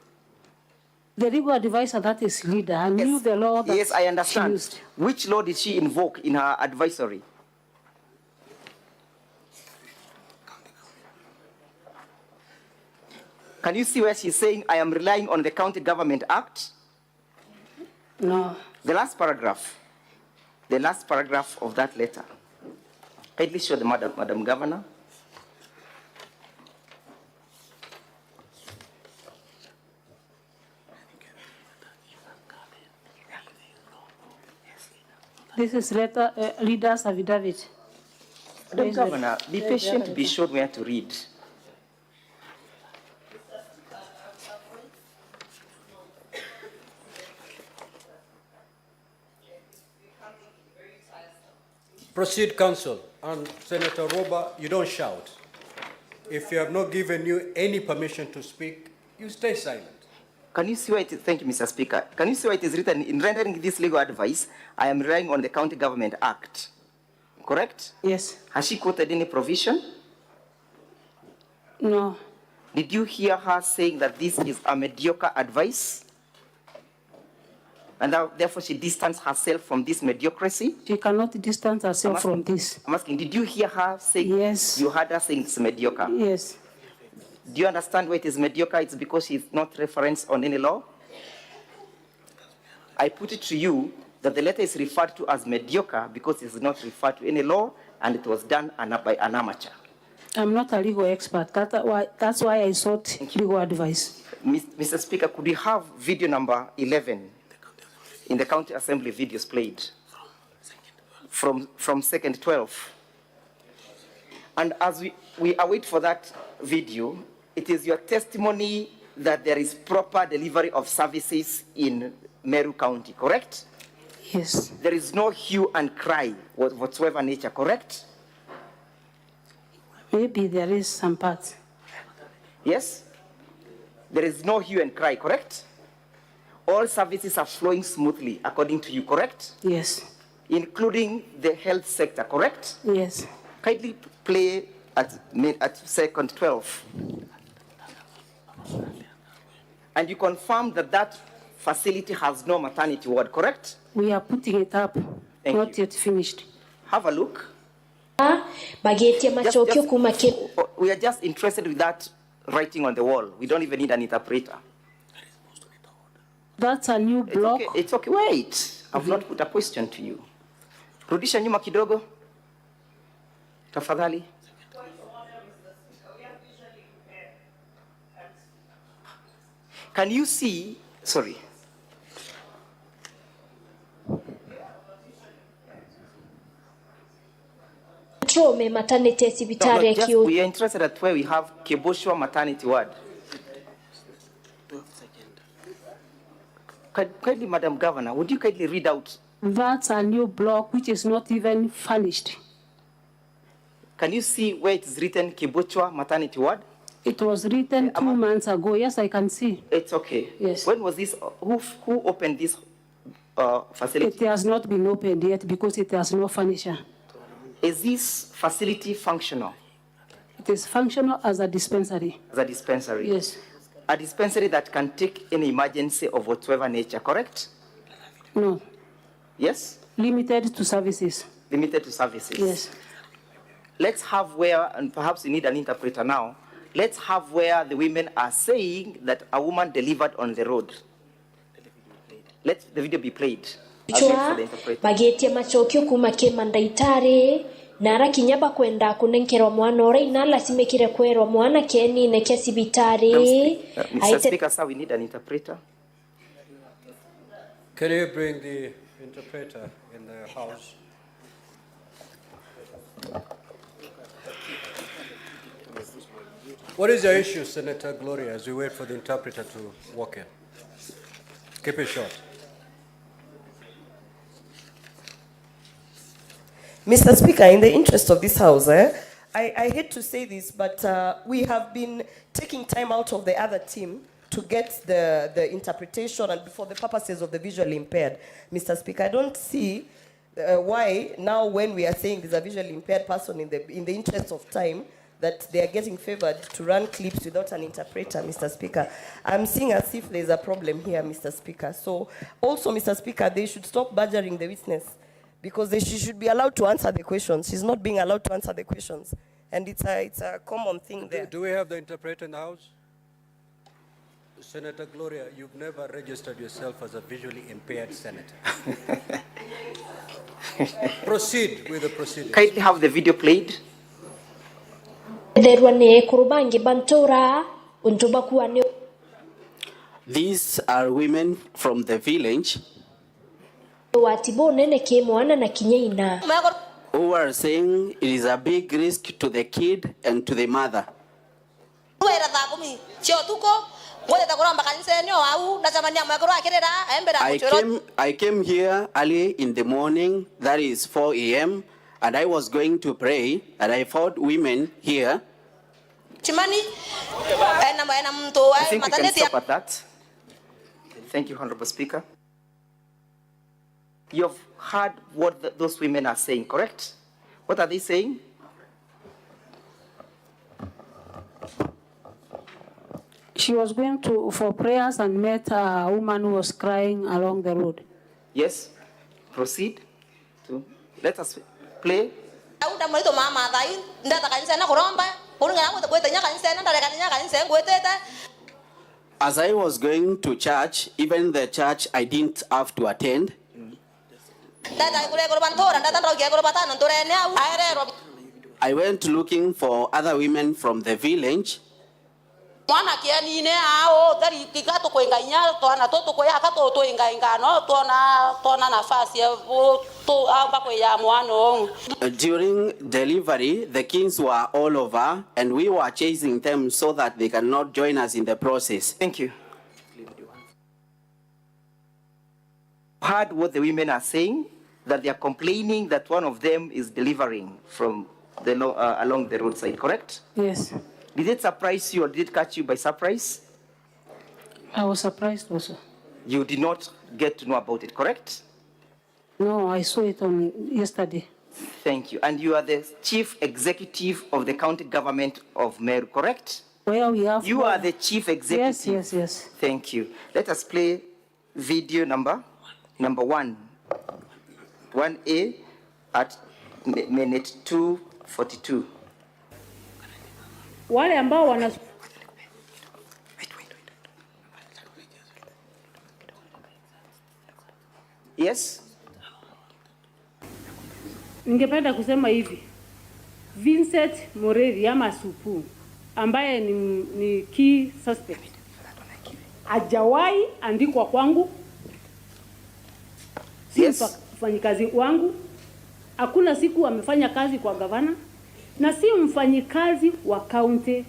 The legal advisor that is leader knew the law that yes, I understand. She used. Which law did she invoke in her advisory? Can you see where she's saying, I am relying on the County Government Act? No. The last paragraph of that letter. Kindly show the Madam Governor. This is leader's affidavit. Madam Governor, be patient, be sure where to read. Proceed, Counsel. And Senator Roba, you don't shout. If you have not given you any permission to speak, you stay silent. Can you see why it is, thank you, Mr. Speaker. Can you see why it is written, in rendering this legal advice, I am relying on the County Government Act, correct? Yes. Has she quoted any provision? No. Did you hear her saying that this is a mediocre advice? And therefore she distanced herself from this mediocrity? She cannot distance herself from this. I'm asking, did you hear her say? Yes. You heard her saying it's mediocre? Yes. Do you understand why it is mediocre? It's because she's not referenced on any law? I put it to you that the letter is referred to as mediocre because it's not referred to any law and it was done by an amateur. I'm not a legal expert. That's why I sought legal advice. Mr. Speaker, could we have video number 11 in the County Assembly videos played from second 12? And as we await for that video, it is your testimony that there is proper delivery of services in Meru County, correct? Yes. There is no hue and cry whatsoever nature, correct? Maybe there is some part. Yes? There is no hue and cry, correct? All services are flowing smoothly, according to you, correct? Yes. including the health sector, correct? Yes. Kindly play at second 12. And you confirm that that facility has no maternity ward, correct? We are putting it up, not yet finished. Have a look. We are just interested with that writing on the wall. We don't even need an interpreter. That's a new block. It's okay. Wait. I've not put a question to you. Rudisha nyuma kidogo. Tafadhali. Can you see, sorry. Maternity we are interested at where we have Keboshwa maternity ward. Kindly, Madam Governor, would you kindly read out? That's a new block which is not even furnished. Can you see where it is written Keboshwa maternity ward? It was written 2 months ago. Yes, I can see. It's okay. Yes. When was this? Who opened this facility? It has not been opened yet because it has no furniture. Is this facility functional? It is functional as a dispensary. As a dispensary? Yes. A dispensary that can take any emergency of whatsoever nature, correct? No. Yes? Limited to services. Limited to services? Yes. Let's have where, and perhaps you need an interpreter now, let's have where the women are saying that a woman delivered on the road. Let the video be played. Chwa bagetia machokio kuma kemandaitare nara kinyaba kwenda kunenkerwa mwana ora inala simekire kwerwa mwana keni nekia sibitare. Mr. Speaker, sir, we need an interpreter. Can you bring the interpreter in the House? What is your issue, Senator Gloria, as we wait for the interpreter to walk in? Keep it short. Mr. Speaker, in the interest of this House, I hate to say this, but we have been taking time out of the other team to get the interpretation and for the purposes of the visually impaired. Mr. Speaker, I don't see why now when we are saying there's a visually impaired person in the interest of time that they are getting favored to run clips without an interpreter, Mr. Speaker. I'm seeing as if there's a problem here, Mr. Speaker. So also, Mr. Speaker, they should stop badgering the witness, because she should be allowed to answer the questions. She's not being allowed to answer the questions. And it's a common thing there. Do we have the interpreter in the House? Senator Gloria, you've never registered yourself as a visually impaired senator. Proceed with the proceedings. Kindly have the video played. These are women from the village who are saying it is a big risk to the kid and to the mother. I came here early in the morning, that is 4 a.m., and I was going to pray, and I found women here. I think we can stop at that. Thank you, Honorable Speaker. You've heard what those women are saying, correct? What are they saying? She was going for prayers and met a woman who was crying along the road. Yes. Proceed. Let us play. As I was going to church, even the church I didn't have to attend, I went looking for other women from the village. During delivery, the kids were all over, and we were chasing them so that they cannot join us in the process. Thank you. Heard what the women are saying, that they are complaining that one of them is delivering from along the roadside, correct? Yes. Did it surprise you or did it catch you by surprise? I was surprised also. You did not get to know about it, correct? No, I saw it on yesterday. Thank you. And you are the chief executive of the county government of Meru, correct? Where we have. You are the chief executive. Yes, yes, yes. Thank you. Let us play video number 1. 1A at minute 2:42. Wale ambao wana Yes. Ningependa kusema hivi. Vincent Moreri ama Supu ambaye ni key suspect. Hajawahi andikwa kwangu. Si mfanyikazi wangu. Hakuna siku amefanya kazi kwa gavana na si mfanyikazi wa county.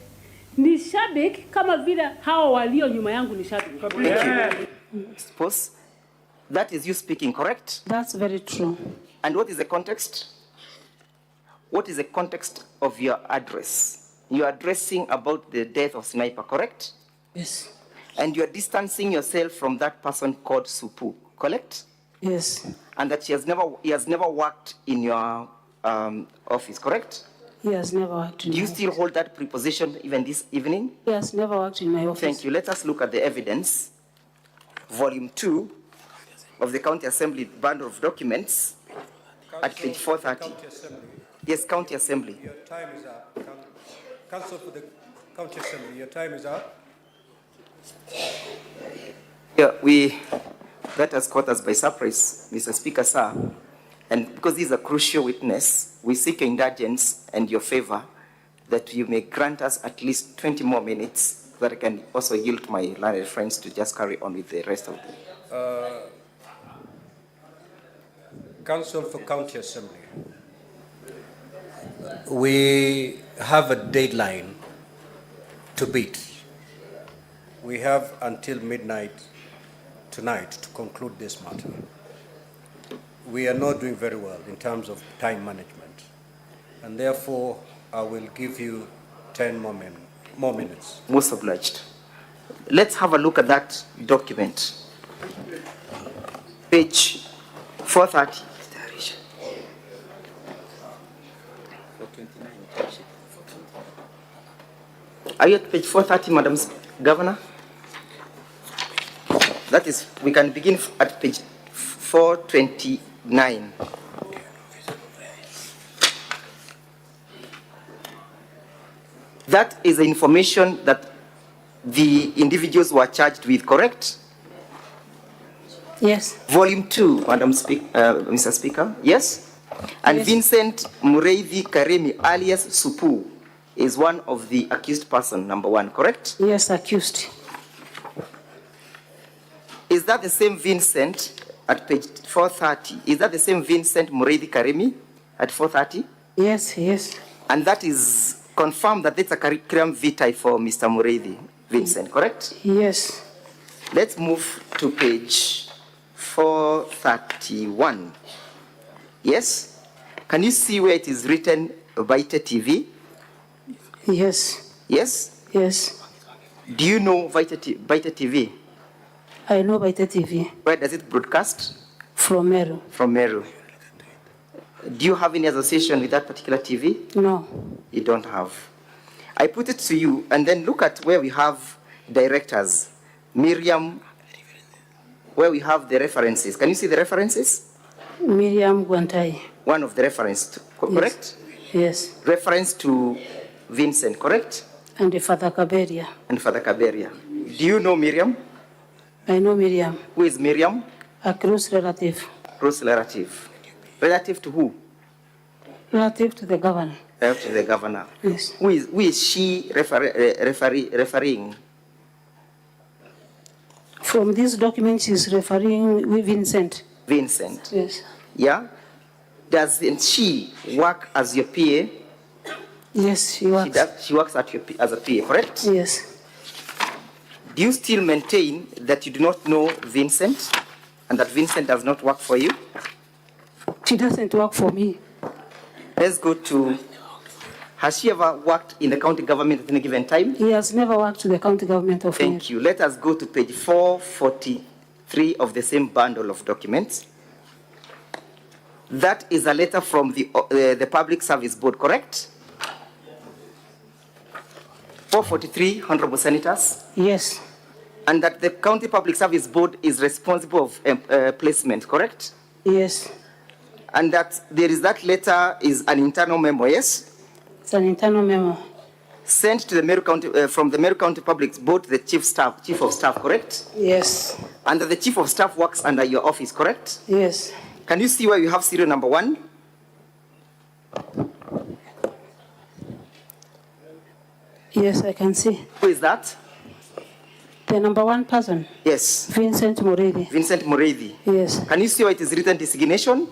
Ni shabiki kama vile hao walio nyuma yangu ni shabiki. Suppose that is you speaking, correct? That's very true. And what is the context? What is the context of your address? You are addressing about the death of Sniper, correct? Yes. And you are distancing yourself from that person called Supu, correct? Yes. And that he has never worked in your office, correct? He has never worked in Do you my still hold that preposition even this evening? He has never worked in my office. Thank you. Let us look at the evidence. Volume 2 of the County Assembly bundle of documents at page 430. Yes, County Assembly. Your time is up. Council for the County Assembly, your time is up. Yeah, that has caught us by surprise, Mr. Speaker, sir. And because this is a crucial witness, we seek your indulgence and your favor that you may grant us at least 20 more minutes so that I can also yield to my learned friends to just carry on with the rest of the... Council for County Assembly. We have a deadline to beat. We have until midnight tonight to conclude this matter. We are not doing very well in terms of time management, and therefore I will give you 10 more minutes. Most obliged. Let's have a look at that document. Page 430. Are you at page 430, Madam Governor? That is, we can begin at page 429. That is the information that the individuals were charged with, correct? Yes. Volume 2, Mr. Speaker, yes? And yes. Vincent Mureithi Karemi alias Supu is one of the accused person, number 1, correct? Yes, accused. Is that the same Vincent at page 430? Is that the same Vincent Mureithi Karemi at 430? Yes, yes. And that is confirmed that it's a curriculum vitae for Mr. Mureithi Vincent, correct? Yes. Let's move to page 431. Yes? Can you see where it is written Vita TV? Yes. Yes? Yes. Do you know Vita TV? I know Vita TV. Where does it broadcast? From Meru. From Meru. Do you have any association with that particular TV? No. You don't have. I put it to you, and then look at where we have directors. Miriam, where we have the references. Can you see the references? Miriam Guantai. One of the references, correct? Yes. Reference to Vincent, correct? And Father Kaberia. And Father Kaberia. Do you know Miriam? I know Miriam. Who is Miriam? A close relative. Close relative. Relative to who? Relative to the governor. Relative to the governor. Yes. Who is she referring? From this document, she's referring with Vincent. Vincent. Yes. Yeah? Doesn't she work as your PA? Yes, she works. She works at as a PA, correct? Yes. Do you still maintain that you do not know Vincent and that Vincent does not work for you? She doesn't work for me. Let's go to, has she ever worked in the county government at any given time? He has never worked in the county government of Meru. Thank you. Let us go to page 443 of the same bundle of documents. that is a letter from the Public Service Board, correct? 443, Honorable Senators. Yes. And that the County Public Service Board is responsible of placement, correct? Yes. And that that letter is an internal memo, yes? It's an internal memo. Sent to the Meru County, from the Meru County Public Board to the Chief of Staff, correct? Yes. And that the Chief of Staff works under your office, correct? Yes. Can you see where you have serial number 1? Yes, I can see. Who is that? The number 1 person? Yes. Vincent Muridi. Vincent Muridi. Yes. Can you see where it is written designation?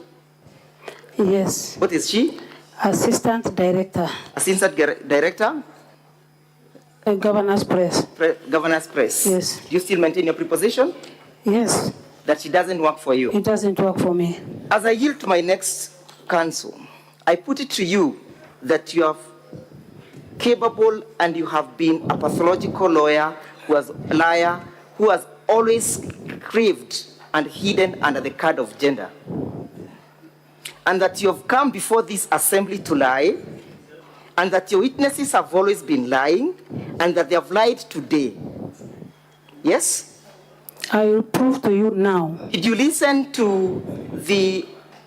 Yes. What is she? Assistant Director. Assistant Director? Governor's Press. Governor's Press. Yes. Do you still maintain your preposition? Yes. That she doesn't work for you? It doesn't work for me. As I yield to my next counsel, I put it to you that you are capable and you have been a pathological lawyer who was a liar, who has always craved and hidden under the card of gender. And that you have come before this assembly to lie, and that your witnesses have always been lying, and that they have lied today. Yes? I will prove to you now. Did you listen to the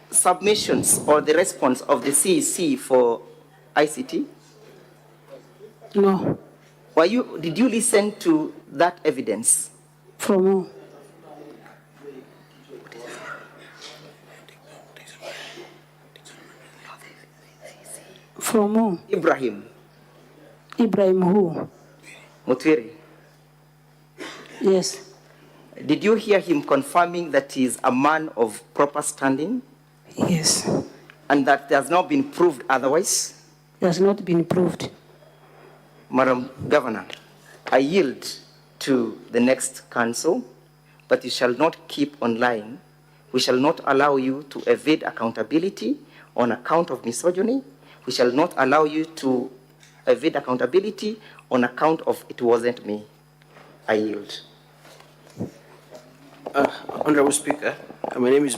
submissions or the response of the CEC for ICT? No. Did you listen to that evidence? From who? From who? Ibrahim. Ibrahim who? Mutwiri. Yes. Did you hear him confirming that he is a man of proper standing? Yes. And that there has not been proved otherwise? It has not been proved. Madam Governor, I yield to the next council, but you shall not keep on lying. We shall not allow you to evade accountability on account of misogyny. We shall not allow you to evade accountability on account of it wasn't me. I yield. Honorable Speaker, my name is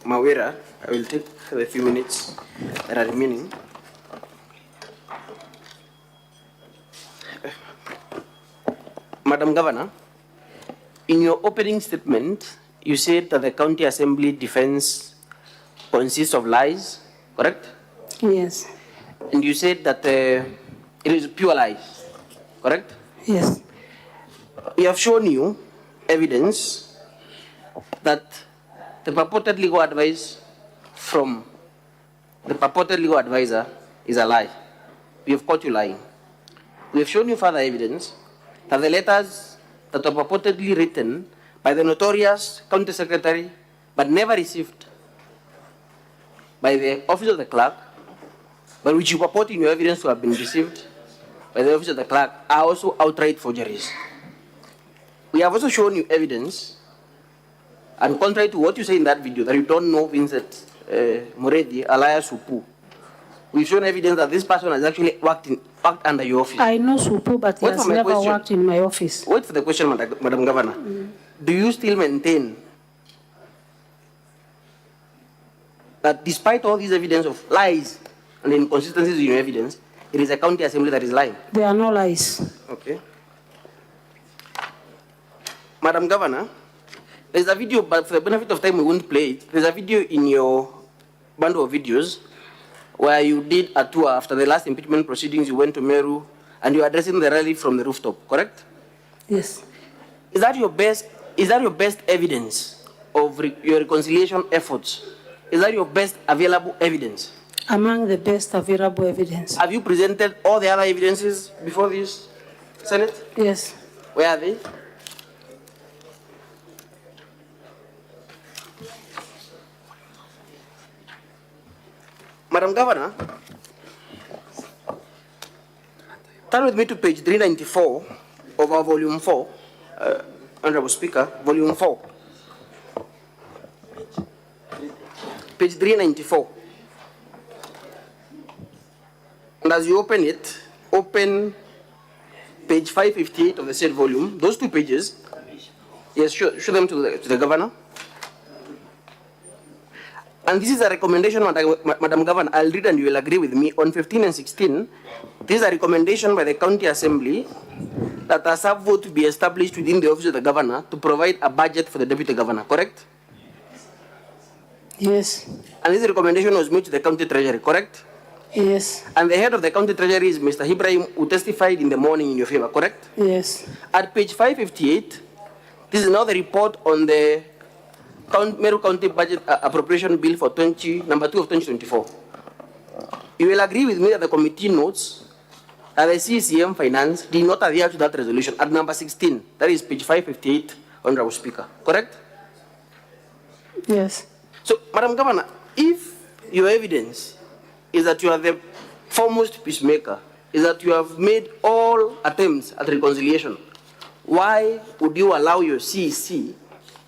Kawira. I will take the few minutes that are remaining. Madam Governor, in your opening statement, you said that the County Assembly defense consists of lies, correct? Yes. And you said that it is pure lies, correct? Yes. We have shown you evidence that the purported legal advice from the purported legal advisor is a lie. We have caught you lying. We have shown you further evidence that the letters that were purportedly written by the notorious County Secretary but never received by the Office of the Clerk, but which you purport in your evidence to have been received by the Office of the Clerk, are also outright forgeries. We have also shown you evidence, and contrary to what you say in that video, that you don't know Vincent Muridi, alias Supu, we've shown evidence that this person has actually worked under your office. I know Supu, but he has never worked in my office. Wait for the question, Madam Governor. Do you still maintain that despite all this evidence of lies and inconsistencies in your evidence, it is a county assembly that is lying? There are no lies. Okay. Madam Governor, there's a video, but for the benefit of time we won't play it. There's a video in your bundle of videos where you did a tour after the last impeachment proceedings. You went to Meru and you are addressing the rally from the rooftop, correct? Yes. Is that your best evidence of your reconciliation efforts? Is that your best available evidence? Among the best available evidence. Have you presented all the other evidences before this Senate? Yes. Where are they? Madam Governor, turn with me to page 394 of our volume 4, Honorable Speaker, volume 4. Page 394. And as you open it, open page 558 of the said volume, those two pages. Yes, show them to the Governor. And this is a recommendation, Madam Governor, I'll read and you will agree with me. On 15 and 16, this is a recommendation by the County Assembly that a sub-vote be established within the Office of the Governor to provide a budget for the Deputy Governor, correct? Yes. And this recommendation was made to the County Treasury, correct? Yes. And the head of the County Treasury is Mr. Ibrahim, who testified in the morning in your favor, correct? Yes. At page 558, this is now the report on the Meru County Budget Appropriation Bill for number 2 of 2024. You will agree with me that the committee notes that the CCM Finance did not adhere to that resolution at number 16. That is page 558, Honorable Speaker, correct? Yes. So, Madam Governor, if your evidence is that you are the foremost peacemaker, is that you have made all attempts at reconciliation, why would you allow your CEC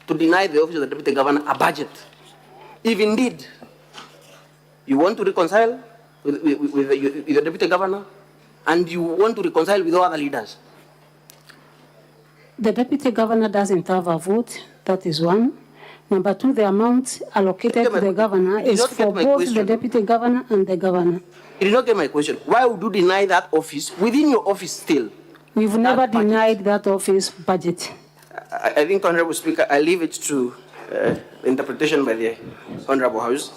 to deny the Office of the Deputy Governor a budget? If indeed you want to reconcile with the Deputy Governor and you want to reconcile with all other leaders. The Deputy Governor doesn't have a vote, that is one. Number two, the amount allocated to the Governor is for both the Deputy Governor and the Governor. You did not get my question. Why would you deny that office within your office still? We've never denied that office budget. I think, Honorable Speaker, I leave it to interpretation by the Honorable House.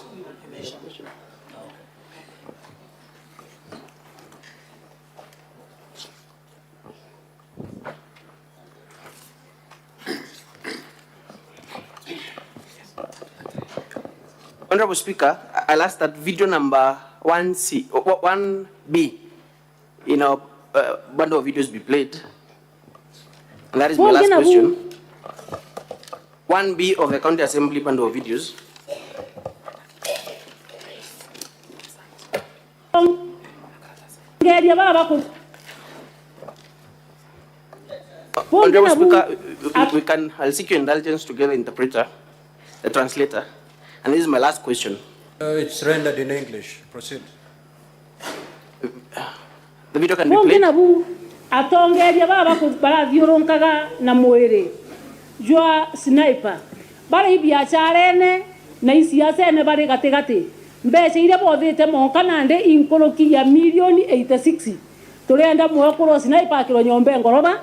Honorable Speaker, I'll ask that video number 1B in our bundle of videos be played. And that is my last question. 1B of the County Assembly bundle of videos. Honorable Speaker, I'll seek your indulgence to get the interpreter, the translator. And this is my last question. It's rendered in English. Proceed. The video can be played. Atongeria baba barathiurunkaga na mwiri jwa sniper bari biashara ene na isiasa ene bari gatigati mbeca ile bothite monka nande inkoroki ya milioni 86 turenda mwakuro sniper akiro nyombe ngoroba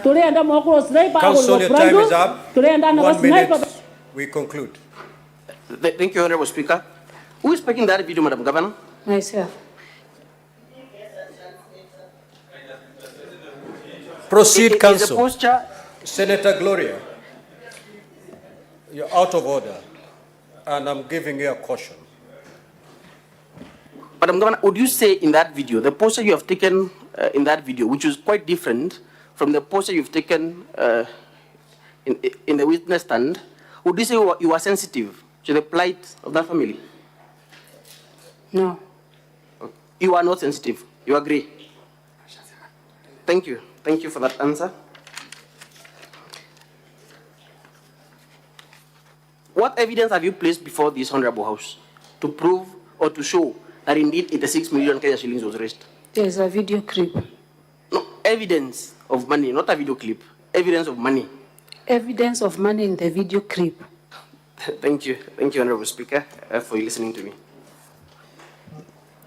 turenda mwakuro sniper Council, your time is up. turenda na 1 minute. sniper. We conclude. Thank you, Honorable Speaker. Who is speaking that video, Madam Governor? Myself. Proceed, Council. Posture... Senator Gloria, you're out of order, and I'm giving you a caution. Madam Governor, would you say in that video, the posture you have taken in that video, which is quite different from the posture you've taken in the witness stand, would you say you are sensitive to the plight of that family? No. You are not sensitive. You agree? Thank you. Thank you for that answer. What evidence have you placed before this Honorable House to prove or to show that indeed 86 million Kenya shillings was raised? There's a video clip. No, evidence of money, not a video clip. Evidence of money. Evidence of money in the video clip. Thank you. Thank you, Honorable Speaker, for listening to me.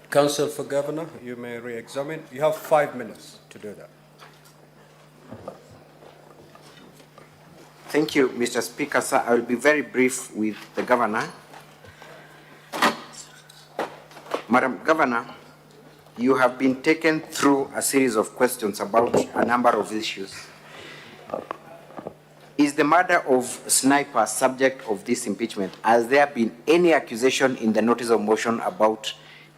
Council for Governor, you may re-examine. You have 5 minutes to do that. Thank you, Mr. Speaker, sir. I will be very brief with the Governor. Madam Governor, you have been taken through a series of questions about a number of issues. Is the murder of Sniper subject of this impeachment? Has there been any accusation in the notice of motion about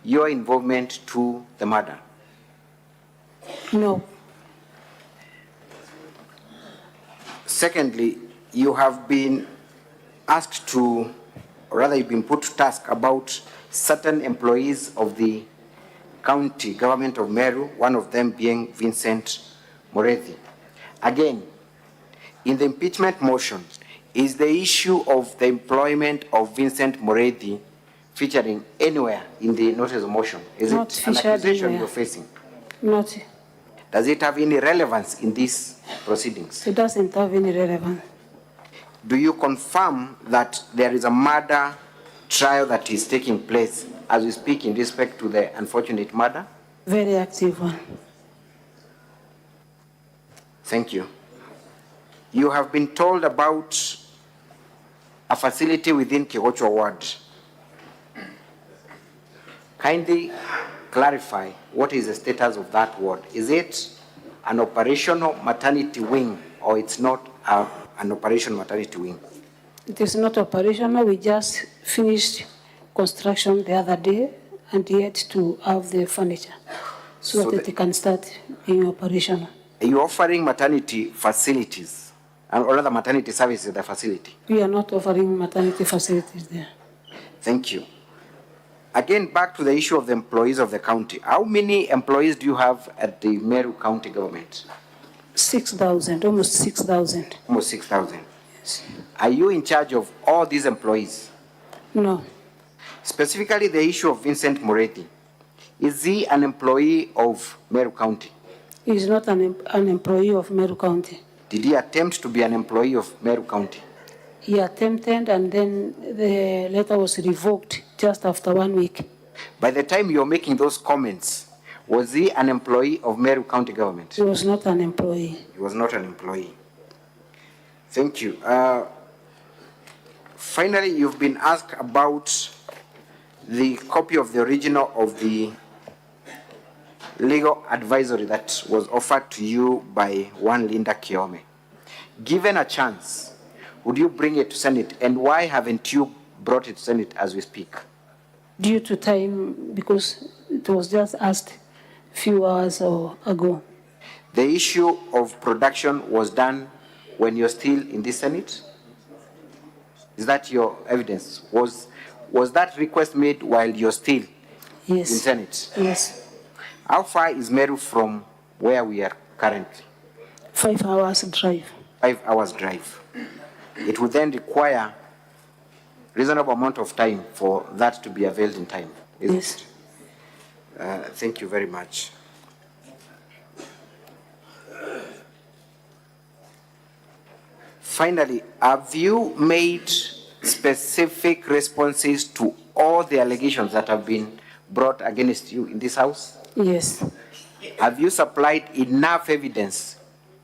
your involvement to the murder? No. Secondly, you have been asked to, or rather you've been put to task about certain employees of the county government of Meru, one of them being Vincent Morethi. Again, in the impeachment motion, is the issue of the employment of Vincent Morethi featuring anywhere in the notice of motion? Is Not it an accusation anywhere. you're facing? Not. Does it have any relevance in these proceedings? It doesn't have any relevance. Do you confirm that there is a murder trial that is taking place as we speak in respect to the unfortunate murder? Very active one. Thank you. You have been told about a facility within Kigocho Ward. Kindly clarify what is the status of that ward. Is it an operational maternity wing or it's not an operational maternity wing? It is not operational. We just finished construction the other day and yet to have the furniture so that it can start being operational. Are you offering maternity facilities or rather maternity services at the facility? We are not offering maternity facilities there. Thank you. Again, back to the issue of the employees of the county. How many employees do you have at the Meru County government? 6,000, almost 6,000. Almost 6,000. Yes. Are you in charge of all these employees? No. Specifically, the issue of Vincent Moretti. Is he an employee of Meru County? He is not an employee of Meru County. Did he attempt to be an employee of Meru County? He attempted and then the letter was revoked just after 1 week. By the time you were making those comments, was he an employee of Meru County government? He was not an employee. He was not an employee. Thank you. Finally, you've been asked about the copy of the original of the legal advisory that was offered to you by one Linda Kiome. Given a chance, would you bring it to Senate, and why haven't you brought it to Senate as we speak? Due to time, because it was just asked a few hours ago. The issue of production was done when you're still in the Senate? Is that your evidence? Was that request made while you're still in Senate? Yes. How far is Meru from where we are currently? 5 hours drive. 5 hours drive. It would then require reasonable amount of time for that to be availed in time, isn't it? Thank you very much. Finally, have you made specific responses to all the allegations that have been brought against you in this house? Yes. Have you supplied enough evidence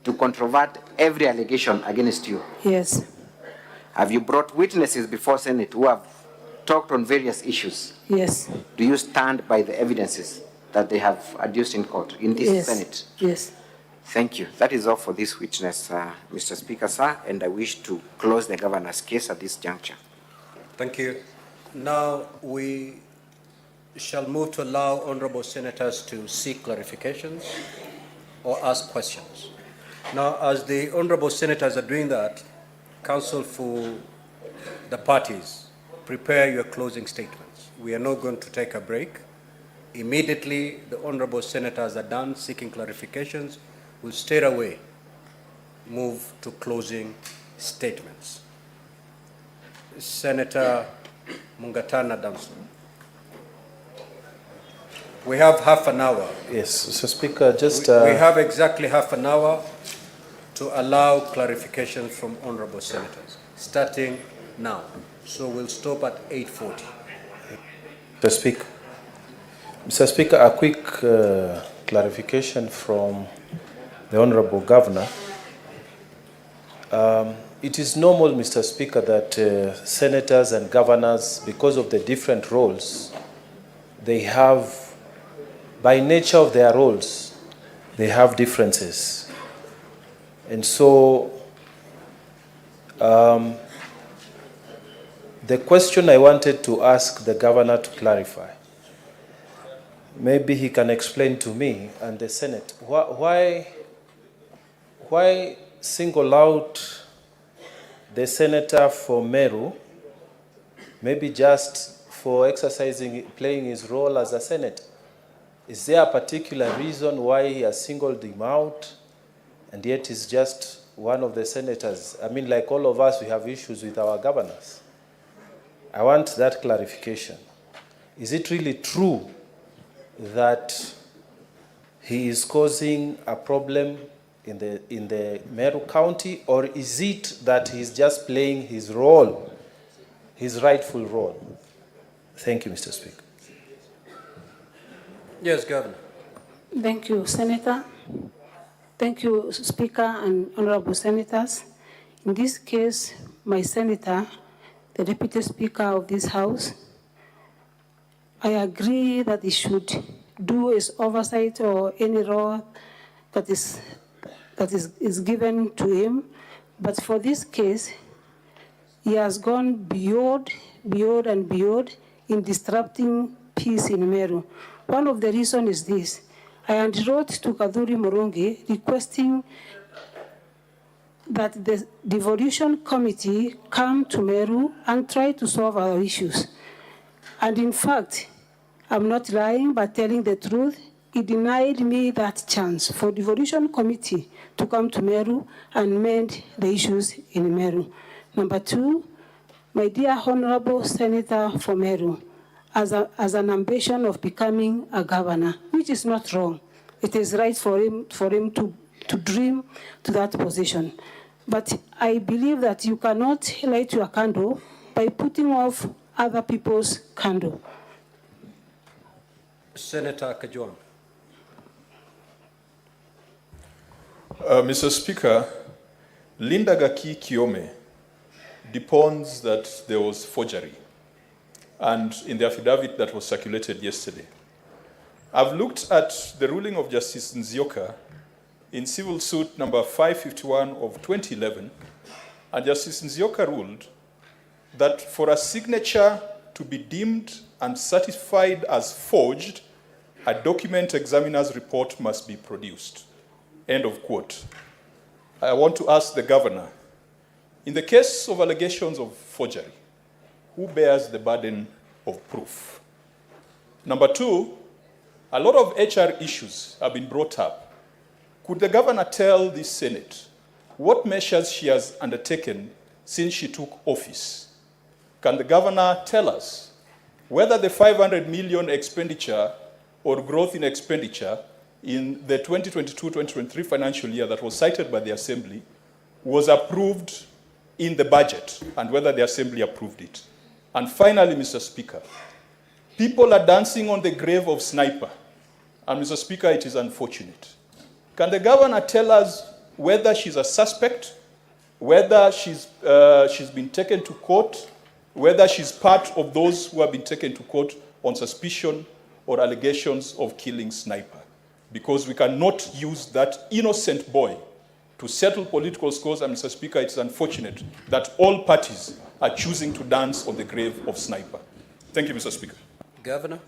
to controvert every allegation against you? Yes. Have you brought witnesses before Senate who have talked on various issues? Yes. Do you stand by the evidences that they have adduced in court, in this Senate? Yes. Thank you. That is all for this witness, Mr. Speaker, sir, and I wish to close the governor's case at this juncture. Thank you. Now we shall move to allow honorable senators to seek clarifications or ask questions. Now, as the honorable senators are doing that, counsel for the parties, prepare your closing statements. We are not going to take a break. Immediately, the honorable senators are done seeking clarifications. We'll straight away move to closing statements. Senator Mungatana Damson. We have half an hour. Yes, Mr. Speaker, just... We have exactly half an hour to allow clarification from honorable senators, starting now. So we'll stop at 8:40. Mr. Speaker, a quick clarification from the Honorable Governor. It is normal, Mr. Speaker, that senators and governors, because of the different roles, they have, by nature of their roles, they have differences. And so, the question I wanted to ask the governor to clarify, maybe he can explain to me and the Senate, why single out the senator for Meru, maybe just for playing his role as a senator? Is there a particular reason why he has singled him out, and yet he's just one of the senators? I mean, like all of us, we have issues with our governors. I want that clarification. Is it really true that he is causing a problem in the Meru County, or is it that he's just playing his role, his rightful role? Thank you, Mr. Speaker. Yes, Governor. Thank you, Senator. Thank you, Speaker and Honorable Senators. In this case, my Senator, the Deputy Speaker of this House, I agree that he should do his oversight or any role that is given to him. But for this case, he has gone beyond in disrupting peace in Meru. One of the reasons is this. I wrote to Kadhuri Morongi requesting that the devolution committee come to Meru and try to solve our issues. And in fact, I'm not lying, but telling the truth, he denied me that chance for devolution committee to come to Meru and mend the issues in Meru. Number two, my dear Honorable Senator for Meru, as an ambition of becoming a governor, which is not wrong. It is right for him to dream to that position. But I believe that you cannot light your candle by putting off other people's candle. Senator Kajwang. Mr. Speaker, Linda Gaki Kiome deponds that there was forgery, and in the affidavit that was circulated yesterday. I've looked at the ruling of Justice Nzioka in civil suit number 551 of 2011, and Justice Nzioka ruled that for a signature to be deemed and certified as forged, a document examiner's report must be produced. End of quote. I want to ask the governor, in the case of allegations of forgery, who bears the burden of proof? Number two, a lot of HR issues have been brought up. Could the governor tell the Senate what measures she has undertaken since she took office? Can the governor tell us whether the 500 million expenditure or growth in expenditure in the 2022-2023 financial year that was cited by the Assembly was approved in the budget, and whether the Assembly approved it? And finally, Mr. Speaker, people are dancing on the grave of Sniper, and Mr. Speaker, it is unfortunate. Can the governor tell us whether she's a suspect, whether she's been taken to court, whether she's part of those who have been taken to court on suspicion or allegations of killing Sniper? Because we cannot use that innocent boy to settle political scores, and Mr. Speaker, it's unfortunate that all parties are choosing to dance on the grave of Sniper. Thank you, Mr. Speaker. Governor.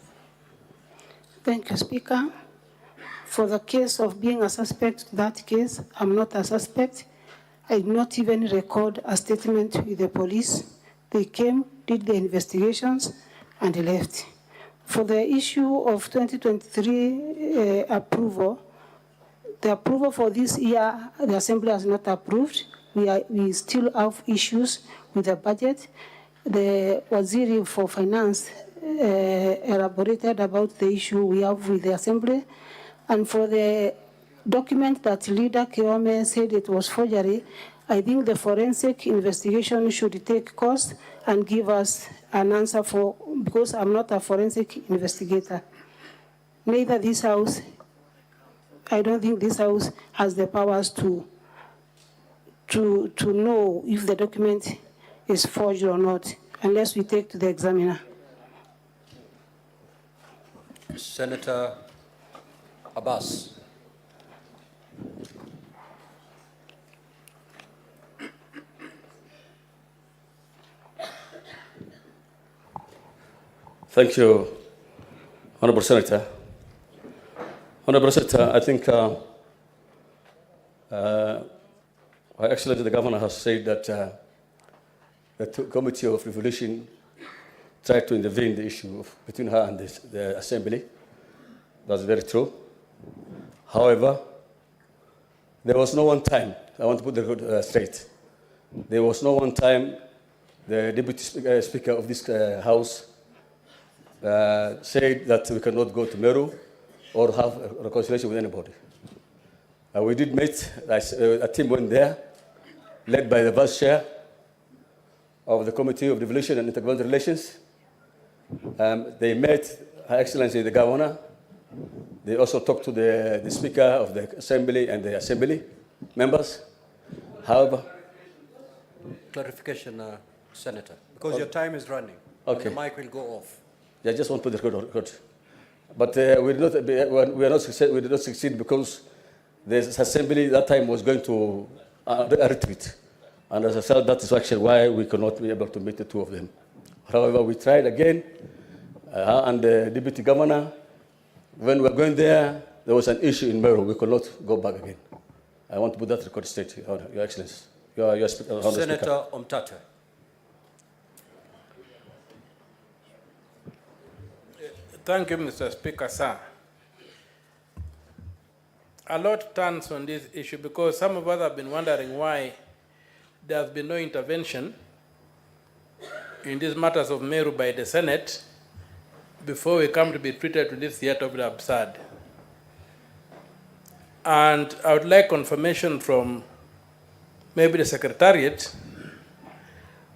Thank you, Speaker. For the case of being a suspect, that case, I'm not a suspect. I did not even record a statement with the police. They came, did the investigations, and left. For the issue of 2023 approval, the approval for this year, the Assembly has not approved. We still have issues with the budget. The Waziri for Finance elaborated about the issue we have with the Assembly. And for the document that Leader Kiome said it was forgery, I think the forensic investigation should take course and give us an answer because I'm not a forensic investigator. Neither this House, I don't think this House has the powers to know if the document is forged or not, unless we take to the examiner. Senator Abbas. Thank you, Honorable Senator. Honorable Senator, I think Her Excellency the Governor has said that the Committee of Revolution tried to intervene in the issue between her and the Assembly. That's very true. However, there was no one time, I want to put the record straight, there was no one time the Deputy Speaker of this House said that we cannot go to Meru or have a reconciliation with anybody. We did meet, a team went there, led by the Vice Chair of the Committee of Devolution and Intergovernmental Relations. They met Her Excellency the Governor. They also talked to the Speaker of the Assembly and the Assembly members. However, clarification, Senator, because your time is running. Okay. The mic will go off. I just want to put the record. But we did not succeed because the Assembly that time was going to a retreat. And as I said, that is actually why we could not be able to meet the two of them. However, we tried again, and the Deputy Governor, when we were going there was an issue in Meru. We could not go back again. I want to put that record straight, Your Excellency. Your Senator Omtata. Thank you, Mr. Speaker, sir. A lot turns on this issue because some of us have been wondering why there has been no intervention in these matters of Meru by the Senate before we come to be treated to this theater of the absurd. And I would like confirmation from maybe the Secretariat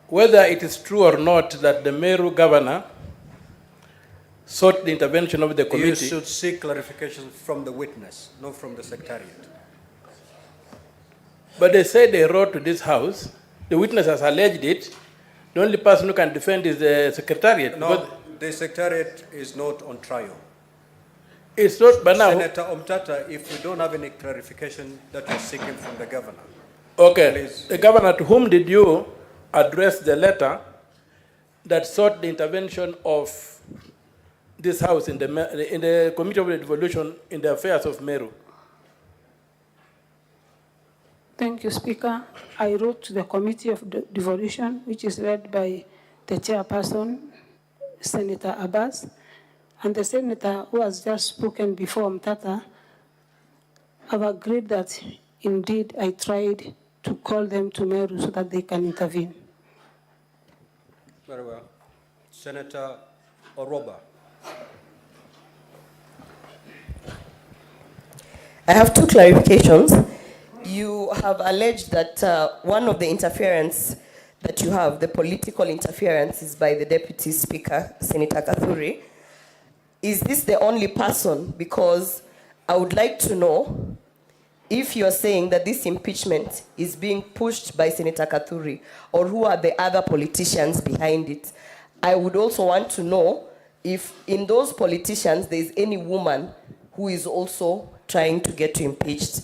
whether it is true or not that the Meru governor sought the intervention of the committee. You should seek clarification from the witness, not from the Secretariat. But they said they wrote to this house. The witness has alleged it. The only person who can defend is the Secretariat. No, the Secretariat is not on trial. It's not, but now... Senator Omtata, if we don't have any clarification that you're seeking from the governor. Okay. Please. The governor, to whom did you address the letter that sought the intervention of this house in the Committee of the Devolution in the affairs of Meru? Thank you, Speaker. I wrote to the Committee of Devolution, which is led by the chairperson, Senator Abbas, and the senator who has just spoken before Mtata. Have agreed that indeed I tried to call them to Meru so that they can intervene. Very well. Senator Oroba. I have two clarifications. You have alleged that one of the interference that you have, the political interference, is by the Deputy Speaker, Senator Kathuri. Is this the only person? Because I would like to know if you're saying that this impeachment is being pushed by Senator Kathuri, or who are the other politicians behind it. I would also want to know if in those politicians there's any woman who is also trying to get you impeached.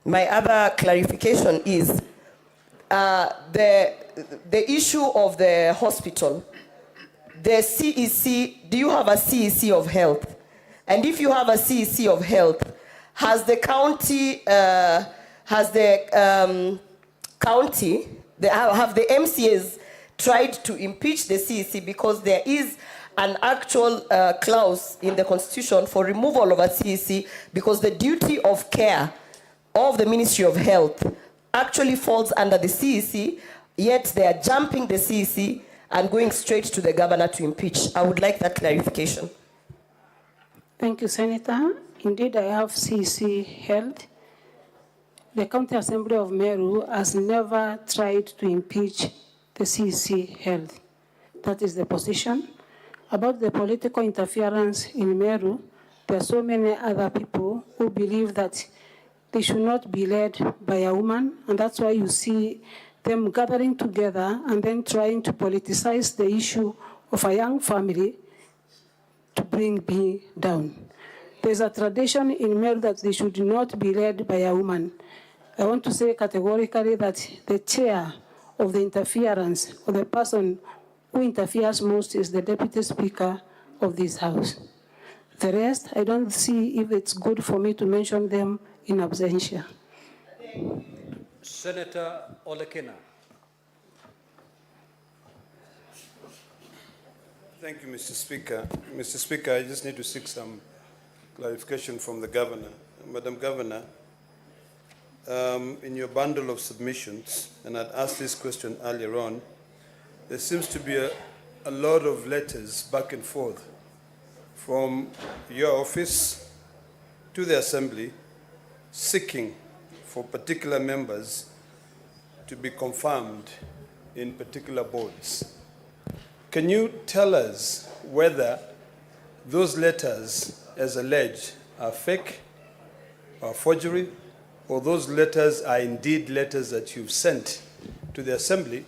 My other clarification is the issue of the hospital. The CEC, do you have a CEC of health? And if you have a CEC of health, has the county, have the MCAs tried to impeach the CEC because there is an actual clause in the Constitution for removal of a CEC because the duty of care of the Ministry of Health actually falls under the CEC, yet they are jumping the CEC and going straight to the governor to impeach. I would like that clarification. Thank you, Senator. Indeed, I have CEC held. The County Assembly of Meru has never tried to impeach the CEC held. That is the position. About the political interference in Meru, there are so many other people who believe that they should not be led by a woman, and that's why you see them gathering together and then trying to politicize the issue of a young family to bring me down. There's a tradition in Meru that they should not be led by a woman. I want to say categorically that the chair of the interference, or the person who interferes most, is the Deputy Speaker of this House. The rest, I don't see if it's good for me to mention them in absentia. Senator Olekina. Thank you, Mr. Speaker. Mr. Speaker, I just need to seek some clarification from the Governor. Madam Governor, in your bundle of submissions, and I'd asked this question earlier on, there seems to be a lot of letters back and forth from your office to the Assembly seeking for particular members to be confirmed in particular boards. Can you tell us whether those letters, as alleged, are fake, or forgery, or those letters are indeed letters that you've sent to the Assembly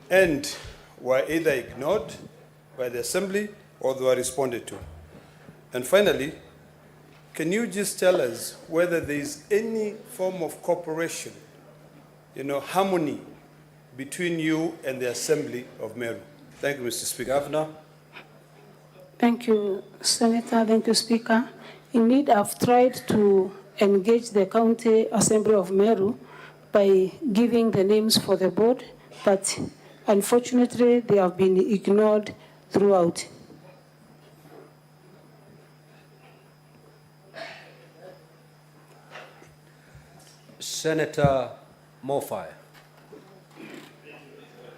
and were either ignored by the Assembly or they were responded to. And finally, can you just tell us whether there is any form of cooperation, harmony between you and the Assembly of Meru? Thank you, Mr. Speaker. Governor. Thank you, Senator. Thank you, Speaker. Indeed, I've tried to engage the County Assembly of Meru by giving the names for the board, but unfortunately, they have been ignored throughout. Senator Mofai.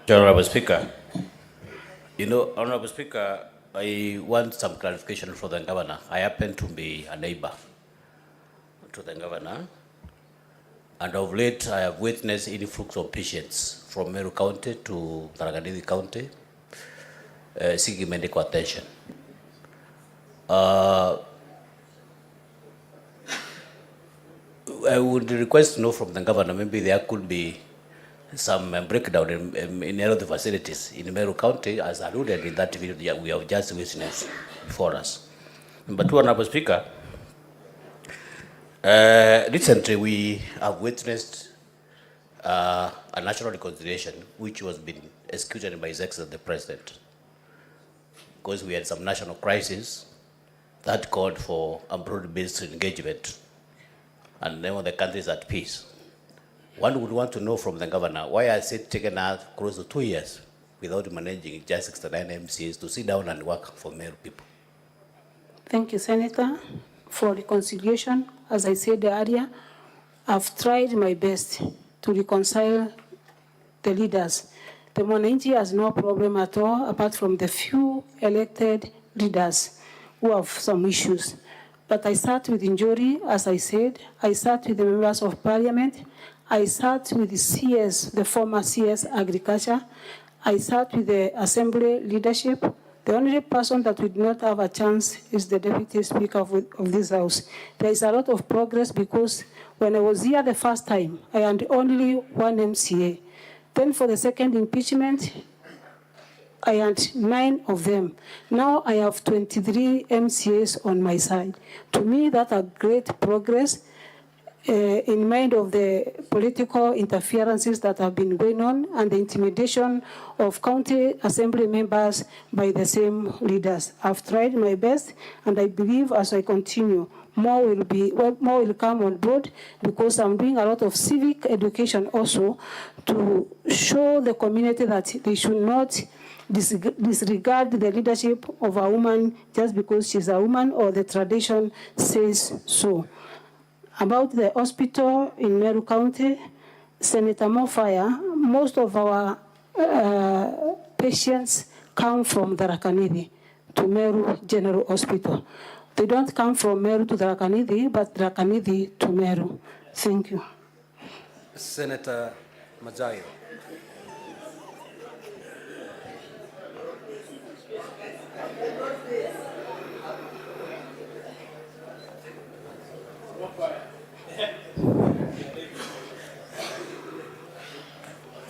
Honorable Speaker, Honorable Speaker, I want some clarification from the governor. I happen to be a neighbor to the governor, and of late I have witnessed influx of patients from Meru County to Tharaka County seeking medical attention. I would request to know from the governor, maybe there could be some breakdown in all the facilities in Meru County, as alluded in that video we have just witnessed before us. Number two, Honorable Speaker, recently we have witnessed a national reconciliation which was being executed by His Excellency the President, because we had some national crisis that called for a broad-based engagement, and now the country is at peace. One would want to know from the governor, why has it taken us close to 2 years without managing just 69 MCAs to sit down and work for Meru people? Thank you, Senator, for reconciliation. As I said earlier, I've tried my best to reconcile the leaders. The Mwananchi has no problem at all, apart from the few elected leaders who have some issues. But I sat with Njori, as I said. I sat with the members of parliament. I sat with the CS, the former CS Agriculture. I sat with the assembly leadership. The only person that would not have a chance is the deputy speaker of this house. There is a lot of progress because when I was here the first time, I had only one MCA. Then for the second impeachment, I had 9 of them. Now I have 23 MCAs on my side. To me, that's a great progress in mind of the political interferences that have been going on and the intimidation of county assembly members by the same leaders. I've tried my best, and I believe as I continue, more will come on board, because I'm doing a lot of civic education also to show the community that they should not disregard the leadership of a woman just because she's a woman or the tradition says so. About the hospital in Meru County, Senator Mofaya, most of our patients come from Tharaka to Meru General Hospital. They don't come from Meru to Tharaka, but Tharaka to Meru. Thank you. Senator Majayo.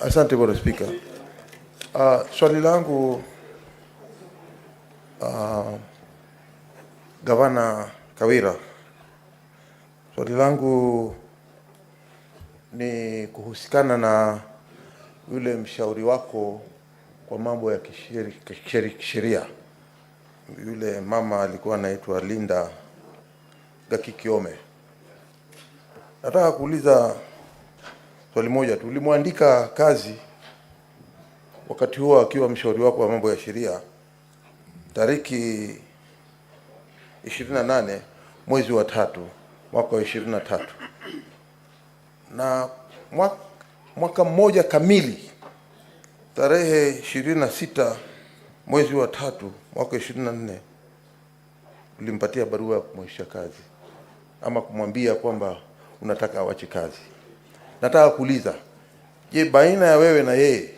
Asante Bwana Spika. Swali langu Gavana Kawira, swali langu ni kuhusikana na yule mshauri wako kwa mambo ya kisheria. Yule mama alikuwa anaitwa Linda Gakikiome. Nataka kuuliza swali moja tu. Ulimwandika kazi wakati huo akiwa mshauri wako wa mambo ya sheria tariki 28 mwezi wa 3 mwaka wa 23, na mwaka mmoja kamili tarehe 26 mwezi wa 3 mwaka 24 ulimpatia barua ya kumwisha kazi ama kumwambia kwamba unataka awache kazi. Nataka kuuliza, je, baina ya wewe na yeye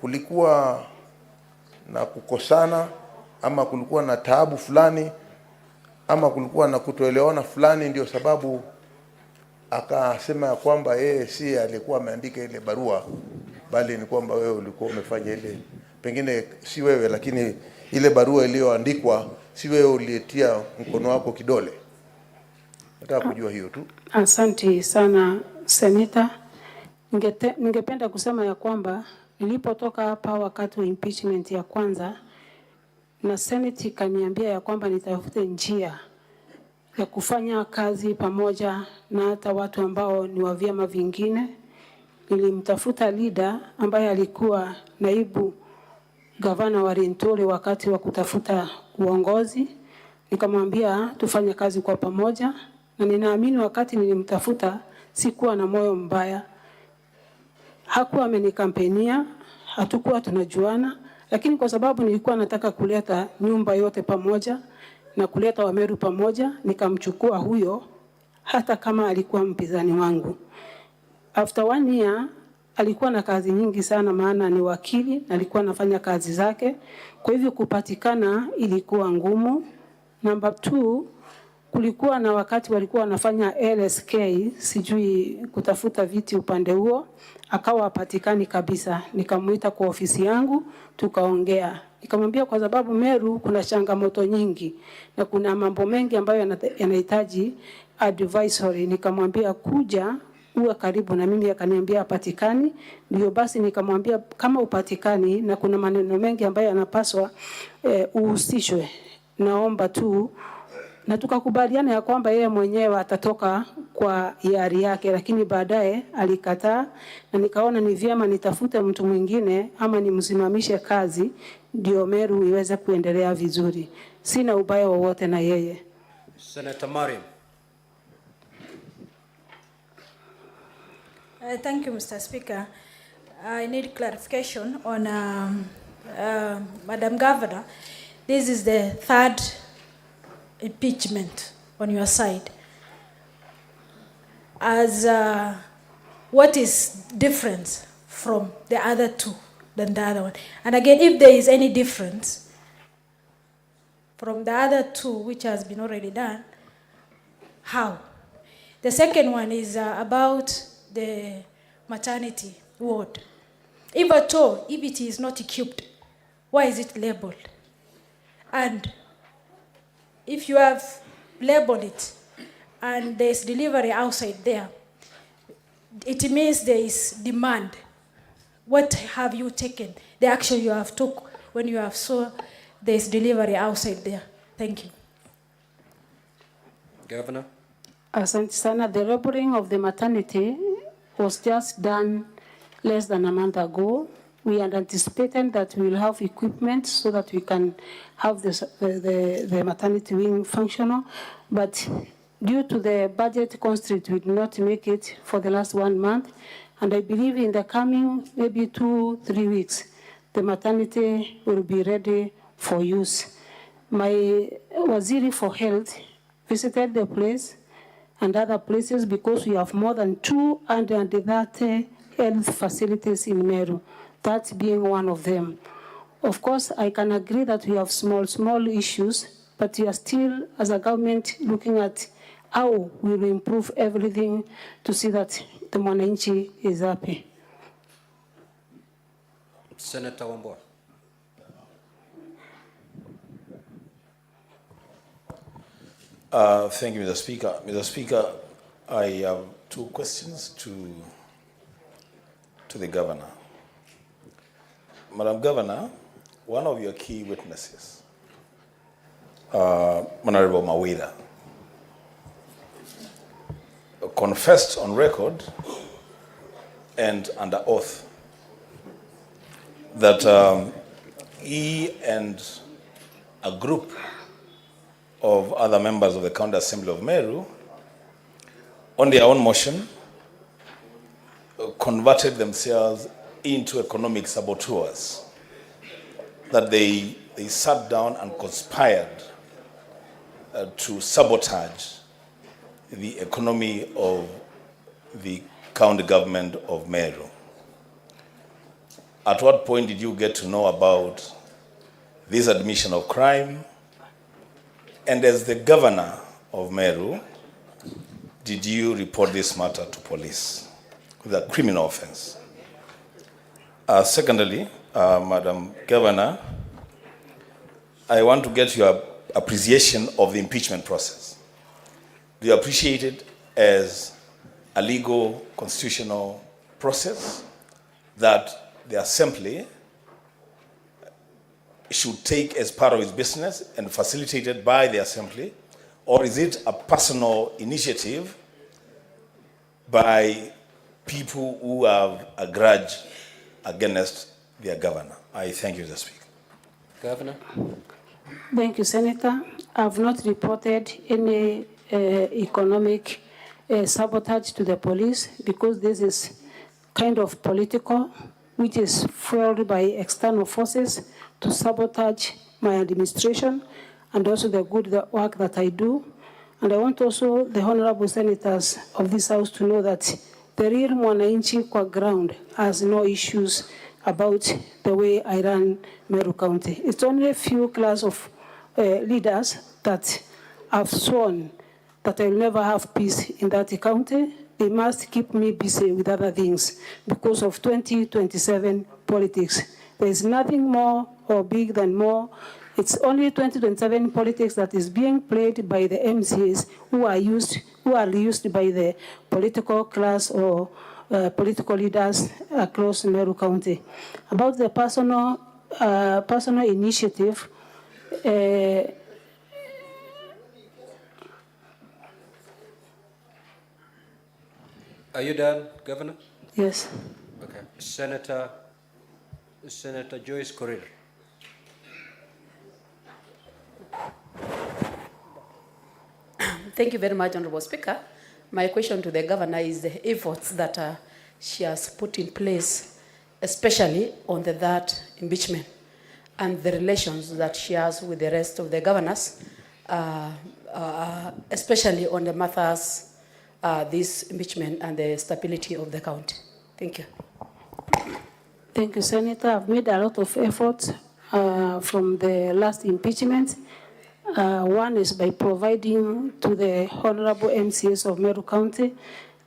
kulikuwa na kukosana ama kulikuwa na taabu fulani, ama kulikuwa na kutoelewana fulani, ndio sababu akasema ya kwamba yeye si alikuwa ameandika ile barua, bali ni kwamba wewe ulikuwa umefanya ile, pengine si wewe, lakini ile barua iliyoandikwa si wewe uliyetia mkono wako kidole. Nataka kujua hiyo tu. Asante sana Senator. Ningependa kusema ya kwamba nilipotoka hapa wakati wa impeachment ya kwanza, na Senate ikaniambia ya kwamba nitafute njia ya kufanya kazi pamoja na hata watu ambao ni wa vyama vingine. Nilimtafuta leader ambaye alikuwa naibu gavana wa Rentole wakati wa kutafuta uongozi. Nikamwambia tufanye kazi kwa pamoja, na ninaamini wakati nilimtafuta sikuwa na moyo mbaya. Hakuwa amenikampenia, hatukuwa tunajuana, lakini kwa sababu nilikuwa nataka kuleta nyumba yote pamoja na kuleta Wameru pamoja, nikamchukua huyo hata kama alikuwa mpinzani wangu. After 1 year alikuwa na kazi nyingi sana, maana ni wakili na alikuwa anafanya kazi zake, kwa hivyo kupatikana ilikuwa ngumu. Number 2, kulikuwa na wakati walikuwa wanafanya LSK, sijui kutafuta viti upande huo, akawa hapatikani kabisa. Nikamuita kwa ofisi yangu, tukaongea. Nikamwambia kwa sababu Meru kuna changamoto nyingi na kuna mambo mengi ambayo yanahitaji advisory. Nikamwambia kuja uwe karibu na mimi, akaniambia hapatikani. Ndio basi nikamwambia kama upatikani na kuna maneno mengi ambayo yanapaswa uhusishwe, naomba tu, na tukakubaliana ya kwamba yeye mwenyewe atatoka kwa hiari yake, lakini baadaye alikataa, na nikaona ni vyema nitafute mtu mwingine ama nimsimamishe kazi ndio Meru iweze kuendelea vizuri. Sina ubaya wowote na yeye. Senator Mariam. Thank you, Mr. Speaker. I need clarification on Madam Governor. This is the 3rd impeachment on your side. As what is different from the other 2 than the other one? And again, if there is any difference from the other 2 which has been already done, how? The second one is about the maternity ward. If at all, if it is not equipped, why is it labeled? And if you have labeled it and there's delivery outside there, it means there is demand. What have you taken? The action you have took when you have saw there's delivery outside there. Thank you. Governor. Asante sana. The labeling of the maternity was just done less than a month ago. We had anticipated that we will have equipment so that we can have the maternity wing functional, but due to the budget constraint, we did not make it for the last 1 month. And I believe in the coming maybe 2-3 weeks, the maternity will be ready for use. My Waziri for Health visited the place and other places because we have more than 230 health facilities in Meru, that being one of them. Of course, I can agree that we have small issues, but we are still, as a government, looking at how we will improve everything to see that the mwananchi is happy. Senator Wambua. Thank you, Mr. Speaker. Mr. Speaker, I have 2 questions to the Governor. Madam Governor, one of your key witnesses, Honorable Kawira, confessed on record and under oath that he and a group of other members of the County Assembly of Meru, on their own motion, converted themselves into economic saboteurs, that they sat down and conspired to sabotage the economy of the county government of Meru. At what point did you get to know about this admission of crime? And as the governor of Meru, did you report this matter to police with a criminal offense? Secondly, Madam Governor, I want to get your appreciation of the impeachment process. Do you appreciate it as a legal constitutional process that the Assembly should take as part of its business and facilitated by the Assembly? Or is it a personal initiative by people who have a grudge against their governor? I thank you, Mr. Speaker. Governor. Thank you, Senator. I've not reported any economic sabotage to the police because this is kind of political, which is fueled by external forces to sabotage my administration and also the good work that I do. And I want also the honorable senators of this house to know that the real Mwananchi kwa ground has no issues about the way I run Meru County. It's only a few class of leaders that have sworn that I will never have peace in that county. They must keep me busy with other things because of 2027 politics. There is nothing more or big than more. It's only 2027 politics that is being played by the MCAs who are used by the political class or political leaders across Meru County. About the personal initiative, Are you done, Governor? Yes. Okay. Senator Joyce Korir. Thank you very much, Honorable Speaker. My question to the governor is the efforts that she has put in place, especially on the third impeachment, and the relations that she has with the rest of the governors, especially on the matters, this impeachment and the stability of the county. Thank you. Thank you, Senator. I've made a lot of efforts from the last impeachment. One is by providing to the honorable MCAs of Meru County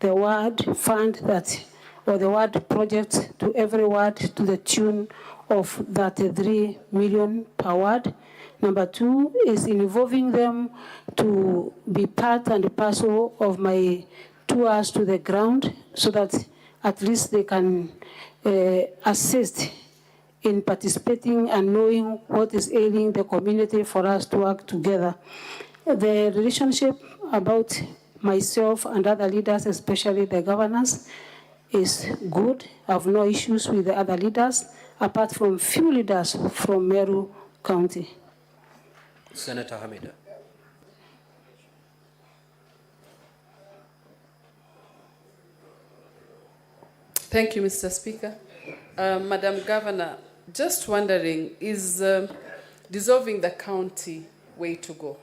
the ward fund that, or the ward project to every ward to the tune of 33 million per ward. Number two is involving them to be part and parcel of my tours to the ground so that at least they can assist in participating and knowing what is ailing the community for us to work together. The relationship about myself and other leaders, especially the governors, is good. I have no issues with the other leaders, apart from few leaders from Meru County. Senator Hamida. Thank you, Mr. Speaker. Madam Governor, just wondering, is dissolving the county way to go?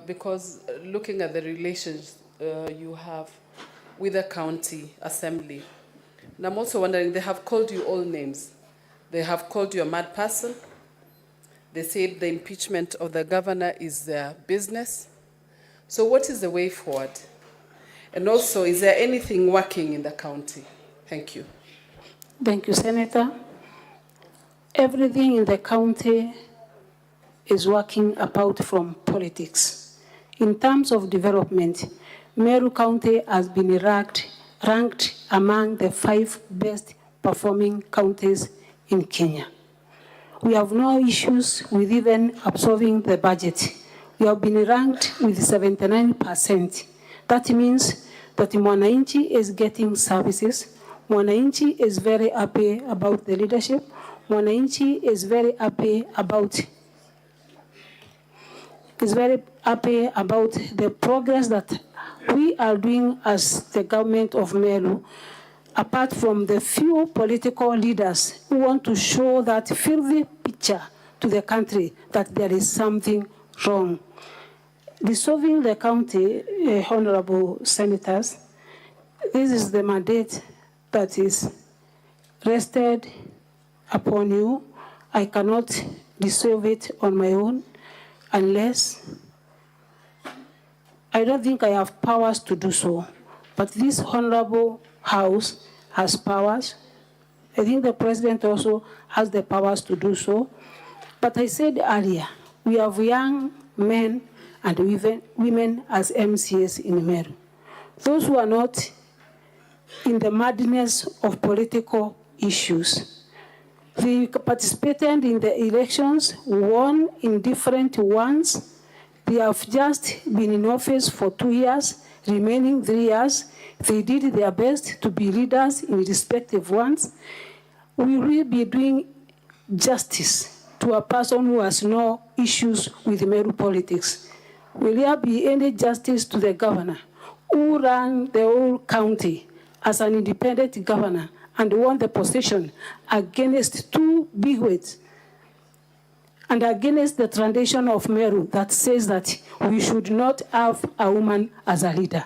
Because looking at the relations you have with the county assembly, and I'm also wondering, they have called you all names. They have called you a mad person. They said the impeachment of the governor is their business. So what is the way forward? And also, is there anything working in the county? Thank you. Thank you, Senator. Everything in the county is working apart from politics. In terms of development, Meru County has been ranked among the 5 best performing counties in Kenya. We have no issues with even absorbing the budget. We have been ranked with 79%. That means that Mwananchi is getting services. Mwananchi is very happy about the leadership. Mwananchi is very happy about the progress that we are doing as the government of Meru, apart from the few political leaders who want to show that filthy picture to the country that there is something wrong. Dissolving the county, honorable senators, this is the mandate that is rested upon you, I cannot dissolve it on my own unless I don't think I have powers to do so. But this honorable House has powers. I think the president also has the powers to do so. But I said earlier, we have young men and women as MCAs in Meru. Those who are not in the madness of political issues. They participated in the elections, won in different ones. They have just been in office for 2 years, remaining 3 years. They did their best to be leaders in respective ones. We will be doing justice to a person who has no issues with Meru politics. Will there be any justice to the governor who ran the whole county as an independent governor and won the position against 2 bigwigs and against the tradition of Meru that says that we should not have a woman as a leader?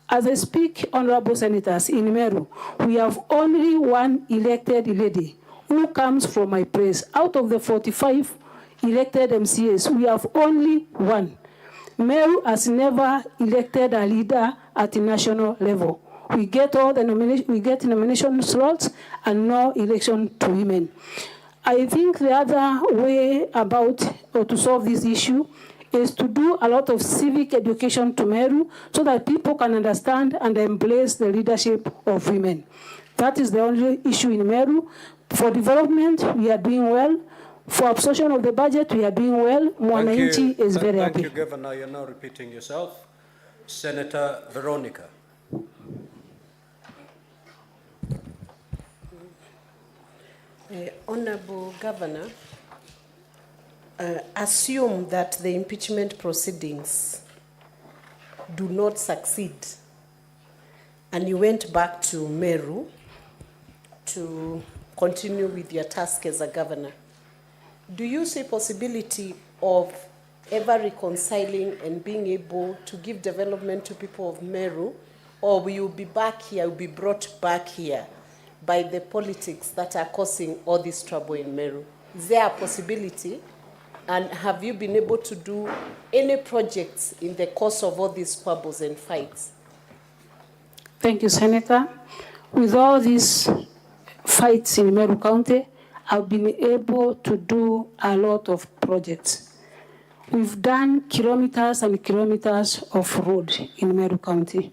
As I speak, honorable senators, in Meru, we have only one elected lady who comes from my place. Out of the 45 elected MCAs, we have only one. Meru has never elected a leader at the national level. We get all the nomination slots and no election to women. I think the other way about or to solve this issue is to do a lot of civic education to Meru so that people can understand and embrace the leadership of women. That is the only issue in Meru. For development, we are doing well. For absorption of the budget, we are doing well. Mwananchi is very happy. Thank you, Governor. You're now repeating yourself. Senator Veronica. Honorable Governor, assume that the impeachment proceedings do not succeed and you went back to Meru to continue with your task as a governor. Do you see possibility of ever reconciling and being able to give development to people of Meru, or will you be back here, will be brought back here by the politics that are causing all this trouble in Meru? Is there a possibility? And have you been able to do any projects in the course of all these squabbles and fights? Thank you, Senator. With all these fights in Meru County, I've been able to do a lot of projects. We've done kilometers and kilometers of road in Meru County.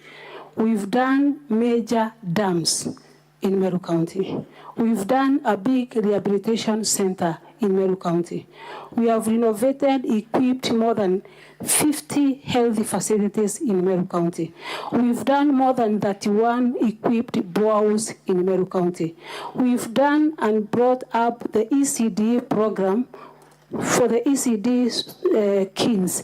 We've done major dams in Meru County. We've done a big rehabilitation center in Meru County. We have renovated, equipped more than 50 healthy facilities in Meru County. We've done more than 31 equipped boreholes in Meru County. We've done and brought up the ECD program for the ECD kids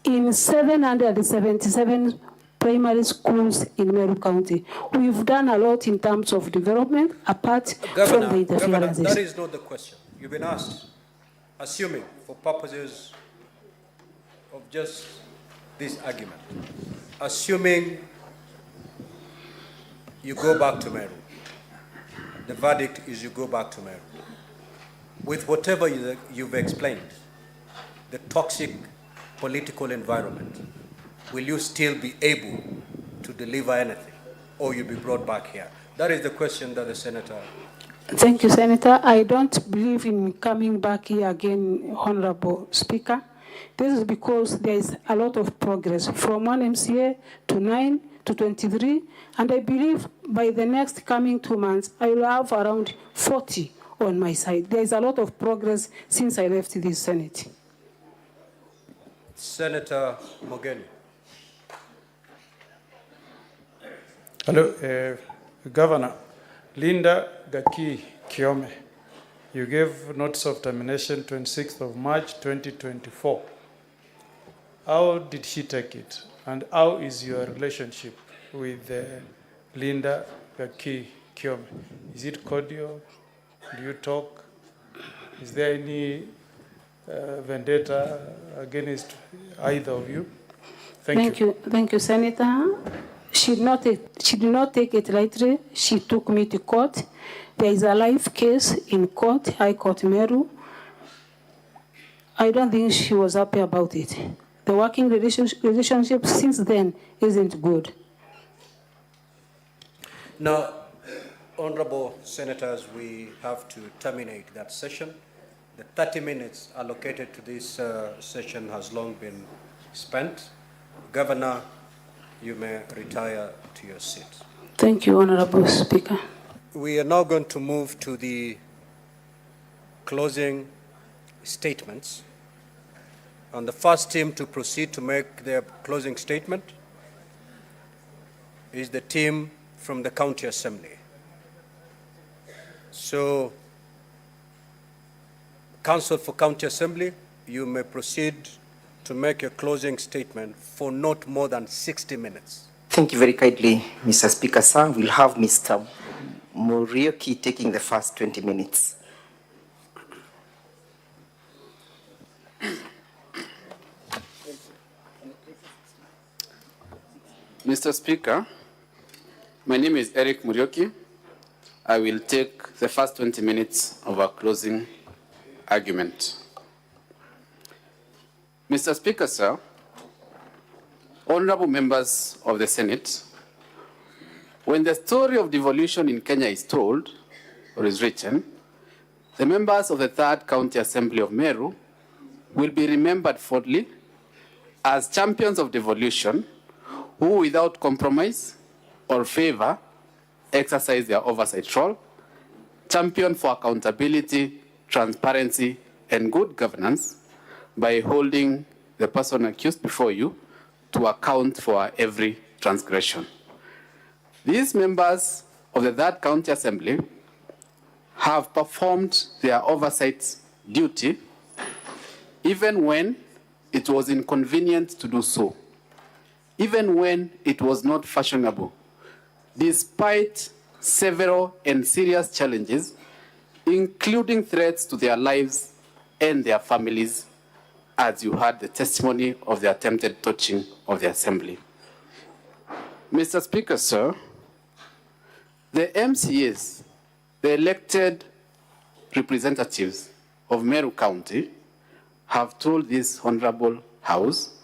in 777 primary schools in Meru County. We've done a lot in terms of development, apart from the interferences. Governor, that is not the question. You've been asked, assuming for purposes of just this argument, assuming you go back to Meru, the verdict is you go back to Meru. With whatever you've explained, the toxic political environment, will you still be able to deliver anything, or you'll be brought back here? That is the question that the senator. Thank you, Senator. I don't believe in coming back here again, Honorable Speaker. This is because there is a lot of progress from 1 MCA to 9 to 23, and I believe by the next coming 2 months, I will have around 40 on my side. There is a lot of progress since I left this Senate. Senator Mogeni. Hello, Governor. Linda Gaki Kiome, you gave notice of termination 26th of March 2024. How did she take it? And how is your relationship with Linda Gaki Kiome? Is it cordial? Do you talk? Is there any vendetta against either of you? Thank you. Thank you, Senator. She did not take it lightly. She took me to court. There is a live case in court, High Court Meru. I don't think she was happy about it. The working relationship since then isn't good. Now, honorable senators, we have to terminate that session. The 30 minutes allocated to this session has long been spent. Governor, you may retire to your seat. Thank you, Honorable Speaker. We are now going to move to the closing statements. And the first team to proceed to make their closing statement is the team from the County Assembly. So, Council for County Assembly, you may proceed to make a closing statement for not more than 60 minutes. Thank you very kindly, Mr. Speaker, sir. We'll have Mr. Muriuki taking the first 20 minutes. Mr. Speaker, my name is Eric Muriuki. I will take the first 20 minutes of our closing argument. Mr. Speaker, sir, honorable members of the Senate, when the story of devolution in Kenya is told or is written, the members of the 3rd County Assembly of Meru will be remembered fondly as champions of devolution who, without compromise or favor, exercise their oversight role, champion for accountability, transparency, and good governance by holding the person accused before you to account for every transgression. These members of the 3rd County Assembly have performed their oversight duty even when it was inconvenient to do so, even when it was not fashionable, despite several and serious challenges, including threats to their lives and their families, as you heard the testimony of the attempted touching of the Assembly. Mr. Speaker, sir, the MCAs, the elected representatives of Meru County, have told this honorable House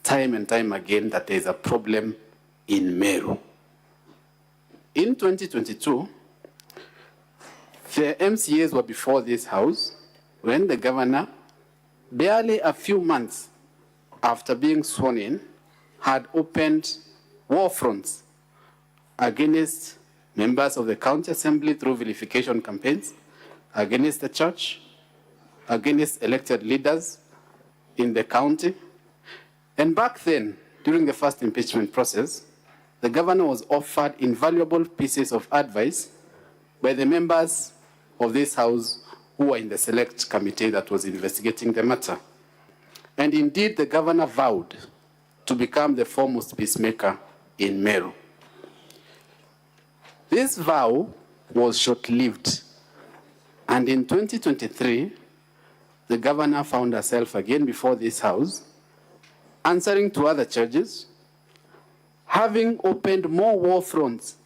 time and time again that there is a problem in Meru. In 2022, the MCAs were before this House when the governor, barely a few months after being sworn in, had opened war fronts against members of the County Assembly through vilification campaigns, against the church, against elected leaders in the county. And back then, during the first impeachment process, the governor was offered invaluable pieces of advice by the members of this House who were in the select committee that was investigating the matter. And indeed, the governor vowed to become the foremost peacemaker in Meru. This vow was short-lived, and in 2023, the governor found herself again before this House, answering to other charges, having opened more war fronts,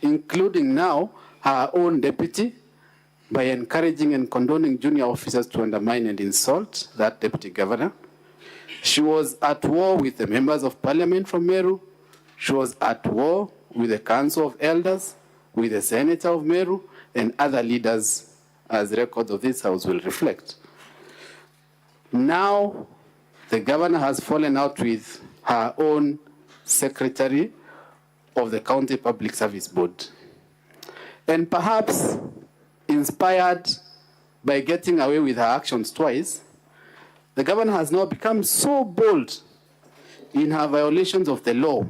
including now her own deputy, by encouraging and condoning junior officers to undermine and insult that deputy governor. She was at war with the members of parliament from Meru. She was at war with the Council of Elders, with the Senator of Meru, and other leaders, as records of this House will reflect. Now, the governor has fallen out with her own secretary of the County Public Service Board. And perhaps inspired by getting away with her actions twice, the governor has now become so bold in her violations of the law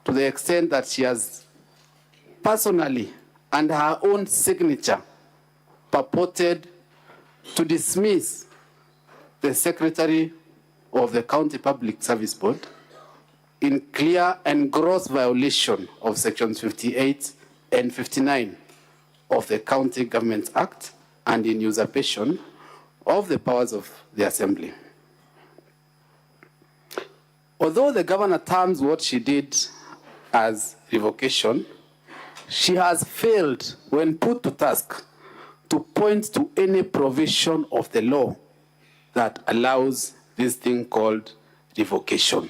to the extent that she has personally, under her own signature, purported to dismiss the secretary of the County Public Service Board in clear and gross violation of sections 58 and 59 of the County Government Act and in usurpation of the powers of the Assembly. Although the governor terms what she did as revocation, she has failed when put to task to point to any provision of the law that allows this thing called revocation.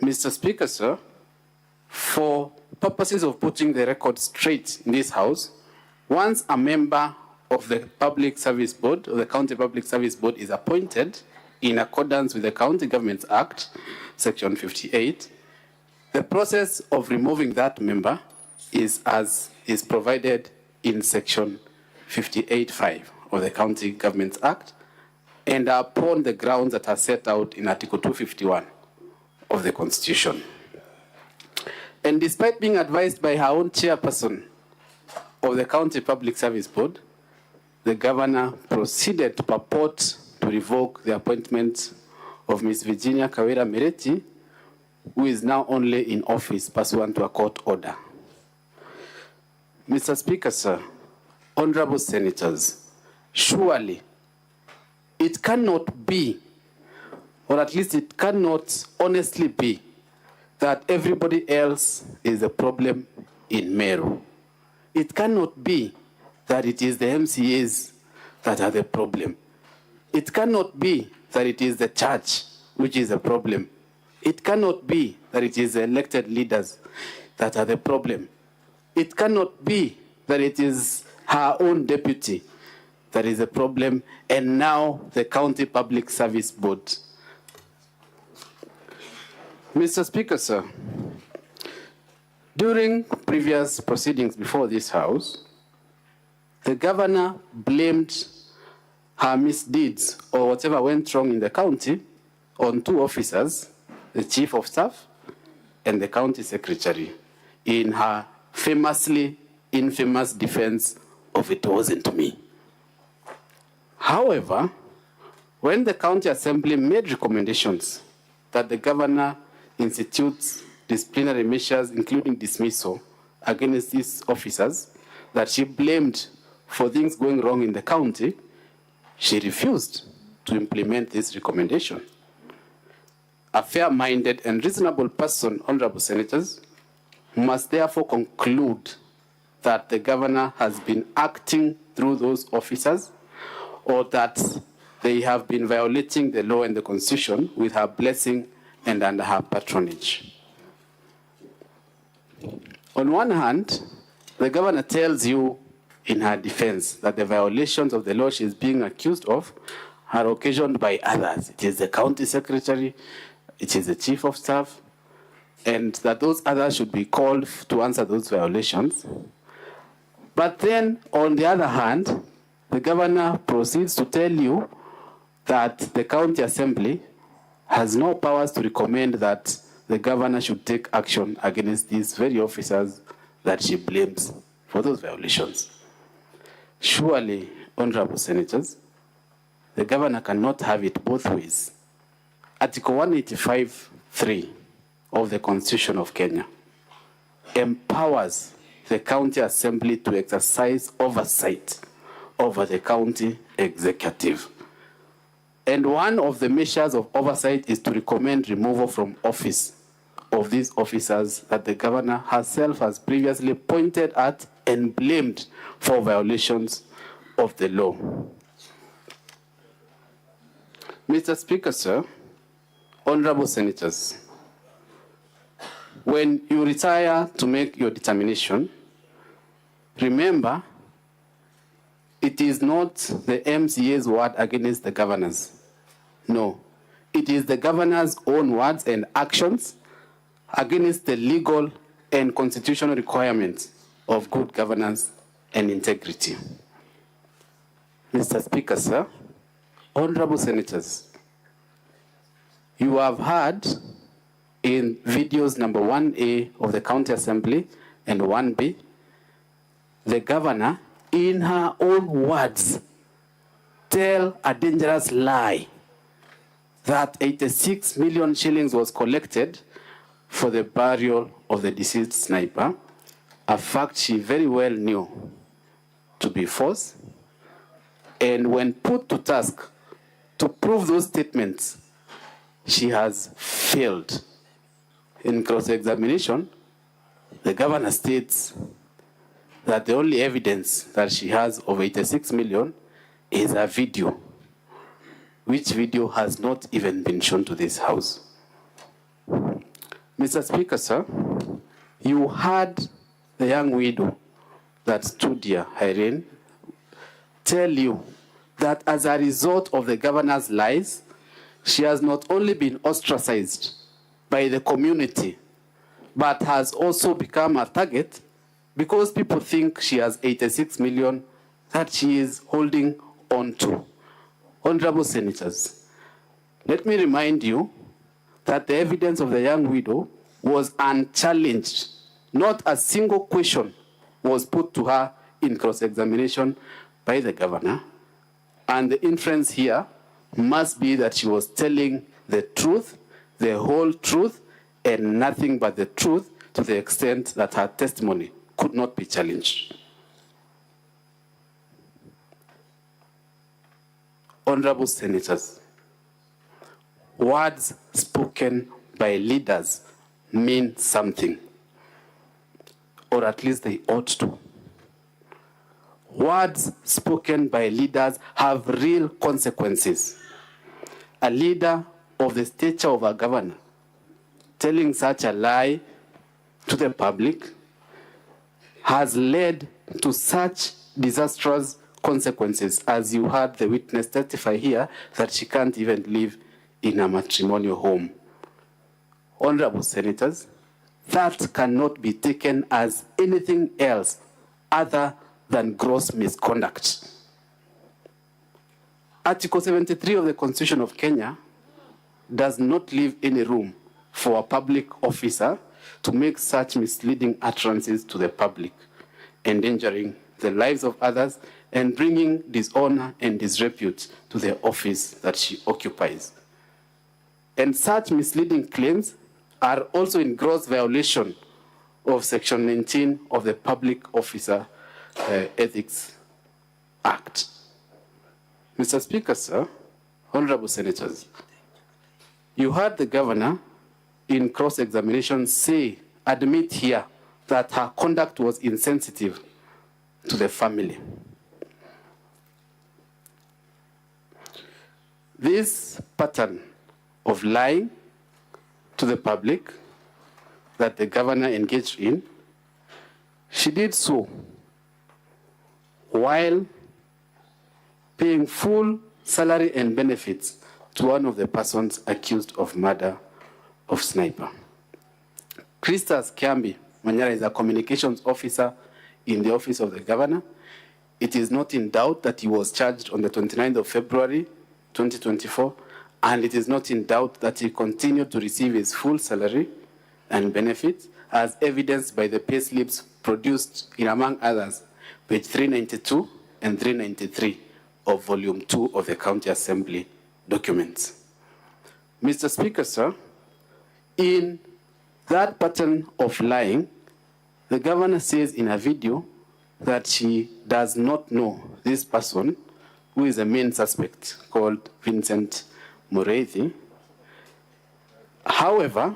Mr. Speaker, sir, for purposes of putting the record straight in this House, once a member of the Public Service Board, or the County Public Service Board, is appointed in accordance with the County Governments Act, Section 58, the process of removing that member is as is provided in Section 58(5) of the County Governments Act, and upon the grounds that are set out in Article 251 of the Constitution. And despite being advised by her own chairperson of the County Public Service Board, the governor proceeded to purport to revoke the appointment of Ms. Virginia Kawira Mereti, who is now only in office pursuant to a court order. Mr. Speaker, sir, honorable senators, surely it cannot be, or at least it cannot honestly be, that everybody else is a problem in Meru. It cannot be that it is the MCAs that are the problem. It cannot be that it is the church which is a problem. It cannot be that it is the elected leaders that are the problem. It cannot be that it is her own deputy that is a problem, and now the County Public Service Board. Mr. Speaker, sir, during previous proceedings before this House, the governor blamed her misdeeds or whatever went wrong in the county on two officers, the chief of staff and the county secretary, in her famously infamous defense of "it wasn't me." However, when the county assembly made recommendations that the governor institutes disciplinary measures, including dismissal, against these officers that she blamed for things going wrong in the county, she refused to implement this recommendation. A fair-minded and reasonable person, honorable senators, must therefore conclude that the governor has been acting through those officers, or that they have been violating the law and the Constitution with her blessing and under her patronage. On one hand, the governor tells you in her defense that the violations of the law she is being accused of are occasioned by others. It is the county secretary, it is the chief of staff, and that those others should be called to answer those violations. But then, on the other hand, the governor proceeds to tell you that the county assembly has no powers to recommend that the governor should take action against these very officers that she blames for those violations. Surely, honorable senators, the governor cannot have it both ways. Article 185(3) of the Constitution of Kenya empowers the county assembly to exercise oversight over the county executive. And one of the measures of oversight is to recommend removal from office of these officers that the governor herself has previously pointed at and blamed for violations of the law. Mr. Speaker, sir, honorable senators, when you retire to make your determination, remember, it is not the MCA's word against the governor's. No, it is the governor's own words and actions against the legal and constitutional requirements of good governance and integrity. Mr. Speaker, sir, honorable senators, you have heard in videos number 1A of the County Assembly and 1B, the governor, in her own words, tell a dangerous lie that 86 million shillings was collected for the burial of the deceased sniper, a fact she very well knew to be false. And when put to task to prove those statements, she has failed. In cross-examination, the governor states that the only evidence that she has of 86 million is a video, which video has not even been shown to this House. Mr. Speaker, sir, you heard the young widow that stood here, Irene, tell you that as a result of the governor's lies, she has not only been ostracized by the community, but has also become a target because people think she has 86 million that she is holding on to. Honorable Senators, let me remind you that the evidence of the young widow was unchallenged. Not a single question was put to her in cross-examination by the governor. And the inference here must be that she was telling the truth, the whole truth, and nothing but the truth, to the extent that her testimony could not be challenged. Honorable Senators, words spoken by leaders mean something, or at least they ought to. Words spoken by leaders have real consequences. A leader of the stature of a governor telling such a lie to the public has led to such disastrous consequences, as you heard the witness testify here, that she can't even live in a matrimonial home. Honorable Senators, that cannot be taken as anything else other than gross misconduct. Article 73 of the Constitution of Kenya does not leave any room for a public officer to make such misleading utterances to the public, endangering the lives of others and bringing dishonor and disrepute to the office that she occupies. And such misleading claims are also in gross violation of Section 19 of the Public Officer Ethics Act. Mr. Speaker, sir, honorable senators, you heard the governor in cross-examination admit here that her conduct was insensitive to the family. This pattern of lying to the public that the governor engaged in, she did so while paying full salary and benefits to one of the persons accused of murder of Sniper. Christas Kiambi Manyara is a communications officer in the office of the governor. It is not in doubt that he was charged on the 29th of February, 2024, and it is not in doubt that he continued to receive his full salary and benefits, as evidenced by the pay slips produced in, among others, page 392 and 393 of volume 2 of the County Assembly documents. Mr. Speaker, sir, in that pattern of lying, the governor says in a video that she does not know this person, who is a main suspect called Vincent Mureithi. However,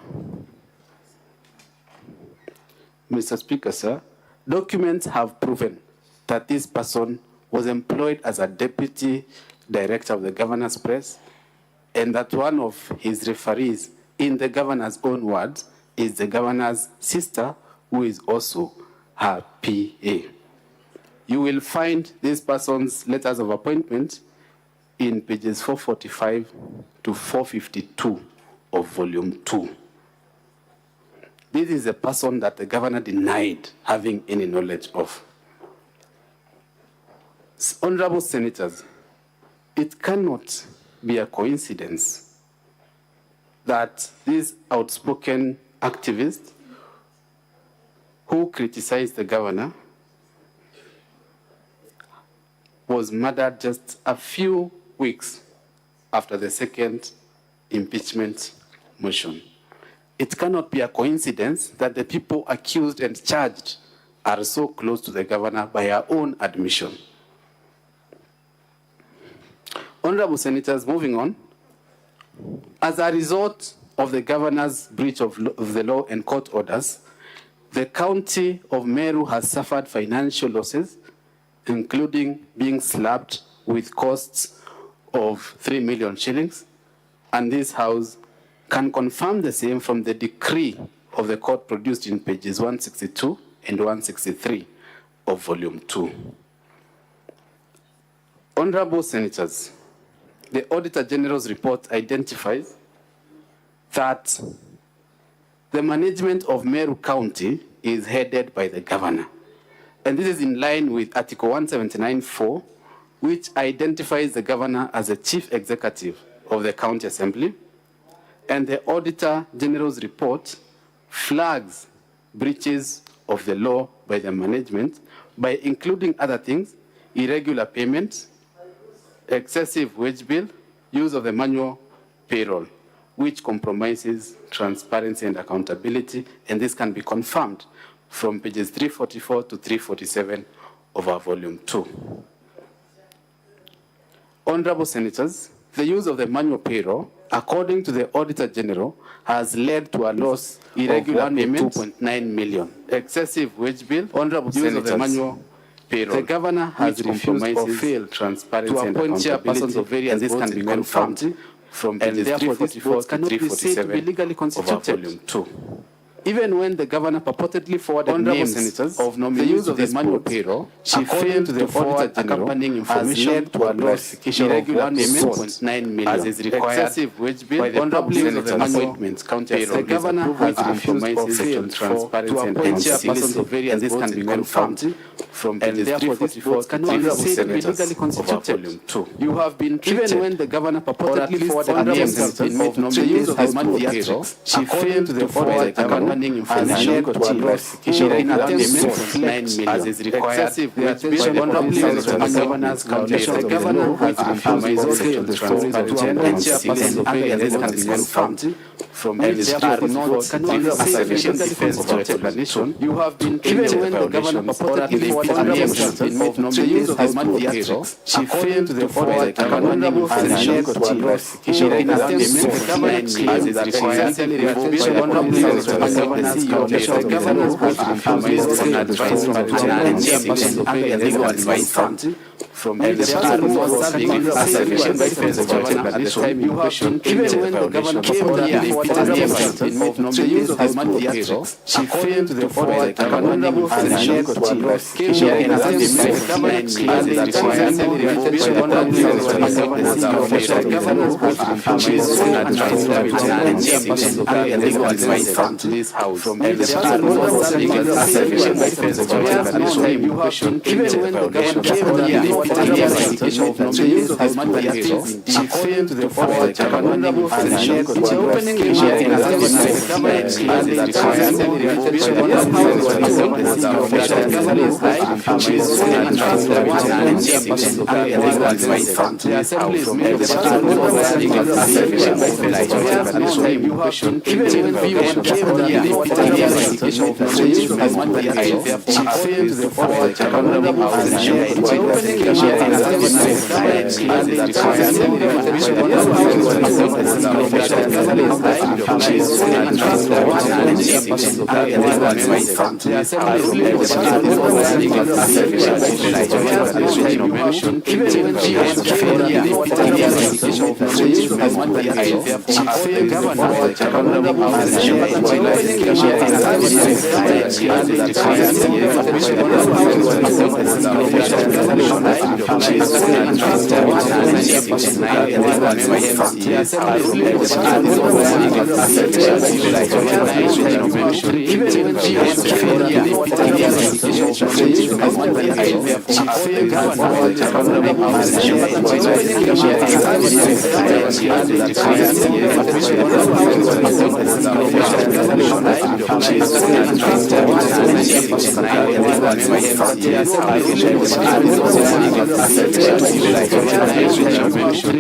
Mr. Speaker, sir, documents have proven that this person was employed as a deputy director of the governor's press, and that one of his referees, in the governor's own words, is the governor's sister, who is also her PA. You will find this person's letters of appointment in pages 445 to 452 of volume 2. This is a person that the governor denied having any knowledge of. Honorable senators, it cannot be a coincidence that this outspoken activist who criticized the governor was murdered just a few weeks after the second impeachment motion. It cannot be a coincidence that the people accused and charged are so close to the governor by her own admission. Honorable senators, moving on, as a result of the governor's breach of the law and court orders, the county of Meru has suffered financial losses, including being slapped with costs of 3 million shillings, and this house can confirm the same from the decree of the court produced in pages 162 and 163 of volume 2. Honorable Senators, the Auditor General's report identifies that the management of Meru County is headed by the governor. And this is in line with Article 179(4), which identifies the governor as the chief executive of the county assembly. And the Auditor General's report flags breaches of the law by the management by including other things: irregular payments, excessive wage bill, use of the manual payroll, which compromises transparency and accountability, and this can be confirmed from pages 344 to 347 of our volume 2. Honorable Senators, the use of the manual payroll, according to the Auditor General, has led to a loss irregular of 2.9 million. Excessive wage bill, honorable use Senators, of the manual payroll. The governor has refused or failed transparency to appoint chairpersons of various boards, and this can be confirmed from pages 344 to 347 legally constituted. Volume 2. Even when the governor purportedly forwarded names senators of nominees the use of the manual payroll, she failed to forward accompanying information to a loss irregular payments 9 million as is required excessive wage bill by the honorable use of the appointments county payroll. The governor has refused or failed transparency and accountability, of various and this can be confirmed from pages 344 to 347 legally constituted. You have been treated, even when the governor purportedly forwarded names of the use of the manual payroll, she failed to forward accompanying information to a loss in attempts 9 million as is required. Excessive wage bill honorable use of the governor's county payroll. The governor has refused or failed to transparency and accountability, and this can be confirmed from pages 344 to 347 defense of explanation. You have been treated, even when the governor purportedly forwarded names of the use of the manual payroll, she failed to forward accompanying information to a loss in attempts the government as is required. The honorable use of the governor's county payroll. The governor has refused and advised from the legal advice fund from the serving as a vision by the governor at the time you question, even when the governor purportedly forwarded names the use of the manual payroll, she failed to forward accompanying information to a loss in attempts the government as is required. The honorable use of the governor's county payroll. The governor has refused and advised from the legal advice fund to this house from the serving as a vision by the governor. You have been even when the governor purportedly the use of the manual payroll, she failed to forward accompanying information to a opening in attempts the government as is required. The honorable use of the governor's refused and advised the legal advice fund to this house from the serving as a vision by the governor. You have been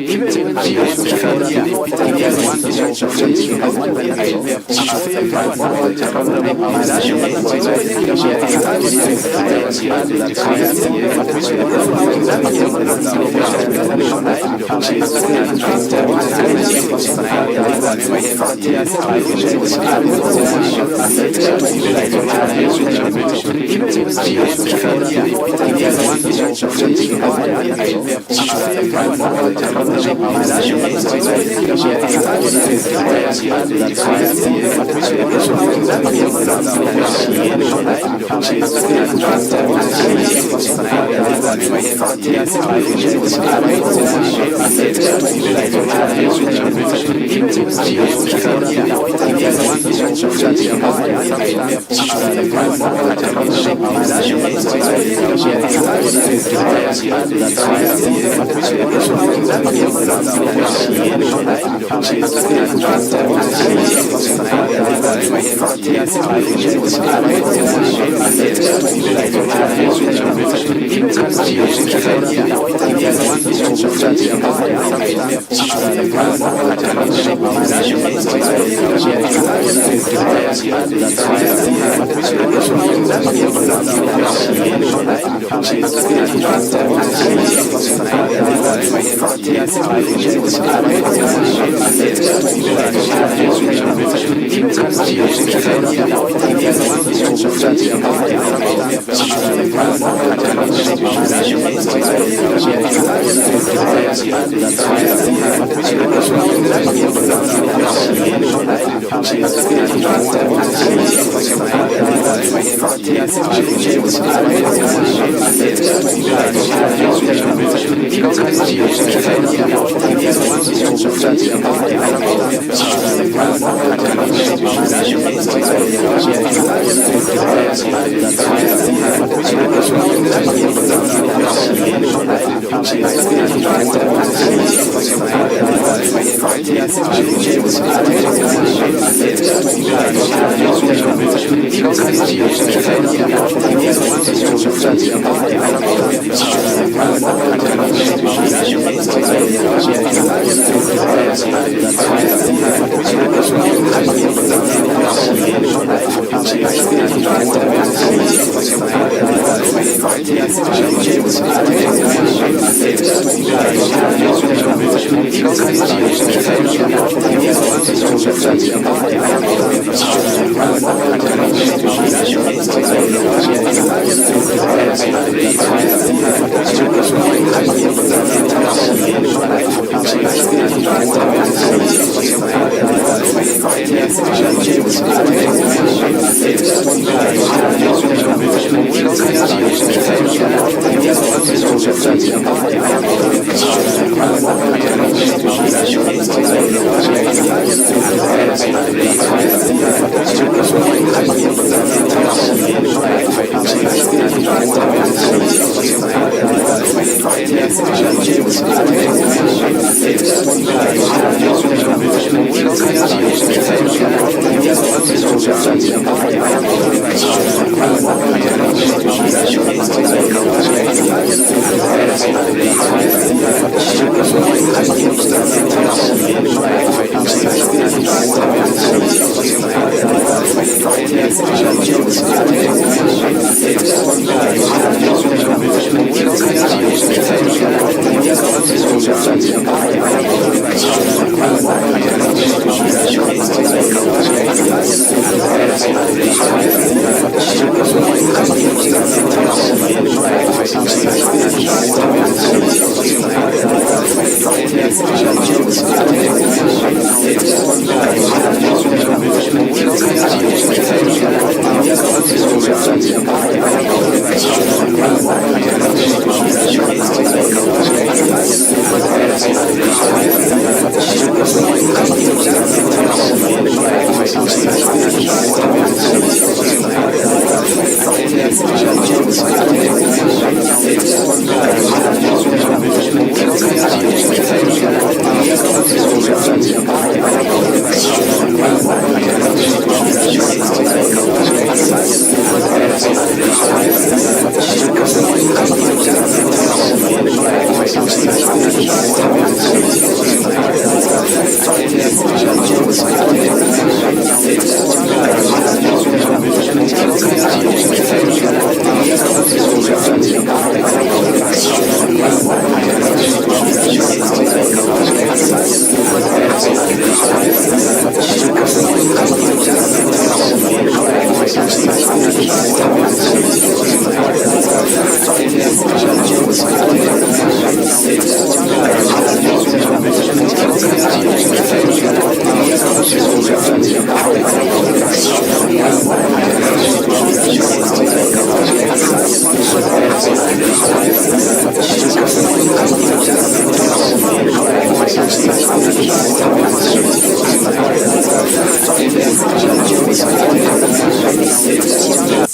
even when the governor the use of the manual payroll, she failed to forward accompanying information to opening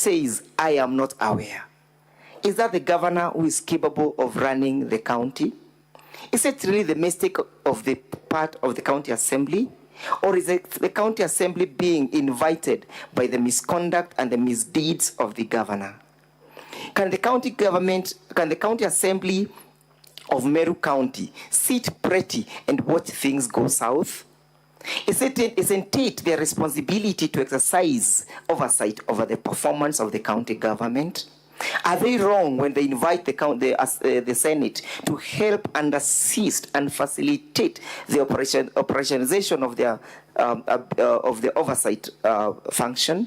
says, I am not aware, is that the governor who is capable of running the county? Is it really the mistake of the part of the county assembly? Or is it the county assembly being invited by the misconduct and the misdeeds of the governor? Can the county government, can the county assembly of Meru County sit pretty and watch things go south? Isn't it their responsibility to exercise oversight over the performance of the county government? Are they wrong when they invite the Senate to help and assist and facilitate the operationalization of the oversight function?